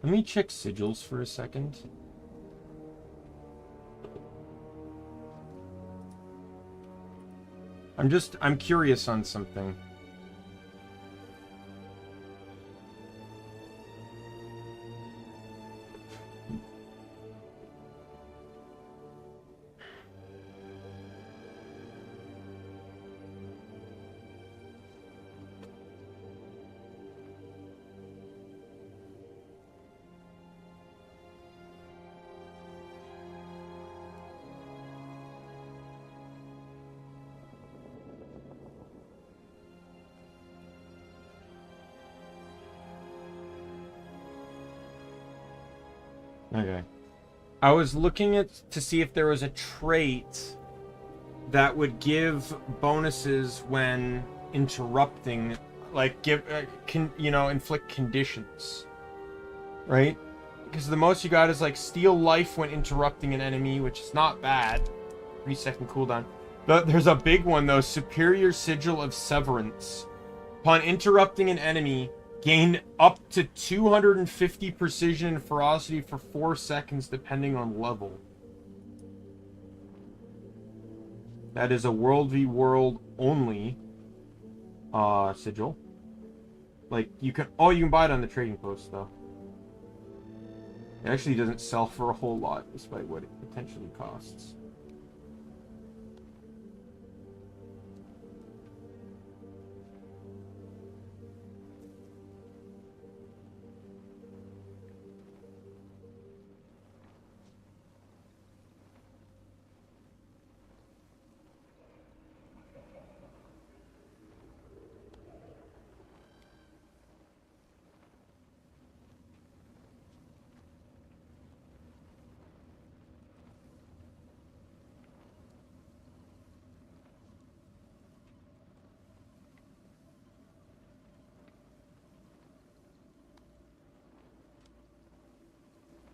Let me check sigils for a second. I'm curious on something. Okay. I was looking to see if there was a trait that would give bonuses when interrupting, like inflict conditions, right? Because the most you got is like steal life when interrupting an enemy, which is not bad. 3-second cooldown. There's a big one though, superior sigil of severance. Upon interrupting an enemy, gain up to 250 precision and ferocity for 4 seconds depending on level. That is a World v World only sigil. Like you can buy it on the trading post though. It actually doesn't sell for a whole lot despite what it potentially costs.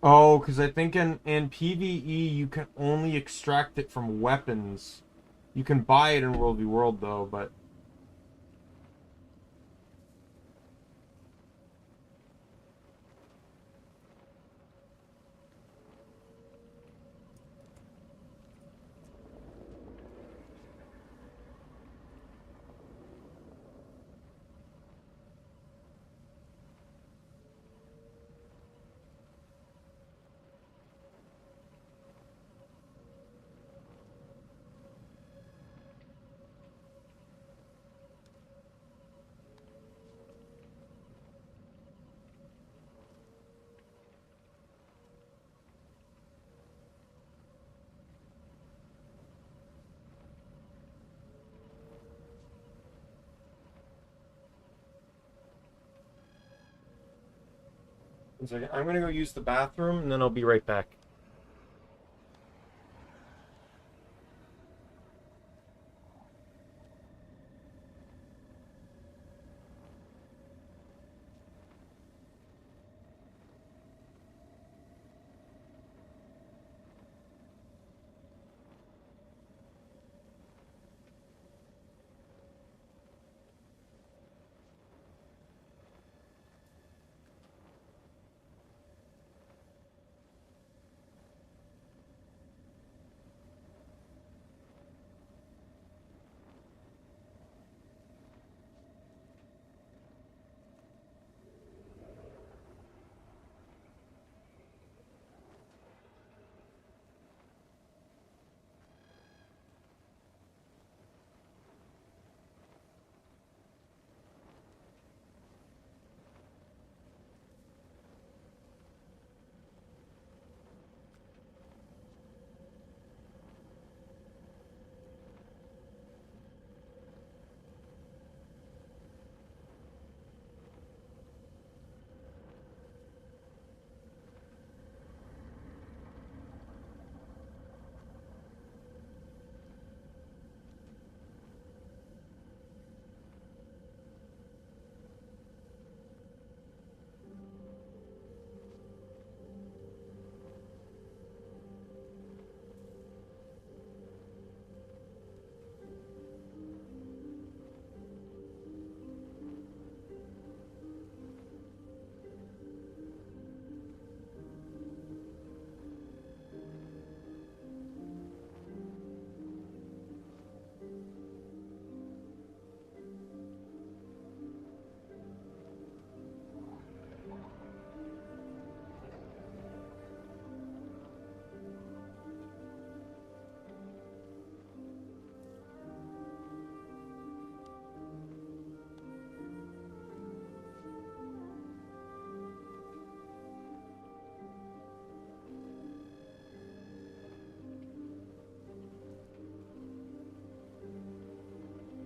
Oh, because I think in PvE you can only extract it from weapons. You can buy it in World v World though, but... One second. I'm gonna go use the bathroom and then I'll be right back.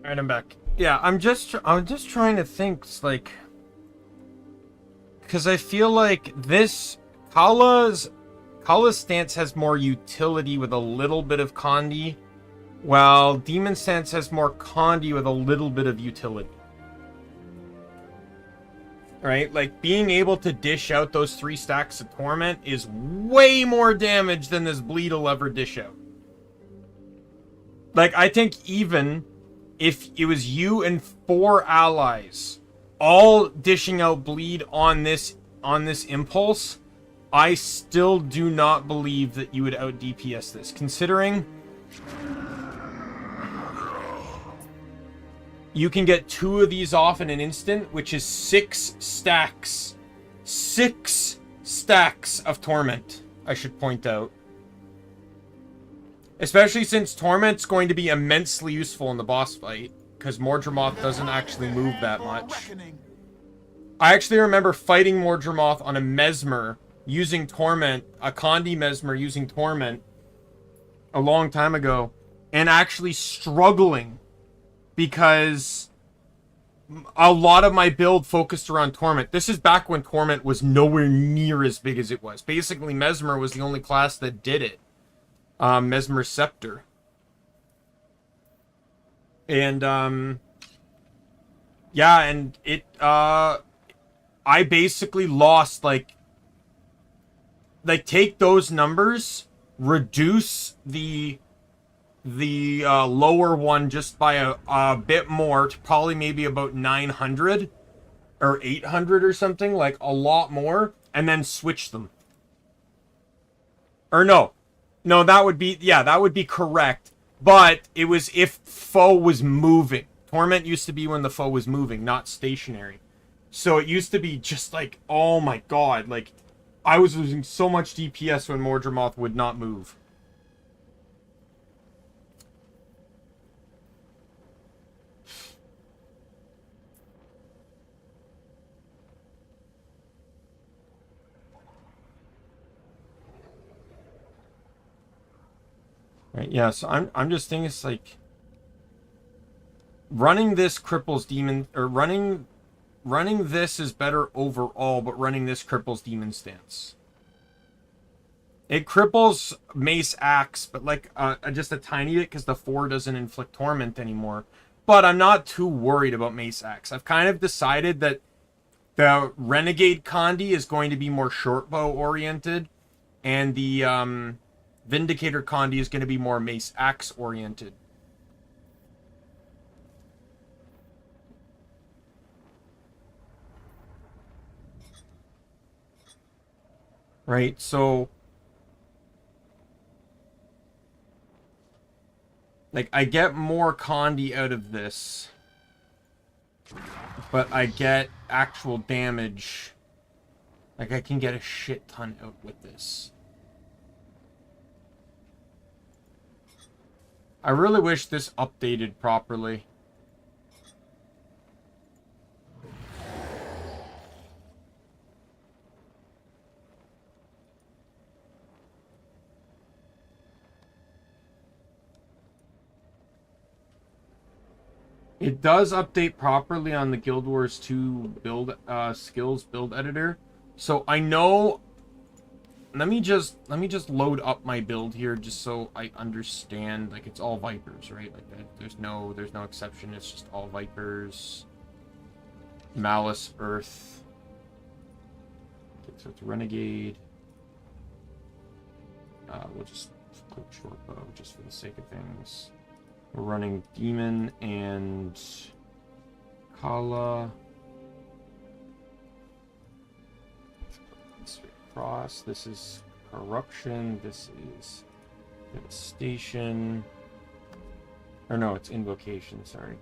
Alright, I'm back. Yeah, I'm just trying to think, like... Because I feel like this... Kala's stance has more utility with a little bit of Condi, while Demon stance has more Condi with a little bit of utility. Right? Like, being able to dish out those 3 stacks of Torment is way more damage than this Bleed will ever dish out. Like, I think even... if it was you and 4 allies all dishing out bleed on this impulse, I still do not believe that you would out DPS this, considering you can get 2 of these off in an instant, which is 6 stacks. 6 stacks of Torment, I should point out. Especially since Torment's going to be immensely useful in the boss fight, because Mordremoth doesn't actually move that much. I actually remember fighting Mordremoth on a Mesmer using Torment, a Condi Mesmer using Torment, a long time ago, and actually struggling because a lot of my build focused around Torment. This is back when Torment was nowhere near as big as it was. Basically, Mesmer was the only class that did it. Mesmer Scepter. And, yeah, and it, I basically lost, like, like take those numbers, reduce the lower one just by a bit more to probably maybe about 900 or 800 or something, like a lot more, and then switch them. Or no, that would be, yeah, that would be correct. But it was if foe was moving. Torment used to be when the foe was moving, not stationary. So it used to be just like, oh my god, like I was losing so much DPS when Mordramoth would not move. Right, yeah, so I'm just thinking it's like running this cripples demon, or running this is better overall, but running this cripples demon stance. It cripples Mace Axe, but like just a tiny bit because the 4 doesn't inflict torment anymore. But I'm not too worried about Mace Axe. I've kind of decided that the Renegade Condi is going to be more short bow oriented, and the Vindicator Condi is going to be more Mace Axe oriented. Right, so like I get more Condi out of this, but I get actual damage. Like I can get a shit ton out with this. I really wish this updated properly. It does update properly on the Guild Wars 2 build skills build editor. So I know, let me just load up my build here just so I understand. Like it's all Vipers, right? Like there's no exception. It's just all Vipers. Malice Earth. Okay, so it's Renegade. We'll just click short bow just for the sake of things. We're running Demon and Kala. Straight across. This is Corruption. This is Devastation. Or no, it's Invocation, sorry.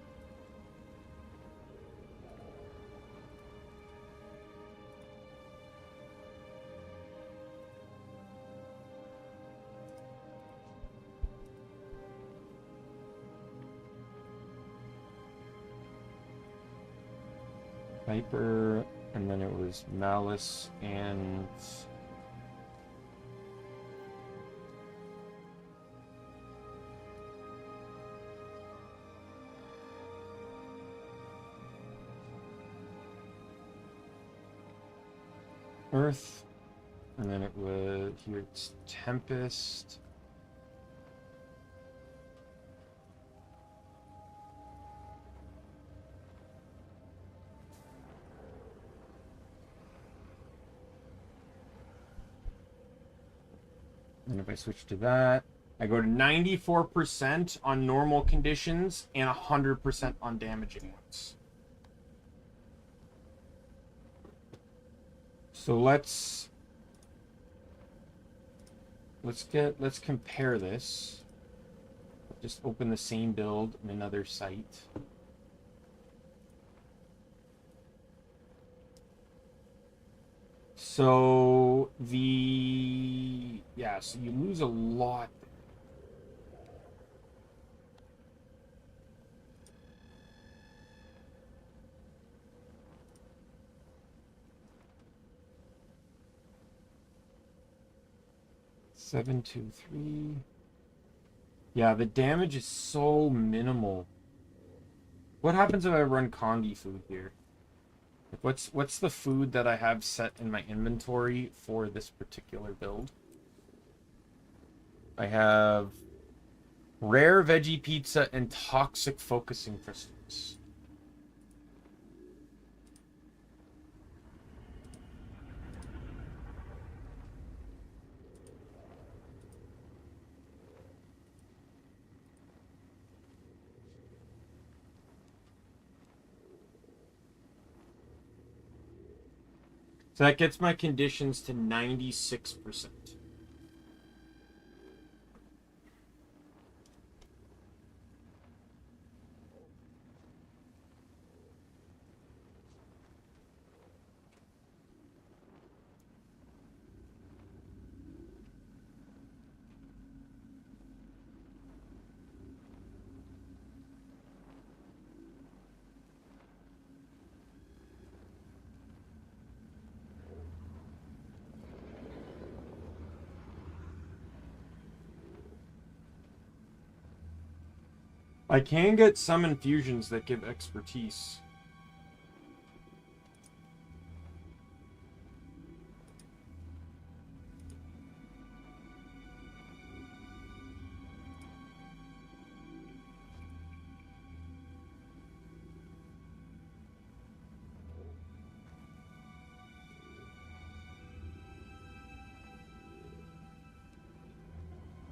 Viper, and then it was Malice and Earth, and then it was here it's Tempest. And if I switch to that, I go to 94% on normal conditions and 100% on damaging ones. So let's compare this. Just open the same build in another site. So so you lose a lot. Seven, 2, 3. Yeah, the damage is so minimal. What happens if I run Condi food here? What's the food that I have set in my inventory for this particular build? I have rare veggie pizza and toxic focusing crystals. So that gets my conditions to 96%. I can get some infusions that give expertise.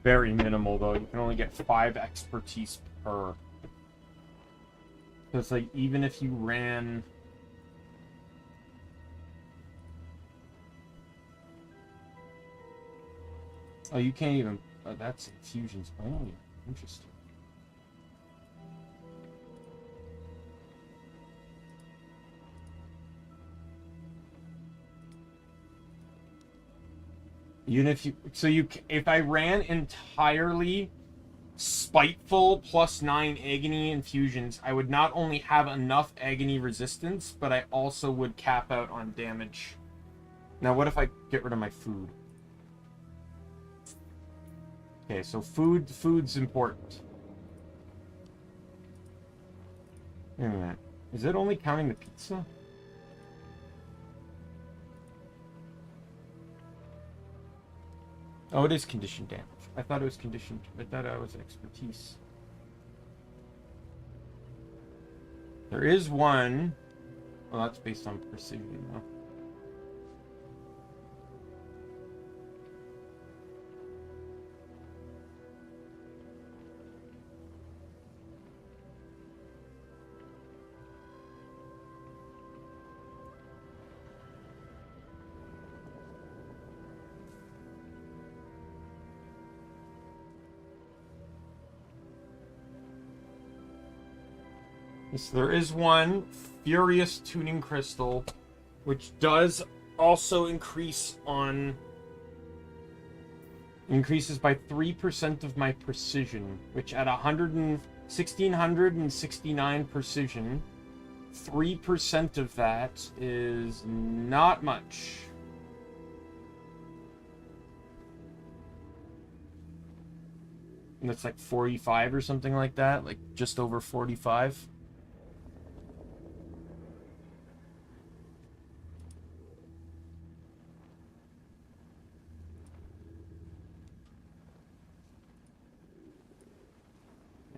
Very minimal, though. You can only get 5 expertise per. So it's like, even if you ran... Oh, you can't even... Oh, that's infusions only. Interesting. Even if you... So you... If I ran entirely spiteful plus 9 agony infusions, I would not only have enough agony resistance, but I also would cap out on damage. Now, what if I get rid of my food? Okay, so food's important. Wait a minute. Is it only counting the pizza? Oh, it is conditioned damage. I thought it was conditioned. I thought it was expertise. There is one. Well, that's based on precision, though. Yes, there is one Furious Tuning Crystal, which does also increase on... Increases by 3% of my precision, which at 1669 precision, 3% of that is not much. And that's like 45 or something like that, like just over 45.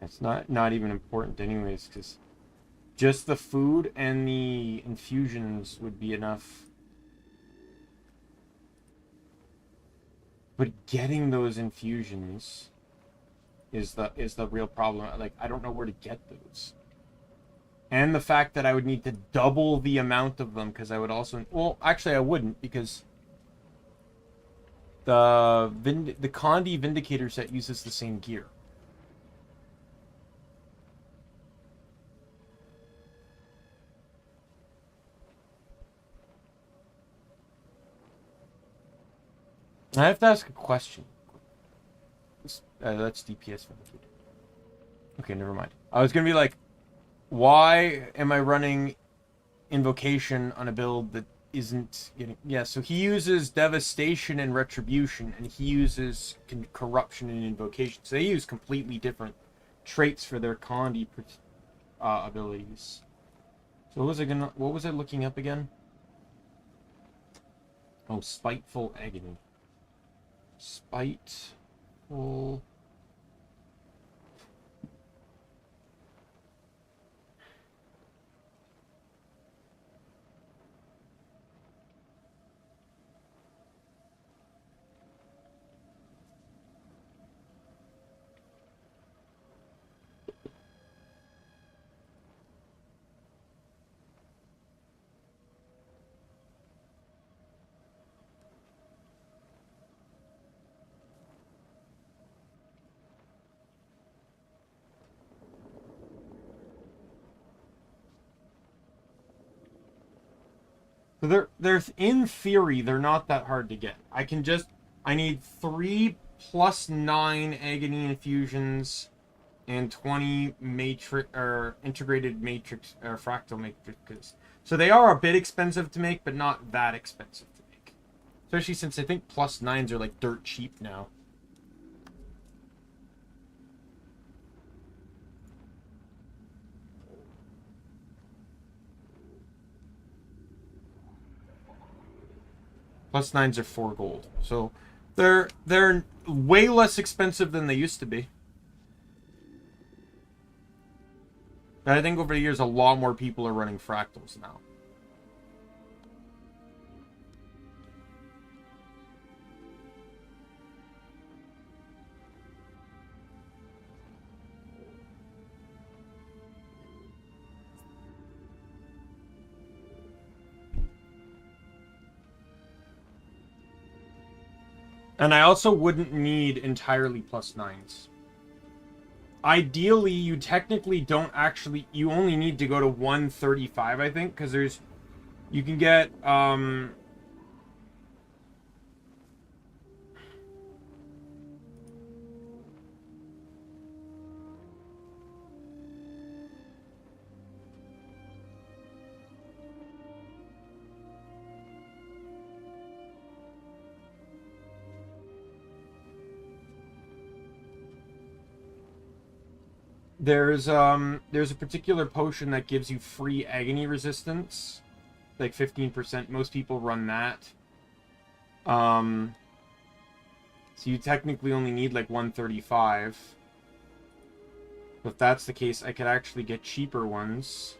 It's not even important anyways, because just the food and the infusions would be enough. But getting those infusions is the real problem. Like, I don't know where to get those. And the fact that I would need to double the amount of them, because I would also... Well, actually I wouldn't, because the Condi Vindicator set uses the same gear. I have to ask a question. That's DPS vindicated. Okay, never mind. I was gonna be like, why am I running Invocation on a build that isn't getting... Yeah, so he uses Devastation and Retribution, and he uses Corruption and Invocation. So they use completely different traits for their Condi abilities. So what was I looking up again? Oh, Spiteful Agony. Spiteful... So they're in theory, they're not that hard to get. I need 3 + 9 agony infusions and 20 matrix or integrated matrix or fractal matrices. So they are a bit expensive to make, but not that expensive to make. Especially since I think +9s are like dirt cheap now. +9s are 4 gold. So they're way less expensive than they used to be. But I think over the years a lot more people are running fractals now. And I also wouldn't need entirely +9s. Ideally, you technically don't actually... You only need to go to 135, I think, because there's... You can get, there's a particular potion that gives you free agony resistance, like 15%. Most people run that. So you technically only need like 135. If that's the case, I could actually get cheaper ones.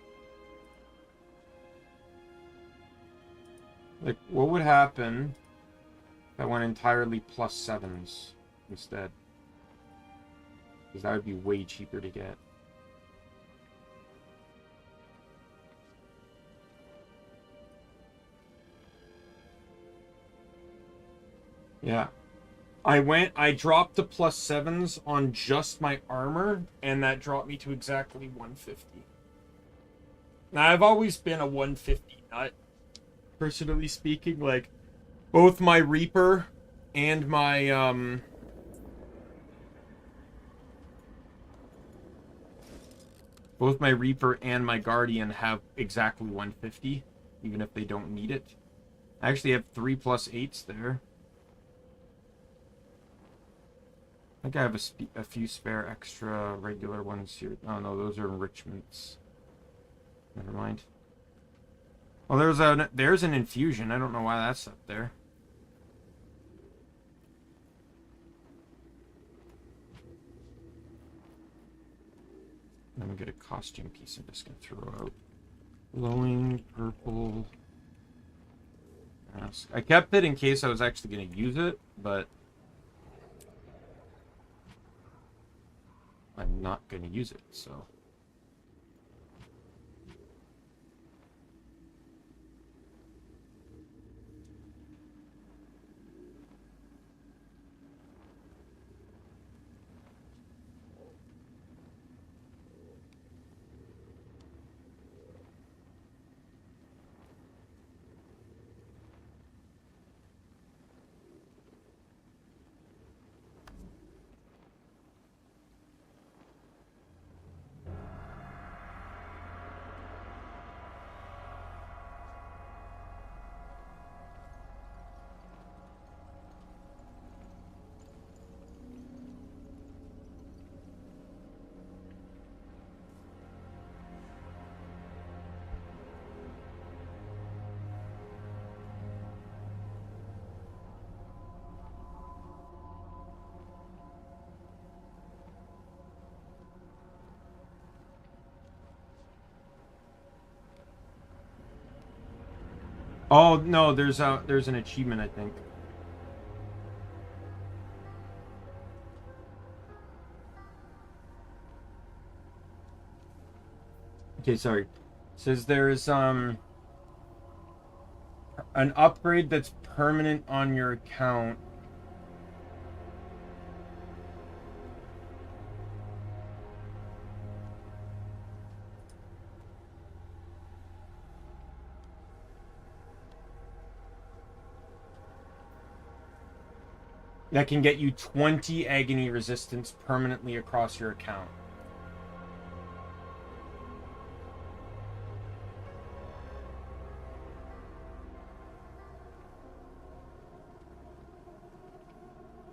Like, what would happen if I went entirely +7s instead? Because that would be way cheaper to get. Yeah. I dropped to +7s on just my armor, and that dropped me to exactly 150. Now, I've always been a 150 nut, personally speaking. Like, both my Reaper and my, both my Reaper and my Guardian have exactly 150, even if they don't need it. I actually have 3 +8s there. I think I have a few spare extra regular ones here. Oh no, those are enrichments. Never mind. Well, there's an infusion. I don't know why that's up there. Let me get a costume piece I'm just gonna throw out. Glowing purple mask. I kept it in case I was actually gonna use it, but I'm not gonna use it, so. Oh no, there's an achievement, I think. Okay, sorry. It says there's an upgrade that's permanent on your account. that can get you 20 agony resistance permanently across your account.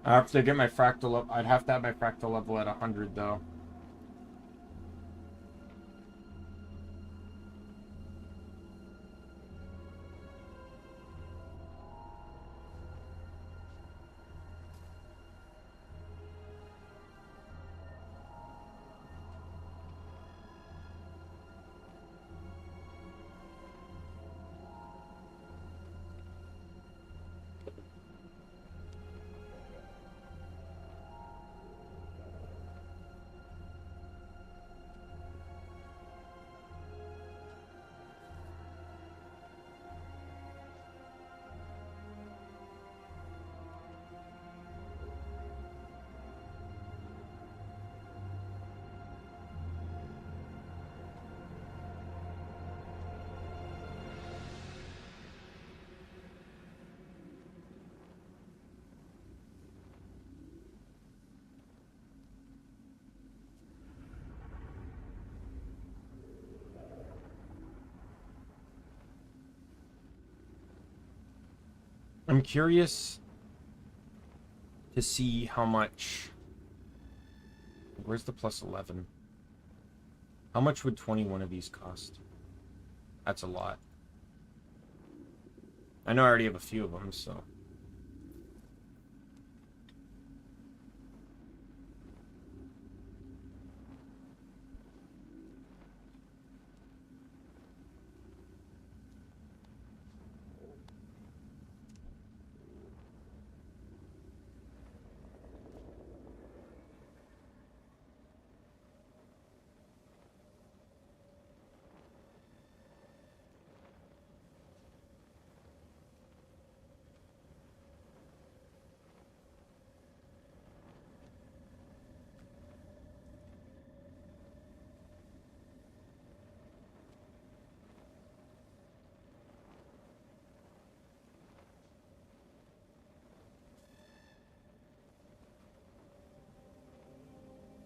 I have to get my fractal up. I'd have to have my fractal level at 100 though. I'm curious to see how much... Where's the plus 11? How much would 21 of these cost? That's a lot. I know I already have a few of them, so...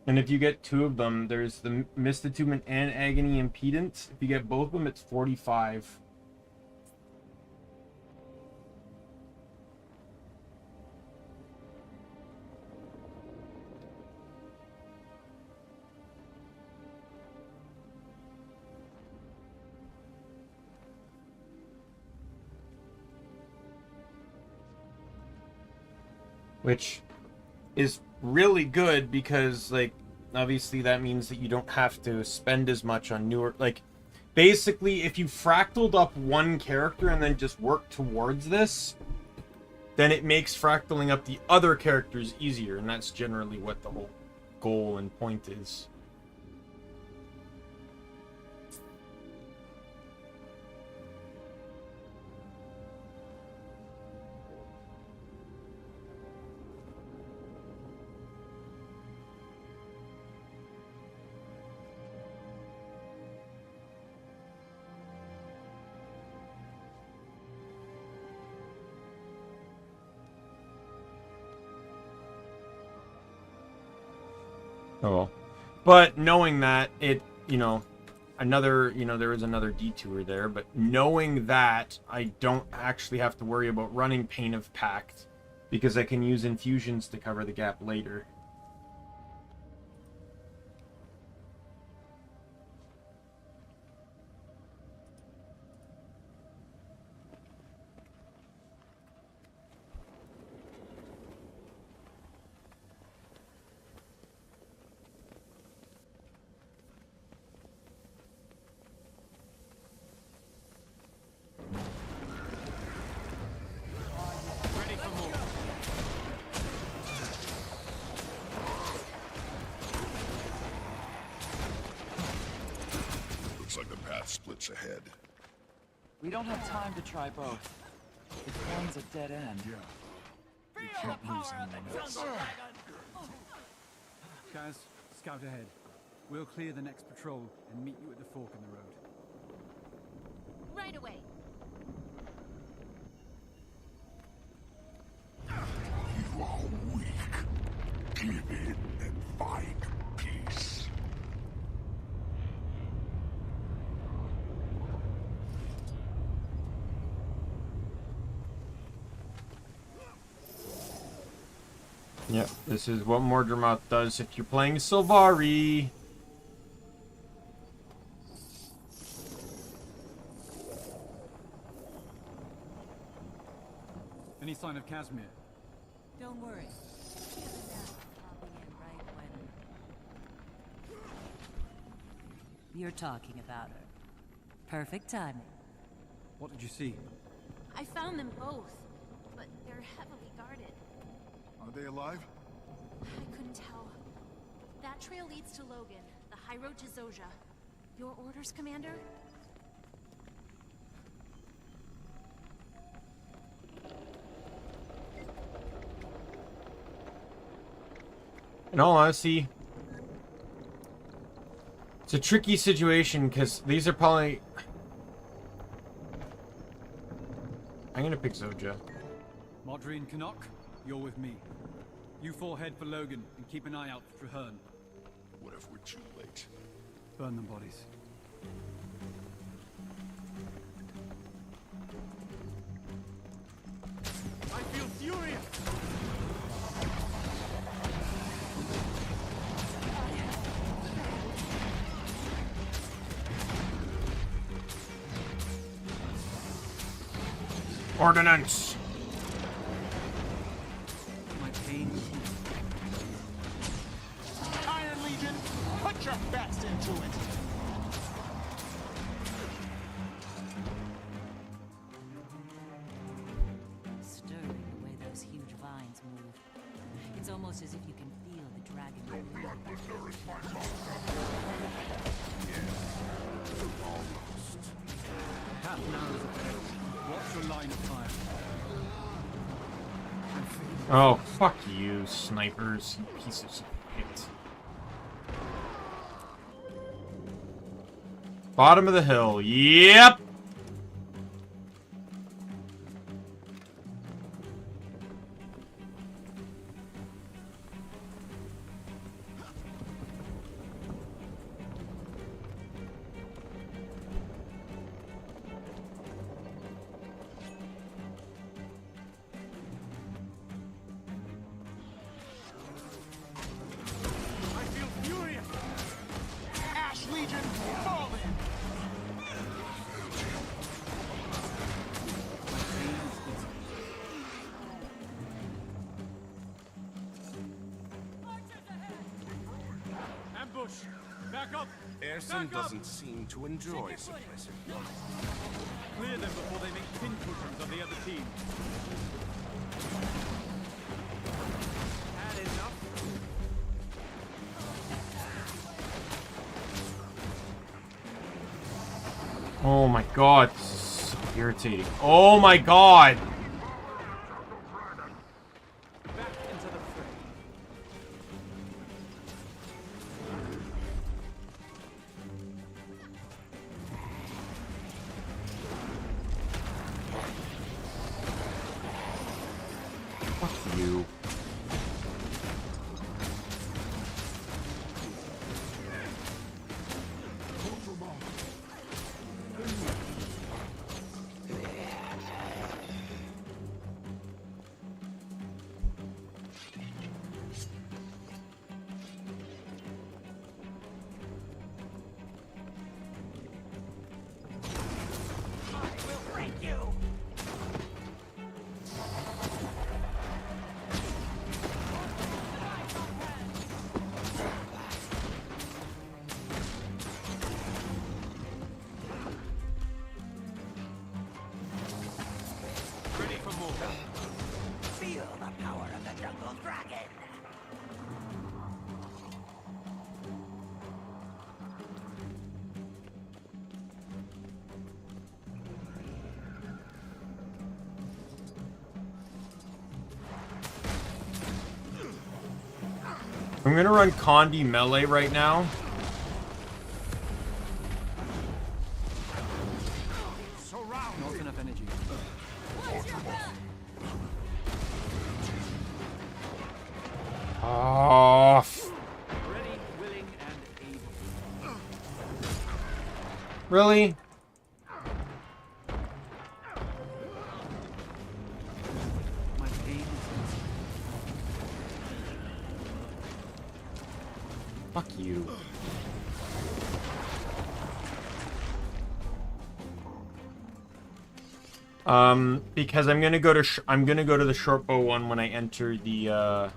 And if you get two of them, there's the Mist Attunement and Agony Impedance. If you get both of them, it's 45. Which is really good because, like, obviously that means that you don't have to spend as much on newer, like, basically if you fractaled up one character and then just work towards this, then it makes fractaling up the other characters easier, and that's generally what the whole goal and point is. Oh well. But knowing that, it, you know, another, you know, there is another detour there, but knowing that, I don't actually have to worry about running Pain of Pact, because I can use infusions to cover the gap later. Looks like the path splits ahead. We don't have time to try both. If one's a dead end. Yeah. We can't lose anyone else. Guys, scout ahead. We'll clear the next patrol and meet you at the fork in the road. Right away. You are Give in and find peace. Yep, this is what Mordremoth does if you're playing Sylvari. Any sign of Casimir? Don't worry. I'll be in right when... You're talking about her. Perfect timing. What did you see? I found them both, but they're heavily guarded. Are they alive? I couldn't tell. That trail leads to Logan, the high road to Zojja. Your orders, Commander? In all honesty, it's a tricky situation because these are probably... I'm gonna pick Zojja. Modri and Canuck, you're with me. You four head for Logan and keep an eye out for Traherne. What if we're too late? Burn them bodies. I feel furious! Ordnance! My pain. Iron Legion, put your best into it. Stirring the way those huge vines move. It's almost as if you can feel the dragon. Your blood will nourish my monster. Almost. Half an hour is ahead. Watch your line of fire. Oh, fuck you, snipers, you pieces of shit. Bottom of the hill, yep! Legion, fall in! Ambush! Back up! Erson doesn't seem to enjoy suppressive. Clear them before they make pincushions of the other team. Had enough? Oh my god, this is so irritating. Oh my god! Back into the fray. Fuck you. Ready for more. Feel the power of the jungle dragon. I'm gonna run Condi melee right now. Not enough energy. Oh. Ready, willing, and able. Really? My pain is Fuck you. Because I'm gonna go to the short bow one when I enter the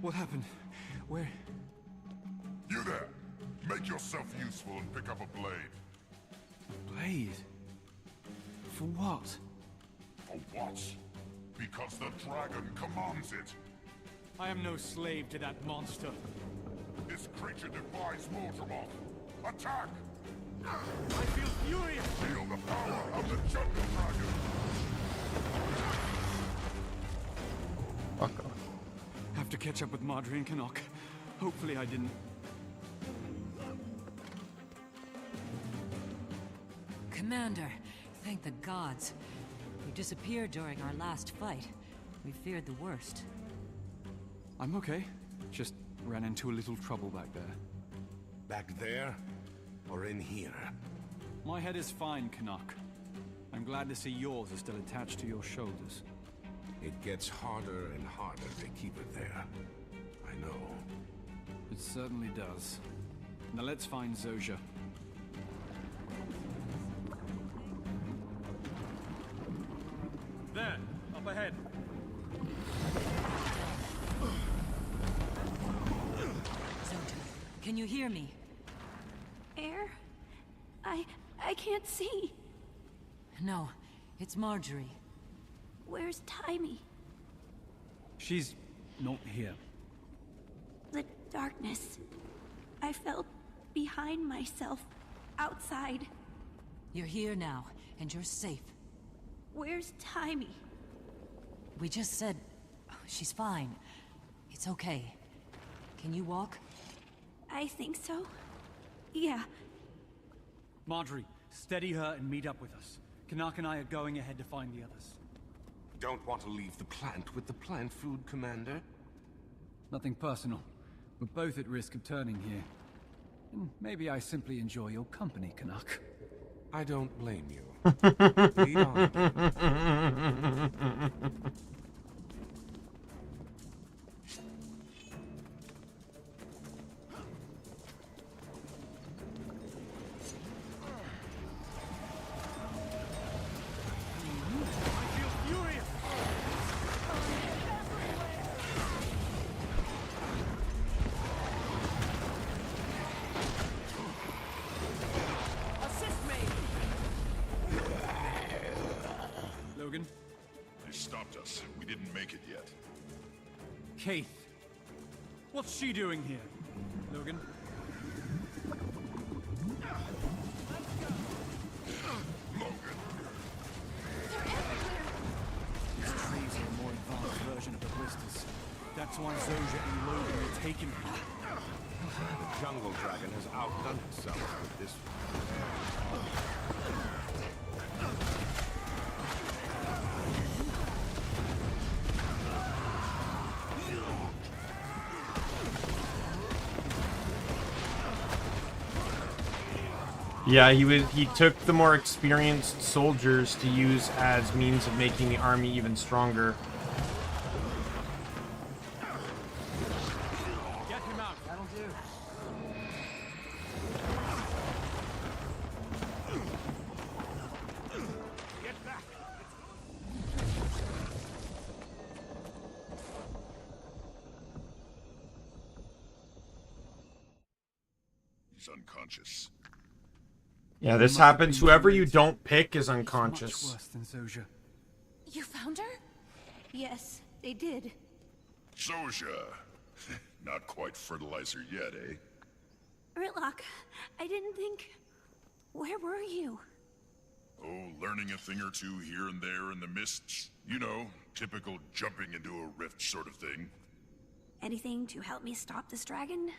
What happened? Where? You there! Make yourself useful and pick up a blade. blade. For what? For what? Because the dragon commands it. I am no slave to that monster. This creature defies Mortimer. Attack! I feel furious! Feel the power of the jungle dragon! Fuck off. Have to catch up with Marjorie and Canuck. Hopefully I didn't. Commander, thank the gods. You disappeared during our last fight. We feared the worst. I'm okay. Just ran into a little trouble back there. Back there? Or in here? My head is fine, Canuck. I'm glad to see yours are still attached to your shoulders. It gets harder and harder to keep it there. I know. It certainly does. Now let's find Zojia. There, up ahead. Zojia, can you hear me? Air? I can't see. No, it's Marjorie. Where's Taimi? She's not here. The darkness. I felt behind myself, outside. You're here now, and you're safe. Where's Taimi? We just said... she's fine. It's okay. Can you walk? I think so. Yeah. Marjorie, steady her and meet up with us. Canuck and I are going ahead to find the others. Don't want to leave the plant with the plant food, Commander? Nothing personal. We're both at risk of turning here. And maybe I simply enjoy your company, Canuck. I don't blame you. Lead on. Logan? They stopped us. We didn't make it yet. Keith. What's she doing here? Logan? These trees are a more advanced version of the blisters. That's why Zojia and Logan are taking them. The jungle dragon has outdone itself with this one. Yeah, he took the more experienced soldiers to use as means of making the army even stronger. Get him out. That'll do. Get back. He's unconscious. Yeah, this happens. Whoever you don't pick is unconscious. Much worse than Zojia. You found her? Yes, they did. Zojia. Not quite fertilizer yet, eh? Ritlock, I didn't think... Where were you? Oh, learning a thing or two here and there in the mists. You know, typical jumping into a rift sort of thing. Anything to help me stop this dragon?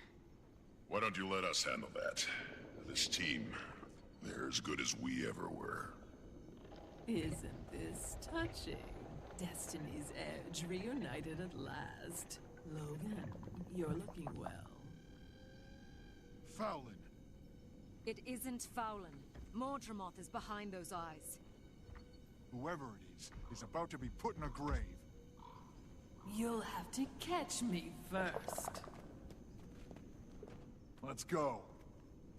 Why don't you let us handle that? This team, they're as good as we ever were. Isn't this touching? Destiny's Edge reunited at last. Logan, you're looking well. Fowlin. It isn't Fowlin. Mordremoth is behind those eyes. Whoever it is about to be put in a grave. You'll have to catch me first. Let's go.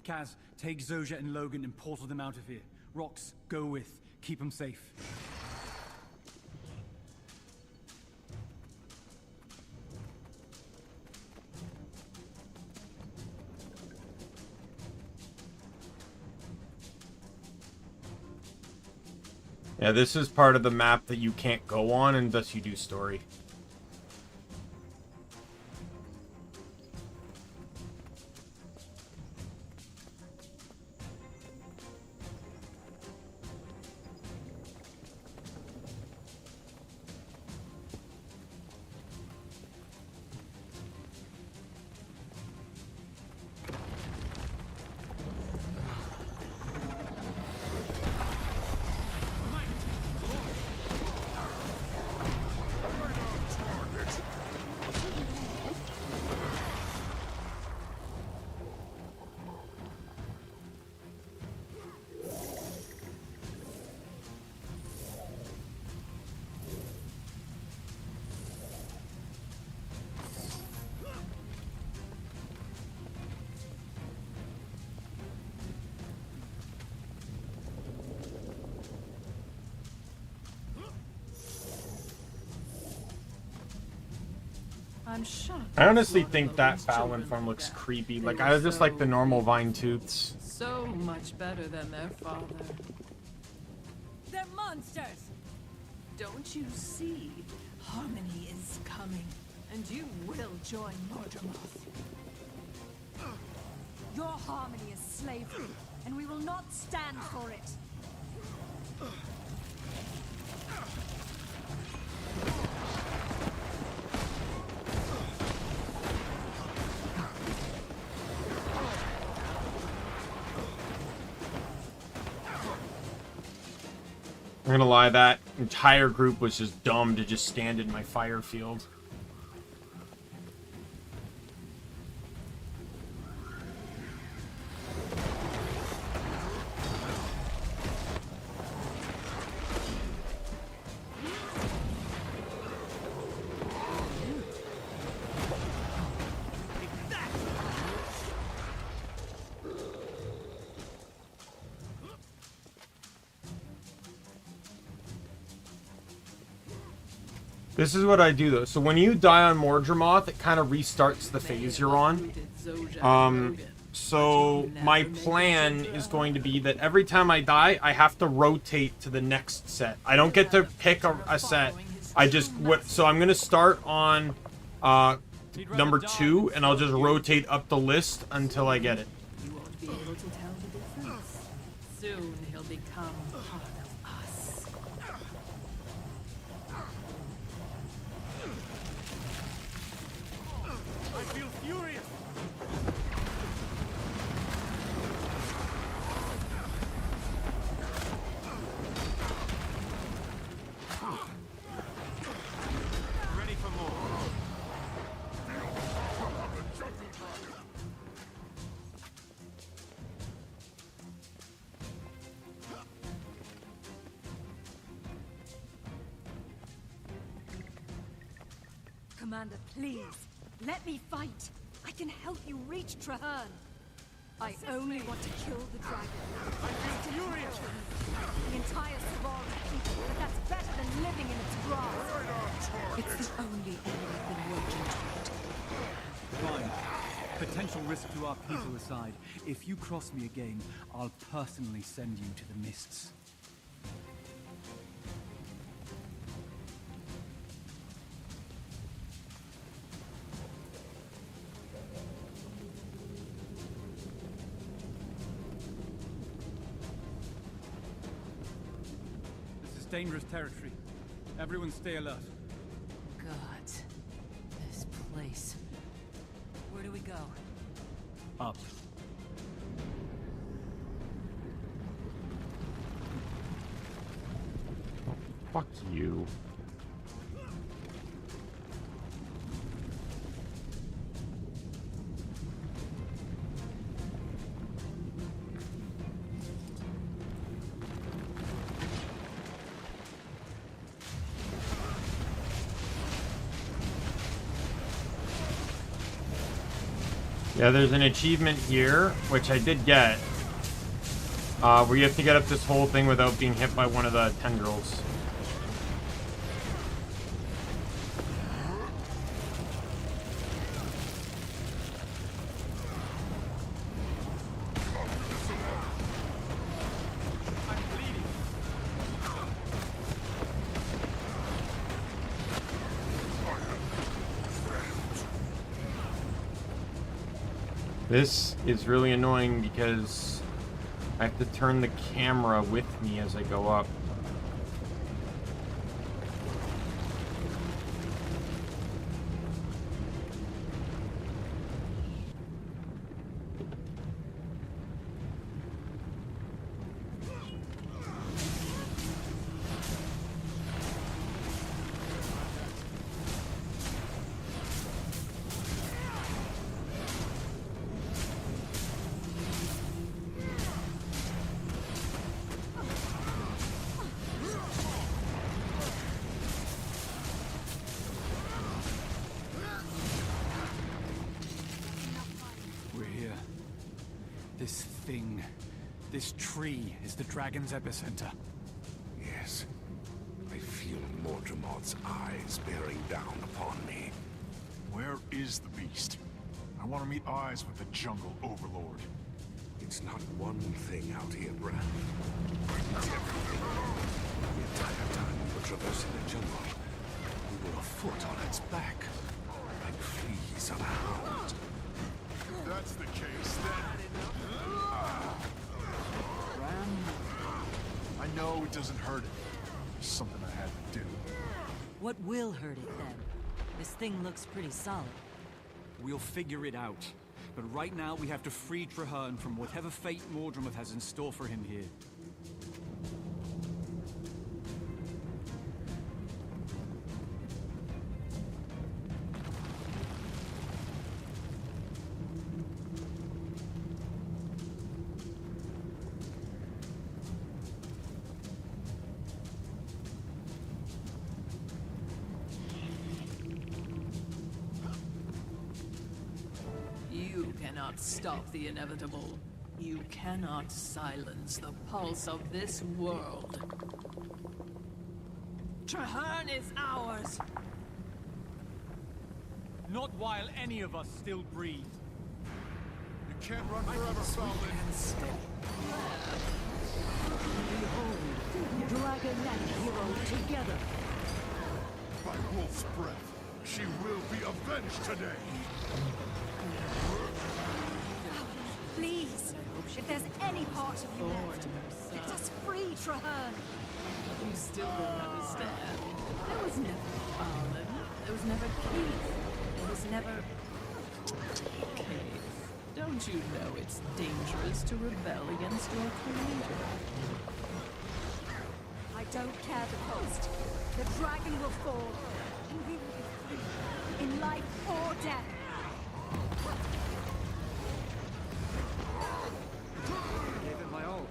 Kaz, take Zojia and Logan and portal them out of here. Rox, go with. Keep them safe. Yeah, this is part of the map that you can't go on unless you do story. I'm shocked. I honestly think that Fowlin form looks creepy. Like, I just like the normal vine tooths. So much better than their father. They're monsters! Don't you see? Harmony is coming, and you will join Mordremoth. Your harmony is slavery, and we will not stand for it. I'm gonna lie, that entire group was just dumb to just stand in my fire field. This is what I do though. So when you die on Mordremoth, it kind of restarts the phase you're on. So my plan is going to be that every time I die, I have to rotate to the next set. I don't get to pick a set. I just so I'm gonna start on number 2, and I'll just rotate up the list until I get it. You won't be able to tell the difference. Soon he'll become part of us. I feel furious. Ready for more. Commander, please, let me fight. I can help you reach Trahearn. I only want to kill the dragon. I feel furious. The entire Savard, but that's better than living in its grasp. It's the only thing I've been working toward. Fine. potential risk to our people aside, if you cross me again, I'll personally send you to the mists. This is dangerous territory. Everyone stay alert. God, this place. Where do we go? Up. Fuck you. Yeah, there's an achievement here, which I did get, where you have to get up this whole thing without being hit by one of the tendrils. This is really annoying because I have to turn the camera with me as I go up. This tree is the dragon's epicenter. Yes. I feel Mordremoth's eyes bearing down upon me. Where is the beast? I want to meet eyes with the jungle overlord. It's not one thing out here, Brad. It's everything. The entire time we were traversing the jungle, we were afoot on its back, like fleas on a hound. If that's the case, then... I know it doesn't hurt it. It's something I had to do. What will hurt it then? This thing looks pretty solid. We'll figure it out. But right now we have to free Trahearne from whatever fate Mordremoth has in store for him here. Stop the inevitable. You cannot silence the pulse of this world. Trahearne is ours! Not while any of us still breathe. You can't run forever, Fallen. Behold, ArenaNet hero together. By Wolf's breath, she will be avenged today. Please, if there's any part of you left, let us free Trahearne. You still don't understand. There was never Arlen. There was never Keith. There was never... Keith, don't you know it's dangerous to rebel against your creator? I don't care the cost. The dragon will fall, and we will be free, in life or death. Gave it my all.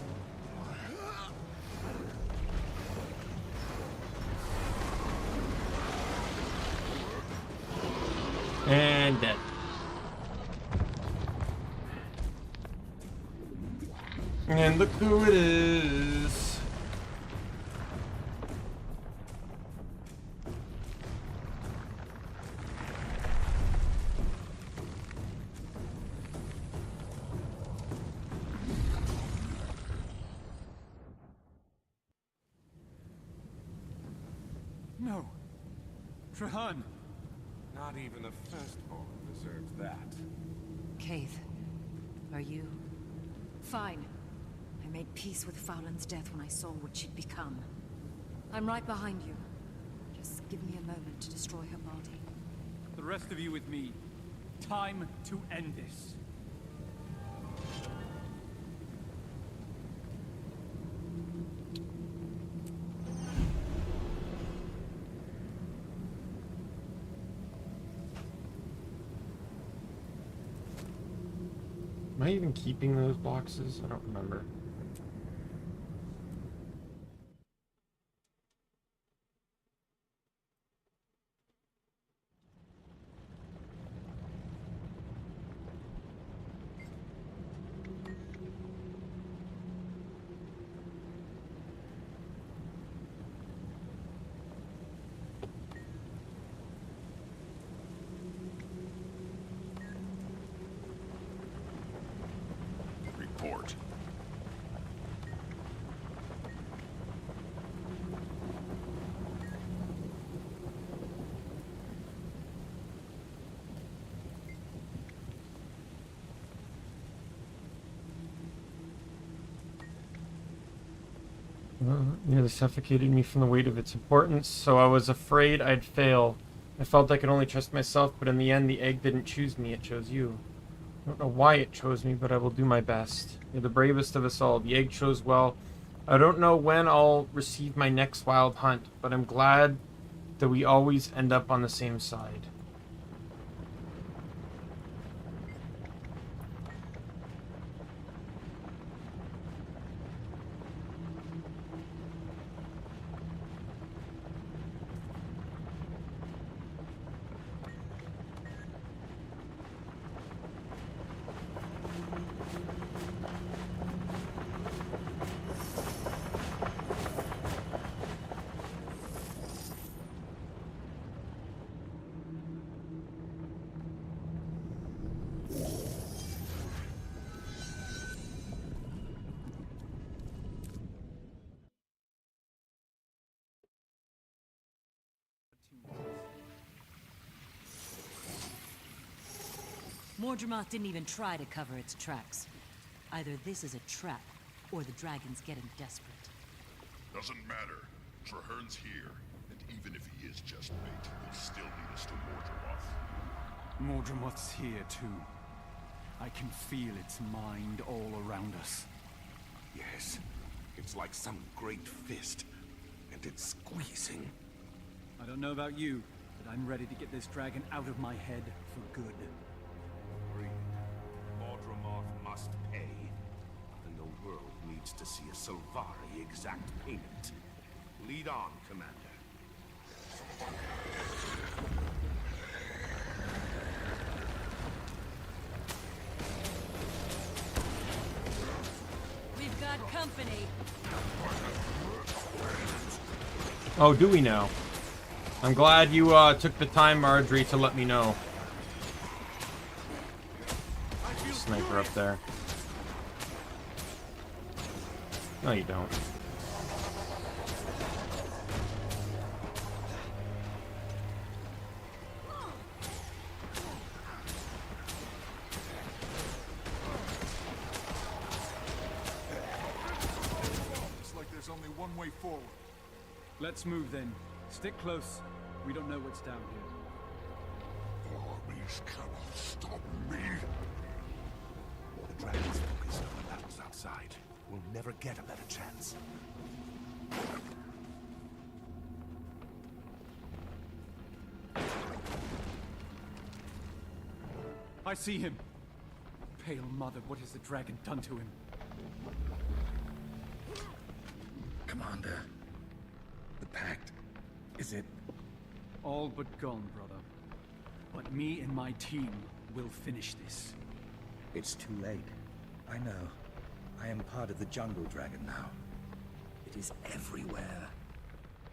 And dead. And look who it is. Trahan! Not even the firstborn deserves that. Kaith, are you? Fine. I made peace with Fowlin's death when I saw what she'd become. I'm right behind you. Just give me a moment to destroy her body. The rest of you with me. Time to end this. Am I even keeping those boxes? I don't remember. Report. Nearly suffocated me from the weight of its importance, so I was afraid I'd fail. I felt I could only trust myself, but in the end, the egg didn't choose me, it chose you. I don't know why it chose me, but I will do my best. You're the bravest of us all. The egg chose well. I don't know when I'll receive my next wild hunt, but I'm glad that we always end up on the same side. Mordremoth didn't even try to cover its tracks. Either this is a trap, or the dragon's getting desperate. Doesn't matter. Trahearn's here, and even if he is just bait, he'll still lead us to Mordremoth. Mordremoth's here too. I can feel its mind all around us. Yes, it's like some great fist, and it's squeezing. I don't know about you, but I'm ready to get this dragon out of my head for good. Agreed. Mordremoth must pay. And the world needs to see a Sylvari exact payment. Lead on, Commander. We've got company. Oh, do we now? I'm glad you took the time, Marjorie, to let me know. Sniper up there. No, you don't. It's like there's only one way forward. Let's move then. Stick close. We don't know what's down here. Armies cannot stop me. The dragon's focused on the battles outside. We'll never get a better chance. I see him. Pale Mother, what has the dragon done to him? Commander, the pact, is it? All but gone, brother. But me and my team will finish this. It's too late. I know. I am part of the jungle dragon now. It is everywhere.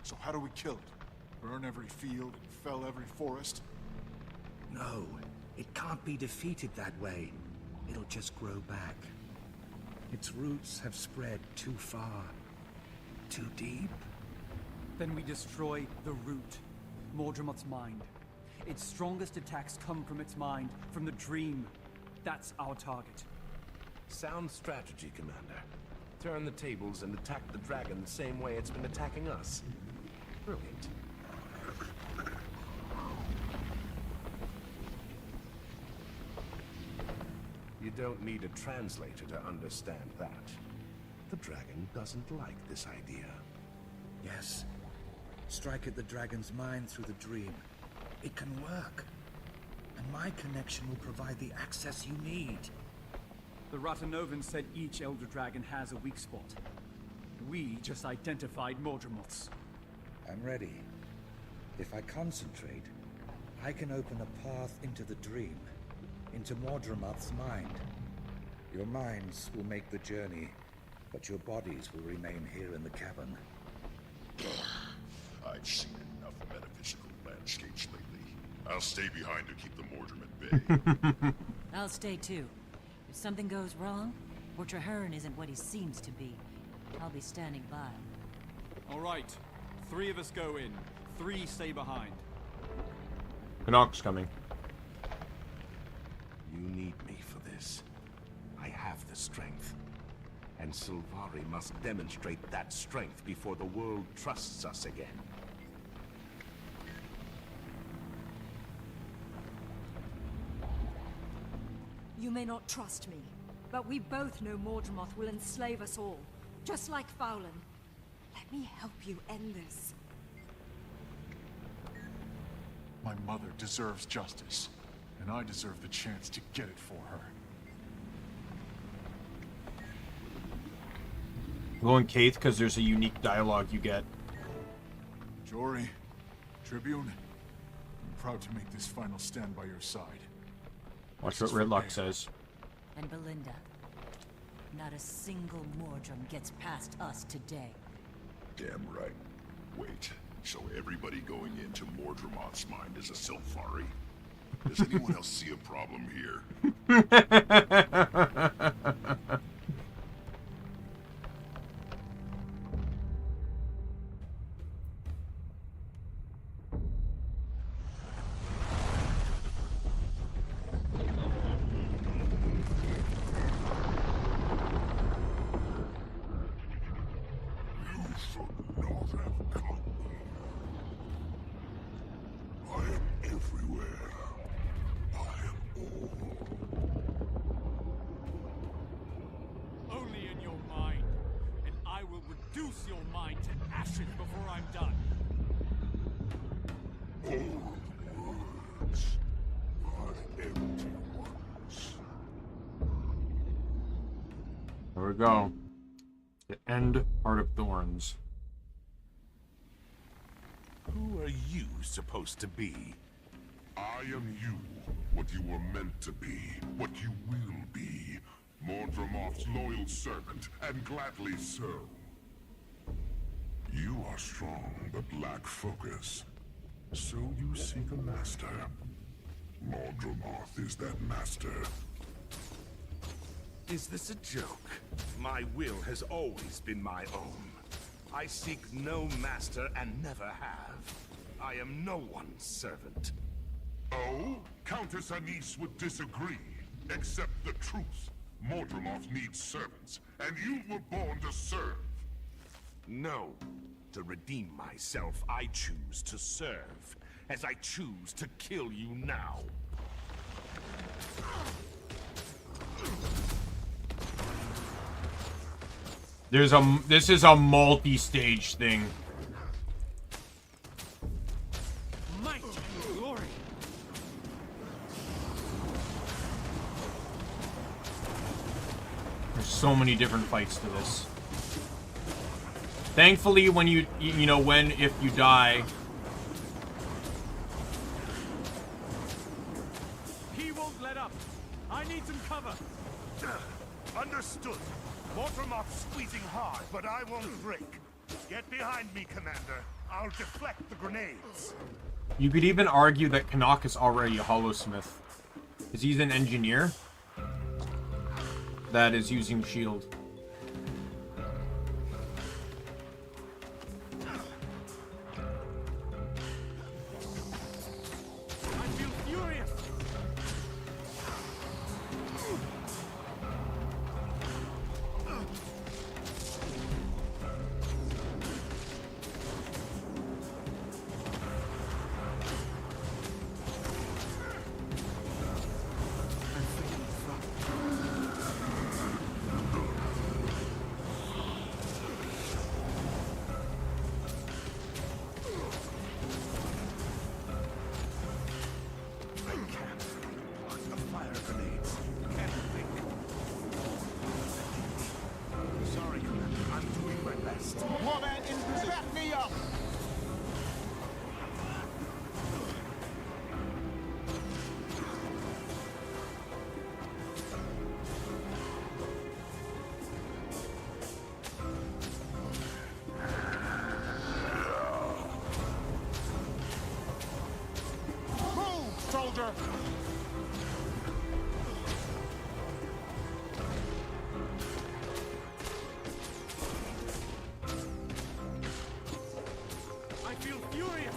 So how do we kill it? Burn every field and fell every forest? No, it can't be defeated that way. It'll just grow back. Its roots have spread too far. Too deep. Then we destroy the root. Mordremoth's mind. Its strongest attacks come from its mind, from the dream. That's our target. Sound strategy, Commander. Turn the tables and attack the dragon the same way it's been attacking us. Brilliant. You don't need a translator to understand that. The dragon doesn't like this idea. Yes. Strike at the dragon's mind through the dream. It can work. And my connection will provide the access you need. The Ratanovan said each Elder Dragon has a weak spot. We just identified Mordremoth's. I'm ready. If I concentrate, I can open a path into the dream, into Mordremoth's mind. Your minds will make the journey, but your bodies will remain here in the cavern. I've seen enough metaphysical landscapes lately. I'll stay behind to keep the Mordrum at bay. I'll stay too. If something goes wrong, or Traherne isn't what he seems to be, I'll be standing by. All right. 3 of us go in. 3 stay behind. Canuck's coming. You need me for this. I have the strength. And Sylvari must demonstrate that strength before the world trusts us again. You may not trust me, but we both know Mordremoth will enslave us all, just like Fowlin. Let me help you end this. My mother deserves justice, and I deserve the chance to get it for her. I'm going Kaith because there's a unique dialogue you get. Jory, Tribune, I'm proud to make this final stand by your side. Watch what Ridlock says. And Belinda, not a single Mordrum gets past us today. Damn right. Wait, so everybody going into Mordremoth's mind is a Sylvari? Does anyone else see a problem here? Only in your mind. And I will reduce your mind to ashes before I'm done. All words are empty ones. There we go. The end Heart of Thorns. Who are you supposed to be? I am you, what you were meant to be, what you will be. Mordremoth's loyal servant, and gladly so. You are strong, but lack focus. So you seek a master. Mordremoth is that master. Is this a joke? My will has always been my own. I seek no master and never have. I am no one's servant. Oh? Countess Anise would disagree. Accept the truth. Mordremoth needs servants, and you were born to serve. No. To redeem myself, I choose to serve, as I choose to kill you now. This is a multi-stage thing. Might and glory. There's so many different fights to this. Thankfully, when if you die, He won't let up. I need some cover. Understood. Mordremoth's squeezing hard, but I won't break. Get behind me, Commander. I'll deflect the grenades. you could even argue that Canuck is already a Hollowsmith, because he's an engineer that is using shield. fast! Warband in position! Back me up! Move, soldier! I feel furious!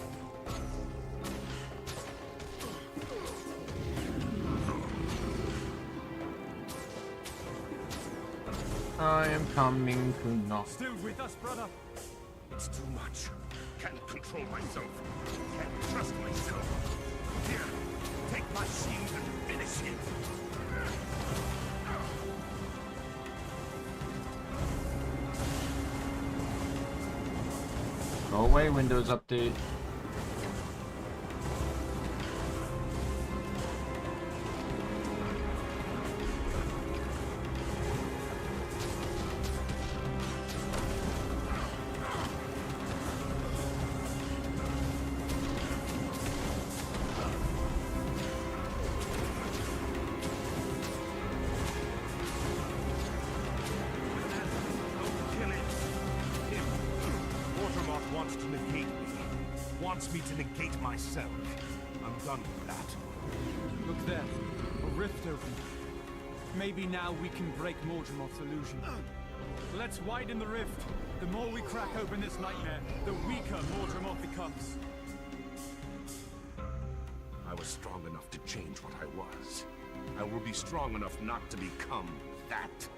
I am coming to knock. Still with us, brother? It's too much. Can't control myself. Can't trust myself. Here, take my shield and finish him. Go away, Windows Update. Kill him. Him. Watermoth wants to negate me. Wants me to negate myself. I'm done with that. Look there. A rift opened. Maybe now we can break Mordremoth's illusion. Let's widen the rift. The more we crack open this nightmare, the weaker Mordremoth becomes. I was strong enough to change what I was. I will be strong enough not to become that.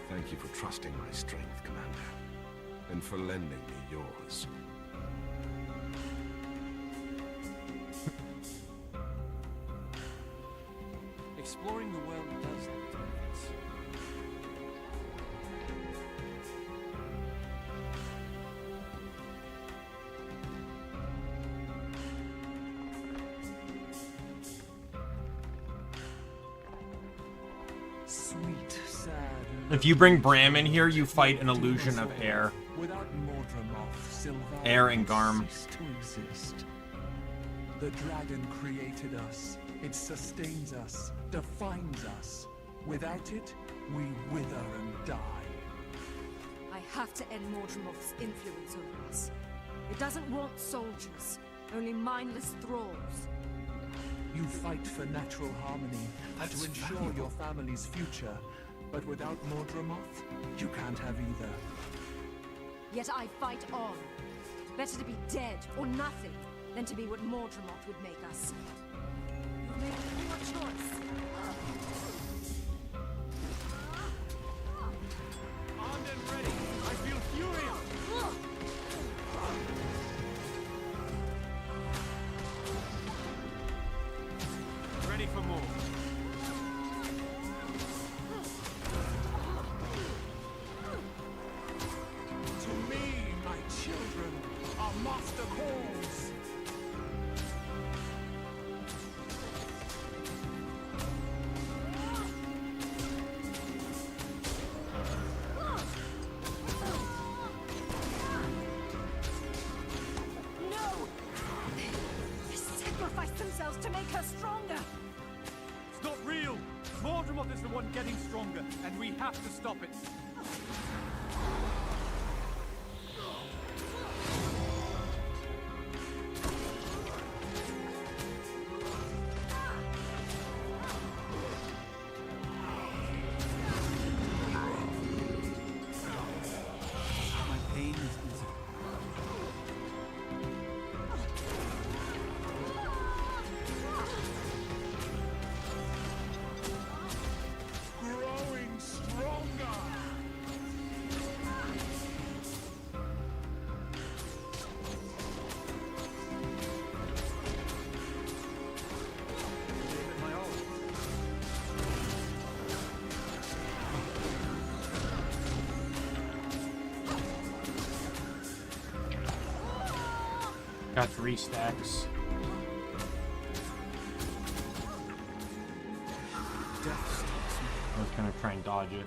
Thank you for trusting my strength, Commander. And for lending me yours. Exploring the world does have its benefits. Sweet, sad. If you bring Bram in here, you fight an illusion of air. Without Mordremoth, Sylvain Air and Garm. cease to exist. The dragon created us. It sustains us, defines us. Without it, we wither and die. I have to end Mordremoth's influence over us. It doesn't want soldiers, only mindless thralls. You fight for natural harmony and to ensure your family's future. But without Mordremoth, you can't have either. Yet I fight on. Better to be dead or nothing than to be what Mordremoth would make us. You've made a poor choice. Armed and ready. I feel furious. Ready for more. To me, my children are master calls. No! They sacrificed themselves to make her stronger! It's not real! Mordremoth is the one getting stronger, and we have to stop it. My pain is easy. Growing stronger. Got 3 stacks. I was gonna try and dodge it.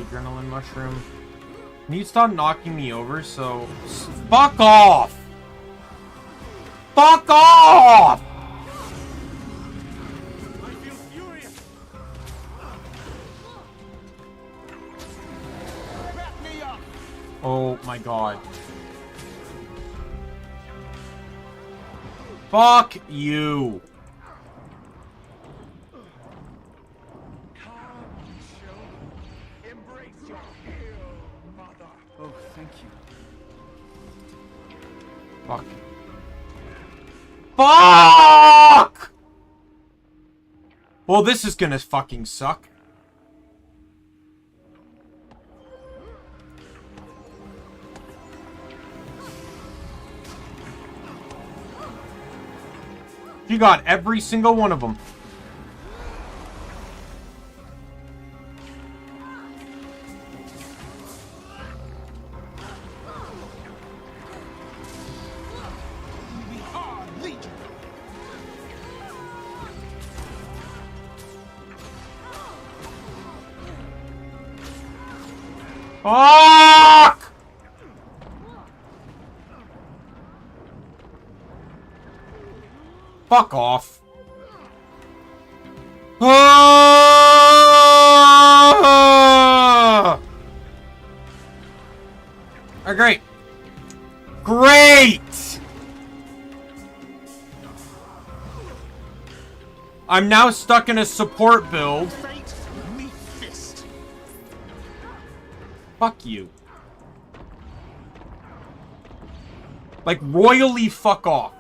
adrenaline mushroom. Can you stop knocking me over? So fuck off! Fuck off! I feel furious. Back me up. Oh my god. Fuck you. Oh, thank you. Fuck. Fuck! Well, this is gonna fucking suck. You got every single one of them. Fuck! Fuck off. Ah! Oh, great. Great! I'm now stuck in a support build. Fuck you. Like, royally fuck off.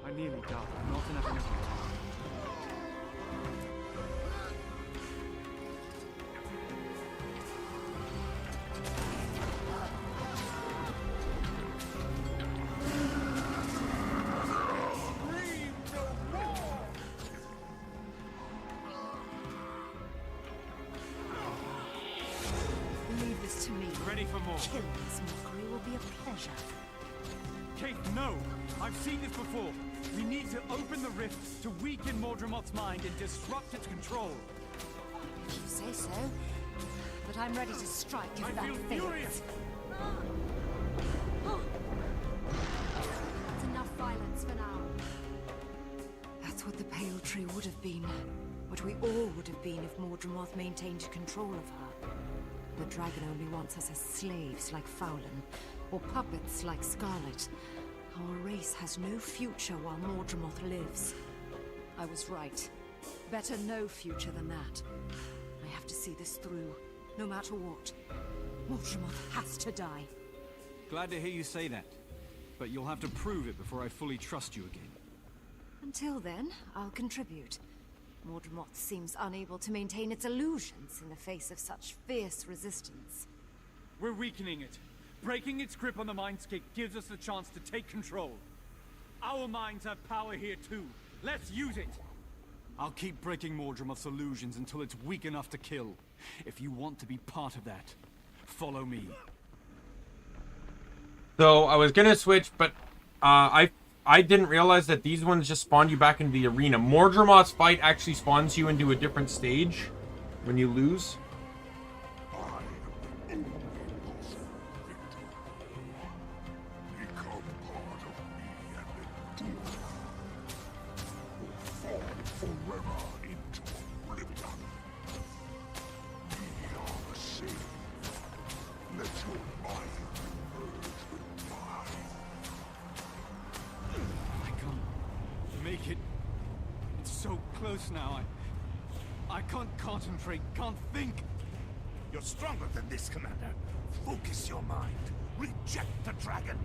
I nearly died. Not enough energy. Leave this to me. Ready for more. Killing this mockery will be a pleasure. Kate, no! I've seen this before. We need to open the rift to weaken Mordremoth's mind and disrupt its control. If you say so. But I'm ready to strike if I that feel fails. furious. That's enough violence for now. That's what the Pale Tree would have been. What we all would have been if Mordremoth maintained control of her. The dragon only wants us as slaves like Fowlin, or puppets like Scarlet. Our race has no future while Mordremoth lives. I was right. Better no future than that. I have to see this through, no matter what. Mordremoth has to die. Glad to hear you say that. But you'll have to prove it before I fully trust you again. Until then, I'll contribute. Mordremoth seems unable to maintain its illusions in the face of such fierce resistance. We're weakening it. Breaking its grip on the Mindscape gives us the chance to take control. Our minds have power here too. Let's use it! I'll keep breaking Mordremoth's illusions until it's weak enough to kill. If you want to be part of that, follow me. So I was gonna switch, but I didn't realize that these ones just spawned you back into the arena. Mordremoth's fight actually spawns you into a different stage when you lose. Make it. It's so close now. I can't concentrate, can't think. You're stronger than this, Commander. Focus your mind. Reject the dragon.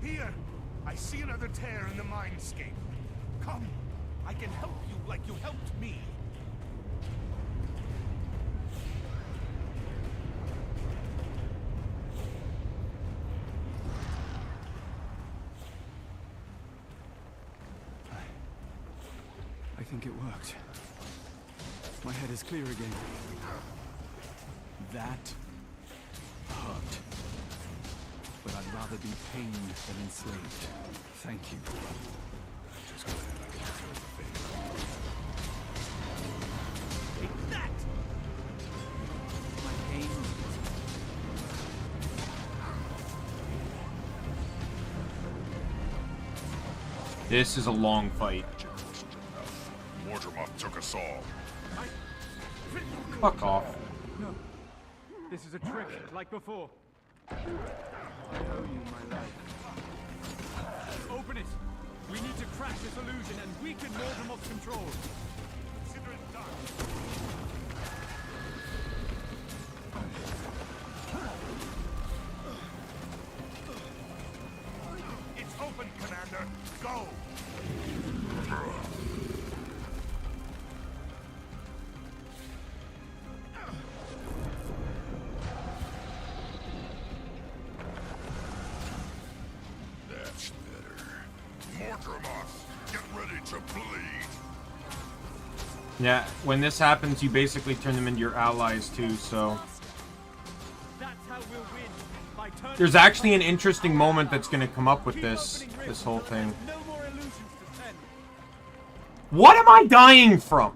Here, I see another tear in the Mindscape. Come, I can help you like you helped me. it worked. My head is clear again. That hurt. But I'd rather be pained than enslaved. Thank you. Just glad I can return the favor. Take that! My pain. This is a long fight. Mordremoth took us all. Fuck off. No. This is a trick, like before. I owe you my life. Open it! We need to crack this illusion and weaken Mordremoth's control. Consider it done. It's open, Commander. Go! That's better. Mordremoth, get ready to bleed. Yeah, when this happens, you basically turn them into your allies too, so... That's how we'll win. By turning There's actually an interesting moment that's gonna come up with this whole thing. no more illusions to send. What am I dying from?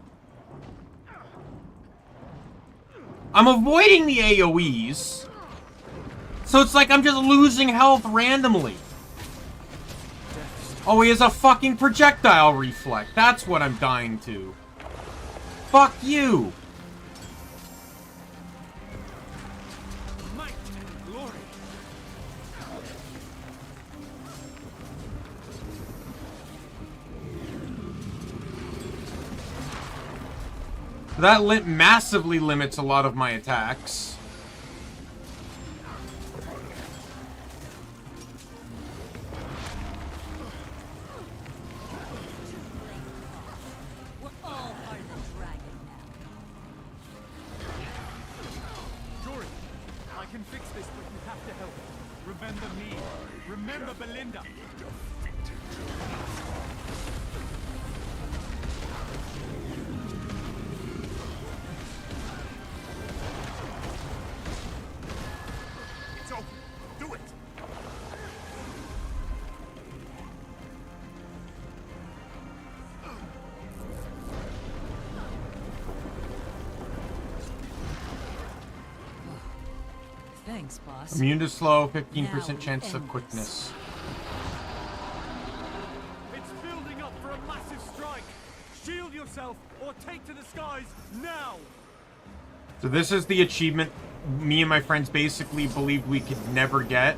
I'm avoiding the AoEs. So it's like I'm just losing health randomly. Oh, he has a fucking projectile reflect. That's what I'm dying to. Fuck you. Might and glory. That massively limits a lot of my attacks. We're all part of the dragon now. Jory, I can fix this, but you have to help. Remember me. Remember Belinda. It's open. Do it. Thanks, boss. Immune to slow, 15% chance of quickness. It's building up for a massive strike. Shield yourself or take to the skies now. So this is the achievement me and my friends basically believed we could never get.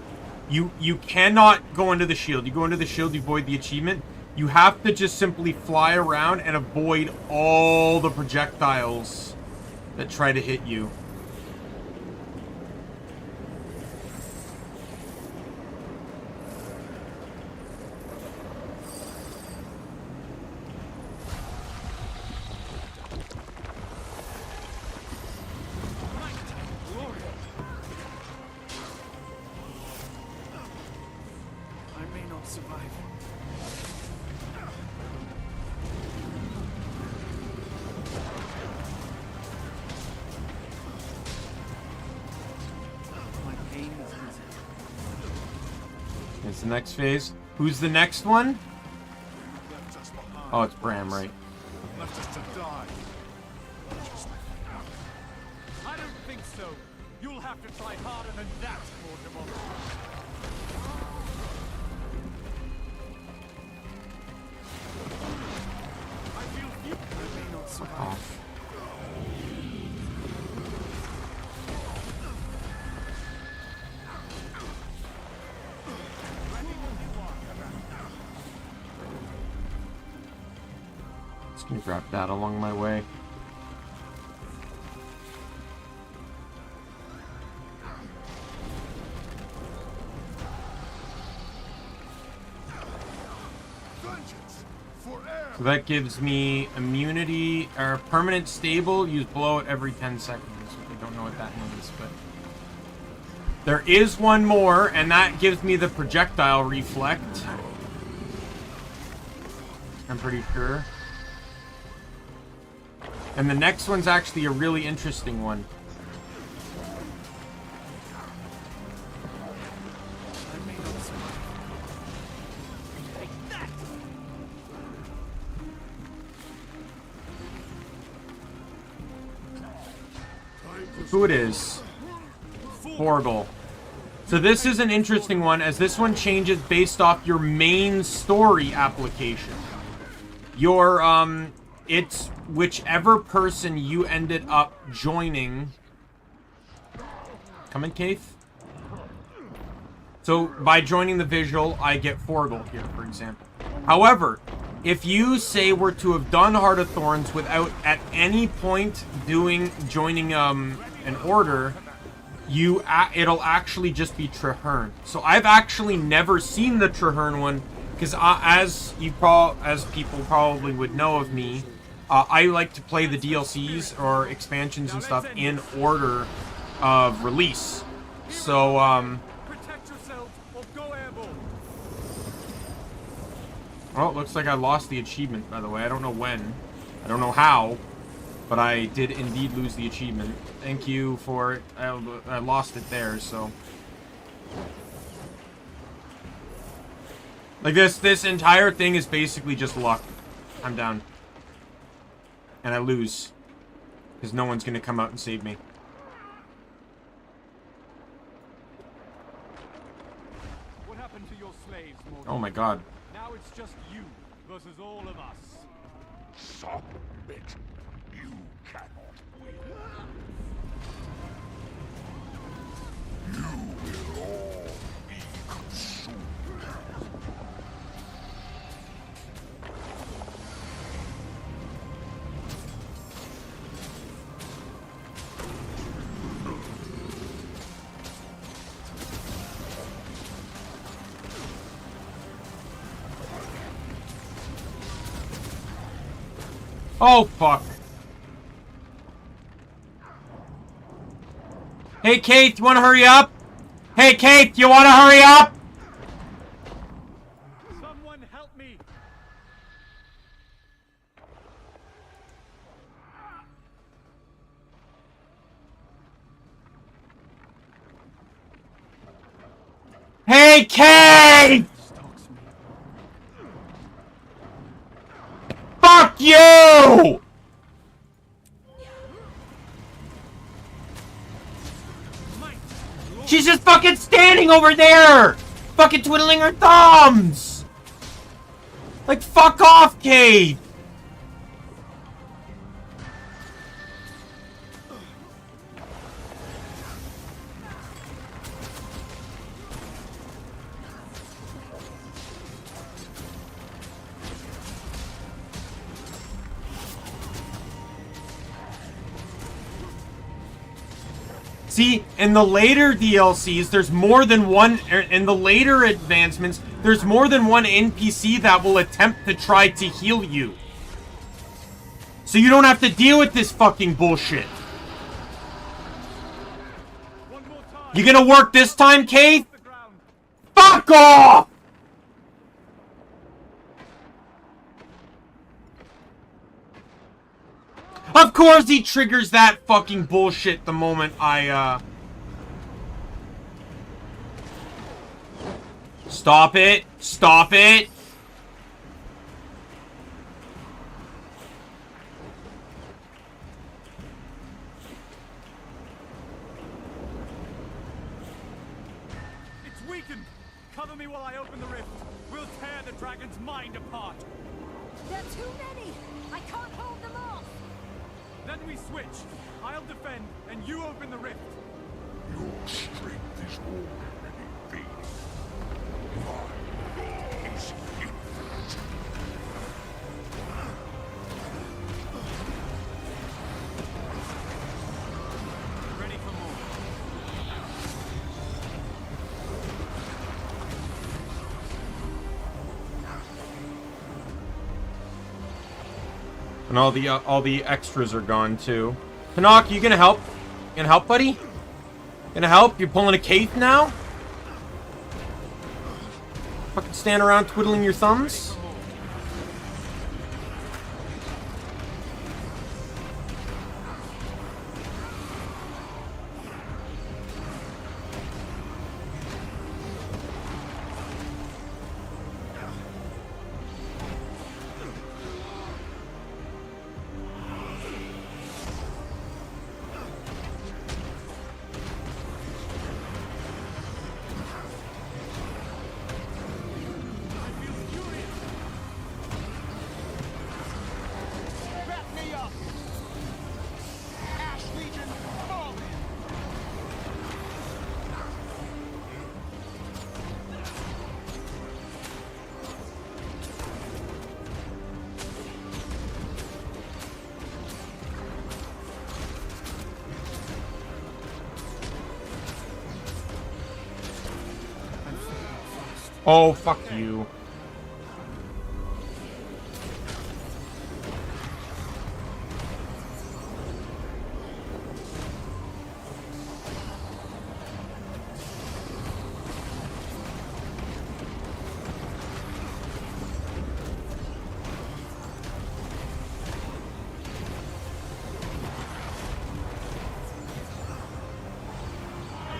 You cannot go into the shield. You go into the shield, you avoid the achievement. You have to just simply fly around and avoid all the projectiles that try to hit you. I may not survive. My pain is easy. It's the next phase. Who's the next one? Oh, it's Bram, right? Left us to die. I don't think so. You'll have to try harder than that, Mordremoth. I feel you. I may not survive. Off. Just gonna grab that along my way. Vengeance for air. So that gives me immunity, or permanent stable, use blowout every 10 seconds. I don't know what that means, but... There is one more, and that gives me the projectile reflect. I'm pretty sure. And the next one's actually a really interesting one. Who it is? Forgle. So this is an interesting one, as this one changes based off your main story application. Your, it's whichever person you ended up joining. Come in, Keith. So, by joining the visual, I get Forgle here, for example. However, if you say were to have done Heart of Thorns without at any point joining an order, it'll actually just be Traherne. So I've actually never seen the Traherne one, because as people probably would know of me, I like to play the DLCs or expansions and stuff in order of release. So Protect yourselves or go airborne. well, it looks like I lost the achievement, by the way. I don't know when. I don't know how. But I did indeed lose the achievement. Thank you for it. I lost it there, so. Like this entire thing is basically just luck. I'm down. And I lose. Because no one's going to come out and save me. What happened to your slaves, Morgan? Oh my god. Now it's just you versus all of us. Stop it. You cannot win. You will all be consumed. Oh, fuck. Hey, Kate, you want to hurry up? Hey, Kate, you want to hurry up? Someone help me. Hey, Kate! Fuck you! She's just fucking standing over there! Fucking twiddling her thumbs! Like, fuck off, Kate! See, in the later DLCs, there's more than one, in the later advancements, there's more than one NPC that will attempt to try to heal you. So you don't have to deal with this fucking bullshit. You gonna work this time, Kate? Fuck off! Of course he triggers that fucking bullshit the moment I, Stop it! Stop it! It's weakened. Cover me while I open the rift. We'll tear the dragon's mind apart. There are too many. I can't hold them off. Then we switch. I'll defend, and you open the rift. Your strength is already fading. My law is infinite. Ready for more. And all the extras are gone too. Canuck, you gonna help? You gonna help, buddy? Gonna help? You're pulling a Kate now? Fucking stand around twiddling your thumbs? Oh, fuck you.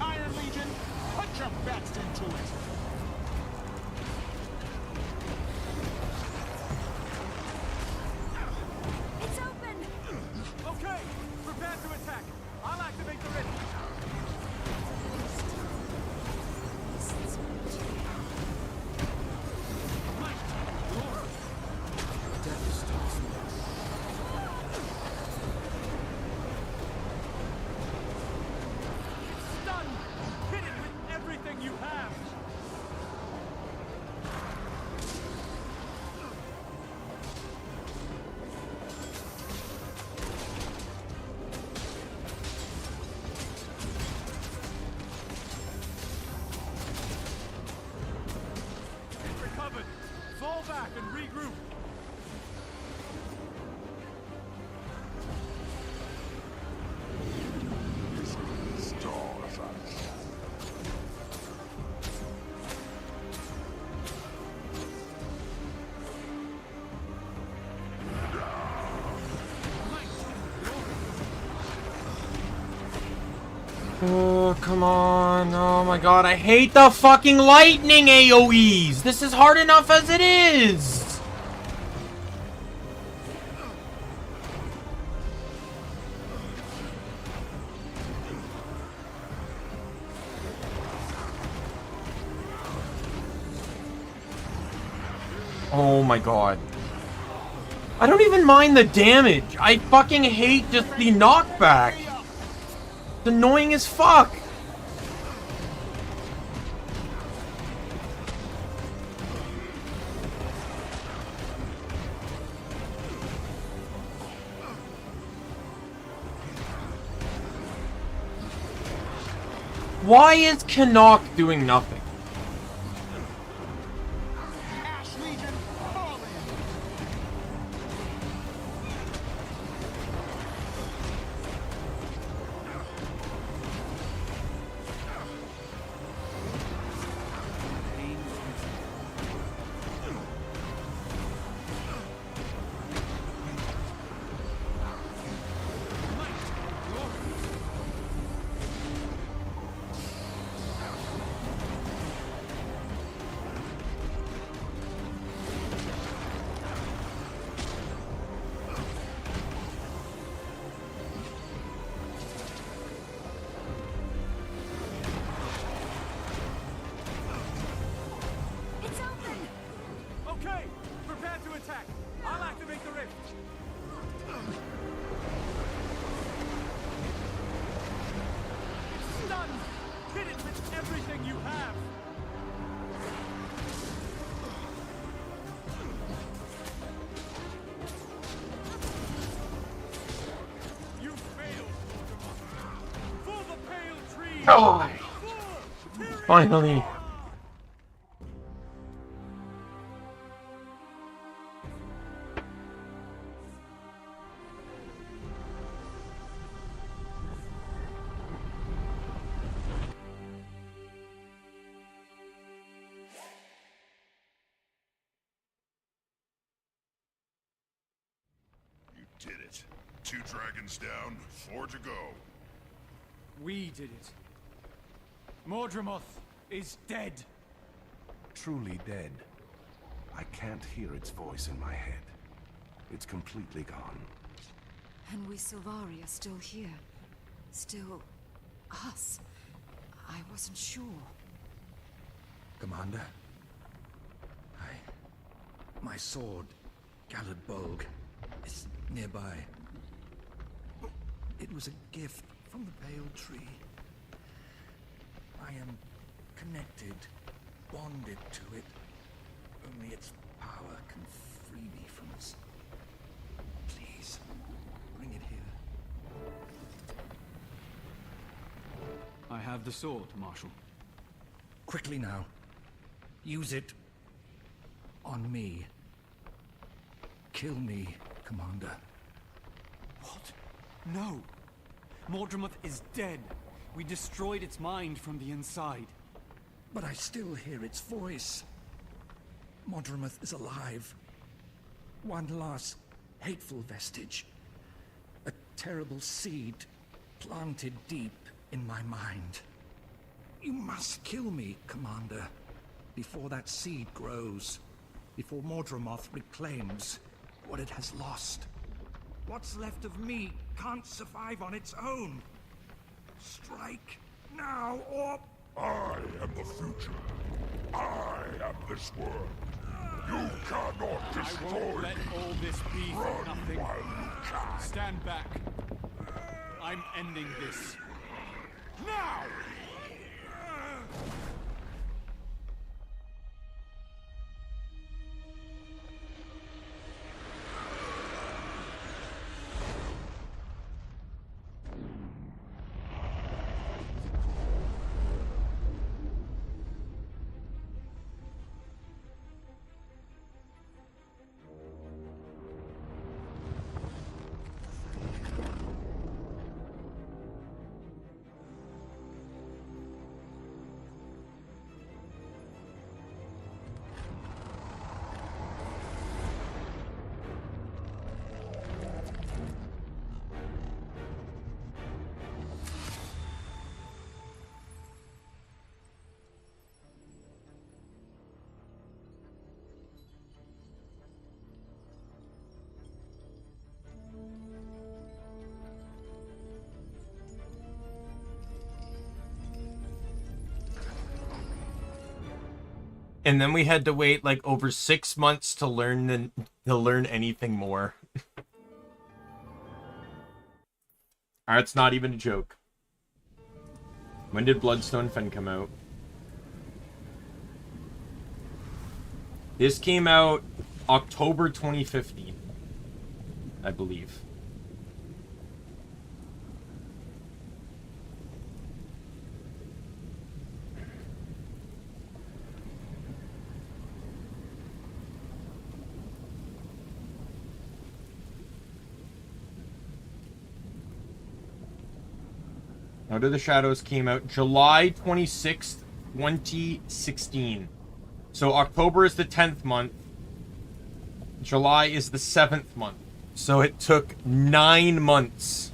Iron Legion, put your best into it. It's open! Okay, prepare to attack. I'll activate the rift. Stun! Hit it with everything you have! Recovered! Fall back and regroup! Stars us. Oh, come on. Oh my god, I hate the fucking lightning AoEs! This is hard enough as it is! Oh my god. I don't even mind the damage. I fucking hate just the knockback. It's annoying as fuck. Why is Canuck doing nothing? Ash Legion, fall in. It's open! Okay, prepare to attack. I'll activate the rift. Stun! Hit it with everything you have! You failed, Pokemon. For the pale tree! Oh, finally. You did it. 2 dragons down, 4 to go. We did it. Mordremoth is dead. Truly dead. I can't hear its voice in my head. It's completely gone. And we Sylvari are still here. Still... us. I wasn't sure. Commander? My sword, Gallad Bolg, is nearby. It was a gift from the Pale Tree. I am connected, bonded to it. Only its power can free me from its... Please, bring it here. I have the sword, Marshal. Quickly now. Use it on me. Kill me, Commander. What? No! Mordremoth is dead. We destroyed its mind from the inside. But I still hear its voice. Mordremoth is alive. One last hateful vestige. A terrible seed planted deep in my mind. You must kill me, Commander, before that seed grows. Before Mordremoth reclaims what it has lost. What's left of me can't survive on its own. Strike now or... I am the future. I am this world. You cannot destroy I won't let all this be for Run nothing. while you can. Stand back. I'm ending this. Now! And then we had to wait like over 6 months to learn anything more. That's not even a joke. When did Bloodstone Fen come out? This came out October 2015, I believe. Out of the Shadows came out July 26th, 2016. So October is the 10th month. July is the 7th month. So it took 9 months.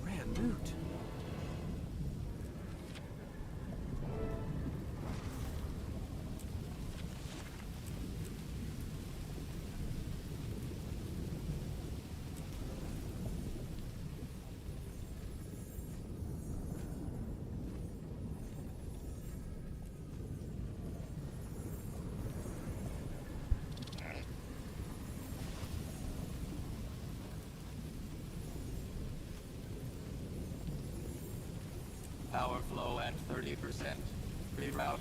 Brand new. Power flow at 30%. Rerouting.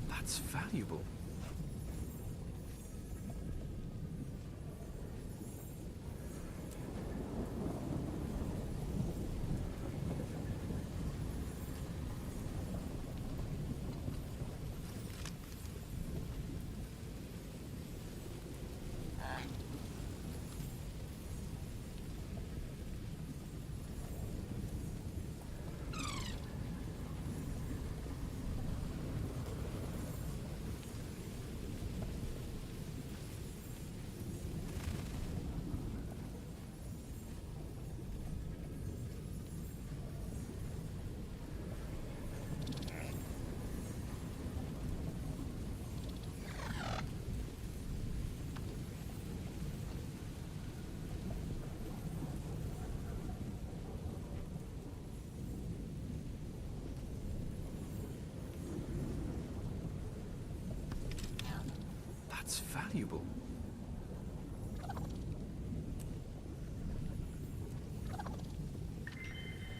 That's valuable. That's valuable.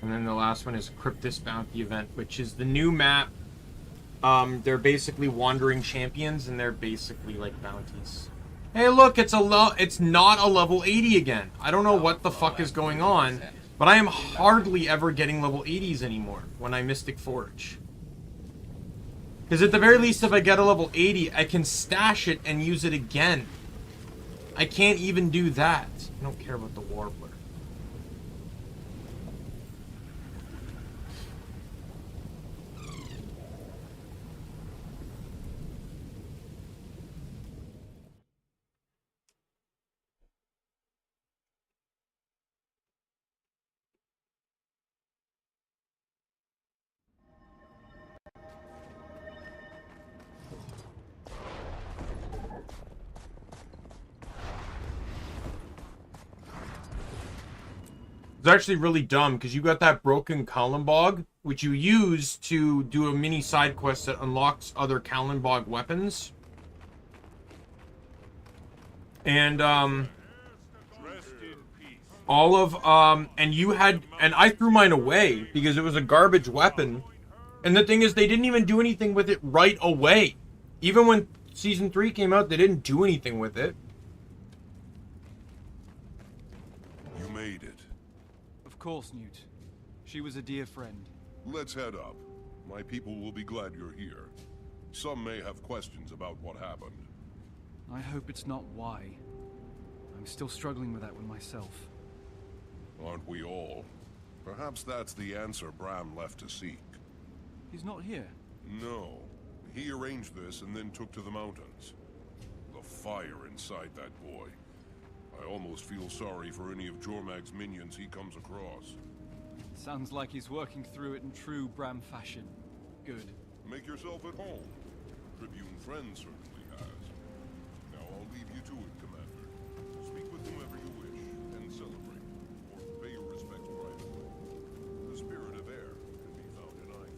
And then the last one is Cryptus Bounty Event, which is the new map They're basically wandering champions, and they're basically like bounties. Hey, look, it's not a level 80 again. I don't know what the fuck is going on, but I am hardly ever getting level 80s anymore when I Mystic Forge. Because at the very least, if I get a level 80, I can stash it and use it again. I can't even do that. I don't care about the Warbler. It's actually really dumb because you got that broken Kallenbog, which you use to do a mini side quest that unlocks other Kallenbog weapons. And all of and you had, and I threw mine away because it was a garbage weapon. And the thing is, they didn't even do anything with it right away. Even when Season 3 came out, they didn't do anything with it. You made it. Of course, Newt. She was a dear friend. Let's head up. My people will be glad you're here. Some may have questions about what happened. I hope it's not why. I'm still struggling with that one myself. Aren't we all? Perhaps that's the answer Bram left to seek. He's not here. No. He arranged this and then took to the mountains. The fire inside that boy. I almost feel sorry for any of Jormag's minions he comes across. Sounds like he's working through it in true Bram fashion. Good. Make yourself at home. Tribune friend certainly has. Now I'll leave you to it, Commander. Speak with whomever you wish, and celebrate, or pay your respects privately. The spirit of air can be found in either.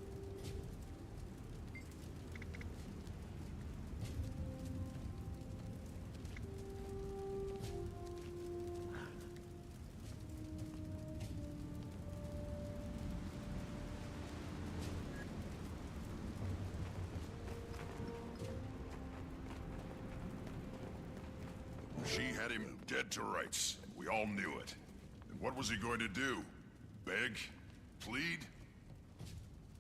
She had him dead to rights, and we all knew it. And what was he going to do? Beg? Plead?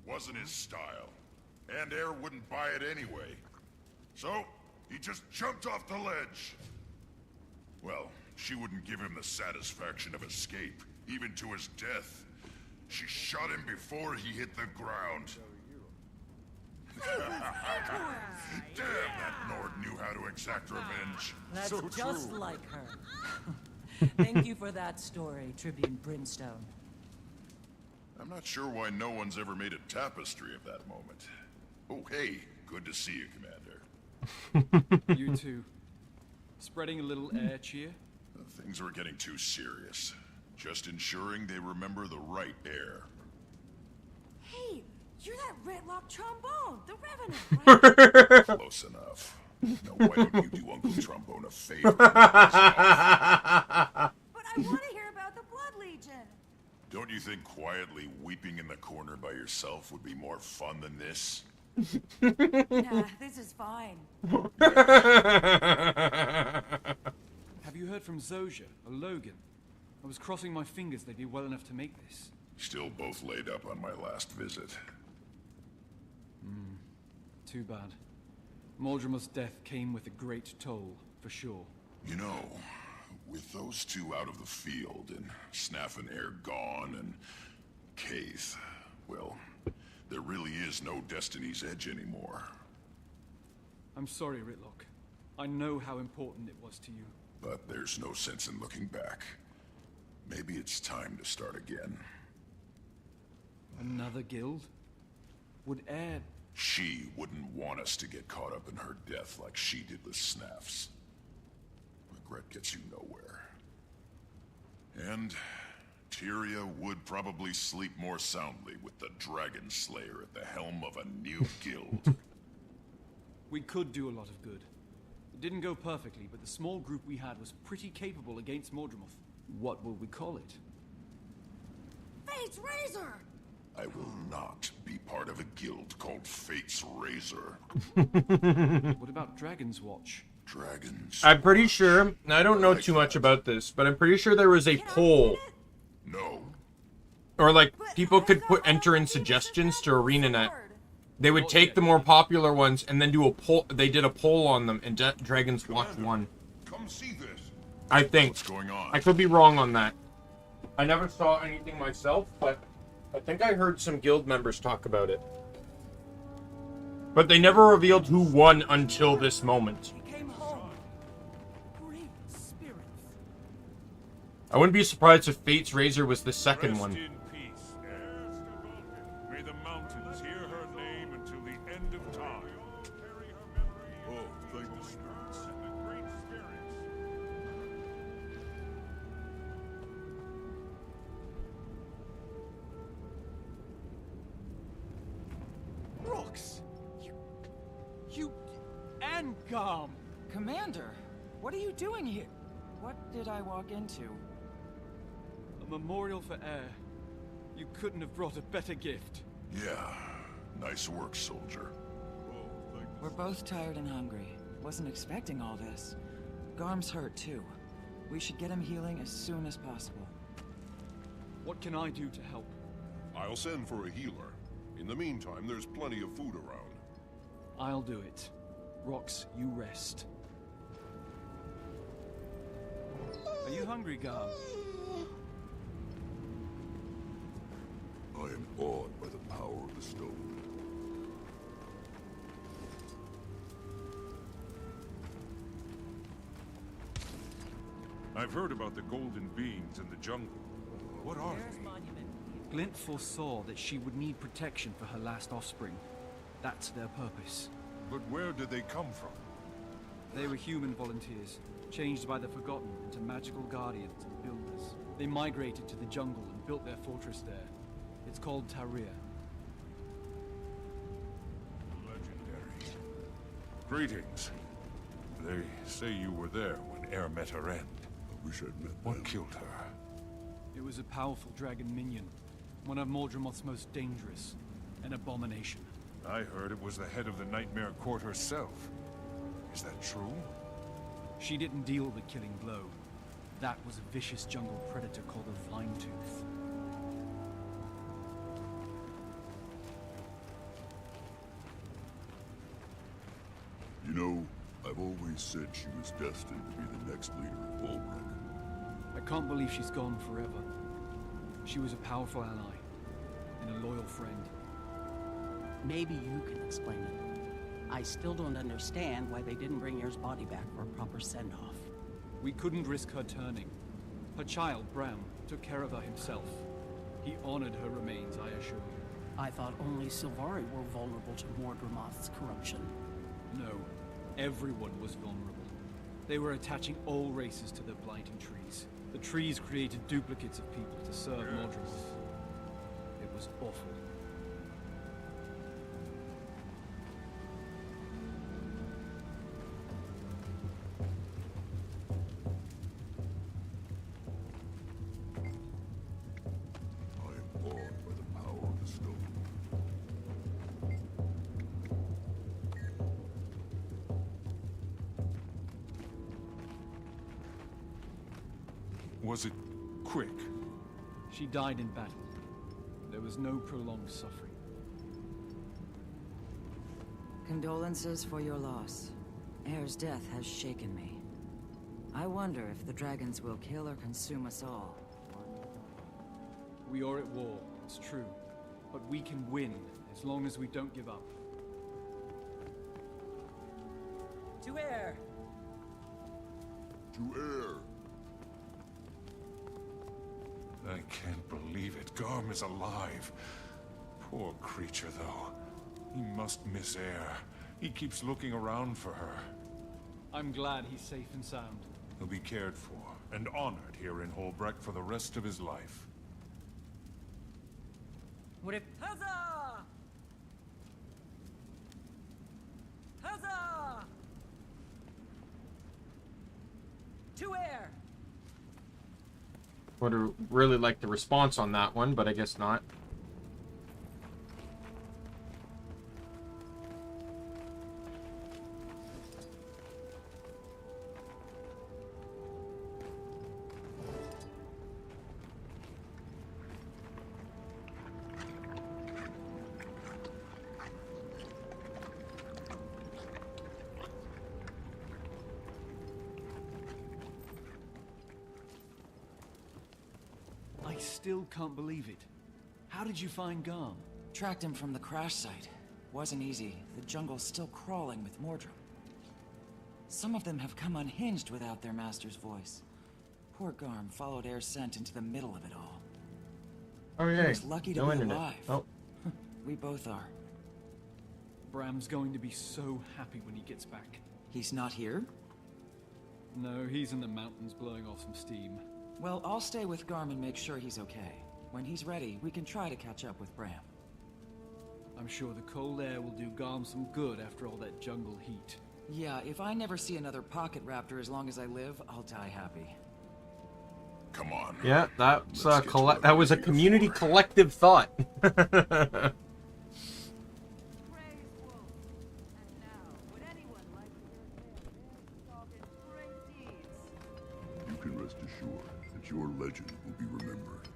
Wasn't his style. And Air wouldn't buy it anyway. So, he just jumped off the ledge. Well, she wouldn't give him the satisfaction of escape, even to his death. She shot him before he hit the ground. Damn, that Nord knew how to exact revenge. That's so just true. like her. Thank you for that story, Tribune Brimstone. I'm not sure why no one's ever made a tapestry of that moment. Oh, hey, good to see you, Commander. You too. Spreading a little air cheer? Things are getting too serious. Just ensuring they remember the right air. Hey, you're that Ritlock trombone, the Revenant, right? Close enough. Now, why don't you do Uncle Trombone a favor? But I want to hear about the Blood Legion. Don't you think quietly weeping in the corner by yourself would be more fun than this? Nah, this is fine. Have you heard from Zojia or Logan? I was crossing my fingers they'd be well enough to make this. Still both laid up on my last visit. Too bad. Mordremoth's death came with a great toll, for sure. You know, with those two out of the field, and Snaff and Air gone, and Kaith, well, there really is no Destiny's Edge anymore. I'm sorry, Ritlock. I know how important it was to you. But there's no sense in looking back. Maybe it's time to start again. Another guild? Would Air... She wouldn't want us to get caught up in her death like she did with Snaff's. Regret gets you nowhere. And Tyria would probably sleep more soundly with the Dragon Slayer at the helm of a new guild. We could do a lot of good. It didn't go perfectly, but the small group we had was pretty capable against Mordremoth. What will we call it? Fate's Razor! I will not be part of a guild called Fate's Razor. What about Dragon's Watch? Dragons. I'm pretty sure, and I don't know too much about this, but I'm pretty sure there was a poll. No. Or like, people could enter in suggestions to ArenaNet. They would take the more popular ones and then do a poll. They did a poll on them, and Dragon's Watch won. Come see this. I think. What's going on? I could be wrong on that. I never saw anything myself, but I think I heard some guild members talk about it. But they never revealed who won until this moment. I wouldn't be surprised if Fate's Razor was the second one. May the mountains hear her name until the end of time. Oh, thank the spirits. The great spirits. Rox! You... and Garm! Commander, what are you doing here? What did I walk into? A memorial for Air. You couldn't have brought a better gift. Yeah. Nice work, soldier. We're both tired and hungry. Wasn't expecting all this. Garm's hurt too. We should get him healing as soon as possible. What can I do to help? I'll send for a healer. In the meantime, there's plenty of food around. I'll do it. Rox, you rest. Are you hungry, Garm? I am awed by the power of the stone. I've heard about the golden beings in the jungle. What are they? Glint foresaw that she would need protection for her last offspring. That's their purpose. But where did they come from? They were human volunteers, changed by the Forgotten into magical guardians and builders. They migrated to the jungle and built their fortress there. It's called Tarir. Legendary. Greetings. They say you were there when Air met her end. I wish I'd met What them. killed her? It was a powerful dragon minion, one of Mordremoth's most dangerous, an abomination. I heard it was the head of the Nightmare Court herself. Is that true? She didn't deal the killing blow. That was a vicious jungle predator called a Vinetooth. You know, I've always said she was destined to be the next leader of Volbrek. I can't believe she's gone forever. She was a powerful ally, and a loyal friend. Maybe you can explain it. I still don't understand why they didn't bring Air's body back for a proper send-off. We couldn't risk her turning. Her child, Bram, took care of her himself. He honored her remains, I assure you. I thought only Sylvari were vulnerable to Mordremoth's corruption. No, everyone was vulnerable. They were attaching all races to their blighting trees. The trees created duplicates of people to serve Mordremoth. It was awful. Was it quick? She died in battle. There was no prolonged suffering. Condolences for your loss. Air's death has shaken me. I wonder if the dragons will kill or consume us all. We are at war, it's true. But we can win, as long as we don't give up. To Air! To Air! I can't believe it. Garm is alive. Poor creature, though. He must miss Air. He keeps looking around for her. I'm glad he's safe and sound. He'll be cared for and honored here in Holbrecht for the rest of his life. What if... Huzzah! Huzzah! To Air! Would have really liked the response on that one, but I guess not. still can't believe it. How did you find Garm? Tracked him from the crash site. Wasn't easy. The jungle's still crawling with Mordrum. Some of them have come unhinged without their master's voice. Poor Garm followed Air's scent into the middle of it all. Oh yeah. He was lucky to No be internet. alive. Oh. We both are. Bram's going to be so happy when he gets back. He's not here? No, he's in the mountains blowing off some steam. Well, I'll stay with Garm and make sure he's okay. When he's ready, we can try to catch up with Bram. I'm sure the cold air will do Garm some good after all that jungle heat. Yeah, if I never see another pocket raptor as long as I live, I'll die happy. Come on. Yeah, that's that was a community collective thought. You can rest assured that your legend will be remembered.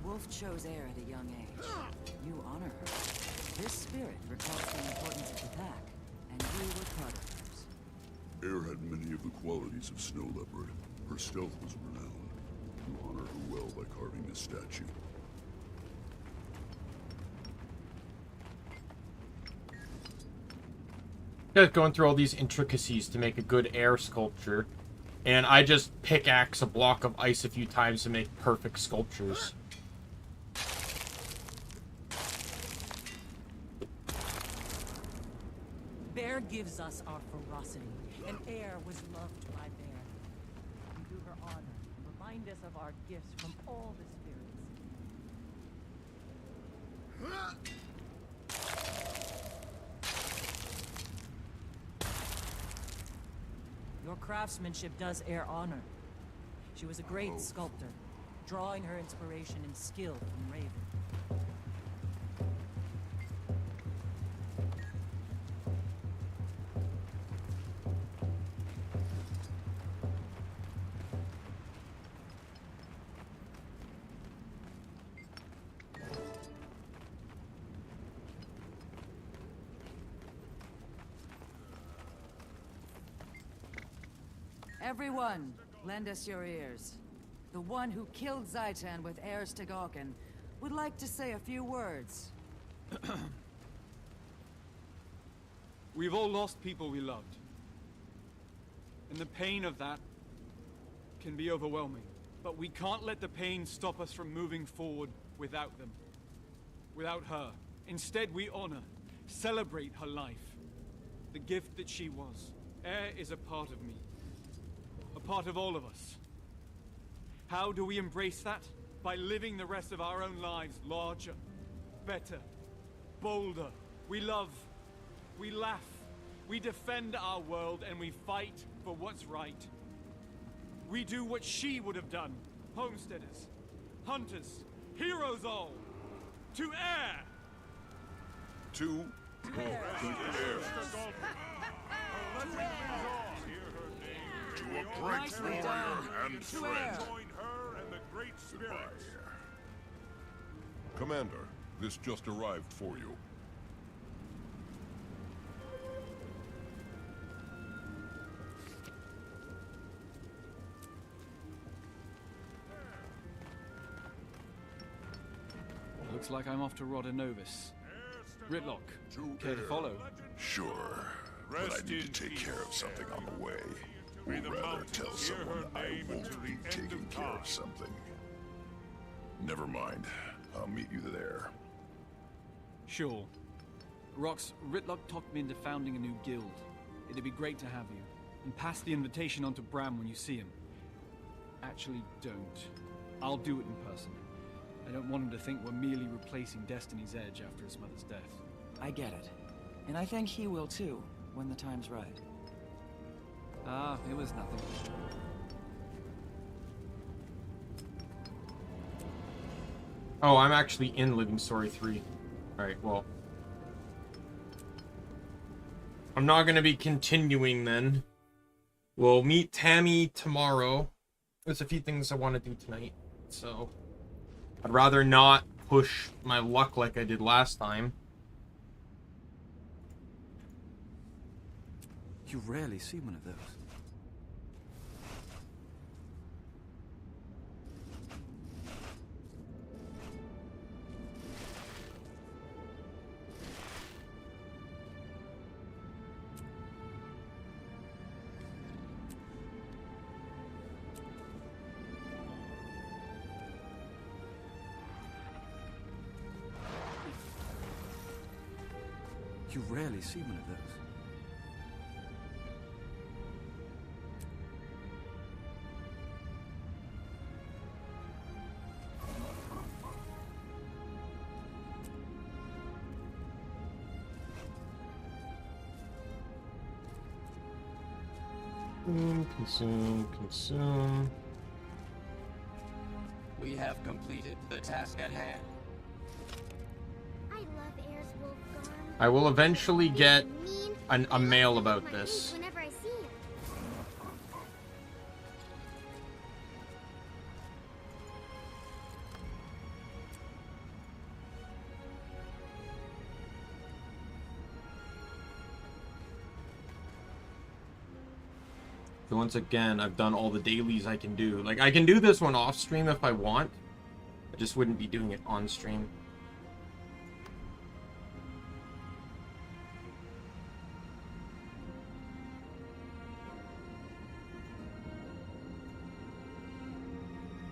Wolf chose Air at a young age. You honor her. This spirit recalls the importance of the pack, and you were part of hers. Air had many of the qualities of Snow Leopard. Her stealth was renowned. You honor her well by carving this statue. Just going through all these intricacies to make a good air sculpture, and I just pickaxe a block of ice a few times to make perfect sculptures. Bear gives us our ferocity, and Air was loved by Bear. We do her honor and remind us of our gifts from all the spirits. Your craftsmanship does Air honor. She was a great sculptor, drawing her inspiration and skill from Raven. Everyone, lend us your ears. The one who killed Zaitan with Air's Tegauken would like to say a few words. We've all lost people we loved. And the pain of that can be overwhelming. But we can't let the pain stop us from moving forward without them. Without her. Instead, we honor, celebrate her life. The gift that she was. Air is a part of me. A part of all of us. How do we embrace that? By living the rest of our own lives larger, better, bolder. We love, we laugh, we defend our world, and we fight for what's right. We do what she would have done. Homesteaders, hunters, heroes all. To Air! To Air. To a great warrior and friend. Join her and the great spirits. Commander, this just arrived for you. Looks like I'm off to Rodenovis. Ritlock, care to follow? Sure, but I need to take care of something on the way. Or rather, tell someone I won't be taking care of something. Never mind. I'll meet you there. Sure. Rox, Ritlock talked me into founding a new guild. It'd be great to have you. And pass the invitation on to Bram when you see him. Actually, don't. I'll do it in person. I don't want him to think we're merely replacing Destiny's Edge after his mother's death. I get it. And I think he will too, when the time's right. Ah, it was nothing. Oh, I'm actually in Living Story 3. Alright, well. I'm not gonna be continuing then. We'll meet Tammy tomorrow. There's a few things I want to do tonight. So I'd rather not push my luck like I did last time. You rarely see one of those. You rarely see one of those. Consume. We have completed the task at hand. I love Air's wolf garb. I will eventually get a mail about this. Whenever I see him. So once again, I've done all the dailies I can do. Like, I can do this one off stream if I want. I just wouldn't be doing it on stream.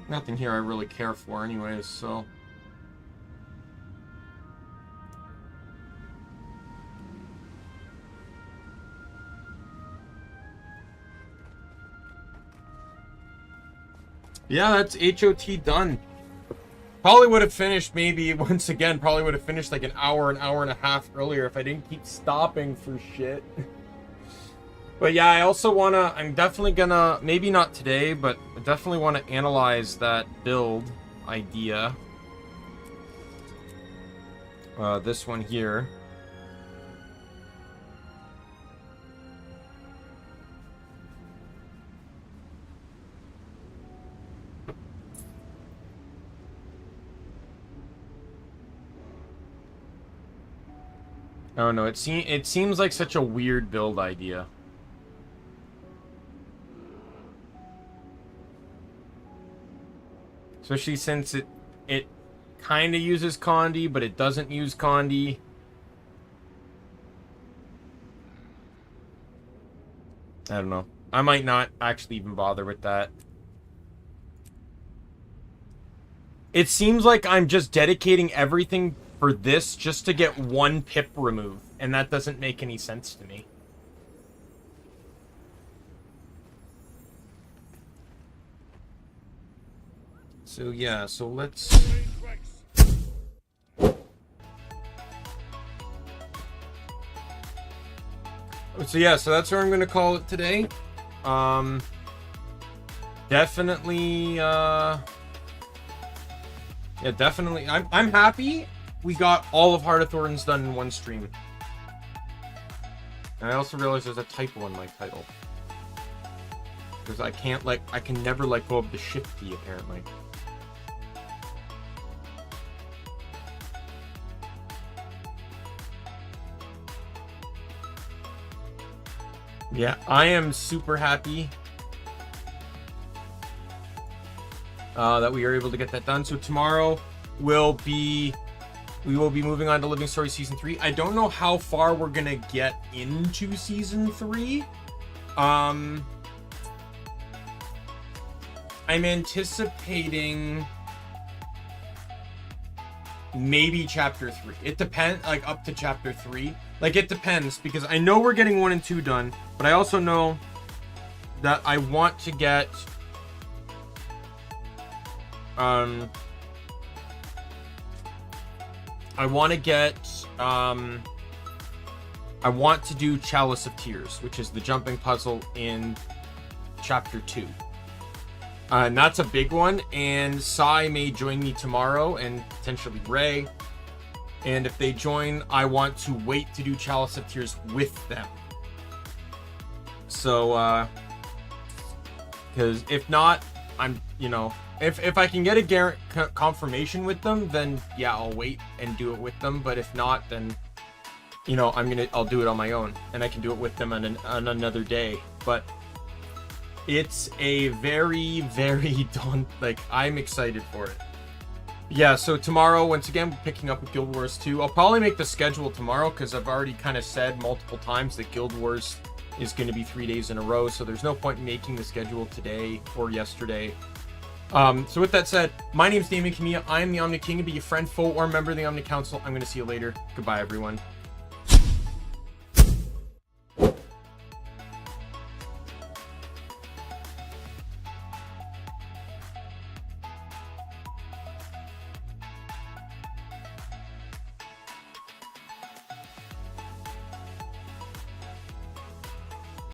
Nothing here I really care for anyways, so... Yeah, that's HOT done. Probably would have finished, maybe, once again, probably would have finished like an hour and a half earlier if I didn't keep stopping for shit. But yeah, I also want to, I'm definitely gonna, maybe not today, but I definitely want to analyze that build idea. This one here. I don't know, it seems like such a weird build idea. Especially since it kind of uses Condi, but it doesn't use Condi. I don't know. I might not actually even bother with that. It seems like I'm just dedicating everything for this just to get one pip removed, and that doesn't make any sense to me. So yeah, so let's... So yeah, so that's where I'm gonna call it today. Definitely, yeah, definitely. I'm happy we got all of Heart of Thorns done in one stream. And I also realized there's a typo in my title. Because I can never let go of the shift key, apparently. Yeah, I am super happy that we are able to get that done. So tomorrow we will be moving on to Living Story Season 3. I don't know how far we're gonna get into Season 3. I'm anticipating maybe Chapter 3. It depends, like up to Chapter 3. Like, it depends, because I know we're getting 1 and 2 done, but I also know that I want to get I want to do Chalice of Tears, which is the jumping puzzle in Chapter 2. And that's a big one, and Sai may join me tomorrow, and potentially Ray. And if they join, I want to wait to do Chalice of Tears with them. So, because if not, I'm, you know, If I can get a confirmation with them, then yeah, I'll wait and do it with them. But if not, then you know, I'll do it on my own, and I can do it with them on another day. But it's a very, very I'm excited for it. Yeah, so tomorrow, once again, we're picking up with Guild Wars 2. I'll probably make the schedule tomorrow, because I've already kind of said multiple times that Guild Wars is going to be 3 days in a row, so there's no point in making the schedule today or yesterday. So with that said, my name is Daimien Kamiya. I am the Omni King. Be a friend, foe, or member of the Omni Council. I'm going to see you later. Goodbye, everyone.